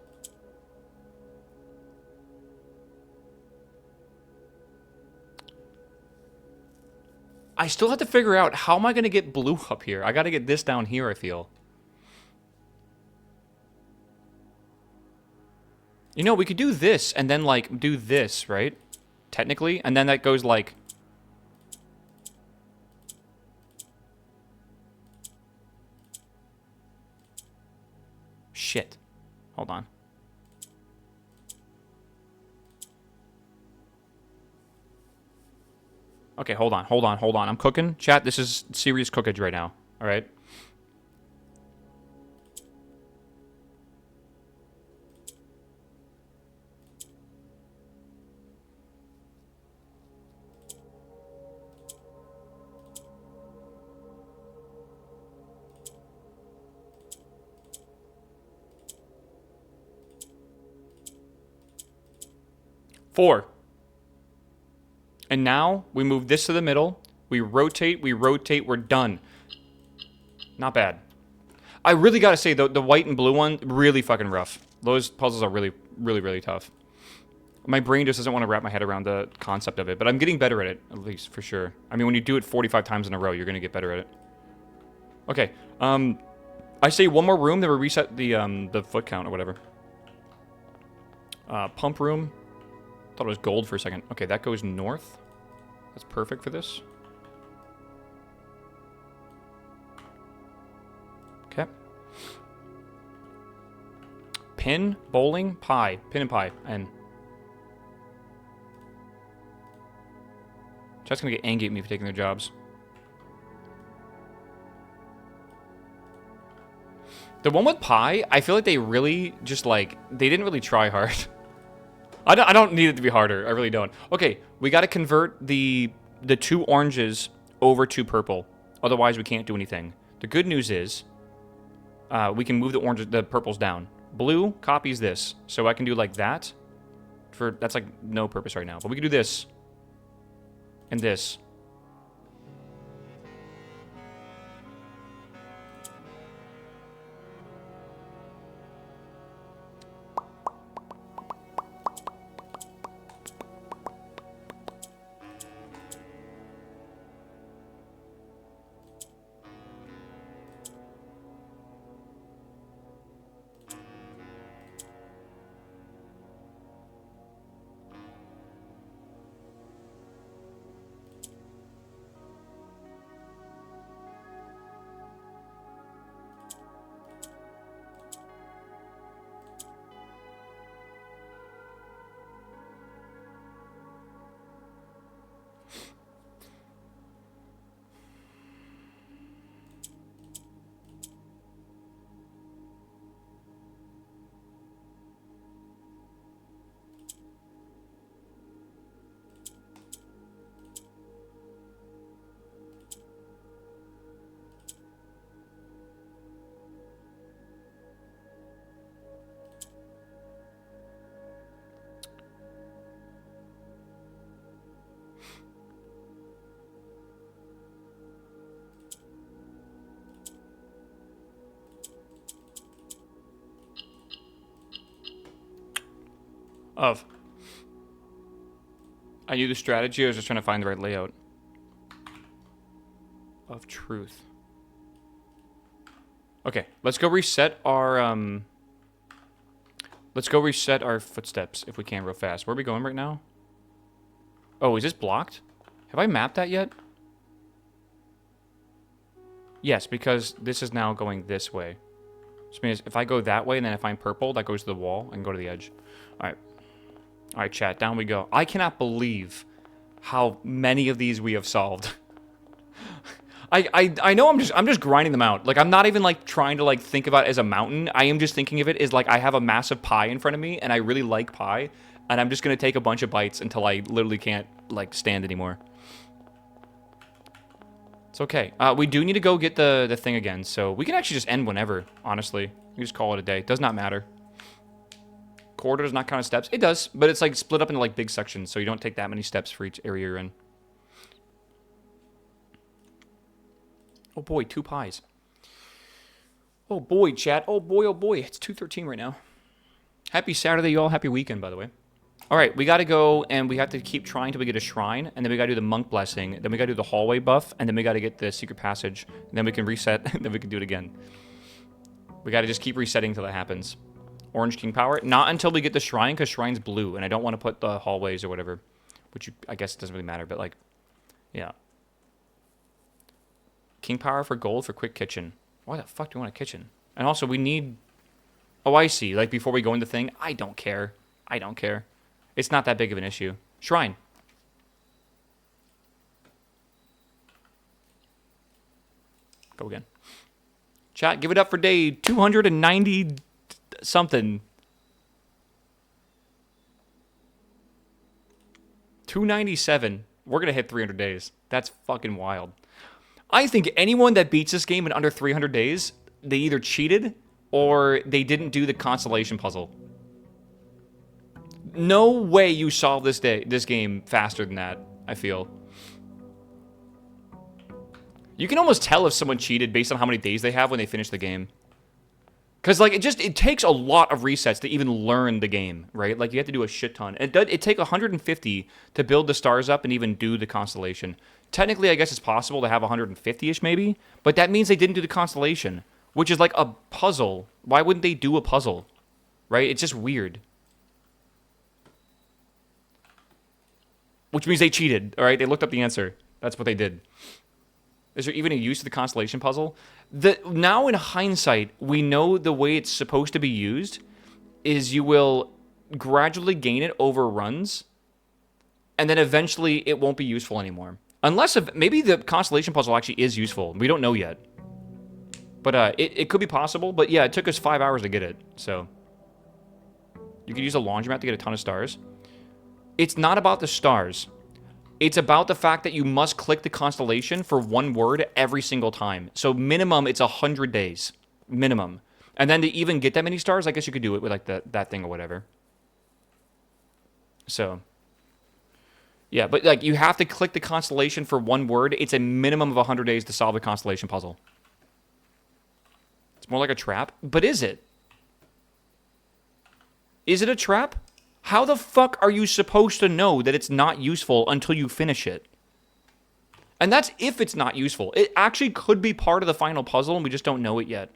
I still have to figure out how am I going to get blue up here? I got to get this down here, I feel. You know, we could do this and then, like, do this, right? Technically. And then that goes, like... Shit. Hold on. Okay, hold on. I'm cooking. Chat, this is serious cookage right now. All right? Four. And now we move this to the middle. We rotate, we're done. Not bad. I really gotta say, the white and blue one, really fucking rough. Those puzzles are really, really, really tough. My brain just doesn't want to wrap my head around the concept of it, but I'm getting better at it, at least, for sure. I mean, when you do it 45 times in a row, you're gonna get better at it. Okay, I say one more room, then we reset the foot count or whatever. Pump room. Thought it was gold for a second. Okay, that goes north. That's perfect for this. Pin, bowling, pie. Pin and pie. And chat's gonna get angry at me for taking their jobs. The one with pie, I feel like they really just like, they didn't really try hard. I don't need it to be harder. I really don't. Okay, we got to convert the 2 oranges over to purple. Otherwise, we can't do anything. The good news is we can move the purples down. Blue copies this. So I can do like that. That's like no purpose right now. But we can do this. And this. I knew the strategy. I was just trying to find the right layout. Of truth. Okay, let's go reset our let's go reset our footsteps if we can real fast. Where are we going right now? Oh, is this blocked? Have I mapped that yet? Yes, because this is now going this way. Which means if I go that way and then I find purple, that goes to the wall and go to the edge. Alright. Alright, chat, down we go. I cannot believe how many of these we have solved. I know I'm just grinding them out. Like, I'm not even, like, trying to, like, think about it as a mountain. I am just thinking of it as, like, I have a massive pie in front of me, and I really like pie, and I'm just gonna take a bunch of bites until I literally can't, like, stand anymore. It's okay. We do need to go get the thing again, so we can actually just end whenever, honestly. We just call it a day. Does not matter. Quarter does not count as steps. It does, but it's, like, split up into, like, big sections, so you don't take that many steps for each area you're in. Oh boy, 2 pies. Oh boy, chat. Oh boy. It's 2:13 right now. Happy Saturday, y'all. Happy weekend, by the way. All right, we got to go, and we have to keep trying till we get a shrine, and then we got to do the monk blessing, then we got to do the hallway buff, and then we got to get the secret passage, and then we can reset, and then we can do it again. We got to just keep resetting until that happens. Orange King Power. Not until we get the shrine, because shrine's blue, and I don't want to put the hallways or whatever, which I guess it doesn't really matter, but, like, yeah. King Power for gold for quick kitchen. Why the fuck do we want a kitchen? And also, we need... Oh, I see. Like, before we go into the thing, I don't care. I don't care. It's not that big of an issue. Shrine. Go again. Chat, give it up for day 290 something. 297. We're going to hit 300 days. That's fucking wild. I think anyone that beats this game in under 300 days, they either cheated or they didn't do the constellation puzzle. No way you solve this game faster than that, I feel. You can almost tell if someone cheated based on how many days they have when they finish the game. Because, like, it takes a lot of resets to even learn the game, right? Like, you have to do a shit ton. It take 150 to build the stars up and even do the constellation. Technically, I guess it's possible to have 150-ish, maybe. But that means they didn't do the constellation, which is like a puzzle. Why wouldn't they do a puzzle? Right? It's just weird. Which means they cheated, all right? They looked up the answer. That's what they did. Is there even a use of the constellation puzzle? Now in hindsight, we know the way it's supposed to be used is you will gradually gain it over runs, and then eventually it won't be useful anymore. Unless maybe the constellation puzzle actually is useful. We don't know yet. But it could be possible. But yeah, it took us 5 hours to get it. So you could use a laundromat to get a ton of stars. It's not about the stars. It's about the fact that you must click the constellation for one word every single time. So minimum, it's 100 days. Minimum. And then to even get that many stars, I guess you could do it with like that thing or whatever. So, yeah, but like you have to click the constellation for one word. It's a minimum of 100 days to solve the constellation puzzle. It's more like a trap. But is it? Is it a trap? How the fuck are you supposed to know that it's not useful until you finish it? And that's if it's not useful. It actually could be part of the final puzzle and we just don't know it yet.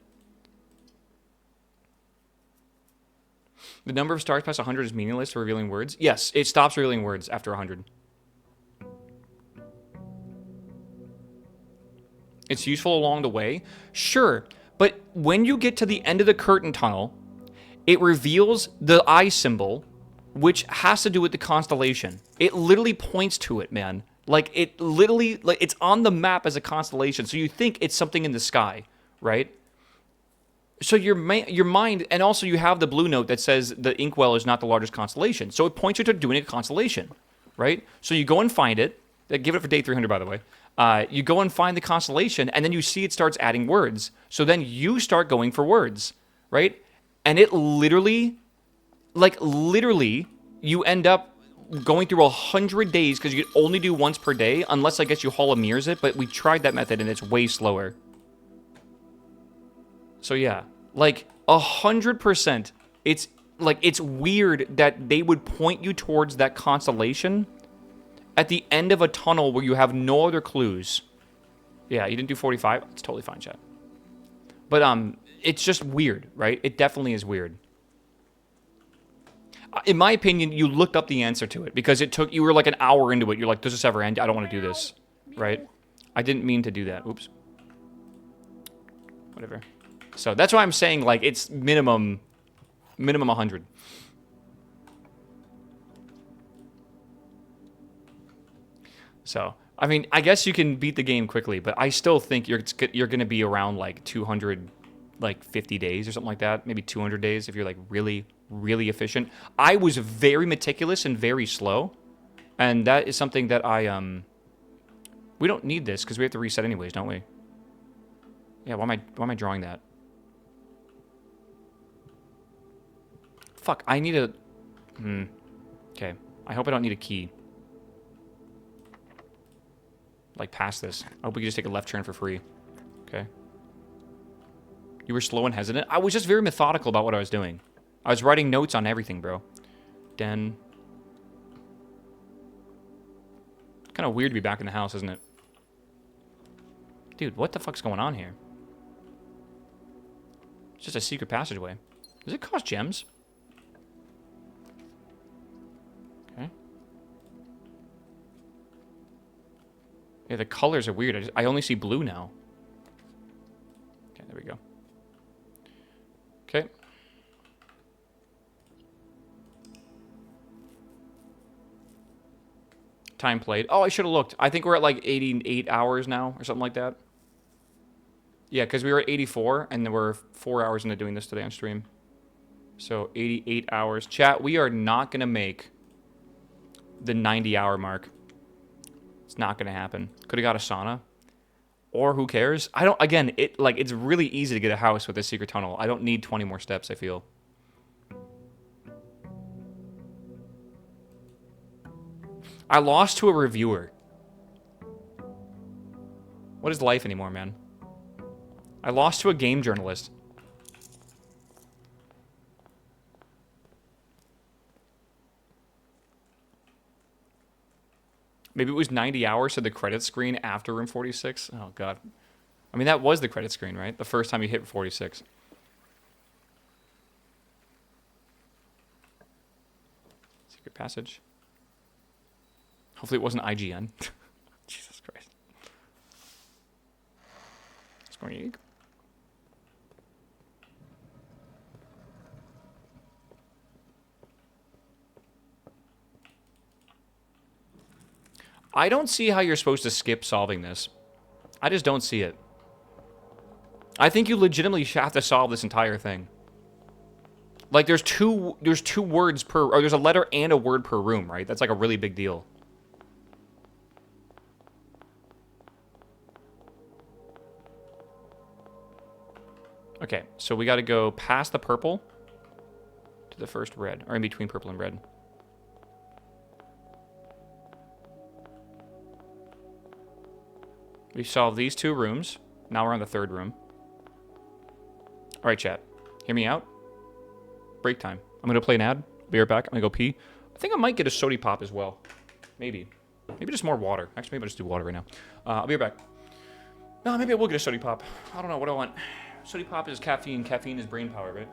The number of stars past 100 is meaningless to revealing words? Yes, it stops revealing words after 100. It's useful along the way? Sure, but when you get to the end of the curtain tunnel, it reveals the eye symbol, which has to do with the constellation. It literally points to it, man. Like, it literally, like, it's on the map as a constellation, so you think it's something in the sky, right? So your mind, and also you have the blue note that says the inkwell is not the largest constellation, so it points you to doing a constellation, right? So you go and find it. Give it for day 300, by the way. You go and find the constellation, and then you see it starts adding words. So then you start going for words, right? And it literally, you end up going through 100 days because you can only do once per day, unless I guess you Hall of Mirrors it, but we tried that method and it's way slower. So yeah, like 100%, it's weird that they would point you towards that constellation at the end of a tunnel where you have no other clues. Yeah, you didn't do 45? It's totally fine, chat. But it's just weird, right? It definitely is weird. In my opinion, you looked up the answer to it because you were like an hour into it. You're like, does this ever end? I don't want to do this, right? I didn't mean to do that. Oops. Whatever. So that's why I'm saying, like, it's minimum 100. So, I mean, I guess you can beat the game quickly, but I still think you're going to be around, like, 250 days or something like that. Maybe 200 days if you're, like, really, really efficient. I was very meticulous and very slow, and that is something that we don't need this because we have to reset anyways, don't we? Yeah, why am I drawing that? Fuck, I need a... Okay, I hope I don't need a key. Like, past this. I hope we can just take a left turn for free. Okay. You were slow and hesitant? I was just very methodical about what I was doing. I was writing notes on everything, bro. Den. Kind of weird to be back in the house, isn't it? Dude, what the fuck's going on here? It's just a secret passageway. Does it cost gems? Okay. Yeah, the colors are weird. I only see blue now. Okay, there we go. Okay. Time played. Oh, I should have looked. I think we're at like 88 hours now or something like that. Yeah, because we were at 84 and then we're 4 hours into doing this today on stream. So 88 hours. Chat, we are not going to make the 90-hour mark. It's not going to happen. Could have got a sauna. Or who cares? I don't, again, it's really easy to get a house with a secret tunnel. I don't need 20 more steps, I feel. I lost to a reviewer. What is life anymore, man? I lost to a game journalist. Maybe it was 90 hours to the credit screen after room 46. Oh, God. I mean, that was the credit screen, right? The first time you hit 46. Secret passage. Hopefully it wasn't IGN. Jesus Christ. Yoink. I don't see how you're supposed to skip solving this. I just don't see it. I think you legitimately have to solve this entire thing. Like, there's two words per, or there's a letter and a word per room, right? That's like a really big deal. Okay, so we got to go past the purple to the first red, or in between purple and red. We solved these 2 rooms. Now we're on the 3rd room. All right, chat. Hear me out. Break time. I'm going to play an ad. Be right back. I'm going to go pee. I think I might get a sody pop as well. Maybe. Maybe just more water. Actually, maybe I'll just do water right now. I'll be right back. No, maybe I will get a sody pop. I don't know. What do I want? Sody pop is caffeine. Caffeine is brain power, right?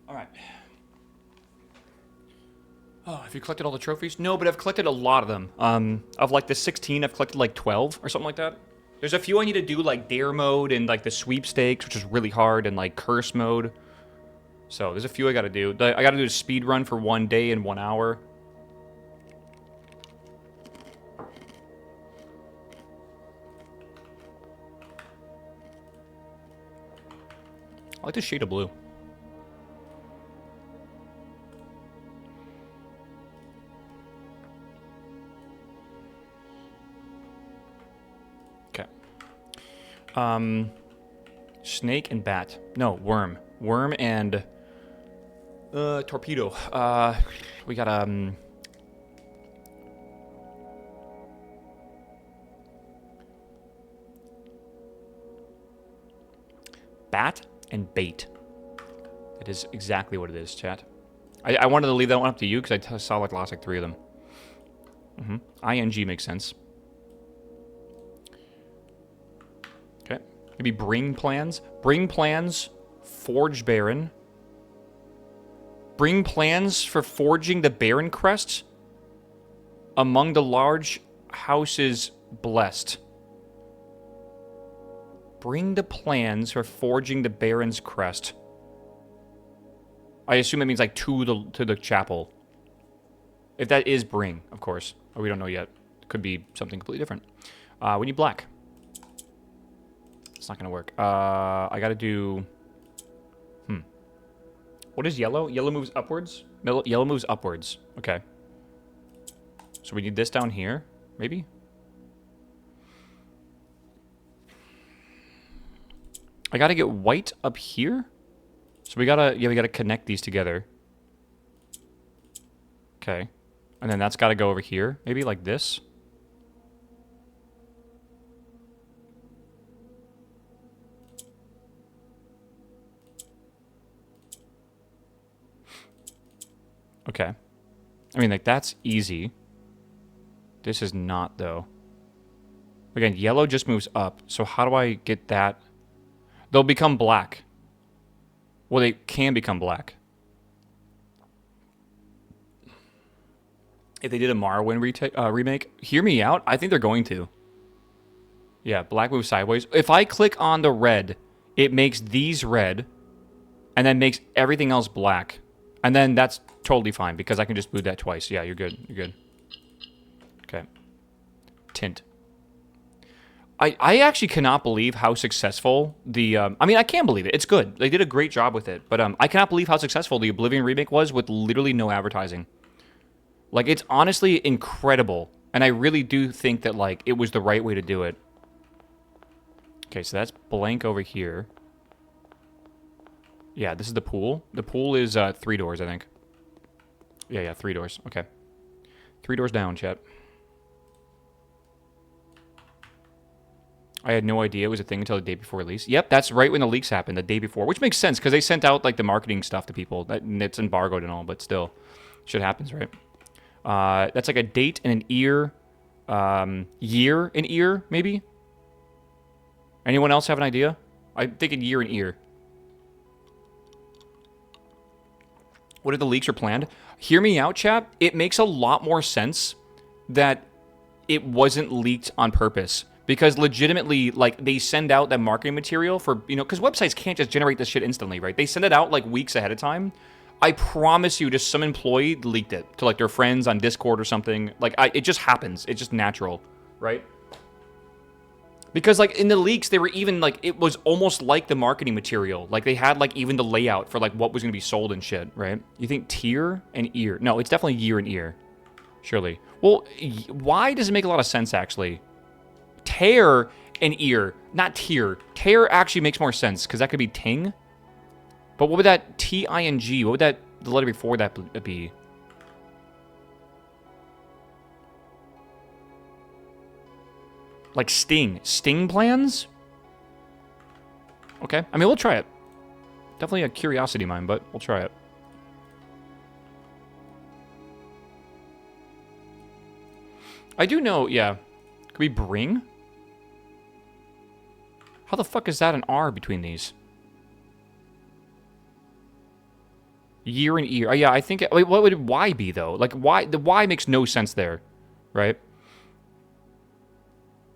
All right. Oh, have you collected all the trophies? No, but I've collected a lot of them. Of like the 16, I've collected like 12 or something like that. There's a few I need to do, like dare mode and like the sweepstakes, which is really hard, and like curse mode. So there's a few I gotta do. I gotta do a speed run for 1 day and 1 hour. I like this shade of blue. Snake and bat. No, worm. Worm and torpedo. We got Bat and bait. It is exactly what it is, chat. I wanted to leave that one up to you because I saw like lost like 3 of them. ING makes sense. Okay. Maybe bring plans. Bring plans. Forge Baron. Bring plans for forging the Baron crest among the large houses blessed. Bring the plans for forging the Baron's crest. I assume it means like to the chapel. If that is bring, of course. Or we don't know yet. Could be something completely different. We need black. It's not gonna work. I gotta do... What is yellow? Yellow moves upwards? Yellow moves upwards. Okay. So we need this down here, maybe? I gotta get white up here? So we gotta connect these together. Okay. And then that's gotta go over here, maybe like this. Okay. I mean, like, that's easy. This is not, though. Again, yellow just moves up. So how do I get that? They'll become black. Well, they can become black. If they did a Morrowind remake, hear me out. I think they're going to. Yeah, black moves sideways. If I click on the red, it makes these red, and then makes everything else black. And then that's totally fine, because I can just boot that twice. Yeah, you're good. You're good. Okay. Tint. I actually cannot believe how successful the... I mean, I can believe it. It's good. They did a great job with it. But I cannot believe how successful the Oblivion remake was with literally no advertising. Like, it's honestly incredible. And I really do think that, like, it was the right way to do it. Okay, so that's blank over here. Yeah, this is the pool. The pool is 3 doors, I think. Yeah, 3 doors. Okay. 3 doors down, chat. I had no idea it was a thing until the day before release. Yep, that's right when the leaks happened, the day before. Which makes sense, because they sent out, like, the marketing stuff to people. It's embargoed and all, but still. Shit happens, right? That's like a date and an ear. Year and ear, maybe? Anyone else have an idea? I'm thinking year and ear. What if the leaks are planned? Hear me out, chat. It makes a lot more sense that it wasn't leaked on purpose. Because legitimately, like, they send out that marketing material for, you know, because websites can't just generate this shit instantly, right? They send it out, like, weeks ahead of time. I promise you, just some employee leaked it to, like, their friends on Discord or something. Like, it just happens. It's just natural, right? Because, like, in the leaks, they were even, like, it was almost like the marketing material. Like, they had, like, even the layout for, like, what was going to be sold and shit, right? You think tier and ear? No, it's definitely year and ear. Surely. Well, why does it make a lot of sense, actually? Tear and ear, not tier. Tear actually makes more sense, because that could be ting. But what would that T-I-N-G, what would that, the letter before that be? Like sting. Sting plans? Okay. I mean, we'll try it. Definitely a curiosity of mine, but we'll try it. I do know, yeah. Could we bring? How the fuck is that an R between these? Year and ear. Oh, yeah, I think... Wait, what would Y be, though? Like, Y... The Y makes no sense there, right?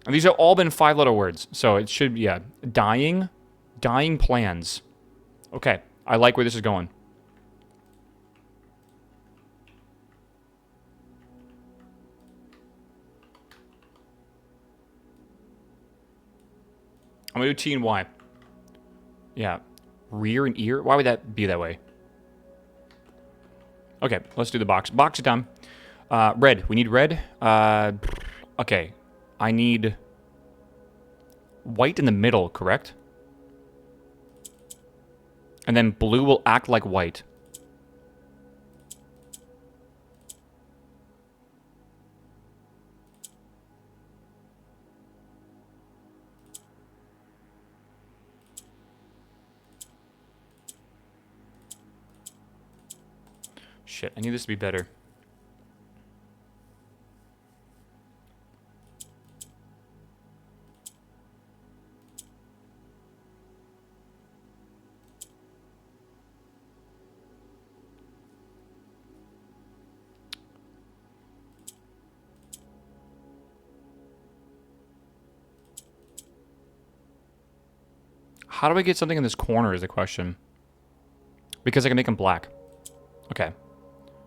And these have all been 5-letter words, so it should... Yeah. Dying. Dying plans. Okay. I like where this is going. I'm gonna do T and Y. Yeah. Rear and ear? Why would that be that way? Okay, let's do the box. Box time. Red. We need red. Okay. I need white in the middle, correct? And then blue will act like white. Shit, I need this to be better. How do I get something in this corner is the question. Because I can make them black. Okay.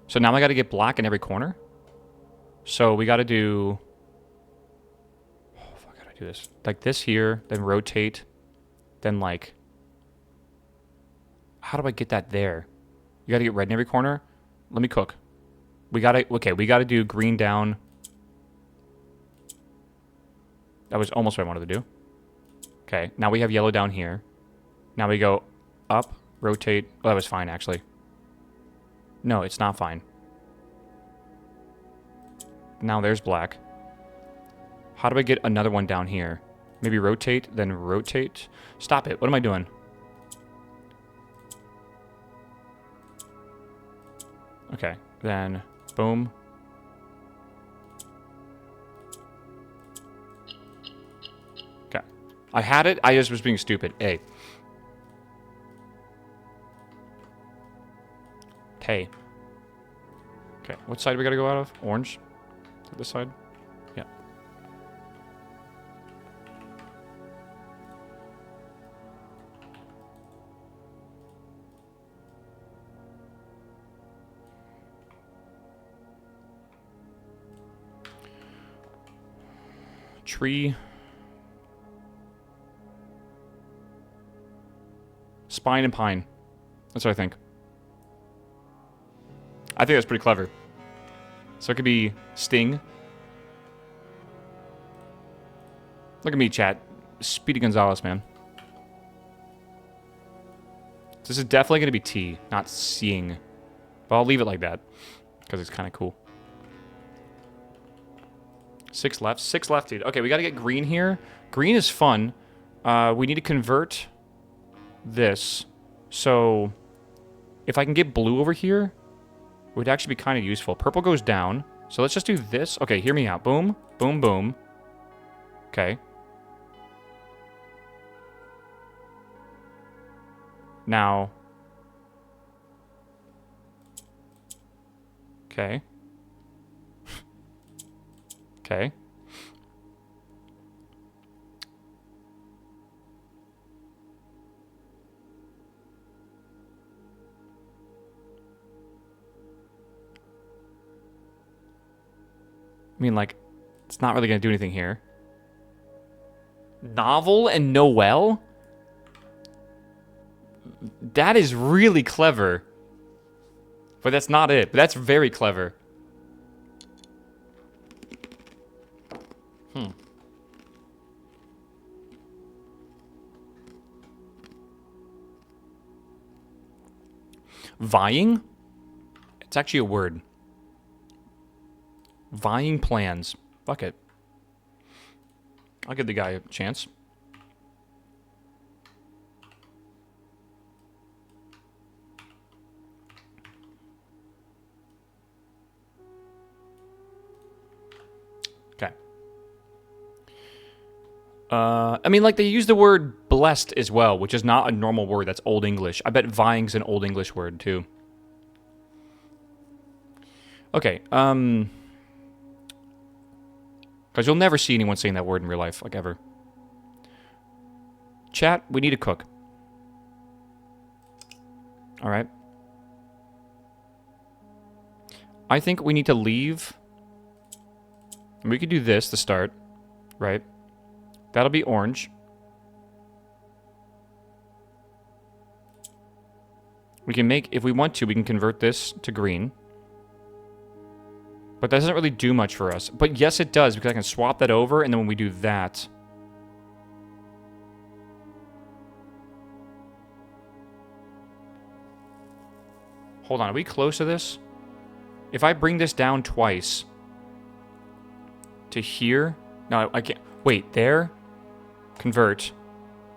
So now I got to get black in every corner. So we got to do... Oh, fuck, how do I do this? Like this here, then rotate, then like... How do I get that there? You got to get red in every corner? Let me cook. We got to... Okay, we got to do green down. That was almost what I wanted to do. Okay, now we have yellow down here. Now we go up, rotate. Oh, that was fine, actually. No, it's not fine. Now there's black. How do I get another one down here? Maybe rotate, then rotate. Stop it. What am I doing? Okay, then boom. Okay. I had it. I just was being stupid. A. Hey. Okay, what side do we gotta go out of? Orange? Is that this side? Yeah. Tree. Spine and pine. That's what I think. I think that's pretty clever. So it could be Sting. Look at me, chat. Speedy Gonzalez, man. This is definitely going to be T, not seeing. But I'll leave it like that. Because it's kind of cool. 6 left. 6 left, dude. Okay, we got to get green here. Green is fun. We need to convert this. So if I can get blue over here, it would actually be kind of useful. Purple goes down. So let's just do this. Okay, hear me out. Boom, boom, boom. Okay. Now. Okay. Okay. I mean, like, it's not really going to do anything here. Novel and Noel? That is really clever. But that's not it. But that's very clever. Vying? It's actually a word. Vying plans. Fuck it. I'll give the guy a chance. Okay. I mean, like, they use the word blessed as well, which is not a normal word. That's Old English. I bet vying's an Old English word, too. Okay, because you'll never see anyone saying that word in real life, like, ever. Chat, we need to cook. Alright. I think we need to leave. We could do this to start, right? That'll be orange. We can make, if we want to, we can convert this to green. But that doesn't really do much for us. But yes, it does, because I can swap that over, and then when we do that... Hold on, are we close to this? If I bring this down twice... to here... No, I can't... Wait, there? Convert.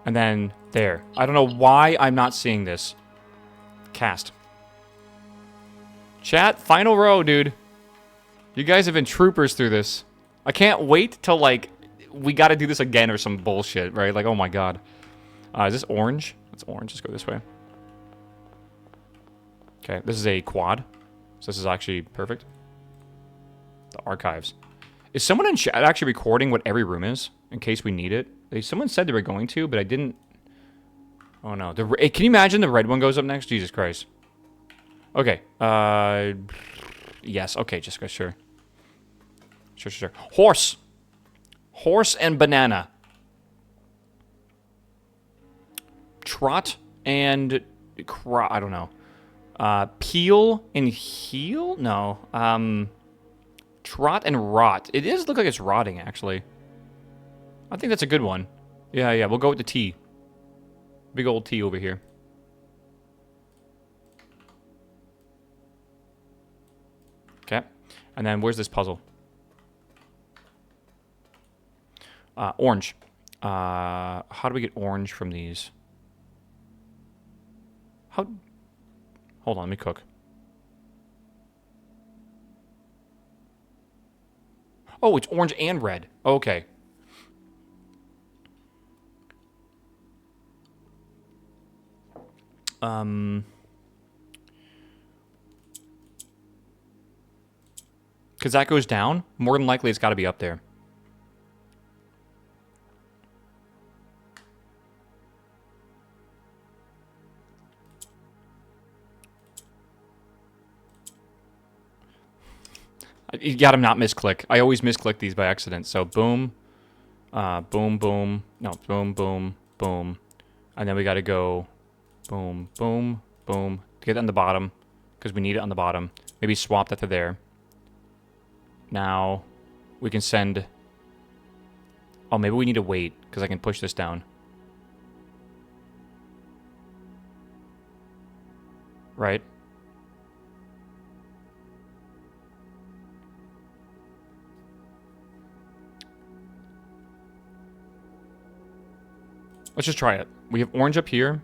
And then there. I don't know why I'm not seeing this. Cast. Chat, final row, dude. You guys have been troopers through this. I can't wait till, like, we got to do this again or some bullshit, right? Like, oh my god. Is this orange? It's orange. Let's go this way. Okay, this is a quad. So this is actually perfect. The archives. Is someone in chat actually recording what every room is in case we need it? Someone said they were going to, but I didn't. Oh no. Can you imagine the red one goes up next? Jesus Christ. Okay. Yes. Okay, just go. Sure. Sure. Horse. Horse and banana. Trot and I don't know. Peel and heel? No. Trot and rot. It does look like it's rotting, actually. I think that's a good one. Yeah. We'll go with the T. Big old T over here. Okay. And then where's this puzzle? Orange. How do we get orange from these? Hold on, let me cook. Oh, it's orange and red. Okay. Because that goes down, more than likely it's got to be up there. You gotta not misclick. I always misclick these by accident. So boom, boom. No, boom. And then we gotta go boom. To get it on the bottom, because we need it on the bottom. Maybe swap that to there. Now, we can send... Oh, maybe we need to wait, because I can push this down. Right? Let's just try it. We have orange up here.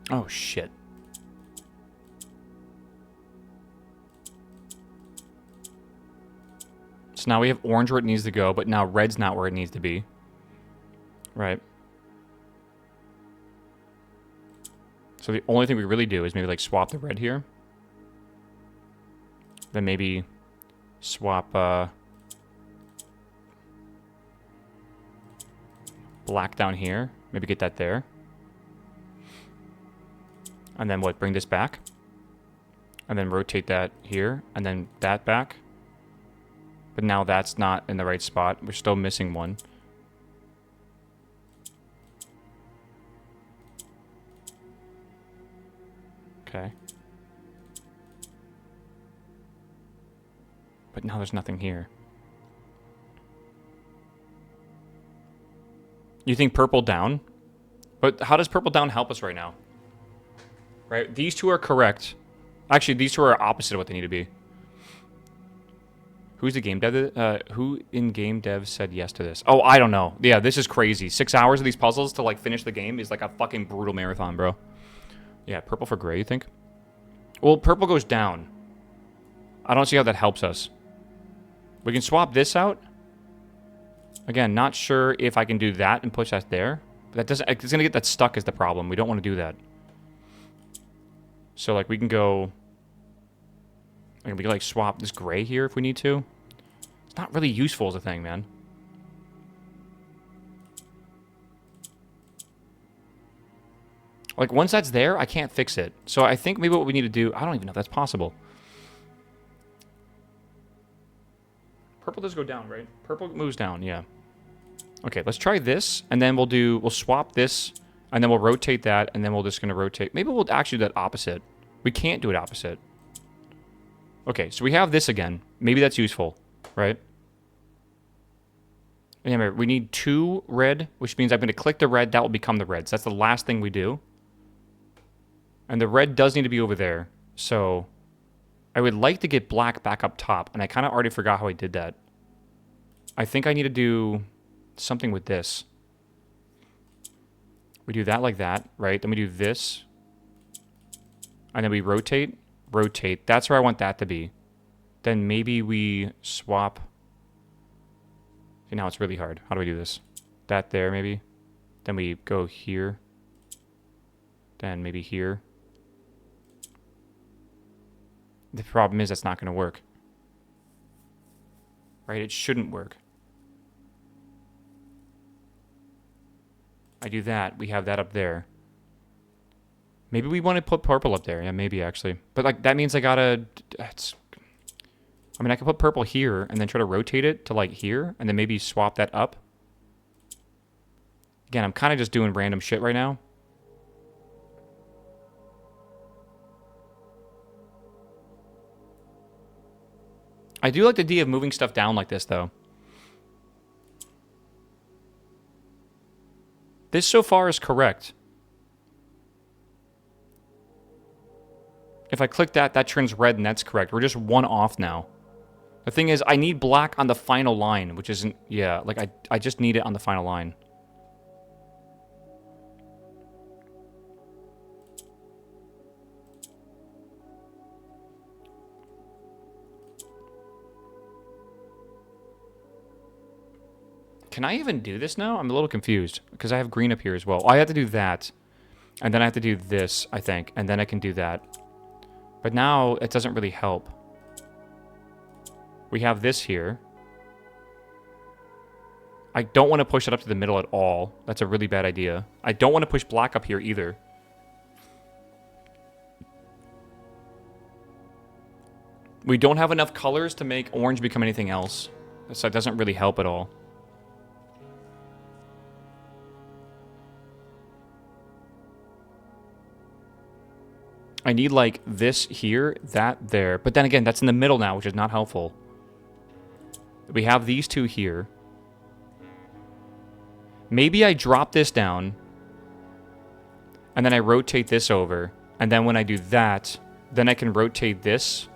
Oh, shit. So now we have orange where it needs to go, but now red's not where it needs to be. Right. So the only thing we really do is maybe, like, swap the red here. Then maybe swap black down here. Maybe get that there. And then what? Bring this back. And then rotate that here. And then that back. But now that's not in the right spot. We're still missing one. Okay. But now there's nothing here. You think purple down? But how does purple down help us right now? Right? These two are correct. Actually, these two are opposite of what they need to be. Who's the game dev? Who in game dev said yes to this? Oh, I don't know. Yeah, this is crazy. 6 hours of these puzzles to, like, finish the game is like a fucking brutal marathon, bro. Yeah, purple for gray, you think? Well, purple goes down. I don't see how that helps us. We can swap this out. Again, not sure if I can do that and push that there. But that doesn't... It's going to get that stuck is the problem. We don't want to do that. So, like, we can go... We can, like, swap this gray here if we need to. It's not really useful as a thing, man. Like, once that's there, I can't fix it. So I think maybe what we need to do... I don't even know if that's possible. Purple does go down, right? Purple moves down, yeah. Okay, let's try this, and then we'll swap this, and then we'll rotate that, and then we're just going to rotate. Maybe we'll actually do that opposite. We can't do it opposite. Okay, so we have this again. Maybe that's useful, right? And remember, we need 2 red, which means I'm going to click the red. That will become the red. So that's the last thing we do. And the red does need to be over there. So I would like to get black back up top, and I kind of already forgot how I did that. I think I need to do... something with this. We do that like that, right? Then we do this. And then we rotate, rotate. That's where I want that to be. Then maybe we swap. See, now it's really hard. How do we do this? That there, maybe. Then we go here. Then maybe here. The problem is that's not going to work. Right? It shouldn't work. I do that. We have that up there. Maybe we want to put purple up there. Yeah, maybe actually. But like that means I gotta... I mean, I could put purple here and then try to rotate it to like here and then maybe swap that up. Again, I'm kind of just doing random shit right now. I do like the idea of moving stuff down like this, though. This so far is correct. If I click that, that turns red and that's correct. We're just one off now. The thing is, I need black on the final line, which isn't... Yeah, like I just need it on the final line. Can I even do this now? I'm a little confused because I have green up here as well. I have to do that. And then I have to do this, I think. And then I can do that. But now it doesn't really help. We have this here. I don't want to push it up to the middle at all. That's a really bad idea. I don't want to push black up here either. We don't have enough colors to make orange become anything else. So it doesn't really help at all. I need like this here, that there. But then again, that's in the middle now, which is not helpful. We have these two here. Maybe I drop this down. And then I rotate this over. And then when I do that, then I can rotate this.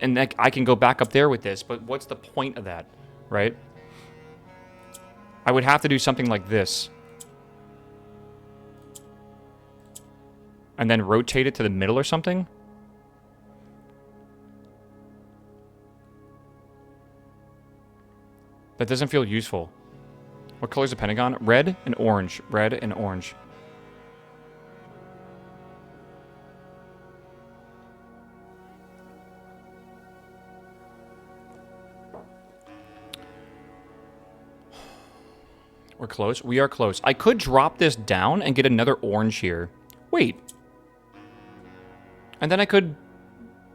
And I can go back up there with this. But what's the point of that, right? I would have to do something like this. And then rotate it to the middle or something? That doesn't feel useful. What color is the pentagon? Red and orange. Red and orange. We're close. We are close. I could drop this down and get another orange here. Wait. And then I could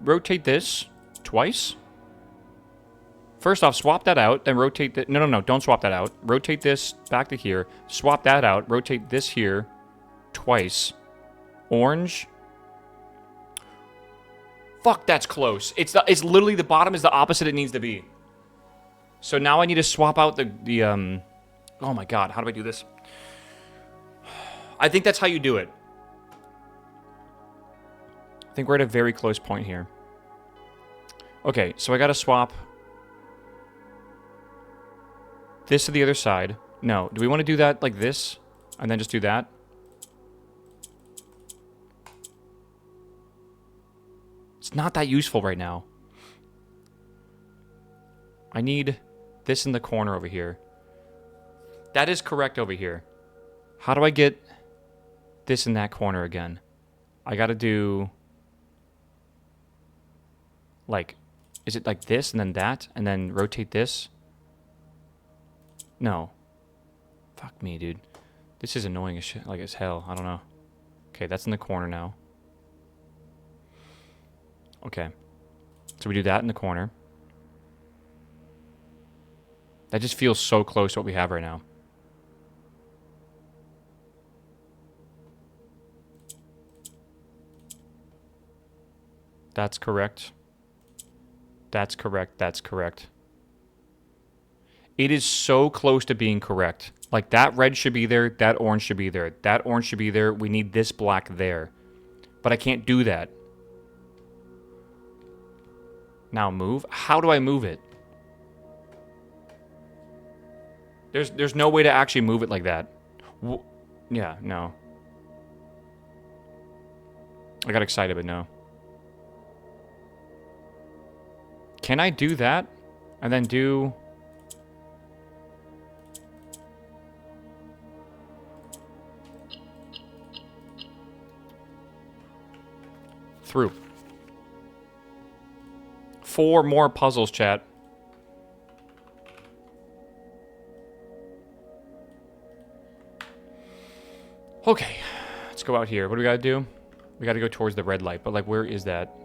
rotate this twice. First off, swap that out, then rotate that. No, don't swap that out. Rotate this back to here. Swap that out. Rotate this here twice. Orange. Fuck, that's close. It's literally the bottom is the opposite it needs to be. So now I need to swap out the oh my god, how do I do this? I think that's how you do it. I think we're at a very close point here. Okay, so I gotta swap this to the other side. No, do we want to do that like this? And then just do that? It's not that useful right now. I need this in the corner over here. That is correct over here. How do I get this in that corner again? I gotta do... Like, is it like this and then that? And then rotate this? No. Fuck me, dude. This is annoying as shit, like as hell. I don't know. Okay, that's in the corner now. Okay. So we do that in the corner. That just feels so close to what we have right now. That's correct. That's correct. That's correct. It is so close to being correct. Like, that red should be there. That orange should be there. That orange should be there. We need this black there. But I can't do that. Now move. How do I move it? There's no way to actually move it like that. Yeah, no. I got excited, but no. Can I do that? And then do... Through. 4 more puzzles, chat. Okay. Let's go out here. What do we gotta do? We gotta go towards the red light, but like, where is that?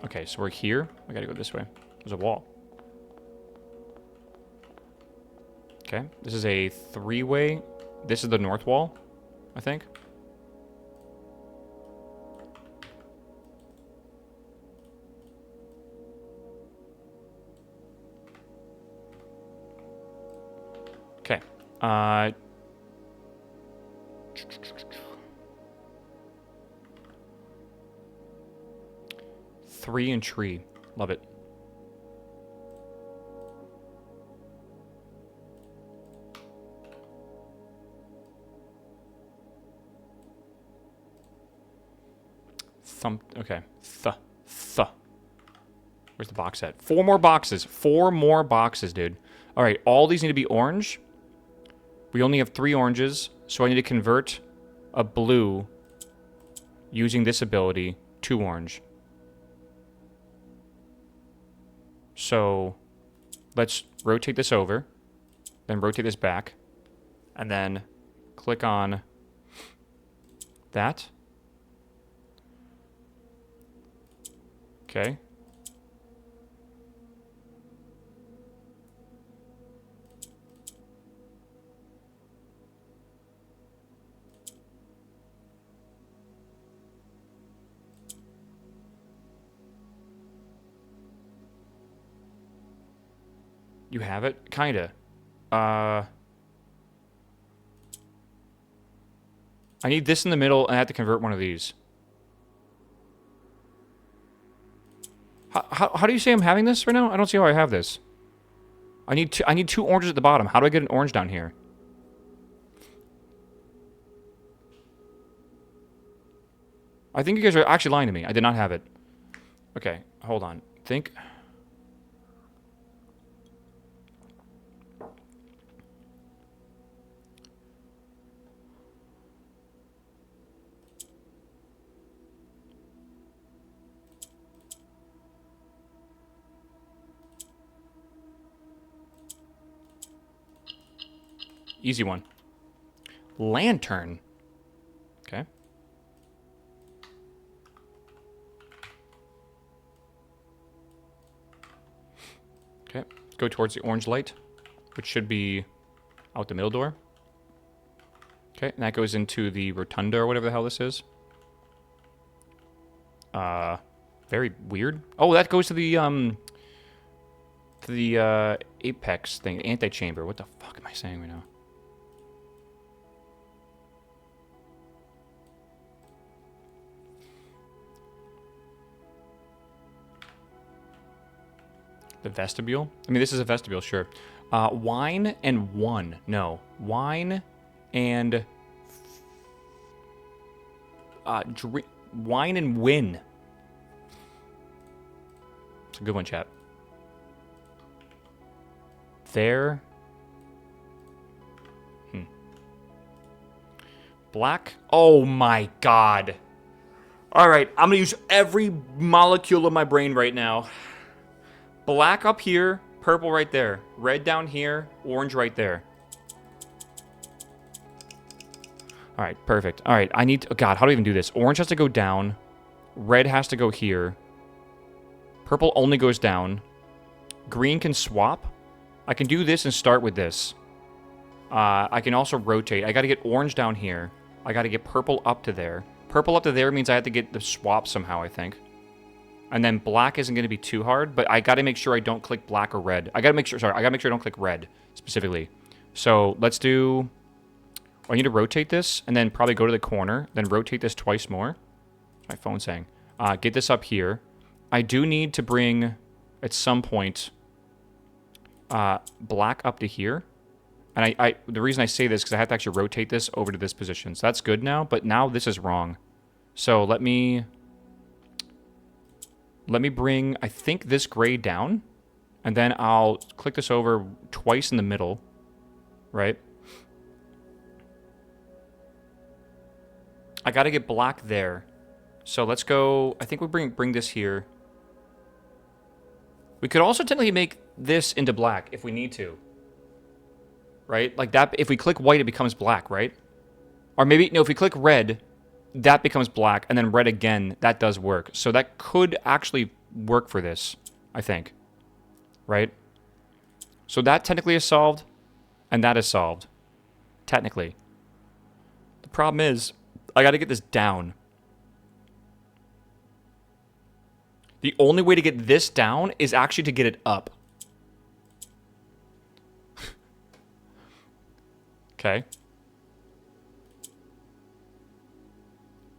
Okay, so we're here. We gotta go this way. There's a wall. Okay, this is a 3-way. This is the north wall, I think. Okay. 3 and tree. Love it. Okay. Where's the box at? 4 more boxes. 4 more boxes, dude. All right, all these need to be orange. We only have 3 oranges, so I need to convert a blue using this ability to orange. So let's rotate this over, then rotate this back, and then click on that. Okay. You have it? Kinda. I need this in the middle, and I have to convert one of these. How do you say I'm having this right now? I don't see how I have this. I need 2 oranges at the bottom. How do I get an orange down here? I think you guys are actually lying to me. I did not have it. Okay, hold on. Think... Easy one. Lantern. Okay. Okay. Let's go towards the orange light, which should be out the middle door. Okay, and that goes into the rotunda or whatever the hell this is. Very weird. Oh, that goes to the apex thing, antechamber. What the fuck am I saying right now? The vestibule? I mean, this is a vestibule, sure. Wine and 1. No. Wine and... wine and win. It's a good one, chat. There. Black. Oh my god. Alright, I'm gonna use every molecule of my brain right now. Black up here, purple right there. Red down here, orange right there. Alright, perfect. Alright, I need to... Oh god, how do I even do this? Orange has to go down. Red has to go here. Purple only goes down. Green can swap. I can do this and start with this. I can also rotate. I gotta get orange down here. I gotta get purple up to there. Purple up to there means I have to get the swap somehow, I think. And then black isn't going to be too hard, but I got to make sure I don't click black or red. I got to make sure, I don't click red, specifically. So, let's do... I need to rotate this, and then probably go to the corner, then rotate this twice more. What's my phone saying? Get this up here. I do need to bring, at some point, black up to here. And the reason I say this is because I have to actually rotate this over to this position. So that's good now, but now this is wrong. So let me bring, I think, this gray down. And then I'll click this over twice in the middle. Right? I got to get black there. So let's go, I think we'll bring this here. We could also technically make this into black if we need to. Right? Like that, if we click white, it becomes black, right? Or maybe, no, if we click red, that becomes black, and then red again, that does work. So that could actually work for this, I think. Right? So that technically is solved, and that is solved. Technically. The problem is, I gotta get this down. The only way to get this down is actually to get it up. Okay.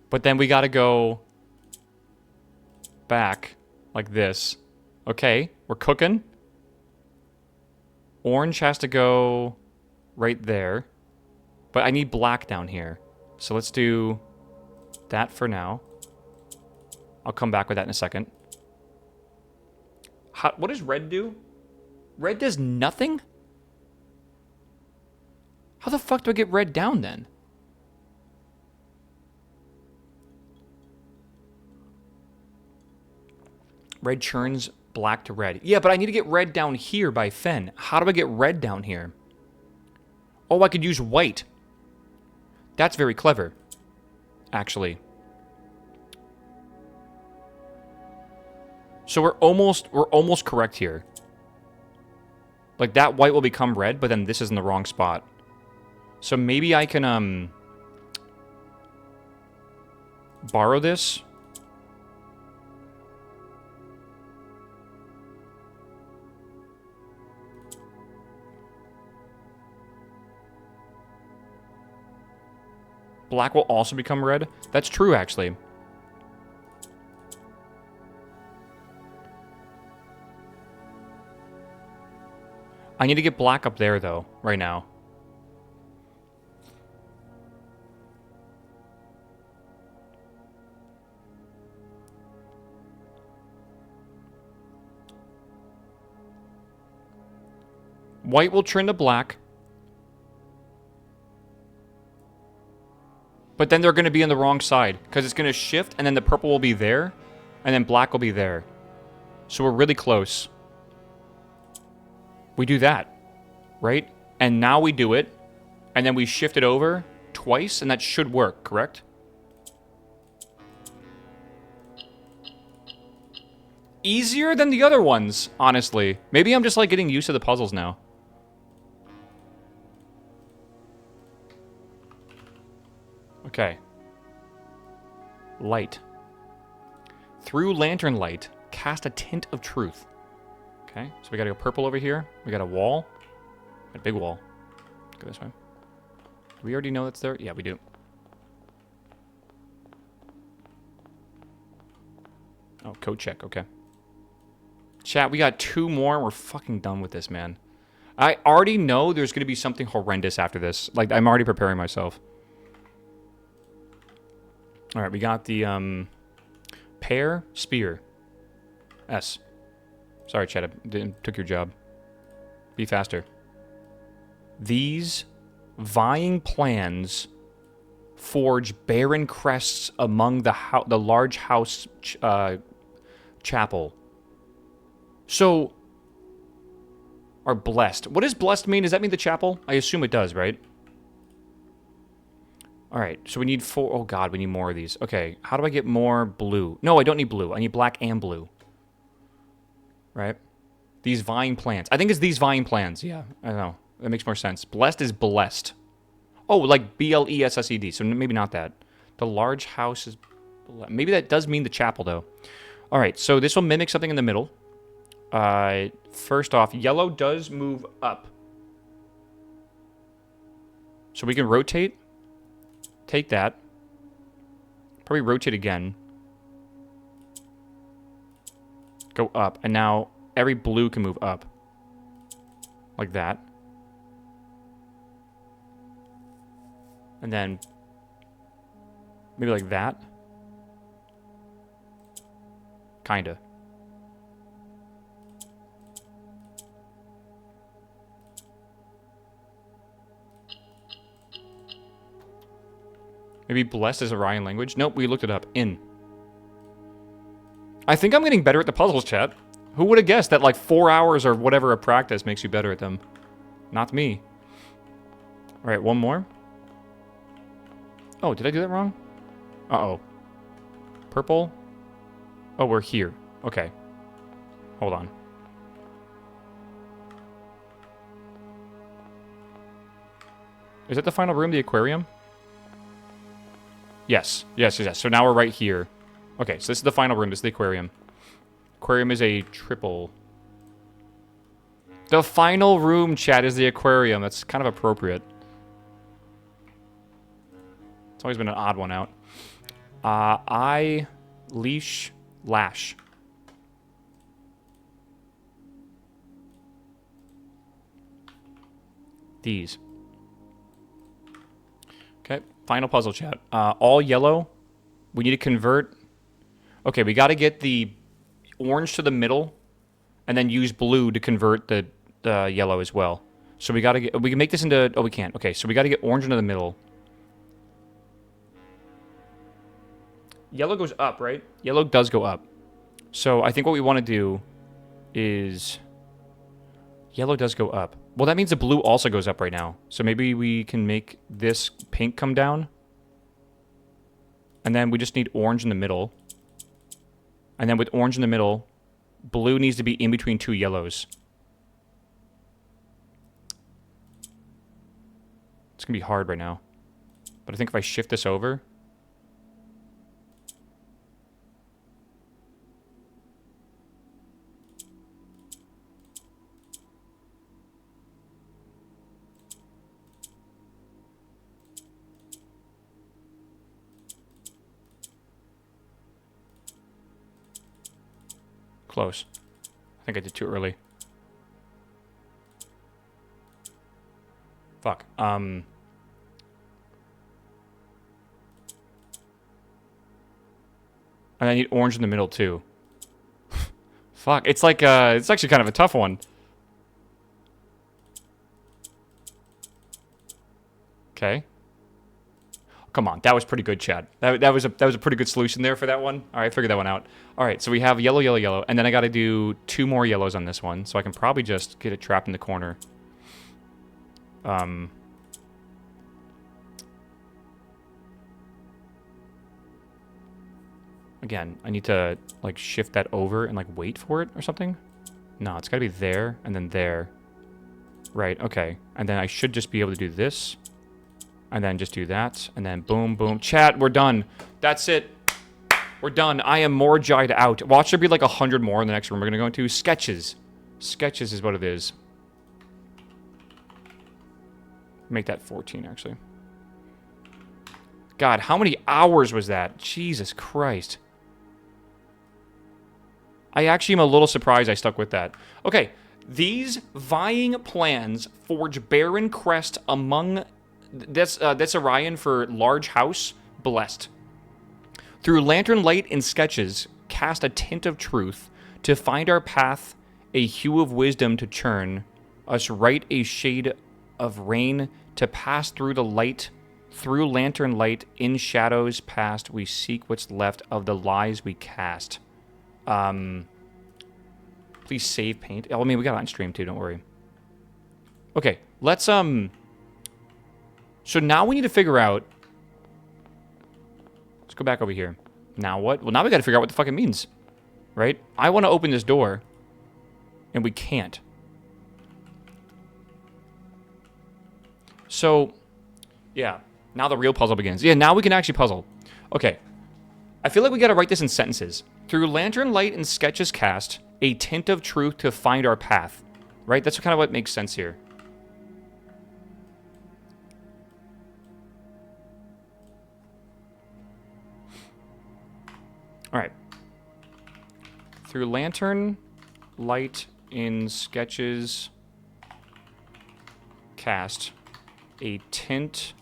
But then we gotta go back like this. Okay, we're cooking. Orange has to go right there. But I need black down here. So let's do that for now. I'll come back with that in a second. What does red do? Red does nothing? How the fuck do I get red down then? Red churns black to red. Yeah, but I need to get red down here by Fen. How do I get red down here? Oh, I could use white. That's very clever, actually. So we're almost correct here. Like that white will become red, but then this is in the wrong spot. So maybe I can borrow this. Black will also become red. That's true, actually. I need to get black up there, though, right now. White will turn to black. But then they're going to be on the wrong side, because it's going to shift, and then the purple will be there, and then black will be there. So we're really close. We do that, right? And now we do it, and then we shift it over twice, and that should work, correct? Easier than the other ones, honestly. Maybe I'm just like getting used to the puzzles now. Okay. Light. Through lantern light, cast a tint of truth. Okay, so we gotta go purple over here. We got a wall. A big wall. Go this way. Do we already know that's there? Yeah, we do. Oh, code check, okay. Chat, we got 2 more and we're fucking done with this, man. I already know there's gonna be something horrendous after this. Like, I'm already preparing myself. Alright, we got the, pear, spear. S. Sorry, Chad, I took your job. Be faster. These vying plans forge barren crests among the large house chapel. So, are blessed. What does blessed mean? Does that mean the chapel? I assume it does, right? Alright, so we need 4. Oh god, we need more of these. Okay, how do I get more blue? No, I don't need blue. I need black and blue. Right? These vying plans. I think it's these vying plans. Yeah, I don't know. That makes more sense. Blessed is blessed. Oh, like B-L-E-S-S-E-D. So maybe not that. The large house is... Maybe that does mean the chapel, though. Alright, so this will mimic something in the middle. First off, yellow does move up. So we can rotate. Take that. Probably rotate again. Go up. And now every blue can move up. Like that. And then maybe like that. Kinda. Maybe blessed is Orion language? Nope, we looked it up. In. I think I'm getting better at the puzzles, chat. Who would have guessed that like 4 hours or whatever of practice makes you better at them? Not me. Alright, one more. Oh, did I do that wrong? Uh-oh. Purple? Oh, we're here. Okay. Hold on. Is that the final room, the aquarium? Yes. Yes, yes, yes. So now we're right here. Okay, so this is the final room. This is the aquarium. Aquarium is a triple. The final room, chat, is the aquarium. That's kind of appropriate. It's always been an odd one out. Eye, leash, lash. These. Okay, final puzzle, chat. All yellow. We need to convert. Okay, we got to get the orange to the middle, and then use blue to convert the yellow as well. So we got to get. We can make this into. Oh, we can't. Okay, so we got to get orange into the middle. Yellow goes up, right? Yellow does go up. So I think what we want to do is. Yellow does go up. Well, that means the blue also goes up right now. So maybe we can make this pink come down. And then we just need orange in the middle. And then with orange in the middle, blue needs to be in between two yellows. It's going to be hard right now. But I think if I shift this over... Close. I think I did too early. Fuck. And I need orange in the middle too. Fuck. It's like it's actually kind of a tough one. Okay. Come on, that was pretty good, Chad. That was a pretty good solution there for that one. All right, figured that one out. All right, so we have yellow, yellow, yellow, and then I got to do 2 more yellows on this one, so I can probably just get it trapped in the corner. Again, I need to like shift that over and like wait for it or something. No, it's got to be there and then there. Right. Okay, and then I should just be able to do this. And then just do that. And then boom, boom. Chat, we're done. That's it. We're done. I am more jied out. Watch there be like 100 more in the next room we're going to go into. Sketches. Sketches is what it is. Make that 14, actually. God, how many hours was that? Jesus Christ. I actually am a little surprised I stuck with that. Okay. These vying plans forge barren crest among... That's Orion for large house, blessed. Through lantern light and sketches, cast a tint of truth, to find our path, a hue of wisdom to churn, us right a shade of rain, to pass through the light, through lantern light, in shadows past, we seek what's left of the lies we cast. Please save paint. Oh, I mean, we got it on stream too, don't worry. Okay, let's, So now we need to figure out... Let's go back over here. Now what? Well, now we got to figure out what the fuck it means. Right? I want to open this door. And we can't. So, yeah. Now the real puzzle begins. Yeah, now we can actually puzzle. Okay. I feel like we got to write this in sentences. Through lantern light and sketches cast, a tint of truth to find our path. Right? That's kind of what makes sense here. All right. Through lantern, light in sketches, cast a tint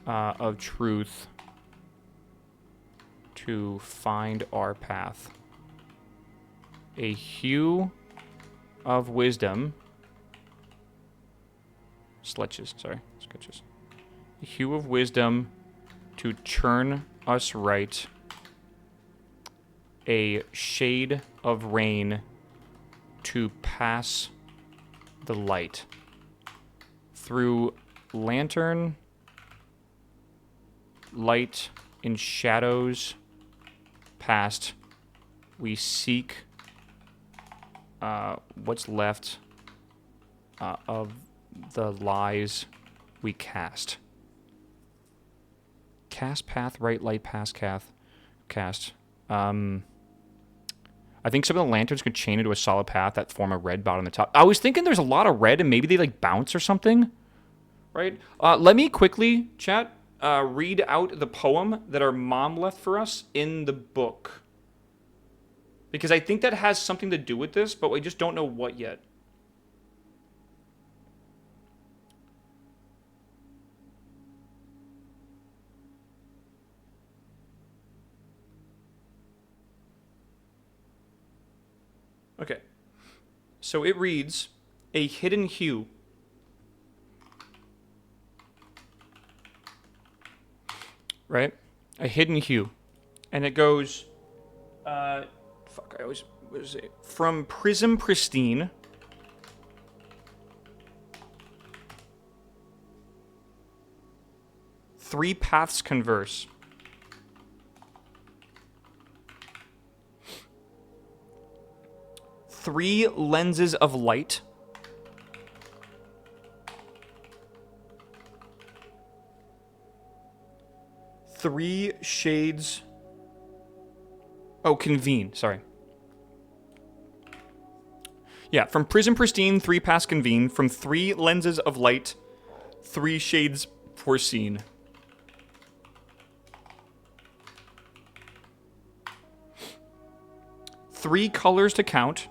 of truth to find our path. A hue of wisdom. Sketches. A hue of wisdom to churn us right. A shade of rain to pass the light. Through lantern, light, and shadows past, we seek what's left of the lies we cast. Cast path, right light, pass cast. I think some of the lanterns could chain into a solid path that form a red dot on the top. I was thinking there's a lot of red and maybe they like bounce or something, right? Let me quickly, chat, read out the poem that our mom left for us in the book. Because I think that has something to do with this, but we just don't know what yet. Okay. So it reads, a hidden hue. Right? A hidden hue. And it goes, what is it? From prism pristine. Three paths converse. Three lenses of light. Three shades. Oh, convene. Sorry. Yeah, from prism pristine, three paths convene. From three lenses of light, three shades foreseen. Three colors to count.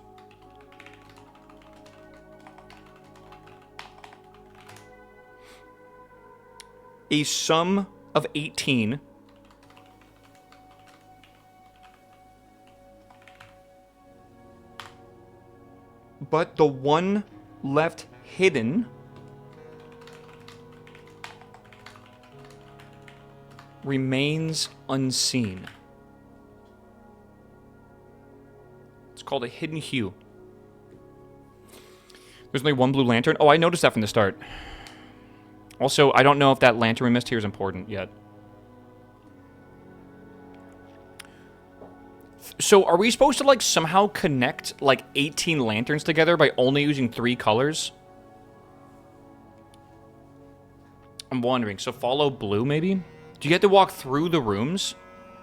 A sum of 18. But the one left hidden remains unseen. It's called a hidden hue. There's only one blue lantern. Oh, I noticed that from the start. Also, I don't know if that lantern we missed here is important yet. So, are we supposed to, like, somehow connect, like, 18 lanterns together by only using 3 colors? I'm wondering. So, follow blue, maybe? Do you have to walk through the rooms?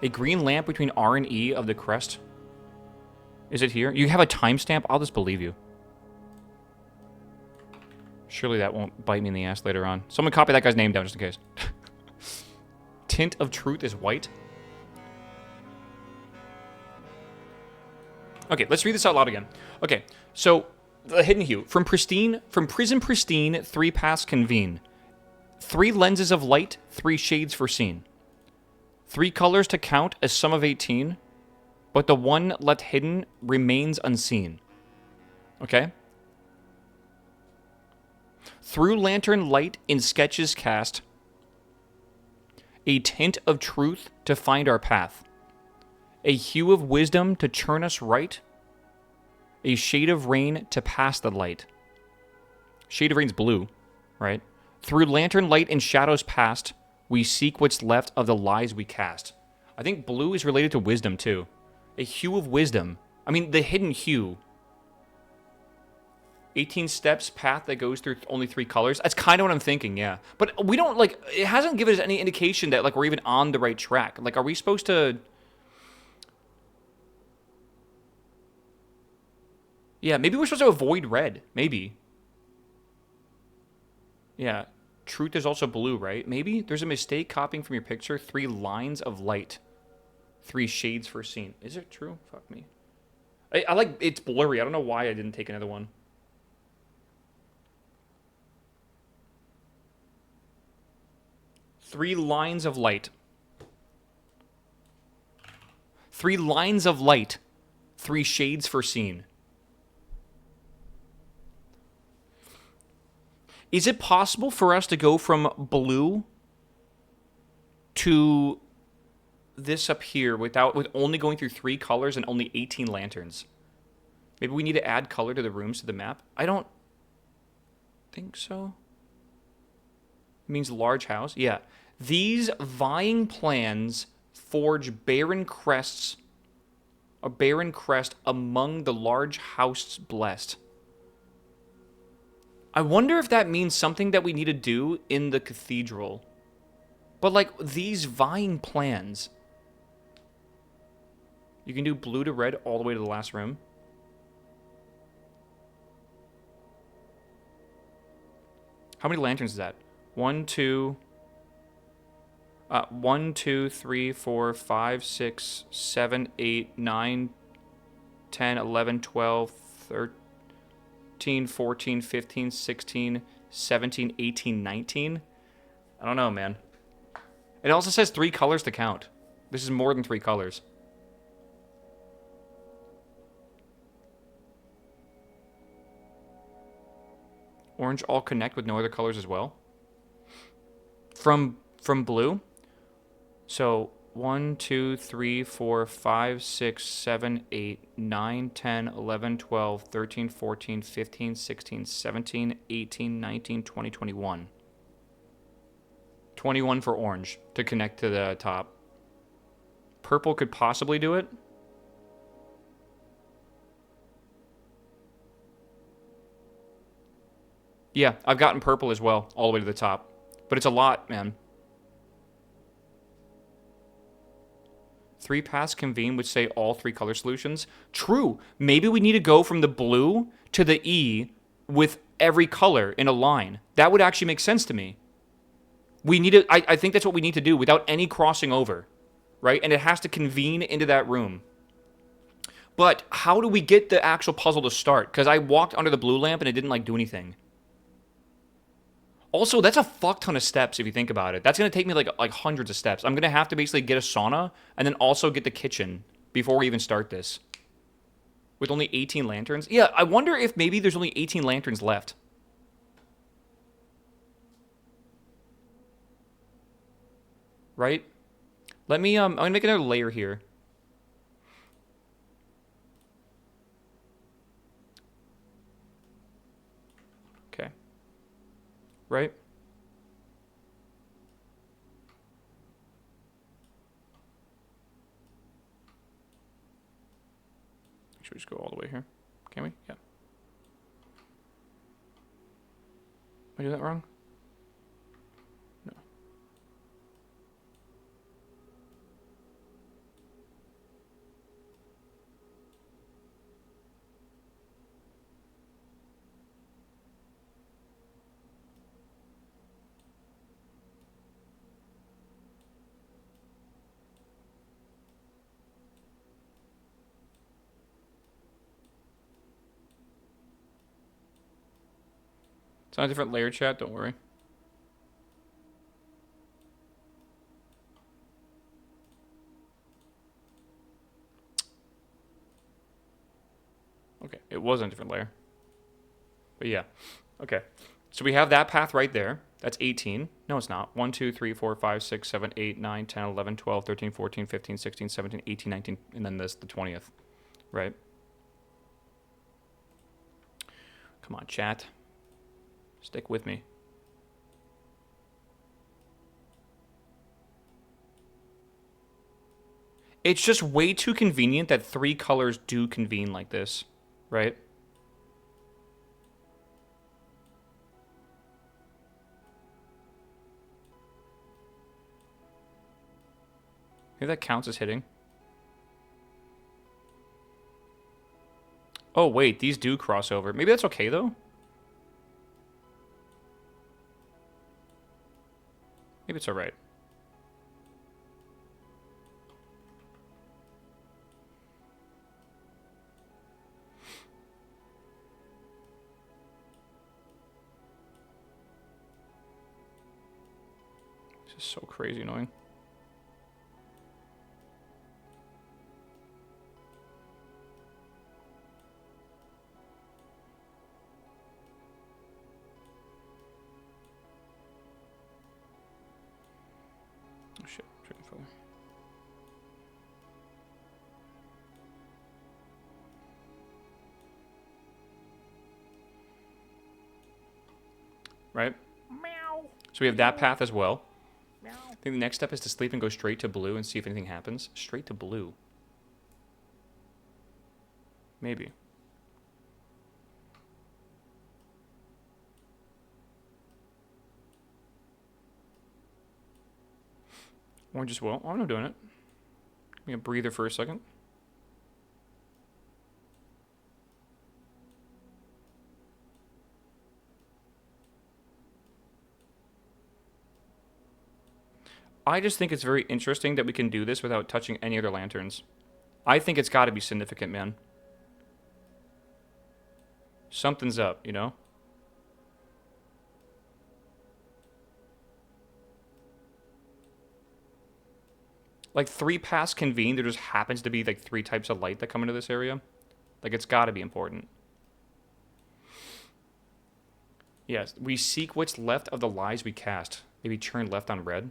A green lamp between R and E of the crest. Is it here? You have a timestamp? I'll just believe you. Surely that won't bite me in the ass later on. Someone copy that guy's name down just in case. Tint of truth is white. Okay, let's read this out loud again. Okay, so the hidden hue. From prism pristine, three paths convene. Three lenses of light, three shades foreseen. Three colors to count, a sum of 18. But the one left hidden remains unseen. Okay? Through lantern light in sketches cast, a tint of truth to find our path, a hue of wisdom to churn us right, a shade of rain to pass the light. Shade of rain's blue, right? Through lantern light and shadows past, we seek what's left of the lies we cast. I think blue is related to wisdom too. A hue of wisdom. I mean, the hidden hue. 18 steps path that goes through only 3 colors. That's kind of what I'm thinking, yeah. But we don't, like, it hasn't given us any indication that, like, we're even on the right track. Like, are we supposed to... Yeah, maybe we're supposed to avoid red. Maybe. Yeah. Truth is also blue, right? Maybe there's a mistake copying from your picture. 3 lines of light. 3 shades for a scene. Is it true? Fuck me. I like, it's blurry. I don't know why I didn't take another one. 3 lines of light. 3 lines of light. 3 shades for scene. Is it possible for us to go from blue to this up here with only going through 3 colors and only 18 lanterns? Maybe we need to add color to the rooms to the map. I don't think so. It means large house. Yeah. These vying plans forge barren crests. A barren crest among the large houses blessed. I wonder if that means something that we need to do in the cathedral. But like these vying plans. You can do blue to red all the way to the last room. How many lanterns is that? 1, 2, 3, 4, 5, 6, 7, 8, 9, 10, 11, 12, 13, 14, 15, 16, 17, 18, 19. I don't know, man. It also says 3 colors to count. This is more than 3 colors. Orange all connect with no other colors as well. From blue. So 1, 2, 3, 4, 5, 6, 7, 8, 9, 10, 11, 12, 13, 14, 15, 16, 17, 18, 19, 20, 21. 21 for orange to connect to the top. Purple could possibly do it. Yeah, I've gotten purple as well, all the way to the top. But it's a lot, man. 3 paths convene which say all 3 color solutions. True. Maybe we need to go from the blue to the E with every color in a line. That would actually make sense to me. We need to, I think that's what we need to do without any crossing over. Right? And it has to convene into that room. But how do we get the actual puzzle to start? Because I walked under the blue lamp and it didn't like do anything. Also, that's a fuck ton of steps if you think about it. That's going to take me like hundreds of steps. I'm going to have to basically get a sauna and then also get the kitchen before we even start this. With only 18 lanterns? Yeah, I wonder if maybe there's only 18 lanterns left. Right? Let me, I'm going to make another layer here. Okay. Right? Should we just go all the way here? Can we? Yeah. Am I doing that wrong? No. It's on a different layer, chat. Don't worry. Okay, it was on a different layer. But yeah. Okay. So we have that path right there. That's 18. No, it's not. 1, 2, 3, 4, 5, 6, 7, 8, 9, 10, 11, 12, 13, 14, 15, 16, 17, 18, 19, and then this, the 20th. Right? Come on, chat. Stick with me. It's just way too convenient that 3 colors do convene like this, right? Maybe that counts as hitting. Oh, wait, these do cross over. Maybe that's okay, though? Maybe it's alright. This is so crazy annoying. Oh shit, freaking further. Right? Meow. So we have that path as well. Meow. I think the next step is to sleep and go straight to blue and see if anything happens. Straight to blue. Maybe. Orange as well. Oh, I'm not doing it. Give me a breather for a second. I just think it's very interesting that we can do this without touching any other lanterns. I think it's got to be significant, man. Something's up, you know? Like 3 paths convene, there just happens to be like 3 types of light that come into this area. Like it's got to be important. Yes, we seek what's left of the lies we cast. Maybe turn left on red.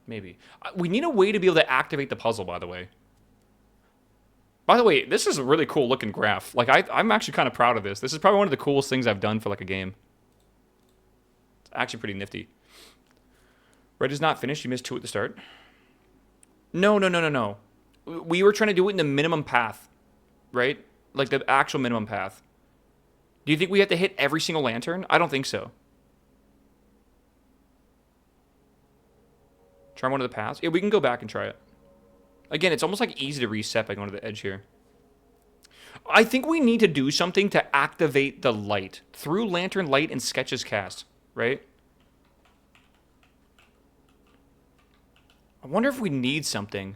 Maybe. We need a way to be able to activate the puzzle, by the way. By the way, this is a really cool looking graph. Like, I'm actually kind of proud of this. This is probably one of the coolest things I've done for, like, a game. It's actually pretty nifty. Red is not finished. You missed 2 at the start. No. We were trying to do it in the minimum path, right? Like, the actual minimum path. Do you think we have to hit every single lantern? I don't think so. Try one of the paths. Yeah, we can go back and try it. Again, it's almost like easy to reset by going to the edge here. I think we need to do something to activate the light. Through lantern light and sketches cast, right? I wonder if we need something.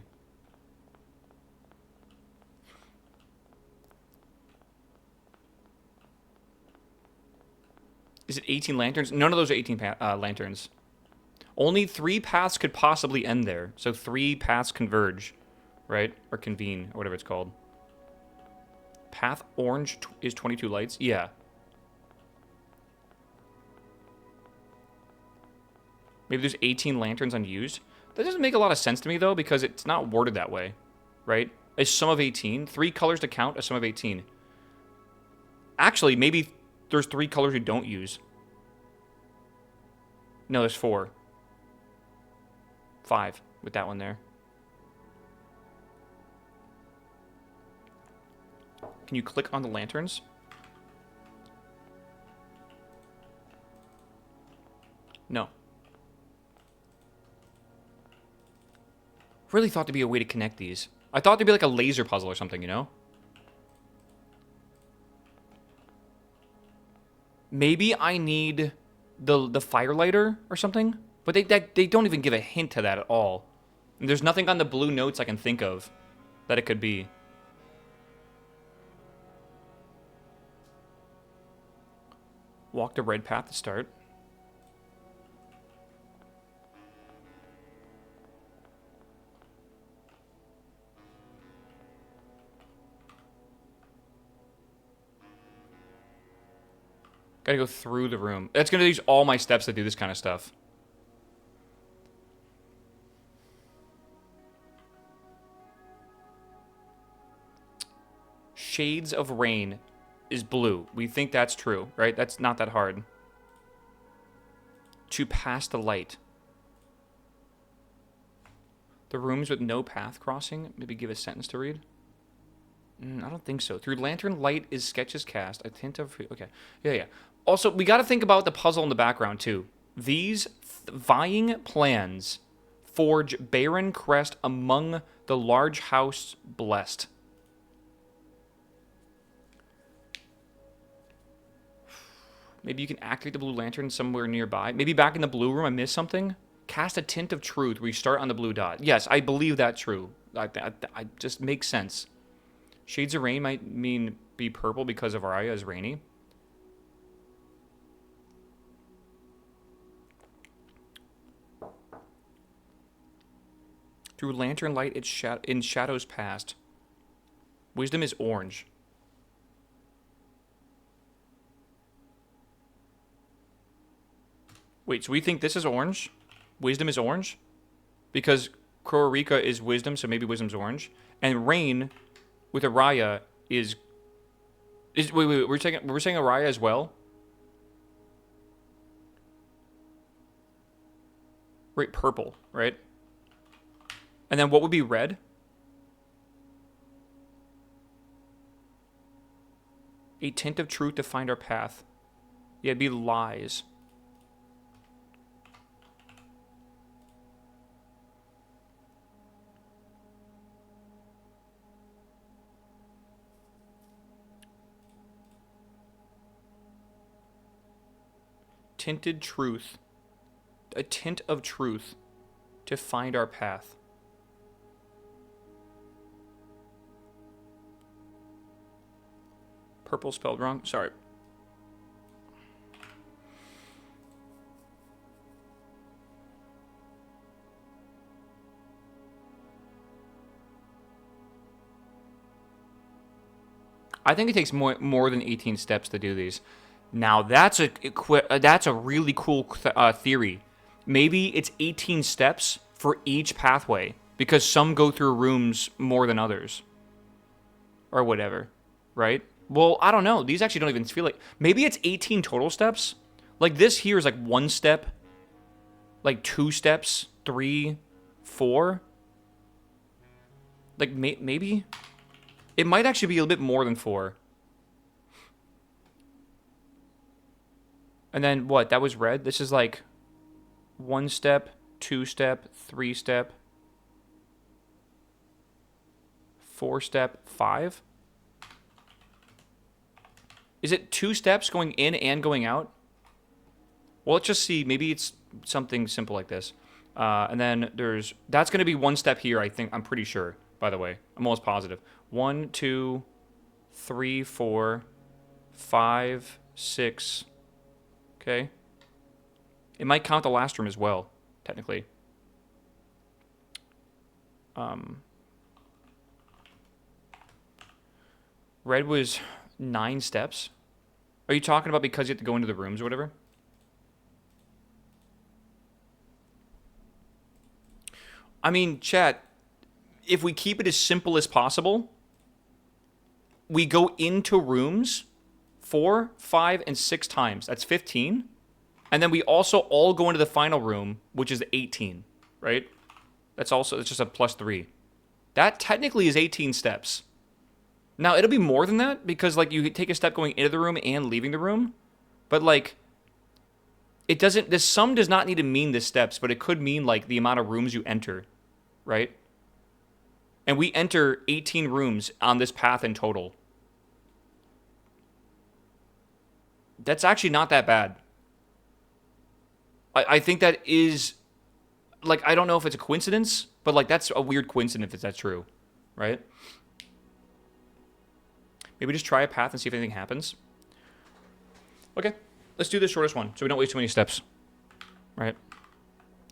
Is it 18 lanterns? None of those are 18 lanterns. Only 3 paths could possibly end there. So 3 paths converge, right? Or convene, or whatever it's called. Path orange is 22 lights? Yeah. Maybe there's 18 lanterns unused? That doesn't make a lot of sense to me, though, because it's not worded that way, right? A sum of 18. 3 colors to count, a sum of 18. Actually, maybe there's 3 colors we don't use. No, there's 4. 5 with that one there. Can you click on the lanterns? No. Really thought there'd be a way to connect these. I thought there'd be like a laser puzzle or something, you know? Maybe I need the firelighter or something? But they don't even give a hint to that at all. And there's nothing on the blue notes I can think of that it could be. Walk the red path to start. Gotta go through the room. That's gonna use all my steps to do this kind of stuff. Shades of Rain is blue. We think that's true, right? That's not that hard. To pass the light. The rooms with no path crossing. Maybe give a sentence to read. I don't think so. Through lantern light is sketches cast. A hint of... Okay. Yeah. Also, we got to think about the puzzle in the background, too. These vying plans forge barren crest among the large house blessed. Maybe you can activate the blue lantern somewhere nearby. Maybe back in the blue room I missed something. Cast a tint of truth. We start on the blue dot. Yes, I believe that's true. I just makes sense. Shades of Rain might mean be purple because of Araya is rainy. Through lantern light, in shadows past. Wisdom is orange. Wait, so we think this is orange? Wisdom is orange? Because Krorika is wisdom, so maybe wisdom's orange. And rain with Araya is wait, we're saying Araya as well? Right, purple, right? And then what would be red? A tint of truth to find our path. Yeah, it'd be lies. Tinted truth. A tint of truth to find our path. Purple spelled wrong. Sorry. I think it takes more than 18 steps to do these. Now that's a really cool theory. Maybe it's 18 steps for each pathway because some go through rooms more than others, or whatever, right? Well, I don't know. These actually don't even feel like... Maybe it's 18 total steps. Like this here is like 1 step, like 2 steps, 3, 4. Like maybe it might actually be a little bit more than 4. And then what? That was red. This is like 1 step, 2 step, 3 step, 4 step, 5. Is it 2 steps going in and going out? Well, let's just see. Maybe it's something simple like this. And then that's going to be 1 step here, I think. I'm pretty sure, by the way. I'm almost positive. 1, 2, 3, 4, 5, 6. Okay. It might count the last room as well, technically. Red was 9 steps. Are you talking about because you have to go into the rooms or whatever? I mean, chat, if we keep it as simple as possible, we go into rooms 4, 5, and 6 times. That's 15. And then we also all go into the final room, which is 18, right? It's just a +3. That technically is 18 steps. Now, it'll be more than that because, like, you take a step going into the room and leaving the room. But, like, it doesn't... This sum does not need to mean the steps, but it could mean, like, the amount of rooms you enter, right? And we enter 18 rooms on this path in total. That's actually not that bad. I think that is... Like, I don't know if it's a coincidence, but, like, that's a weird coincidence if that's true, right? Maybe just try a path and see if anything happens. Okay, let's do the shortest one so we don't waste too many steps. Right?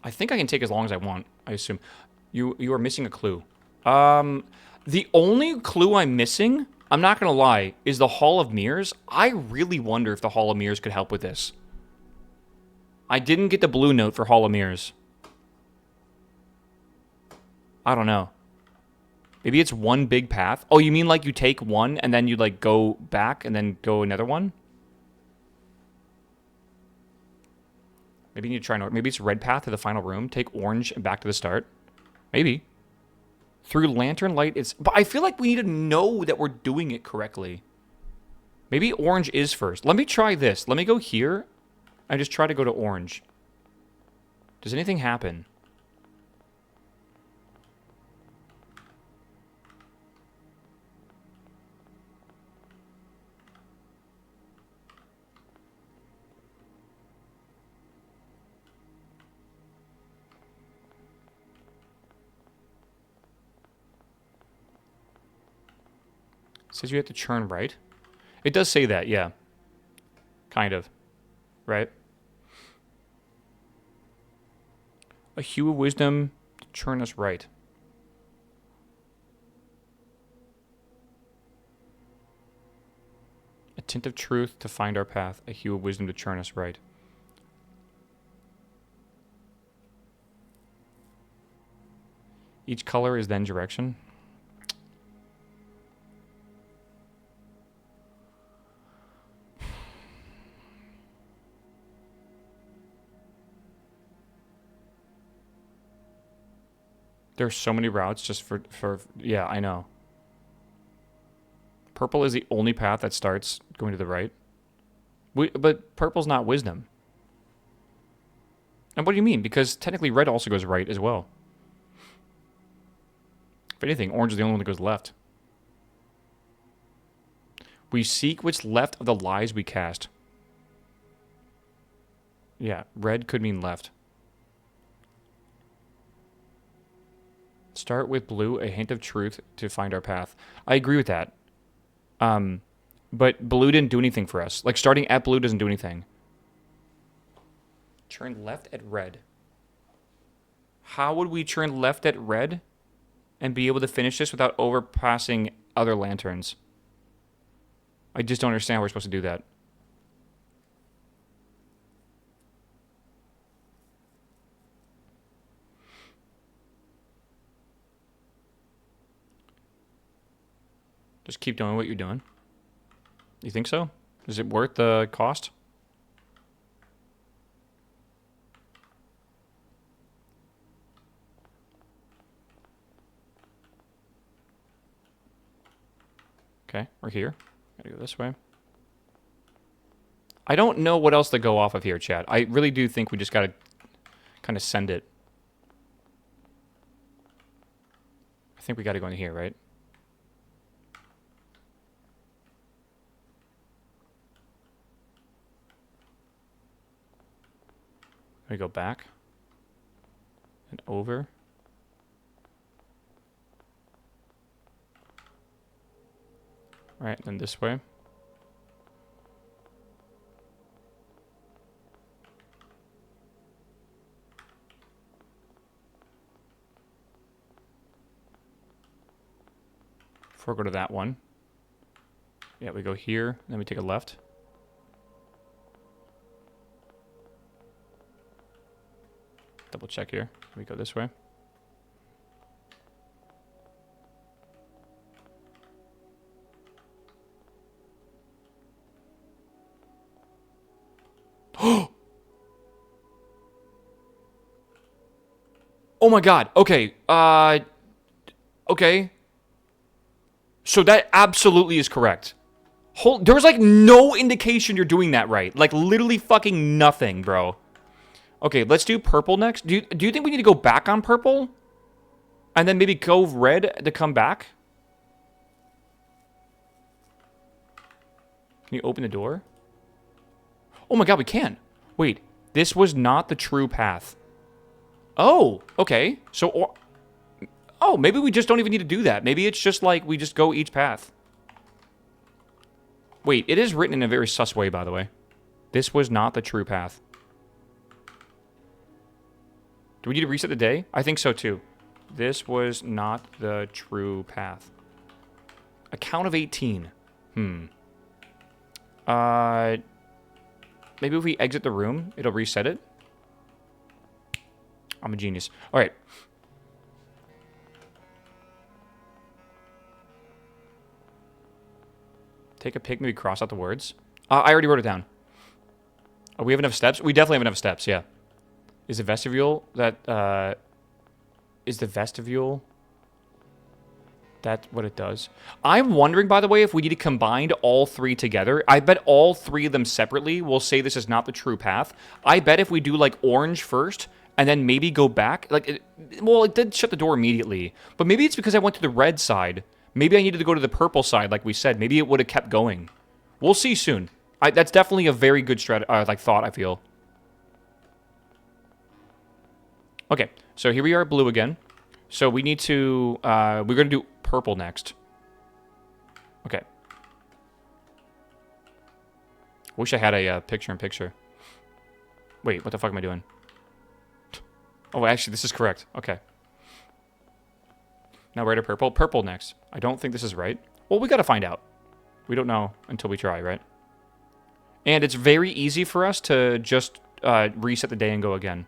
I think I can take as long as I want, I assume. You are missing a clue. The only clue I'm missing, I'm not going to lie, is the Hall of Mirrors. I really wonder if the Hall of Mirrors could help with this. I didn't get the blue note for Hall of Mirrors. I don't know. Maybe it's one big path. Oh, you mean like you take one and then you like go back and then go another one? Maybe you need to try maybe it's red path to the final room. Take orange and back to the start. Maybe. Through lantern light, it's... But I feel like we need to know that we're doing it correctly. Maybe orange is first. Let me try this. Let me go here and just try to go to orange. Does anything happen? It says you have to turn right. It does say that, yeah. Kind of. Right? A hue of wisdom to turn us right. tint of truth to find our path, a hue of wisdom to turn us right. Each color is then direction. There's so many routes just for yeah, I know. Purple is the only path that starts going to the right. But purple's not wisdom. And what do you mean? Because technically red also goes right as well. If anything, orange is the only one that goes left. We seek what's left of the lies we cast. Yeah, red could mean left. Start with blue, a hint of truth to find our path. I agree with that. But blue didn't do anything for us. Like, starting at blue doesn't do anything. Turn left at red. How would we turn left at red and be able to finish this without overpassing other lanterns? I just don't understand how we're supposed to do that. Just keep doing what you're doing. You think so? Is it worth the cost? Okay, we're here. Gotta go this way. I don't know what else to go off of here, chat. I really do think we just gotta kind of send it. I think we gotta go in here, right? We go back and over. All right, then this way. Before we go to that one. Yeah, we go here, then we take a left. Double check here. We go this way. Oh my god. Okay. Okay. So that absolutely is correct. There was like no indication you're doing that right. Like literally fucking nothing, bro. Okay, let's do purple next. Do you think we need to go back on purple? And then maybe go red to come back? Can you open the door? Oh my god, we can. Wait, this was not the true path. Oh, okay. So, oh, maybe we just don't even need to do that. Maybe it's just like we just go each path. Wait, it is written in a very sus way, by the way. This was not the true path. Do we need to reset the day? I think so, too. This was not the true path. A count of 18. Maybe if we exit the room, it'll reset it. I'm a genius. All right. Take a pic, maybe cross out the words. I already wrote it down. Oh, we have enough steps? We definitely have enough steps, yeah. Is the vestibule that, is the vestibule that what it does? I'm wondering, by the way, if we need to combine all three together. I bet all three of them separately will say this is not the true path. I bet if we do, like, orange first, and then maybe go back, like, well, it did shut the door immediately, but maybe it's because I went to the red side. Maybe I needed to go to the purple side, like we said. Maybe it would have kept going. We'll see soon. That's definitely a very good thought, I feel. Okay, so here we are, blue again. So we need to, we're going to do purple next. Okay. Wish I had a picture-in-picture. Wait, what the fuck am I doing? Oh, actually, this is correct. Okay. Now red or purple? Purple next. I don't think this is right. Well, we got to find out. We don't know until we try, right? And it's very easy for us to just reset the day and go again.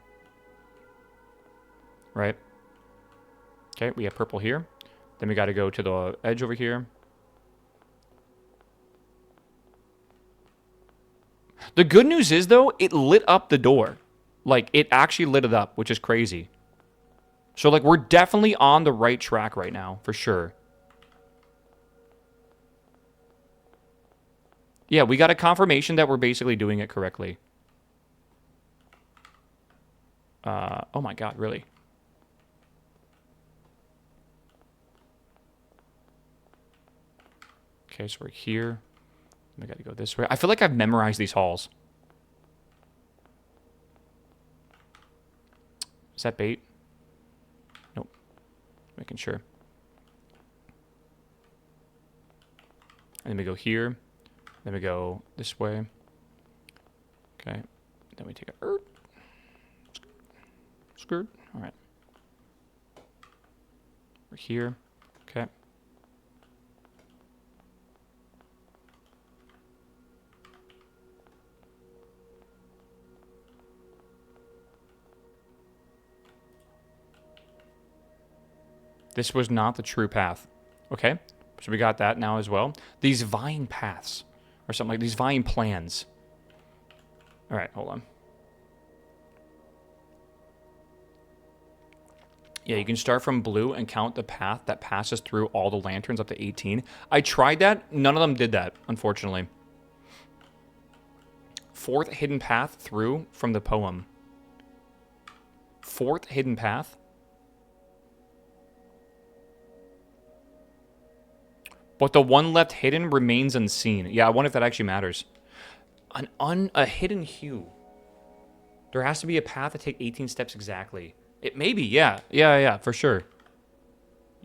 Right? Okay, we have purple here. Then we got to go to the edge over here. The good news is, though, it lit up the door. Like, it actually lit it up, which is crazy. So, like, we're definitely on the right track right now, for sure. Yeah, we got a confirmation that we're basically doing it correctly. Oh my god, really? Okay, so we're here. We gotta go this way. I feel like I've memorized these halls. Is that bait? Nope. Making sure. And then we go here. Then we go this way. Okay. Then we take a skirt. All right. We're here. Okay. This was not the true path. Okay. So we got that now as well. These vine paths. Or something like these vine plans. All right, hold on. Yeah, you can start from blue and count the path that passes through all the lanterns up to 18. I tried that. None of them did that, unfortunately. Fourth hidden path through from the poem. Fourth hidden path? But the one left hidden remains unseen. Yeah, I wonder if that actually matters. A hidden hue. There has to be a path to take 18 steps exactly. It may be, yeah. Yeah, for sure.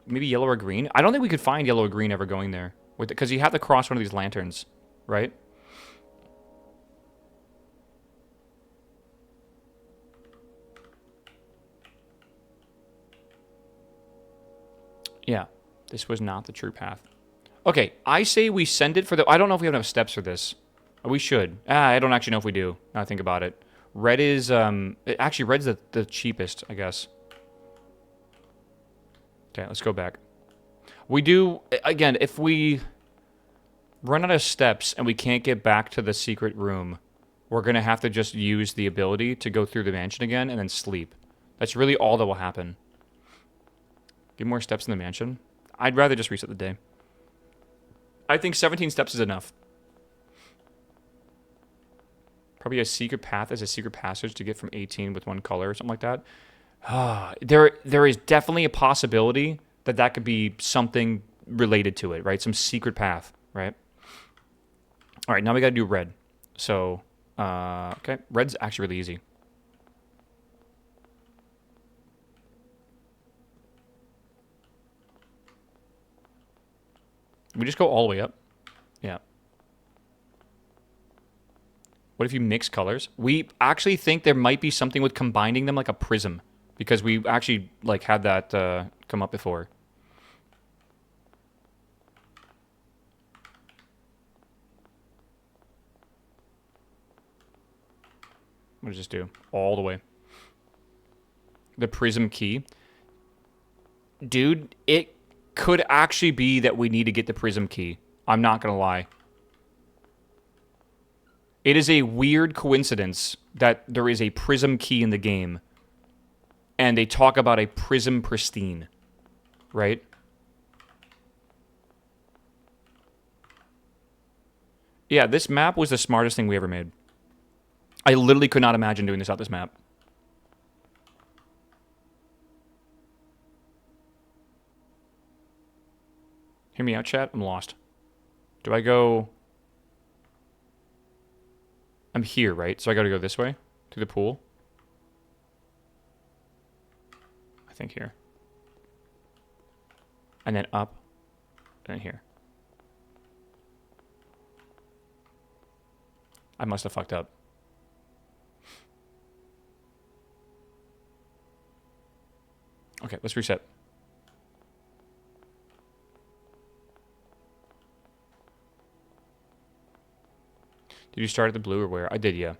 Maybe yellow or green? I don't think we could find yellow or green ever going there. Because you have to cross one of these lanterns, right? Yeah, this was not the true path. Okay, I say we send it for the... I don't know if we have enough steps for this. We should. I don't actually know if we do, now I think about it. Red is... Actually, red's the cheapest, I guess. Okay, let's go back. We do... Again, if we run out of steps and we can't get back to the secret room, we're going to have to just use the ability to go through the mansion again and then sleep. That's really all that will happen. Get more steps in the mansion? I'd rather just reset the day. I think 17 steps is enough. Probably a secret path as a secret passage to get from 18 with one color or something like that. There is definitely a possibility that that could be something related to it, right? Some secret path, right? All right, now we got to do red. So, okay, red's actually really easy. We just go all the way up. Yeah. What if you mix colors? We actually think there might be something with combining them like a prism. Because we actually like had that come up before. What does this do? All the way. The prism key. Dude, it could actually be that we need to get the prism key. I'm not going to lie. It is a weird coincidence that there is a prism key in the game. And they talk about a prism pristine. Right? Yeah, this map was the smartest thing we ever made. I literally could not imagine doing this out this map. Hear me out, chat? I'm lost. Do I go... I'm here, right? So I gotta go this way? To the pool? I think here. And then up. And then here. I must have fucked up. Okay, let's reset. Did you start at the blue or where? I did, yeah.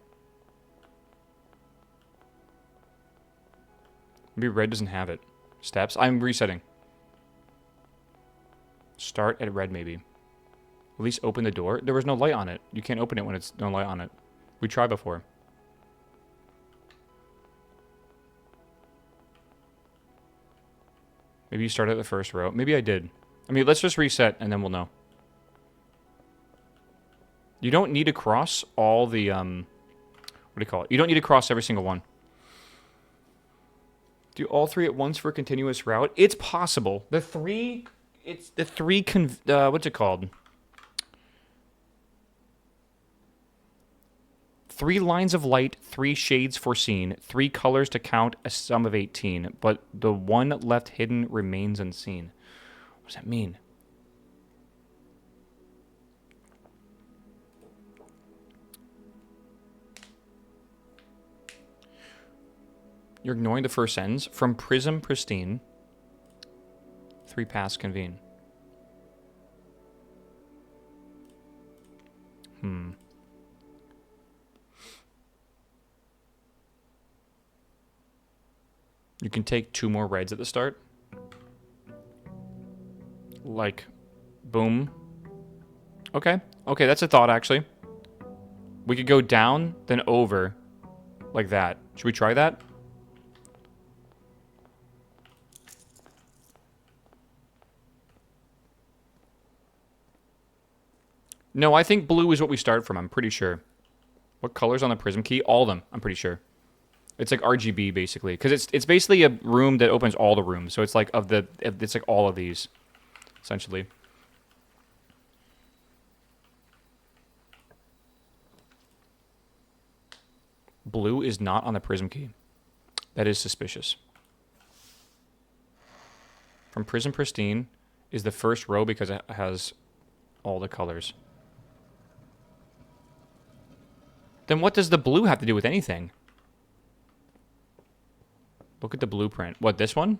Maybe red doesn't have it. Steps? I'm resetting. Start at red, maybe. At least open the door. There was no light on it. You can't open it when it's no light on it. We tried before. Maybe you started at the first row. Maybe I did. I mean, let's just reset and then we'll know. You don't need to cross all the, what do you call it? You don't need to cross every single one. Do all three at once for a continuous route? It's possible. What's it called? 3 lines of light, 3 shades foreseen, 3 colors to count a sum of 18, but the one left hidden remains unseen. What does that mean? You're ignoring the first sentence. From prism pristine, 3 paths convene. You can take 2 more reds at the start. Like, boom. Okay. Okay, that's a thought, actually. We could go down, then over. Like that. Should we try that? No, I think blue is what we start from, I'm pretty sure. What color's on the prism key? All of them, I'm pretty sure. It's like RGB, basically. Because it's basically a room that opens all the rooms. So it's like it's like all of these, essentially. Blue is not on the prism key. That is suspicious. From prism pristine is the first row because it has all the colors. Then what does the blue have to do with anything? Look at the blueprint. What, this one?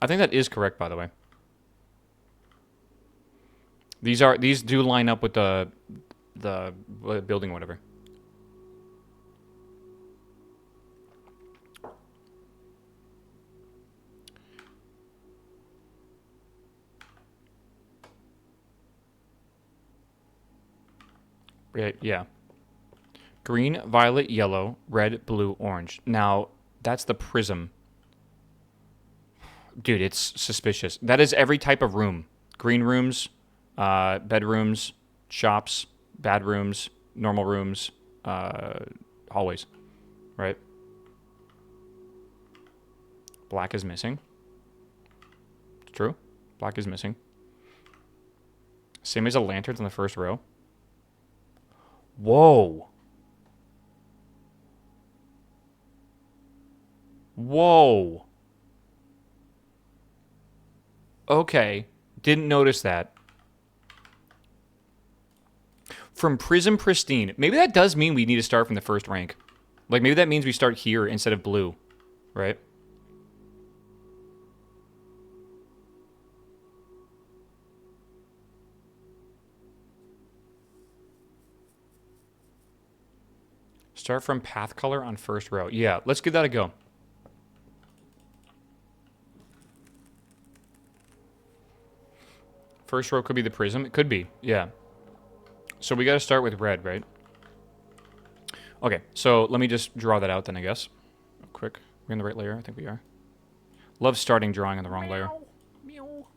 I think that is correct, by the way. These do line up with the building or whatever. Yeah. Green, violet, yellow, red, blue, orange. Now, that's the prism. Dude, it's suspicious. That is every type of room. Green rooms, bedrooms, shops, bad rooms, normal rooms, hallways. Right? Black is missing. True. Black is missing. Same as the lanterns in the first row. Whoa. Whoa. Okay. Didn't notice that. From prism pristine. Maybe that does mean we need to start from the first rank. Like, maybe that means we start here instead of blue. Right? Start from path color on first row. Yeah, let's give that a go. First row could be the prism. It could be, yeah. So we got to start with red, right? Okay, so let me just draw that out then, I guess. Real quick. We're in the right layer? I think we are. Love starting drawing on the wrong layer. All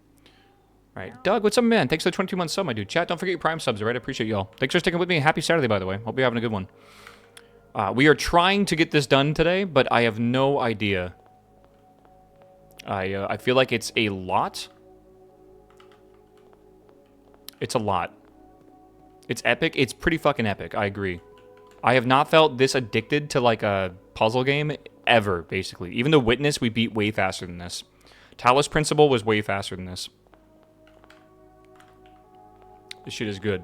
right, Doug, what's up, man? Thanks for the 22-month sub, my dude. Chat, don't forget your Prime subs, all right? I appreciate y'all. Thanks for sticking with me. Happy Saturday, by the way. Hope you're having a good one. We are trying to get this done today, but I have no idea. I feel like it's a lot. It's a lot. It's epic. It's pretty fucking epic. I agree. I have not felt this addicted to like a puzzle game ever, basically. Even The Witness, we beat way faster than this. Talos Principle was way faster than this. This shit is good.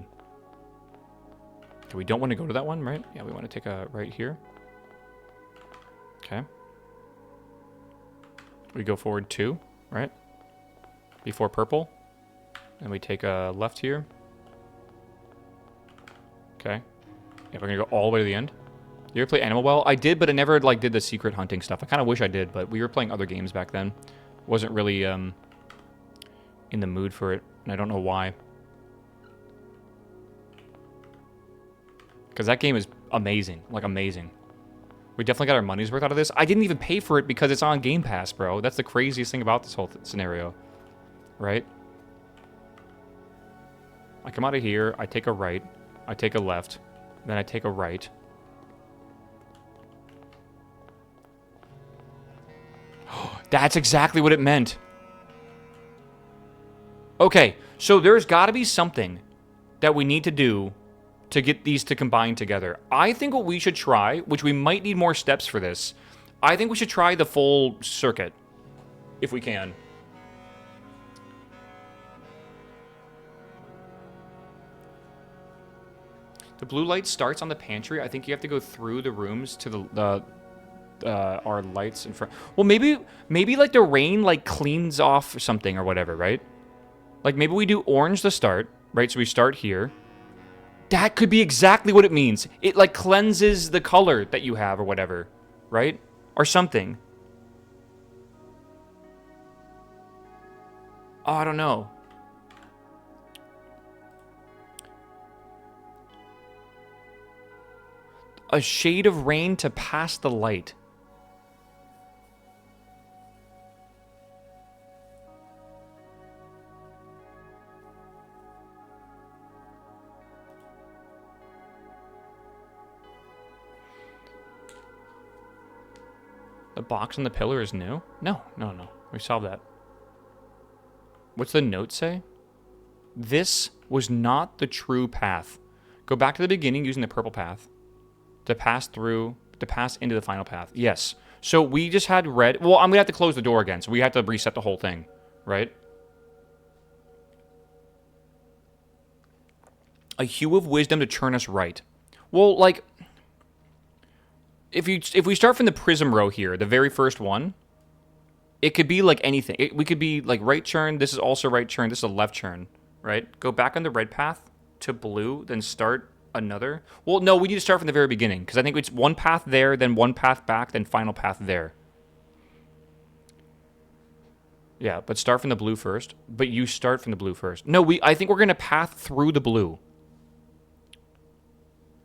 Okay, we don't want to go to that one, right? Yeah, we want to take a right here. Okay. We go forward 2, right? Before purple. And we take a left here. Okay. Yeah, we're gonna go all the way to the end. You ever play Animal Well? I did, but I never like did the secret hunting stuff. I kind of wish I did, but we were playing other games back then. Wasn't really in the mood for it, and I don't know why. Because that game is amazing, like amazing. We definitely got our money's worth out of this. I didn't even pay for it because it's on Game Pass, bro. That's the craziest thing about this whole scenario, right? I come out of here, I take a right, I take a left, then I take a right. That's exactly what it meant. Okay, so there's got to be something that we need to do to get these to combine together. I think what we should try, which we might need more steps for this, I think we should try the full circuit, if we can. The blue light starts on the pantry. I think you have to go through the rooms to the our lights in front. Well, maybe like the rain like cleans off something or whatever, right? Like maybe we do orange to start, right? So we start here. That could be exactly what it means. It like cleanses the color that you have or whatever, right? Or something. Oh, I don't know. A shade of rain to pass the light. The box on the pillar is new? No. We solved that. What's the note say? This was not the true path. Go back to the beginning using the purple path to pass into the final path. Yes. So we just had red. Well, I'm going to have to close the door again, so we have to reset the whole thing, right? A hue of wisdom to turn us right. Well, like, if we start from the prism row here, the very first one, it could be like anything. We could be like right turn. This is also right turn. This is a left turn, right? Go back on the red path to blue, then start another. Well, no, we need to start from the very beginning because I think it's one path there, then one path back, then final path there. Yeah, but start from the blue first. But you start from the blue first. No, I think we're going to path through the blue.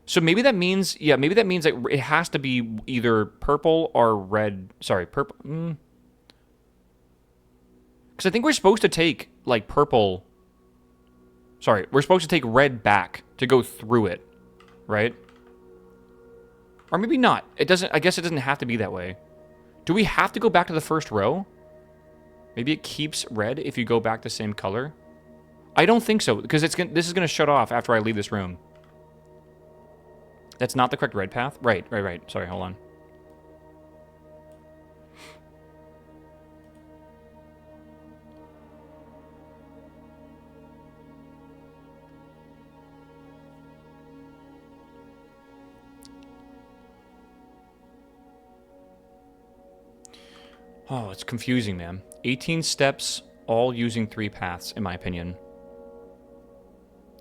So maybe that means, that it has to be either purple or red. Sorry, purple. Because I think we're supposed to take, like, purple. Sorry, we're supposed to take red back to go through it, right? Or maybe not. I guess it doesn't have to be that way. Do we have to go back to the first row? Maybe it keeps red if you go back the same color? I don't think so, because this is going to shut off after I leave this room. That's not the correct red path? Right. Sorry, hold on. Oh, it's confusing, man. 18 steps, all using 3 paths, in my opinion.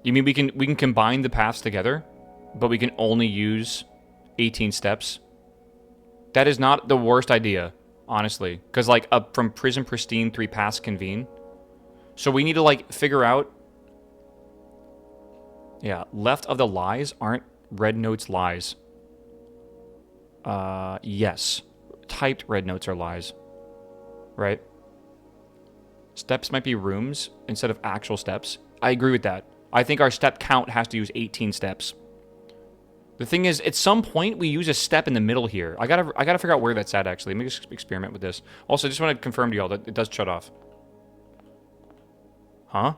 You mean we can combine the paths together? But we can only use 18 steps. That is not the worst idea, honestly. Because, like, from Prism Pristine, 3 paths convene. So we need to, like, figure out... Yeah, left of the lies aren't red notes lies. Yes. Typed red notes are lies. Right? Steps might be rooms instead of actual steps. I agree with that. I think our step count has to use 18 steps. The thing is, at some point, we use a step in the middle here. I gotta figure out where that's at, actually. Let me just experiment with this. Also, I just want to confirm to y'all that it does shut off. Huh?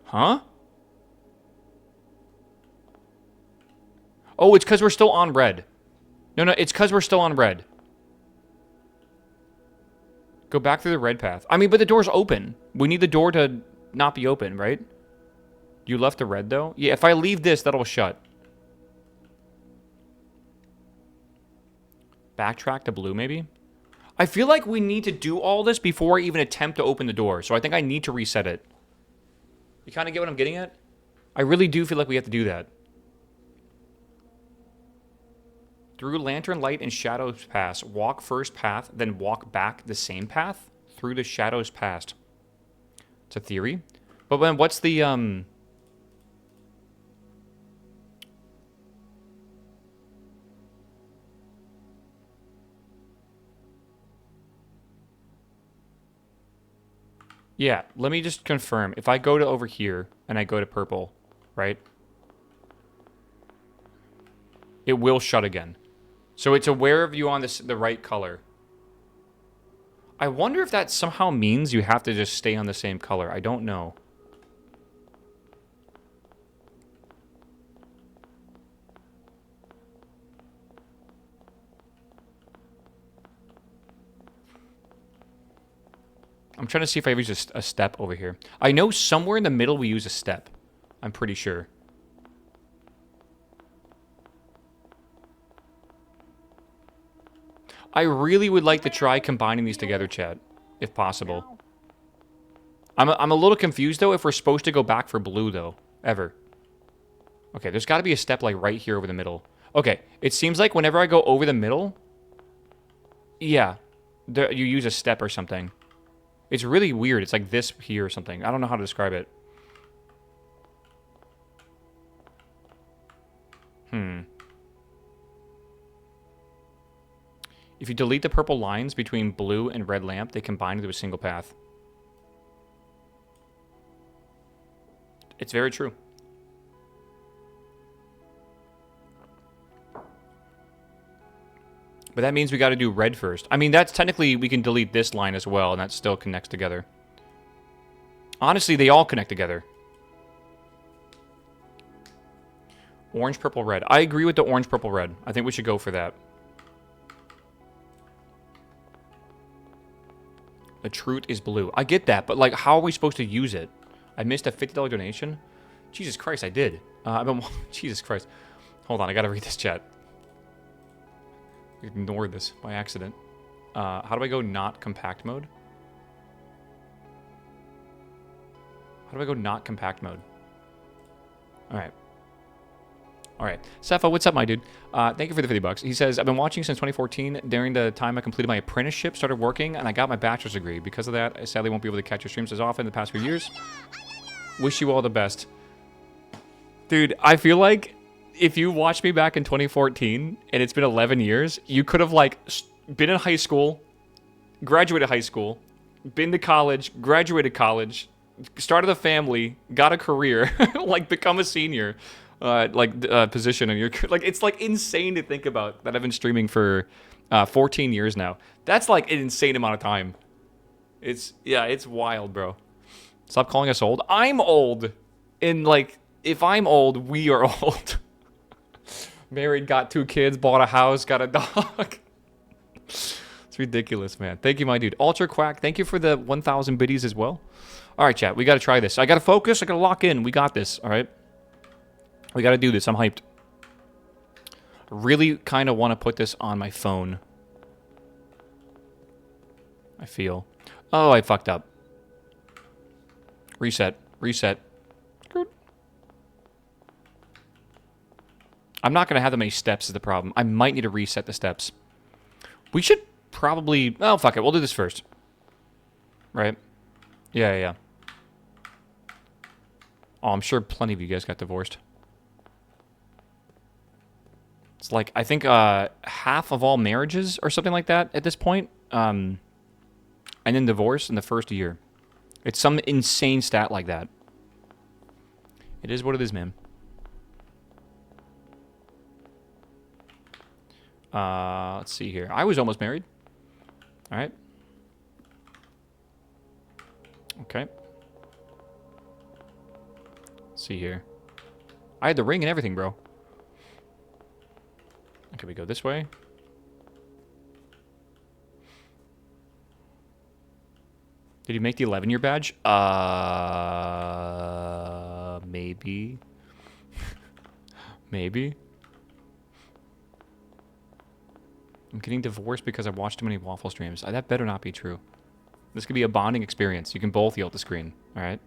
Huh? Oh, it's because we're still on red. No, it's because we're still on red. Go back through the red path. I mean, but the door's open. We need the door to not be open, right? You left the red, though? Yeah, if I leave this, that'll shut. Backtrack to blue, maybe? I feel like we need to do all this before I even attempt to open the door. So I think I need to reset it. You kind of get what I'm getting at? I really do feel like we have to do that. Through lantern light and shadows pass. Walk first path, then walk back the same path through the shadows past. It's a theory. But then what's the Yeah, let me just confirm. If I go to over here and I go to purple, right? It will shut again. So it's aware of you on the right color. I wonder if that somehow means you have to just stay on the same color. I don't know. I'm trying to see if I use a step over here. I know somewhere in the middle we use a step. I'm pretty sure. I really would like to try combining these together, chat, if possible. I'm a little confused, though, if we're supposed to go back for blue, though. Ever. Okay, there's got to be a step, like, right here over the middle. Okay, it seems like whenever I go over the middle... Yeah, you use a step or something. It's really weird. It's like this here or something. I don't know how to describe it. If you delete the purple lines between blue and red lamp, they combine into a single path. It's very true. But that means we got to do red first. I mean, that's technically, we can delete this line as well, and that still connects together. Honestly, they all connect together. Orange, purple, red. I agree with the orange, purple, red. I think we should go for that. The truth is blue. I get that, but like, how are we supposed to use it? I missed a $50 donation? Jesus Christ, I did. Jesus Christ. Hold on, I gotta read this chat. Ignore this by accident. How do I go not compact mode? How do I go not compact mode? Alright. Alright. Cepha, what's up, my dude? Thank you for the 50 bucks. He says, I've been watching since 2014. During the time I completed my apprenticeship, started working, and I got my bachelor's degree. Because of that, I sadly won't be able to catch your streams as often the past few years. Wish you all the best. Dude, I feel like if you watched me back in 2014, and it's been 11 years, you could have, like, been in high school, graduated high school, been to college, graduated college, started a family, got a career, like, become a senior. Position in your... Like, it's, like, insane to think about that I've been streaming for 14 years now. That's, like, an insane amount of time. Yeah, it's wild, bro. Stop calling us old. I'm old. And, like, if I'm old, we are old. Married, got 2 kids, bought a house, got a dog. It's ridiculous, man. Thank you, my dude. Ultra Quack, thank you for the 1,000 biddies as well. All right, chat, we got to try this. I got to focus. I got to lock in. We got this, all right? We got to do this. I'm hyped. Really kind of want to put this on my phone. I feel. Oh, I fucked up. Reset. Reset. I'm not going to have that many steps is the problem. I might need to reset the steps. We should probably... Oh, fuck it. We'll do this first. Right? Yeah. Oh, I'm sure plenty of you guys got divorced. It's like, I think half of all marriages or something like that at this point. And then divorce in the first year. It's some insane stat like that. It is what it is, man. Let's see here. I was almost married. All right. Okay. Let's see here. I had the ring and everything, bro. Okay, we go this way. Did he make the 11-year badge? Maybe. Maybe. I'm getting divorced because I watched too many waffle streams. That better not be true. This could be a bonding experience. You can both yell at the screen, all right?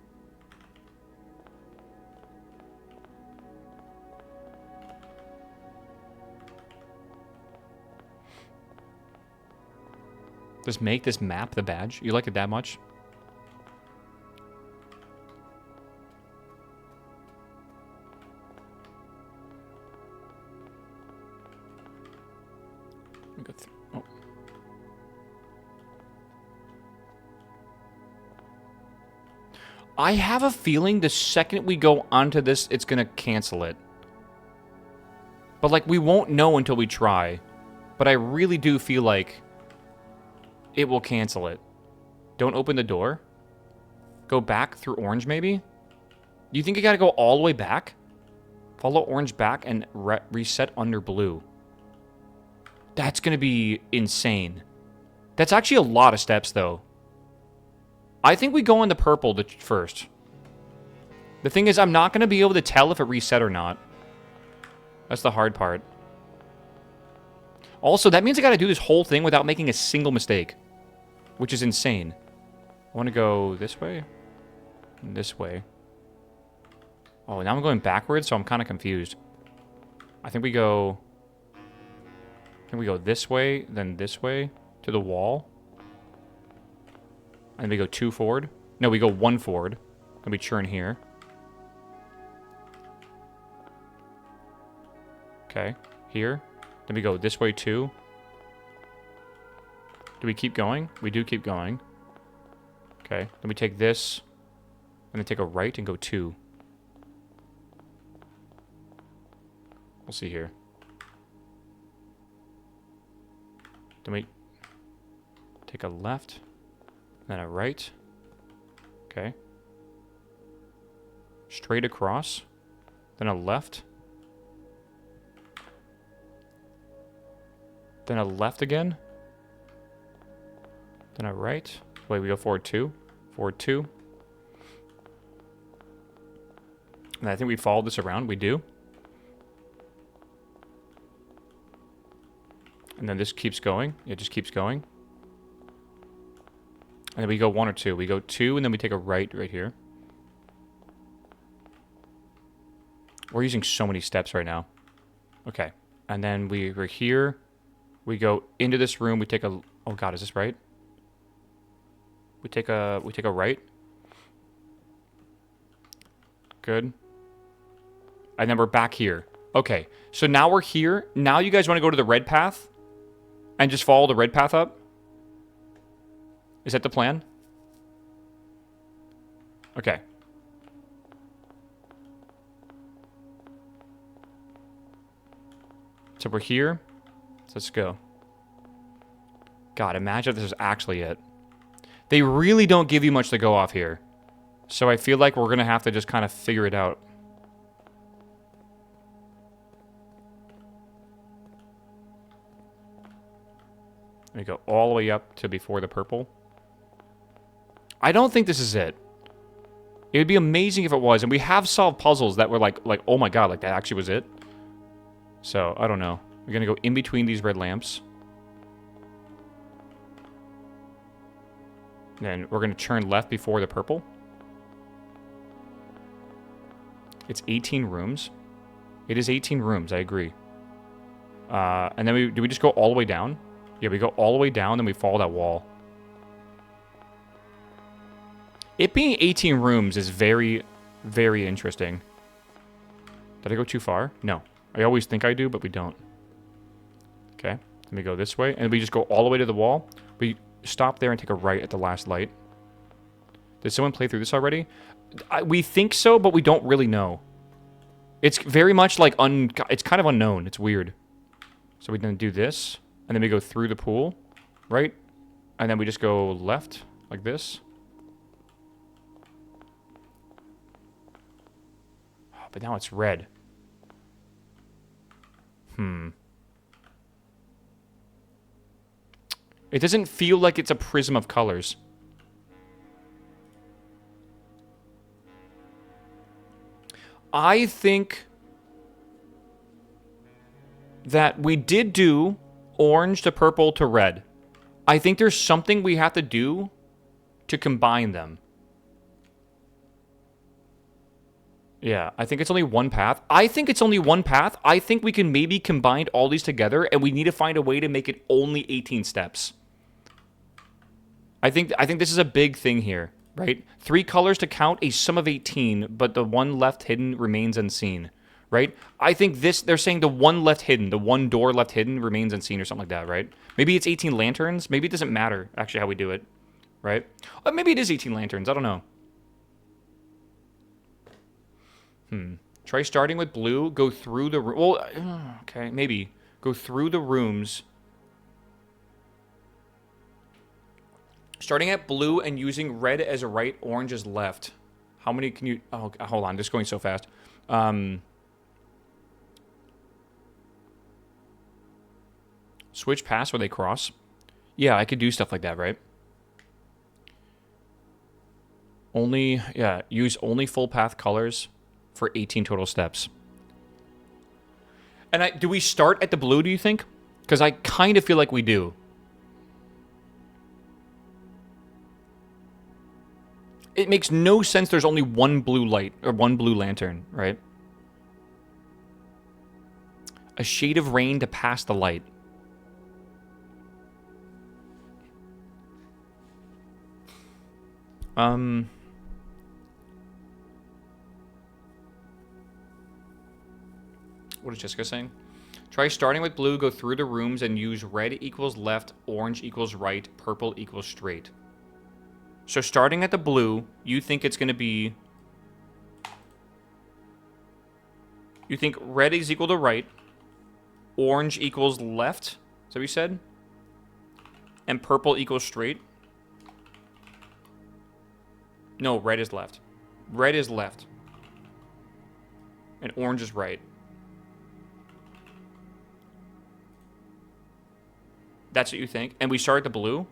Just make this map the badge. You like it that much? Oh. I have a feeling the second we go onto this, it's going to cancel it. But, like, we won't know until we try. But I really do feel like it will cancel it. Don't open the door. Go back through orange, maybe? Do you think you got to go all the way back? Follow orange back and reset under blue. That's going to be insane. That's actually a lot of steps, though. I think we go on the purple first. The thing is, I'm not going to be able to tell if it reset or not. That's the hard part. Also, that means I got to do this whole thing without making a single mistake. Which is insane. I want to go this way. And this way. Oh, now I'm going backwards, so I'm kind of confused. I think we go this way, then this way to the wall. And we go 2 forward. No, we go 1 forward. And we churn here. Okay, here. Then we go this way 2. Do we keep going? We do keep going. Okay, then we take this. And then take a right and go 2. We'll see here. Then we take a left, then a right. Okay. Straight across, then a left. Then a left again. Then a right. Wait, we go forward 2. Forward 2. And I think we follow this around. We do. And then this keeps going. It just keeps going. And then we go 1 or 2. We go 2, and then we take a right here. We're using so many steps right now. Okay. And then we're here. We go into this room. We take a... Oh, God, is this right? We take a right. Good. And then we're back here. Okay. So now we're here. Now you guys want to go to the red path? And just follow the red path up? Is that the plan? Okay. So we're here. So let's go. God, imagine if this is actually it. They really don't give you much to go off here. So I feel like we're going to have to just kind of figure it out. Let me go all the way up to before the purple. I don't think this is it. It would be amazing if it was. And we have solved puzzles that were like, oh my God, like that actually was it. So, I don't know. We're going to go in between these red lamps. Then we're going to turn left before the purple. It's 18 rooms. It is 18 rooms, I agree. And then do we just go all the way down? Yeah, we go all the way down, then we follow that wall. It being 18 rooms is very, very interesting. Did I go too far? No. I always think I do, but we don't. Okay. Then we go this way, and we just go all the way to the wall. We stop there and take a right at the last light. Did someone play through this already? We think so, but we don't really know. It's very much like it's kind of unknown. It's weird. So we're going to do this, and then we go through the pool, right? And then we just go left, like this. Oh, but now it's red. It doesn't feel like it's a prism of colors. I think that we did do orange to purple to red. I think there's something we have to do to combine them. Yeah, I think it's only one path. I think it's only one path. I think we can maybe combine all these together, and we need to find a way to make it only 18 steps. I think this is a big thing here, right? 3 colors to count a sum of 18, but the one left hidden remains unseen, right? I think they're saying the one left hidden, the one door left hidden remains unseen or something like that, right? Maybe it's 18 lanterns. Maybe it doesn't matter, actually, how we do it, right? Or maybe it is 18 lanterns. I don't know. Try starting with blue, go through the... Well, okay, maybe. Go through the rooms... Starting at blue and using red as a right, orange as left. How many can you... Oh, hold on. This is going so fast. Switch paths where they cross. Yeah, I could do stuff like that, right? Only... Yeah, use only full path colors for 18 total steps. And do we start at the blue, do you think? Because I kind of feel like we do. It makes no sense there's only one blue light, or one blue lantern, right? A shade of rain to pass the light. What is Jessica saying? Try starting with blue, go through the rooms, and use red equals left, orange equals right, purple equals straight. So starting at the blue, you think it's going to be... You think red is equal to right, orange equals left, is that what you said? And purple equals straight? No, red is left. Red is left. And orange is right. That's what you think? And we start at the blue?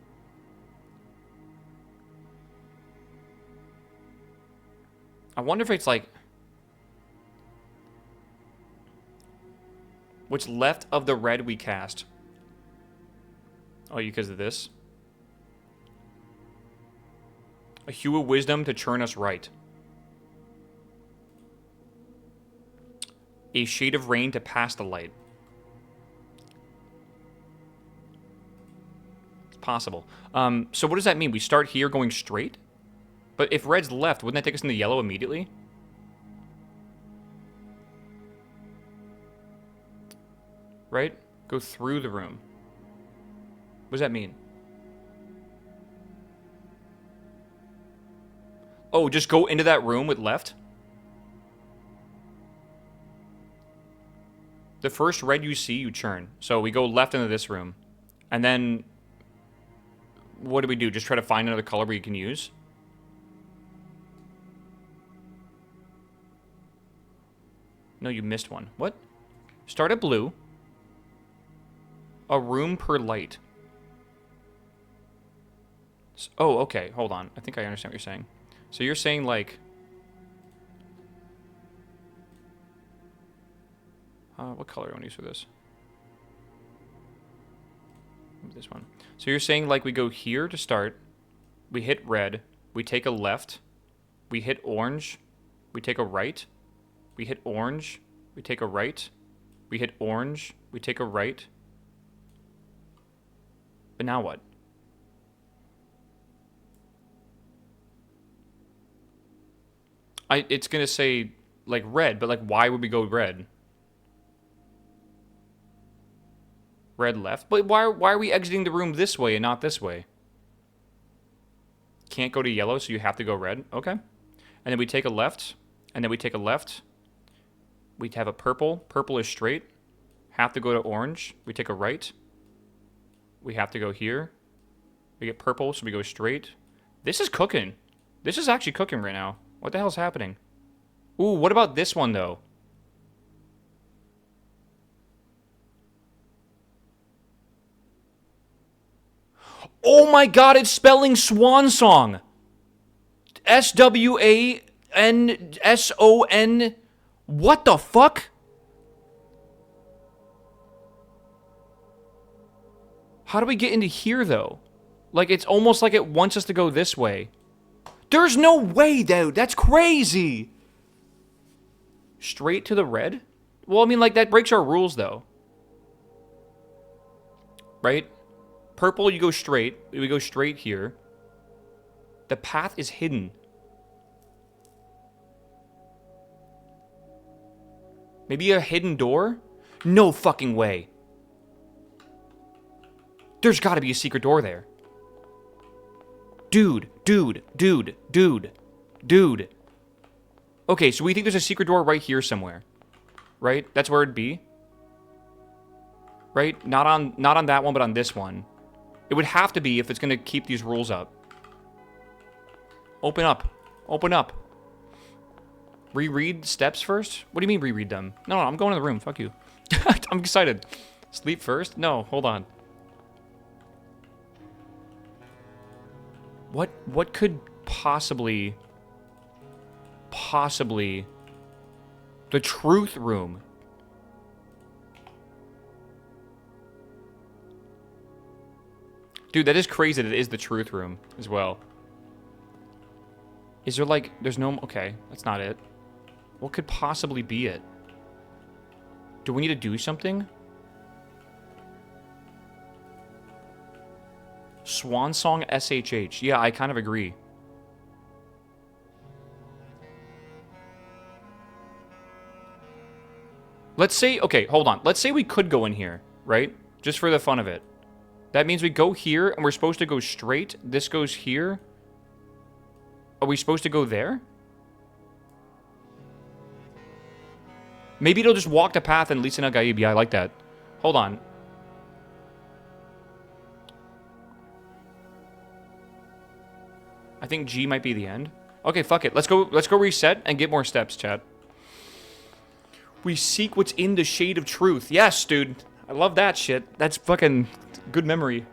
I wonder if it's like... What's left of the red we cast? Oh, because of this? A hue of wisdom to churn us right. A shade of rain to pass the light. It's possible. So what does that mean? We start here going straight? But if red's left, wouldn't that take us into yellow immediately? Right? Go through the room. What does that mean? Oh, just go into that room with left? The first red you see, you churn. So we go left into this room. And then... What do we do? Just try to find another color we can use? No, you missed one. What? Start at blue. A room per light. Oh, okay. Hold on. I think I understand what you're saying. So you're saying, like... what color do I want to use for this? This one. So you're saying, like, we go here to start. We hit red. We take a left. We hit orange. We take a right. We hit orange. We take a right. We hit orange. We take a right. But now what? It's going to say, like, red, but, like, why would we go red? Red left. But why are we exiting the room this way and not this way? Can't go to yellow, so you have to go red. Okay. And then we take a left. And then we take a left. We have a purple. Purple is straight. Have to go to orange. We take a right. We have to go here. We get purple, so we go straight. This is cooking. This is actually cooking right now. What the hell's happening? Ooh, what about this one, though? Oh my god, it's spelling swan song. S-W-A-N-S-O-N. What the fuck? How do we get into here, though? Like, it's almost like it wants us to go this way. There's no way, dude. That's crazy. Straight to the red? Well, I mean, like, that breaks our rules, though. Right? Purple, you go straight. We go straight here. The path is hidden. Maybe a hidden door? No fucking way. There's got to be a secret door there. Dude. Okay, so we think there's a secret door right here somewhere. Right? That's where it'd be. Right? Not on that one, but on this one. It would have to be if it's going to keep these rules up. Open up. Open up. Reread steps first? What do you mean reread them? No, I'm going to the room. Fuck you. I'm excited. Sleep first? No, hold on. What could possibly the truth room? Dude, that is crazy that it is the truth room as well. Is there like, there's no, okay, that's not it. What could possibly be it? Do we need to do something? Swan Song SHH. Yeah, I kind of agree. Let's say, okay, hold on. Let's say we could go in here, right? Just for the fun of it. That means we go here, and we're supposed to go straight. This goes here. Are we supposed to go there? Maybe it'll just walk the path and Lisa Nagaib. Yeah, I like that. Hold on. I think G might be the end. Okay, fuck it. Let's go reset and get more steps, chat. We seek what's in the shade of truth. Yes, dude. I love that shit. That's fucking good memory.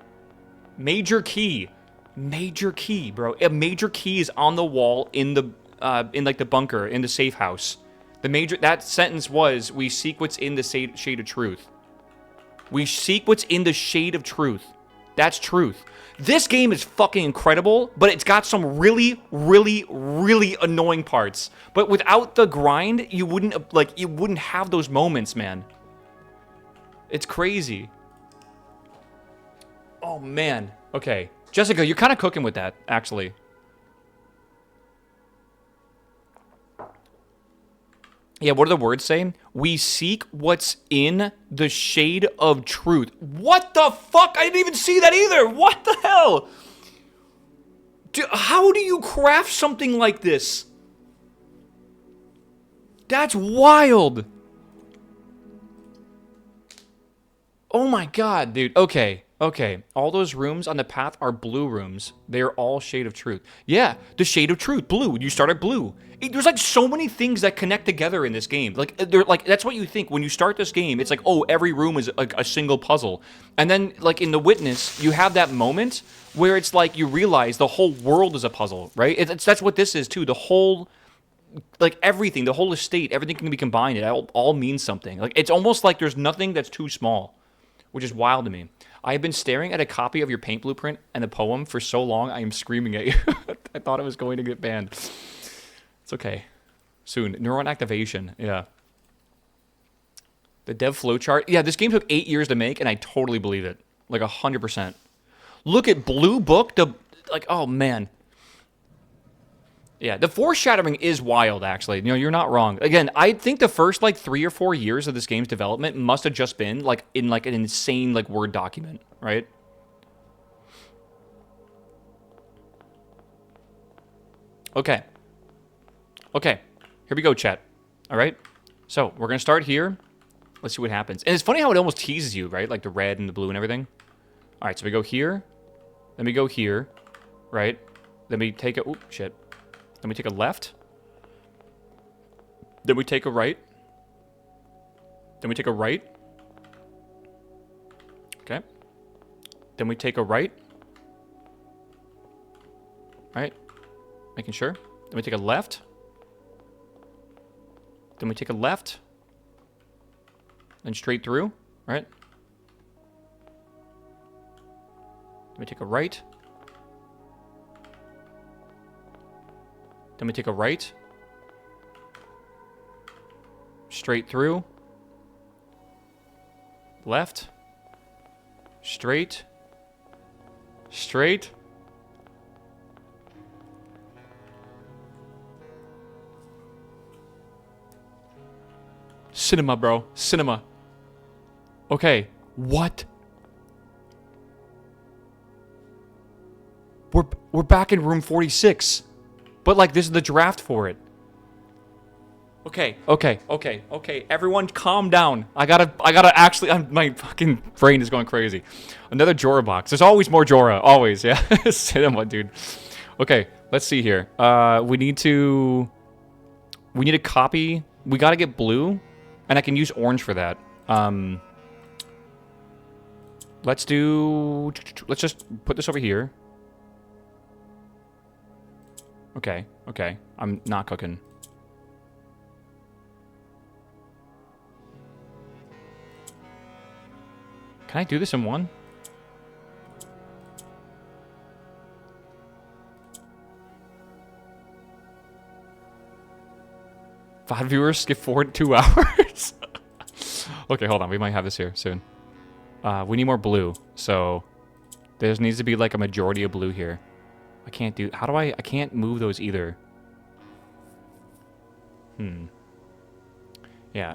Major key. Major key, bro. A major key is on the wall in the like the bunker in the safe house. That sentence was, we seek what's in the shade of truth. We seek what's in the shade of truth. That's truth. This game is fucking incredible, but it's got some really, really, really annoying parts. But without the grind, you wouldn't have those moments, man. It's crazy. Oh, man. Okay. Jessica, you're kind of cooking with that, actually. Yeah, what are the words saying? We seek what's in the shade of truth. What the fuck? I didn't even see that either. What the hell? How do you craft something like this? That's wild. Oh my god, dude. Okay. All those rooms on the path are blue rooms. They're all shade of truth. Yeah, the shade of truth. Blue. You start at blue. There's like so many things that connect together in this game. Like they're like that's what you think when you start this game. It's like, oh, every room is like a single puzzle. And then like in The Witness, you have that moment where it's like you realize the whole world is a puzzle, right? That's what this is too. The whole like everything, the whole estate, everything can be combined. It all means something. Like it's almost like there's nothing that's too small, which is wild to me. I have been staring at a copy of your paint blueprint and the poem for so long, I am screaming at you. I thought I was going to get banned. It's okay. Soon. Neuron activation. Yeah. The dev flowchart. Yeah, this game took 8 years to make, and I totally believe it. Like 100%. Look at Blue Book. Like, oh, man. Yeah, the foreshadowing is wild, actually. You know, you're not wrong. Again, I think the first, like, 3 or 4 years of this game's development must have just been, like, in, like, an insane, like, Word document, right? Okay. Okay. Here we go, chat. All right? So, we're going to start here. Let's see what happens. And it's funny how it almost teases you, right? Like, the red and the blue and everything. All right, so we go here. Then we go here, right? Then we take a... Oop, shit. Then we take a left. Then we take a right. Then we take a right. Okay. Then we take a right. Right. Making sure. Then we take a left. Then we take a left. Then straight through. Right. Then we take a right. Then we take a right. Straight through. Left. Straight. Straight. Cinema, bro. Cinema. Okay. What? We're back in room 46. But, like, this is the draft for it. Okay. Everyone calm down. I gotta actually, my fucking brain is going crazy. Another Jorah box. There's always more Jorah. Always, yeah. Cinema, dude. Okay, let's see here. We need to copy. We gotta get blue. And I can use orange for that. Let's just put this over here. Okay. I'm not cooking. Can I do this in one? Five viewers, skip forward 2 hours. Okay, hold on. We might have this here soon. We need more blue, so there needs to be like a majority of blue here. I can't do. How do I can't move those either. Yeah.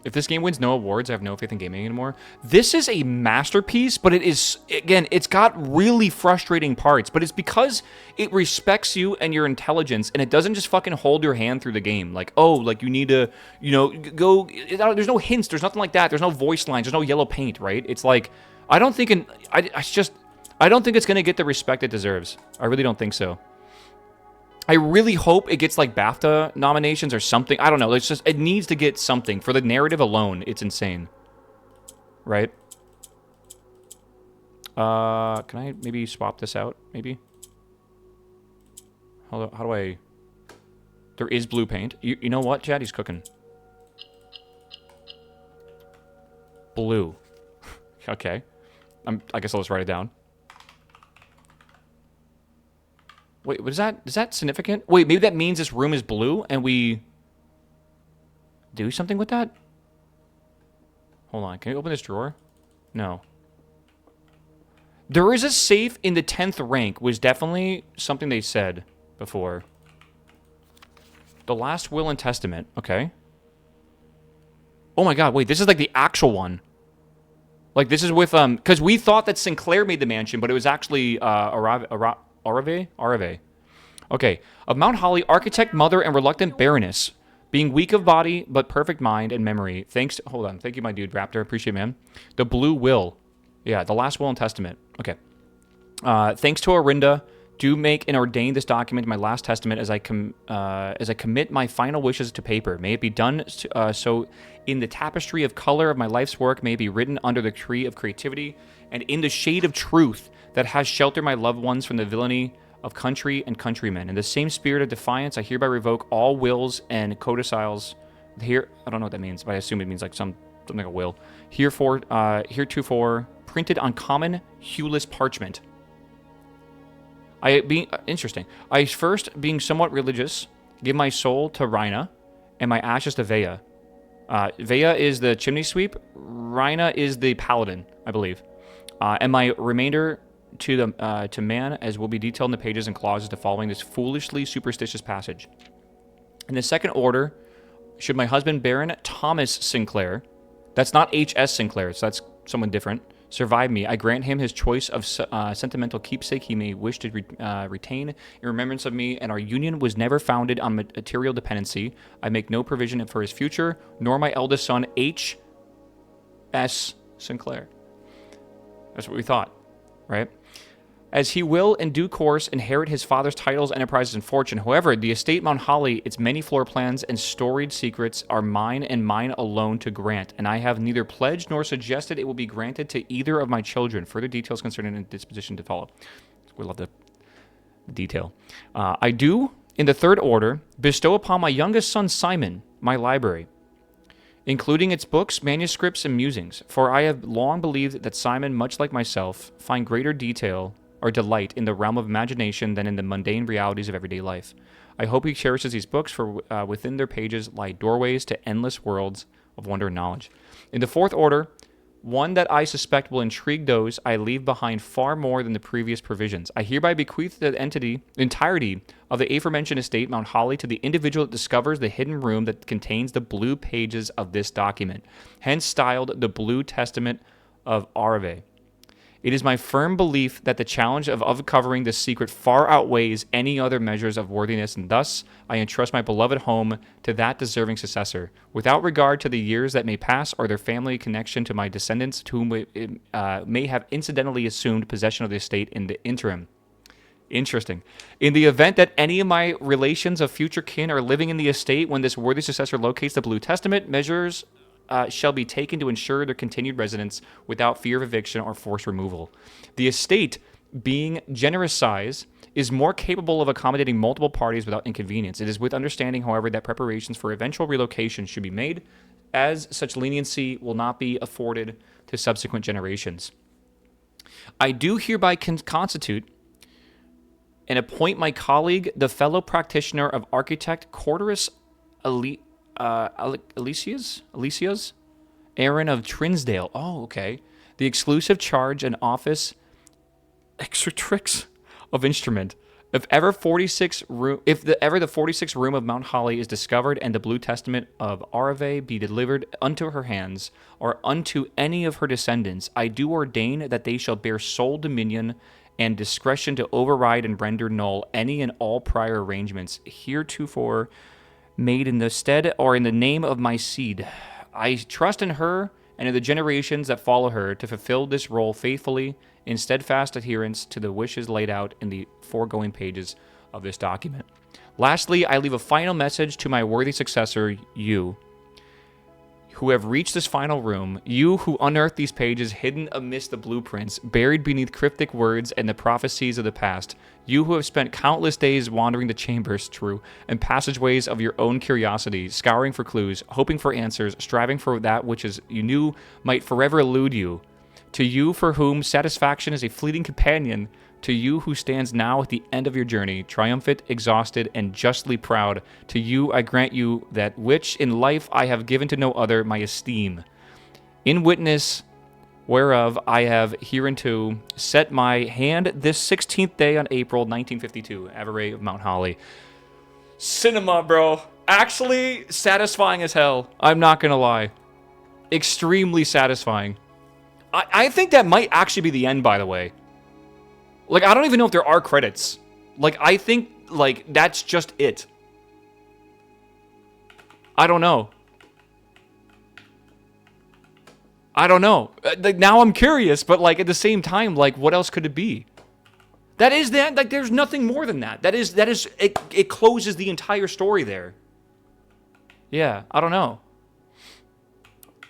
If this game wins no awards, I have no faith in gaming anymore. This is a masterpiece, but it is, again, it's got really frustrating parts, but it's because it respects you and your intelligence, and it doesn't just fucking hold your hand through the game. Like, oh, like you need to, you know, go, there's no hints, there's nothing like that, there's no voice lines, there's no yellow paint, right? It's like, I don't think it's going to get the respect it deserves. I really don't think so. I really hope it gets like BAFTA nominations or something. I don't know. It needs to get something. For the narrative alone, it's insane. Right? Can I maybe swap this out? Maybe? How do I... There is blue paint. You know what, Chad? He's cooking. Blue. Okay. I guess I'll just write it down. Wait, what is that? Is that significant? Wait, maybe that means this room is blue and we do something with that? Hold on. Can you open this drawer? No. There is a safe in the 10th rank, was definitely something they said before. The last will and testament. Okay. Oh my god, wait, this is like the actual one. Like, this is with, because we thought that Sinclair made the mansion, but it was actually, Arave. Okay. Of Mount Holly, architect, mother, and reluctant baroness. Being weak of body, but perfect mind and memory. Thanks to... Hold on. Thank you, my dude, Raptor. Appreciate it, man. The blue will. Yeah, the last will and testament. Okay. Thanks to Orinda, do make and ordain this document my last testament as I commit my final wishes to paper. May it be done so in the tapestry of color of my life's work. May it be written under the tree of creativity and in the shade of truth that has sheltered my loved ones from the villainy of country and countrymen. In the same spirit of defiance, I hereby revoke all wills and codicils. Here, I don't know what that means, but I assume it means like something like a will. Heretofore printed on common hueless parchment. Interesting. I first, being somewhat religious, give my soul to Rhina, and my ashes to Vea. Vea is the chimney sweep. Rhina is the paladin, I believe. And my remainder to man, as will be detailed in the pages and clauses to following this foolishly superstitious passage. In the second order, should my husband Baron Thomas Sinclair, that's not H.S. Sinclair, so that's someone different, survive me, I grant him his choice of sentimental keepsake he may wish to retain in remembrance of me, and our union was never founded on material dependency. I make no provision for his future, nor my eldest son H.S. Sinclair. That's what we thought, right? As he will, in due course, inherit his father's titles, enterprises, and fortune. However, the estate Mount Holly, its many floor plans and storied secrets are mine and mine alone to grant, and I have neither pledged nor suggested it will be granted to either of my children. Further details concerning the disposition to follow. We love the detail. I do, in the third order, bestow upon my youngest son Simon my library, including its books, manuscripts, and musings, for I have long believed that Simon, much like myself, find greater detail or delight in the realm of imagination than in the mundane realities of everyday life. I hope he cherishes these books, for within their pages lie doorways to endless worlds of wonder and knowledge. In the fourth order, one that I suspect will intrigue those I leave behind far more than the previous provisions. I hereby bequeath the entirety of the aforementioned estate, Mount Holly, to the individual that discovers the hidden room that contains the blue pages of this document, hence styled the Blue Testament of Arve. It is my firm belief that the challenge of uncovering this secret far outweighs any other measures of worthiness, and thus I entrust my beloved home to that deserving successor, without regard to the years that may pass or their family connection to my descendants, to whom it may have incidentally assumed possession of the estate in the interim. Interesting. In the event that any of my relations of future kin are living in the estate when this worthy successor locates the Blue Testament, measures shall be taken to ensure their continued residence without fear of eviction or forced removal. The estate, being generous size, is more capable of accommodating multiple parties without inconvenience. It is with understanding, however, that preparations for eventual relocation should be made, as such leniency will not be afforded to subsequent generations. I do hereby constitute and appoint my colleague, the fellow practitioner of architect Corderus Alicia's, Aaron of Trinsdale. Oh, okay. The exclusive charge and office executrix of instrument. If the 46th room of Mount Holly is discovered and the Blue Testament of Arve be delivered unto her hands or unto any of her descendants, I do ordain that they shall bear sole dominion and discretion to override and render null any and all prior arrangements heretofore made in the stead or in the name of my seed. I trust in her and in the generations that follow her to fulfill this role faithfully in steadfast adherence to the wishes laid out in the foregoing pages of this document. Lastly, I leave a final message to my worthy successor, you, who have reached this final room, you who unearthed these pages hidden amidst the blueprints, buried beneath cryptic words and the prophecies of the past, you who have spent countless days wandering the chambers, true, and passageways of your own curiosity, scouring for clues, hoping for answers, striving for that which is you knew might forever elude you, to you for whom satisfaction is a fleeting companion, to you who stands now at the end of your journey, triumphant, exhausted, and justly proud, to you I grant you that which in life I have given to no other, my esteem. In witness whereof I have hereunto set my hand this 16th day on April 1952, Averay of Mount Holly. Cinema, bro. Actually satisfying as hell. I'm not gonna lie. Extremely satisfying. I think that might actually be the end, by the way. Like, I don't even know if there are credits. Like, I think, like, that's just it. I don't know. Like, now I'm curious, but, like, at the same time, like, what else could it be? That is that. Like, there's nothing more than that. It closes the entire story there. Yeah, I don't know.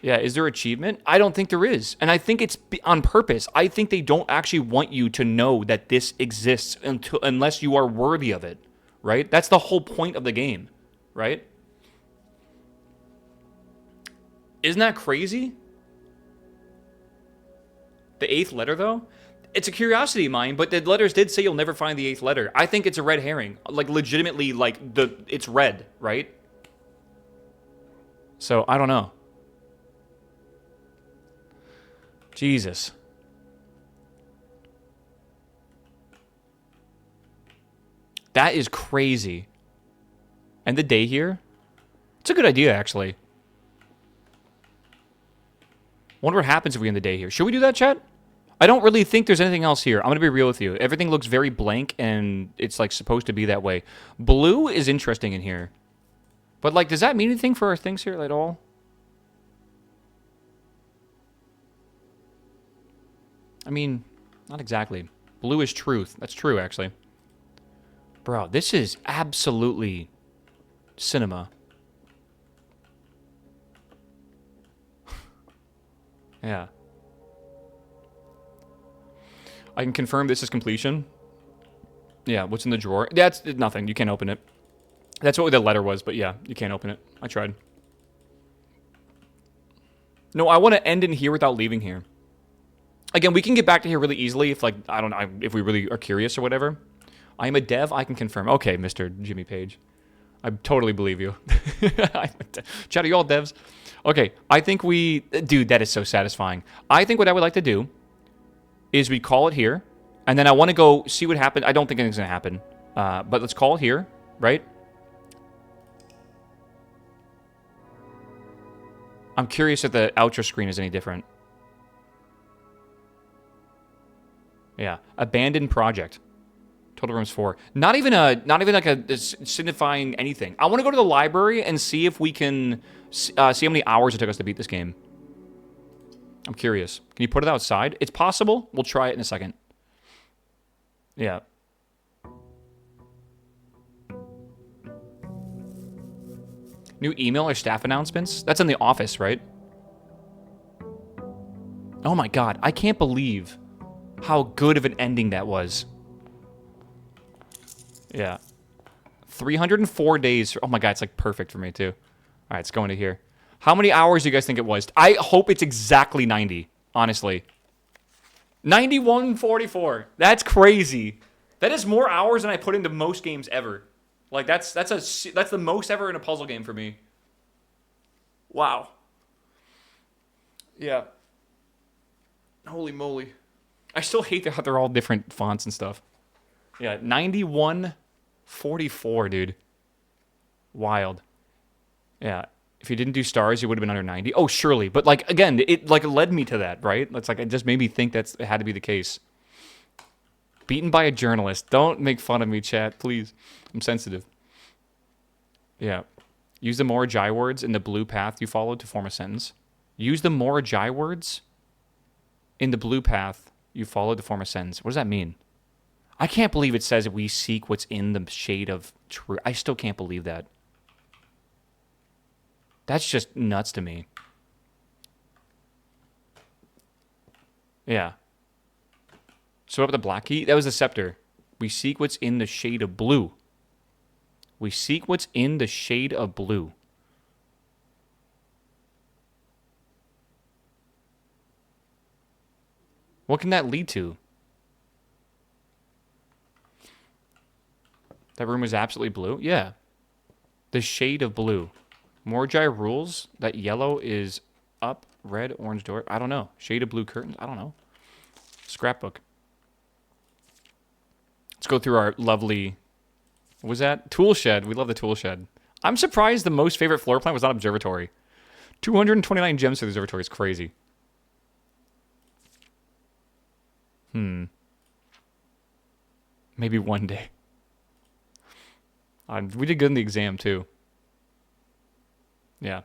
Yeah, is there achievement? I don't think there is. And I think it's on purpose. I think they don't actually want you to know that this exists unless you are worthy of it, right? That's the whole point of the game, right? Isn't that crazy? The 8th letter, though? It's a curiosity of mine, but the letters did say you'll never find the 8th letter. I think it's a red herring. Like, legitimately, like, it's red, right? So, I don't know. Jesus. That is crazy. And the day here? It's a good idea, actually. Wonder what happens if we end the day here. Should we do that, chat? I don't really think there's anything else here. I'm going to be real with you. Everything looks very blank, and it's, like, supposed to be that way. Blue is interesting in here. But, like, does that mean anything for our things here at all? I mean, not exactly. Blue is truth. That's true, actually. Bro, this is absolutely cinema. Yeah. I can confirm this is completion. Yeah, what's in the drawer? That's nothing. You can't open it. That's what the letter was, but yeah, you can't open it. I tried. No, I want to end in here without leaving here. Again, we can get back to here really easily if, like, I don't know, if we really are curious or whatever. I am a dev, I can confirm. Okay, Mr. Jimmy Page. I totally believe you. Chat, are you all devs? Okay, I think we... Dude, that is so satisfying. I think what I would like to do is we call it here, and then I want to go see what happens. I don't think anything's going to happen, but let's call it here, right? I'm curious if the outro screen is any different. Yeah, abandoned project. Total rooms 4. Not even like a signifying anything. I want to go to the library and see if we can see how many hours it took us to beat this game. I'm curious. Can you put it outside? It's possible. We'll try it in a second. Yeah. New email or staff announcements? That's in the office, right? Oh my god, I can't believe how good of an ending that was. Yeah. 304 days. Oh my god, it's like perfect for me too. All right, it's going to here. How many hours do you guys think it was? I hope it's exactly 90, honestly. 91:44. That's crazy. That is more hours than I put into most games ever. Like that's the most ever in a puzzle game for me. Wow. Yeah. Holy moly. I still hate how they're all different fonts and stuff. Yeah, 91:44, dude. Wild. Yeah. If you didn't do stars, you would have been under 90. Oh, surely. But like again, it like led me to that, right? It's like it just made me think it had to be the case. Beaten by a journalist. Don't make fun of me, chat, please. I'm sensitive. Yeah. Use the more Jai words in the blue path you followed to form a sentence. Use the more Jai words in the blue path you followed to form a sentence. What does that mean? I can't believe it says we seek what's in the shade of truth. I still can't believe that. That's just nuts to me. Yeah. So up the black key, that was the scepter. We seek what's in the shade of blue. We seek what's in the shade of blue. What can that lead to? That room is absolutely blue? Yeah. The shade of blue. Morjai rules that yellow is up, red, orange door. I don't know. Shade of blue curtains. I don't know. Scrapbook. Let's go through our lovely... What was that? Tool shed. We love the tool shed. I'm surprised the most favorite floor plan was not observatory. 229 gems for the observatory is crazy. Maybe one day. We did good in the exam, too. Yeah.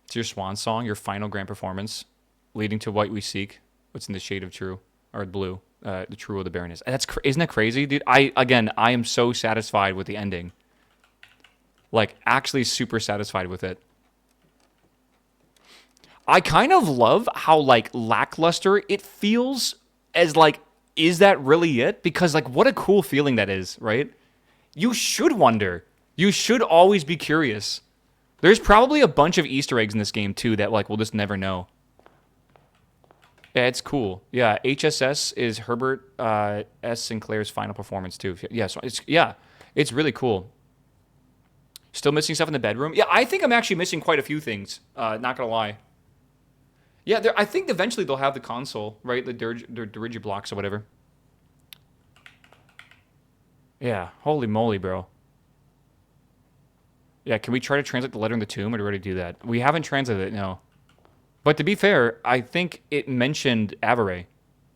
It's your swan song, your final grand performance, leading to what we seek. What's in the shade of true, or blue, the true of the Baroness. Isn't that crazy, dude? I am so satisfied with the ending. Like, actually super satisfied with it. I kind of love how, like, lackluster it feels as, like, is that really it? Because, like, what a cool feeling that is, right? You should wonder. You should always be curious. There's probably a bunch of Easter eggs in this game, too, that, like, we'll just never know. Yeah, it's cool. Yeah, HSS is Herbert S. Sinclair's final performance, too. Yeah, so it's really cool. Still missing stuff in the bedroom? Yeah, I think I'm actually missing quite a few things. Not gonna lie. Yeah, I think eventually they'll have the console, right? The Dirigiblocks or whatever. Yeah, holy moly, bro. Yeah, can we try to translate the letter in the tomb, or do we already do that? We haven't translated it, no. But to be fair, I think it mentioned Avare,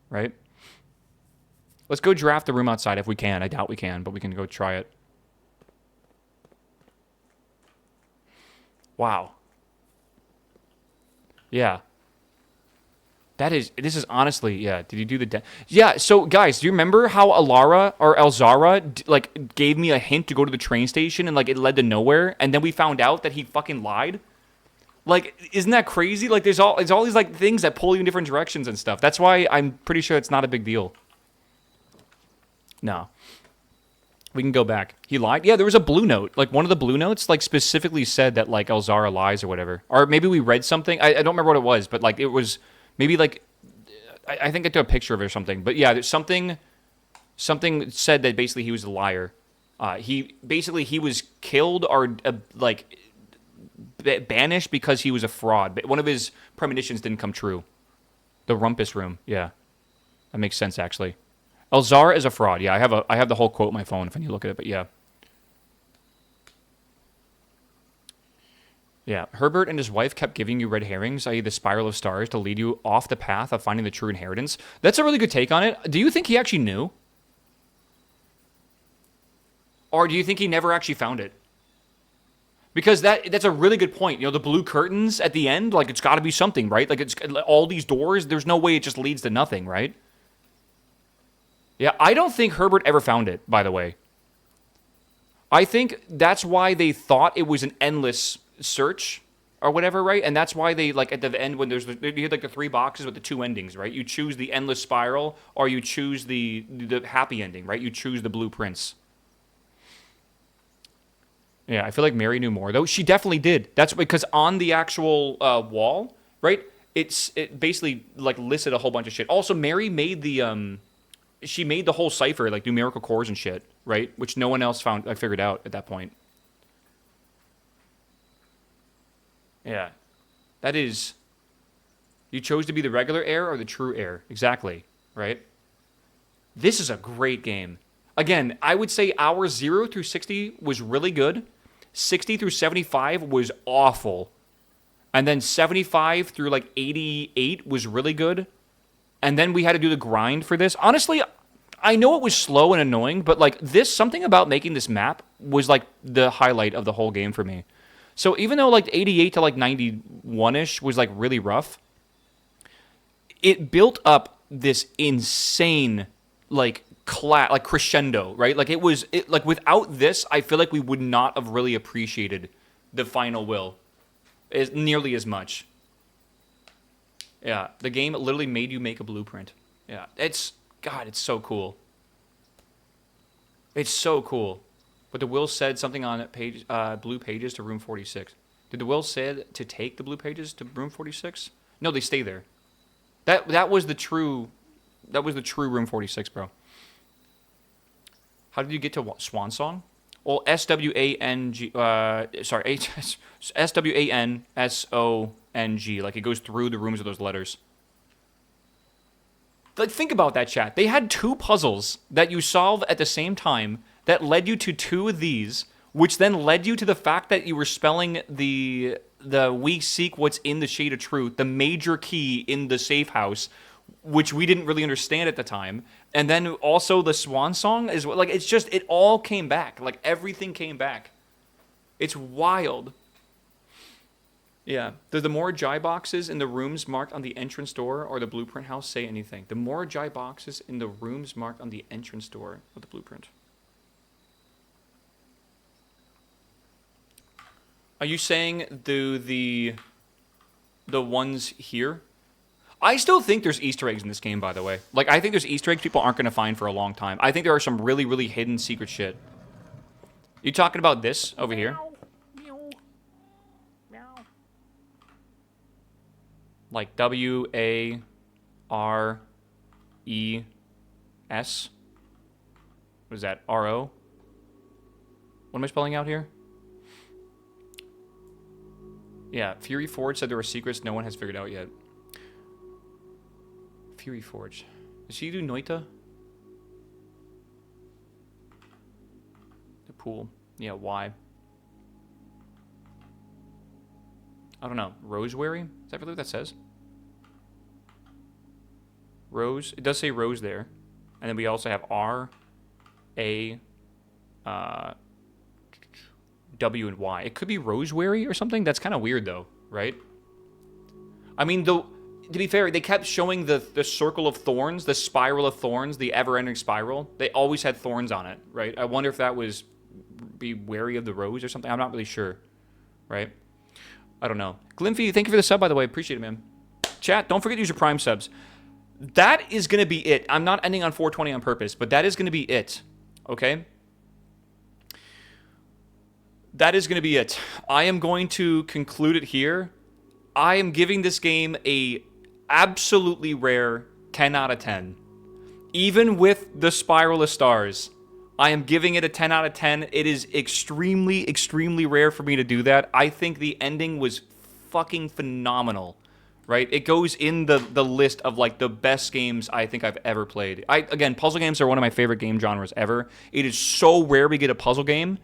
right? Let's go draft the room outside if we can. I doubt we can, but we can go try it. Wow. Yeah. This is honestly, yeah. Did you do the... Yeah, so guys, do you remember how Elzara, like, gave me a hint to go to the train station and, like, it led to nowhere? And then we found out that he fucking lied? Like, isn't that crazy? Like, there's all these, like, things that pull you in different directions and stuff. That's why I'm pretty sure it's not a big deal. No. We can go back. He lied? Yeah, there was a blue note. Like, one of the blue notes, like, specifically said that, like, Elzara lies or whatever. Or maybe we read something. I don't remember what it was, but, like, it was... Maybe, like, I think I took a picture of it or something. But, yeah, there's something said that basically he was a liar. He was killed or, like, banished because he was a fraud. But one of his premonitions didn't come true. The Rumpus Room. Yeah. That makes sense, actually. Elzara is a fraud. Yeah, I have the whole quote on my phone if I need to look at it, but yeah. Yeah, Herbert and his wife kept giving you red herrings, i.e. the spiral of stars, to lead you off the path of finding the true inheritance. That's a really good take on it. Do you think he actually knew? Or do you think he never actually found it? Because that's a really good point. You know, the blue curtains at the end, like, it's got to be something, right? Like, it's all these doors, there's no way it just leads to nothing, right? Yeah, I don't think Herbert ever found it, by the way. I think that's why they thought it was an endless search or whatever, right? And that's why they, like, at the end when you had like the 3 boxes with the 2 endings, right? You choose the endless spiral or you choose the happy ending, right? You choose the blueprints. Yeah, I feel like Mary knew more though. She definitely did. That's because on the actual wall, right? It basically like listed a whole bunch of shit. Also, Mary made she made the whole cipher, like numerical cores and shit, right? Which no one else found. I figured out at that point. Yeah. That is... You chose to be the regular heir or the true heir. Exactly. Right? This is a great game. Again, I would say hours 0 through 60 was really good. 60 through 75 was awful. And then 75 through like 88 was really good. And then we had to do the grind for this. Honestly, I know it was slow and annoying, but like this, something about making this map was like the highlight of the whole game for me. So even though like 88 to like 91-ish was like really rough, it built up this insane like crescendo, right? Like like without this, I feel like we would not have really appreciated the final will as nearly as much. Yeah, the game literally made you make a blueprint. Yeah, it's so cool. It's so cool. But the will said something on page blue pages to room 46. Did the will said to take the blue pages to room 46? No, they stay there. That was the true room 46, bro. How did you get to Swan Song? Well, SWANG, like it goes through the rooms of those letters. Like, think about that, chat. They had 2 puzzles that you solve at the same time that led you to 2 of these, which then led you to the fact that you were spelling the we seek what's in the shade of truth, the major key in the safe house, which we didn't really understand at the time. And then also the Swan Song is like, it's just, it all came back. Like everything came back. It's wild. Yeah. Do the more Jai boxes in the rooms marked on the entrance door or the blueprint house say anything? The more Jai boxes in the rooms marked on the entrance door of the blueprint. Are you saying the ones here? I still think there's Easter eggs in this game, by the way. Like, I think there's Easter eggs people aren't going to find for a long time. I think there are some really, really hidden secret shit. You talking about this over here? Like WARES? What is that? RO? What am I spelling out here? Yeah, Fury Forge said there were secrets no one has figured out yet. Fury Forge. Does she do Noita? The pool. Yeah, why? I don't know. Roseberry? Is that really what that says? Rose. It does say Rose there. And then we also have R, A, W, and Y. It could be Roseberry or something. That's kind of weird, though, right? I mean, to be fair, they kept showing the circle of thorns, the spiral of thorns, the ever-ending spiral. They always had thorns on it, right? I wonder if that was be wary of the rose or something. I'm not really sure, right? I don't know. Glimfy, thank you for the sub, by the way. Appreciate it, man. Chat, don't forget to use your Prime subs. That is going to be it. I'm not ending on 420 on purpose, but that is going to be it, okay? That is going to be it. I am going to conclude it here. I am giving this game a absolutely rare 10 out of 10. Even with the Spiral of Stars, I am giving it a 10 out of 10. It is extremely, extremely rare for me to do that. I think the ending was fucking phenomenal, right? It goes in the list of, like, the best games I think I've ever played. Again, puzzle games are one of my favorite game genres ever. It is so rare we get a puzzle game,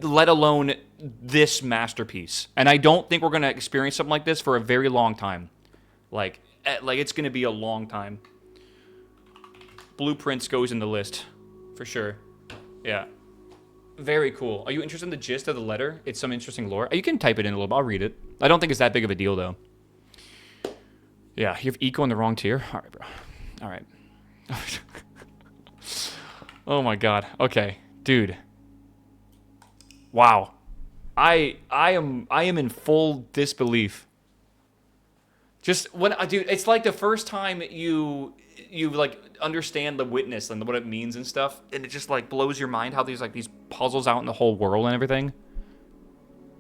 let alone this masterpiece. And I don't think we're going to experience something like this for a very long time. Like it's going to be a long time. Blueprints goes in the list, for sure. Yeah. Very cool. Are you interested in the gist of the letter? It's some interesting lore. You can type it in a little bit. I'll read it. I don't think it's that big of a deal, though. Yeah, you have eco in the wrong tier? All right, bro. All right. Oh, my God. Okay. Dude. Wow. I am in full disbelief. Just when, dude, it's like the first time you like understand the witness and what it means and stuff, and it just like blows your mind how there's like these puzzles out in the whole world and everything.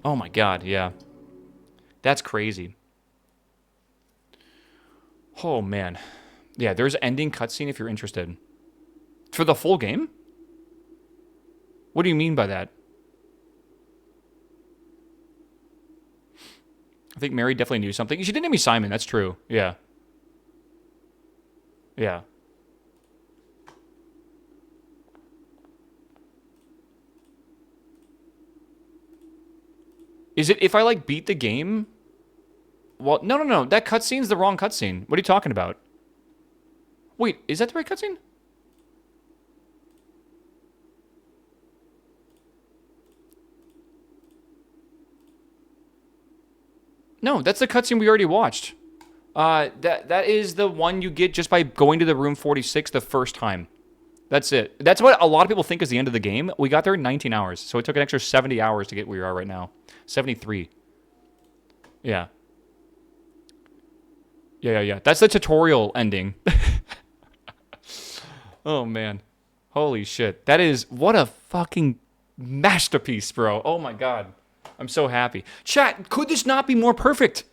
Oh my God, yeah. That's crazy. Oh man. Yeah, there's ending cutscene if you're interested. For the full game? What do you mean by that? I think Mary definitely knew something. She didn't name me Simon, that's true. Yeah. Yeah. Is it if I, like, beat the game? Well, no. That cutscene's the wrong cutscene. What are you talking about? Wait, is that the right cutscene? No, that's the cutscene we already watched. That is the one you get just by going to the room 46 the first time. That's it. That's what a lot of people think is the end of the game. We got there in 19 hours, so it took an extra 70 hours to get where we are right now. 73. Yeah. Yeah. That's the tutorial ending. Oh, man. Holy shit. That is... What a fucking masterpiece, bro. Oh, my God. I'm so happy. Chat, could this not be more perfect?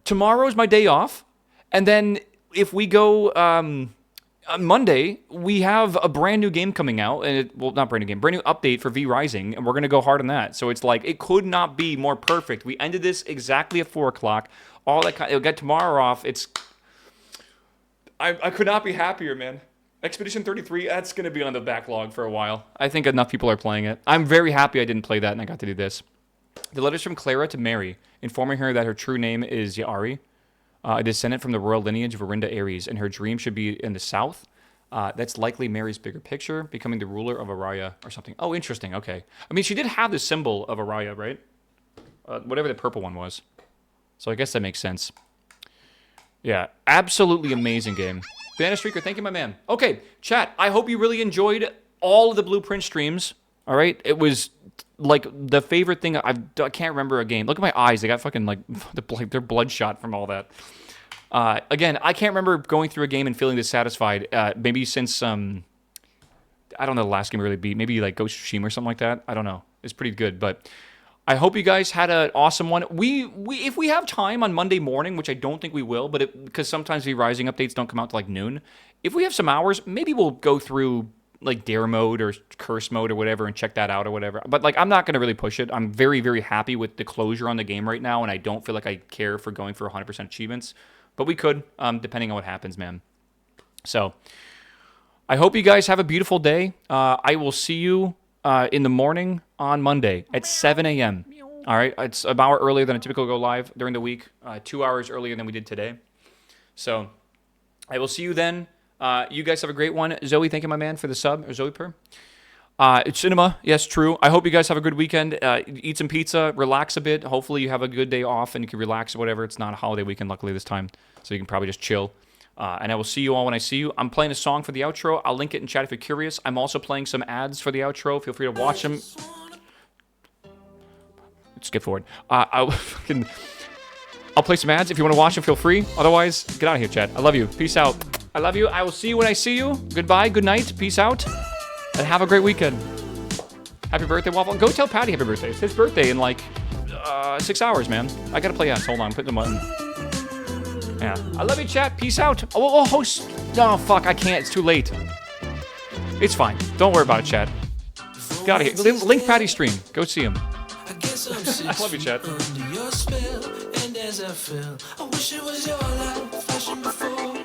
Tomorrow's my day off, and then if we go... on Monday, we have a brand new game coming out, and well, not brand new game, brand new update for V Rising, and we're gonna go hard on that. So it's like it could not be more perfect. We ended this exactly at 4 o'clock. All that it'll get tomorrow off. It's I could not be happier, man. Expedition 33, that's gonna be on the backlog for a while. I think enough people are playing it. I'm very happy I didn't play that and I got to do this. The letters from Clara to Mary, informing her that her true name is Yari. A descendant from the royal lineage of Arinda Ares, and her dream should be in the south. That's likely Mary's bigger picture, becoming the ruler of Araya or something. Oh, interesting. Okay. I mean, she did have the symbol of Araya, right? Whatever the purple one was. So I guess that makes sense. Yeah, absolutely amazing game. Banana Streaker, thank you, my man. Okay, chat, I hope you really enjoyed all of the Blueprint streams. All right? It was... like the favorite thing I can't remember a game. Look at my eyes; they got fucking like they're bloodshot from all that. Again, I can't remember going through a game and feeling dissatisfied. Maybe since I don't know the last game I really beat. Maybe like Ghost of Tsushima or something like that. I don't know. It's pretty good, but I hope you guys had an awesome one. We if we have time on Monday morning, which I don't think we will, but because sometimes the Rising updates don't come out till like noon. If we have some hours, maybe we'll go through like dare mode or curse mode or whatever and check that out or whatever. But like I'm not going to really push it. I'm very, very happy with the closure on the game right now, and I don't feel like I care for going for 100% achievements. But we could, depending on what happens, man. So I hope you guys have a beautiful day. I will see you in the morning on Monday at 7 a.m. All right? It's an hour earlier than a typical go live during the week, 2 hours earlier than we did today. So I will see you then. You guys have a great one. Zoe, thank you, my man, for the sub. Or Zoe Per. It's cinema. Yes, true. I hope you guys have a good weekend. Eat some pizza. Relax a bit. Hopefully you have a good day off and you can relax or whatever. It's not a holiday weekend, luckily, this time. So you can probably just chill. And I will see you all when I see you. I'm playing a song for the outro. I'll link it in chat if you're curious. I'm also playing some ads for the outro. Feel free to watch them. Skip forward. I'll play some ads. If you want to watch them, feel free. Otherwise, get out of here, chat. I love you. Peace out. I love you. I will see you when I see you. Goodbye. Good night. Peace out. And have a great weekend. Happy birthday, Waffle. Go tell Patty happy birthday. It's his birthday in like 6 hours, man. I gotta play ads. Hold on. Put them on. Yeah. I love you, chat. Peace out. Oh, fuck. I can't. It's too late. It's fine. Don't worry about it, chat. Get out of here. Link Patty stream. Go see him. I guess I'm Love you, chat. under your spell, and as I fell, I wish it was your light flashing before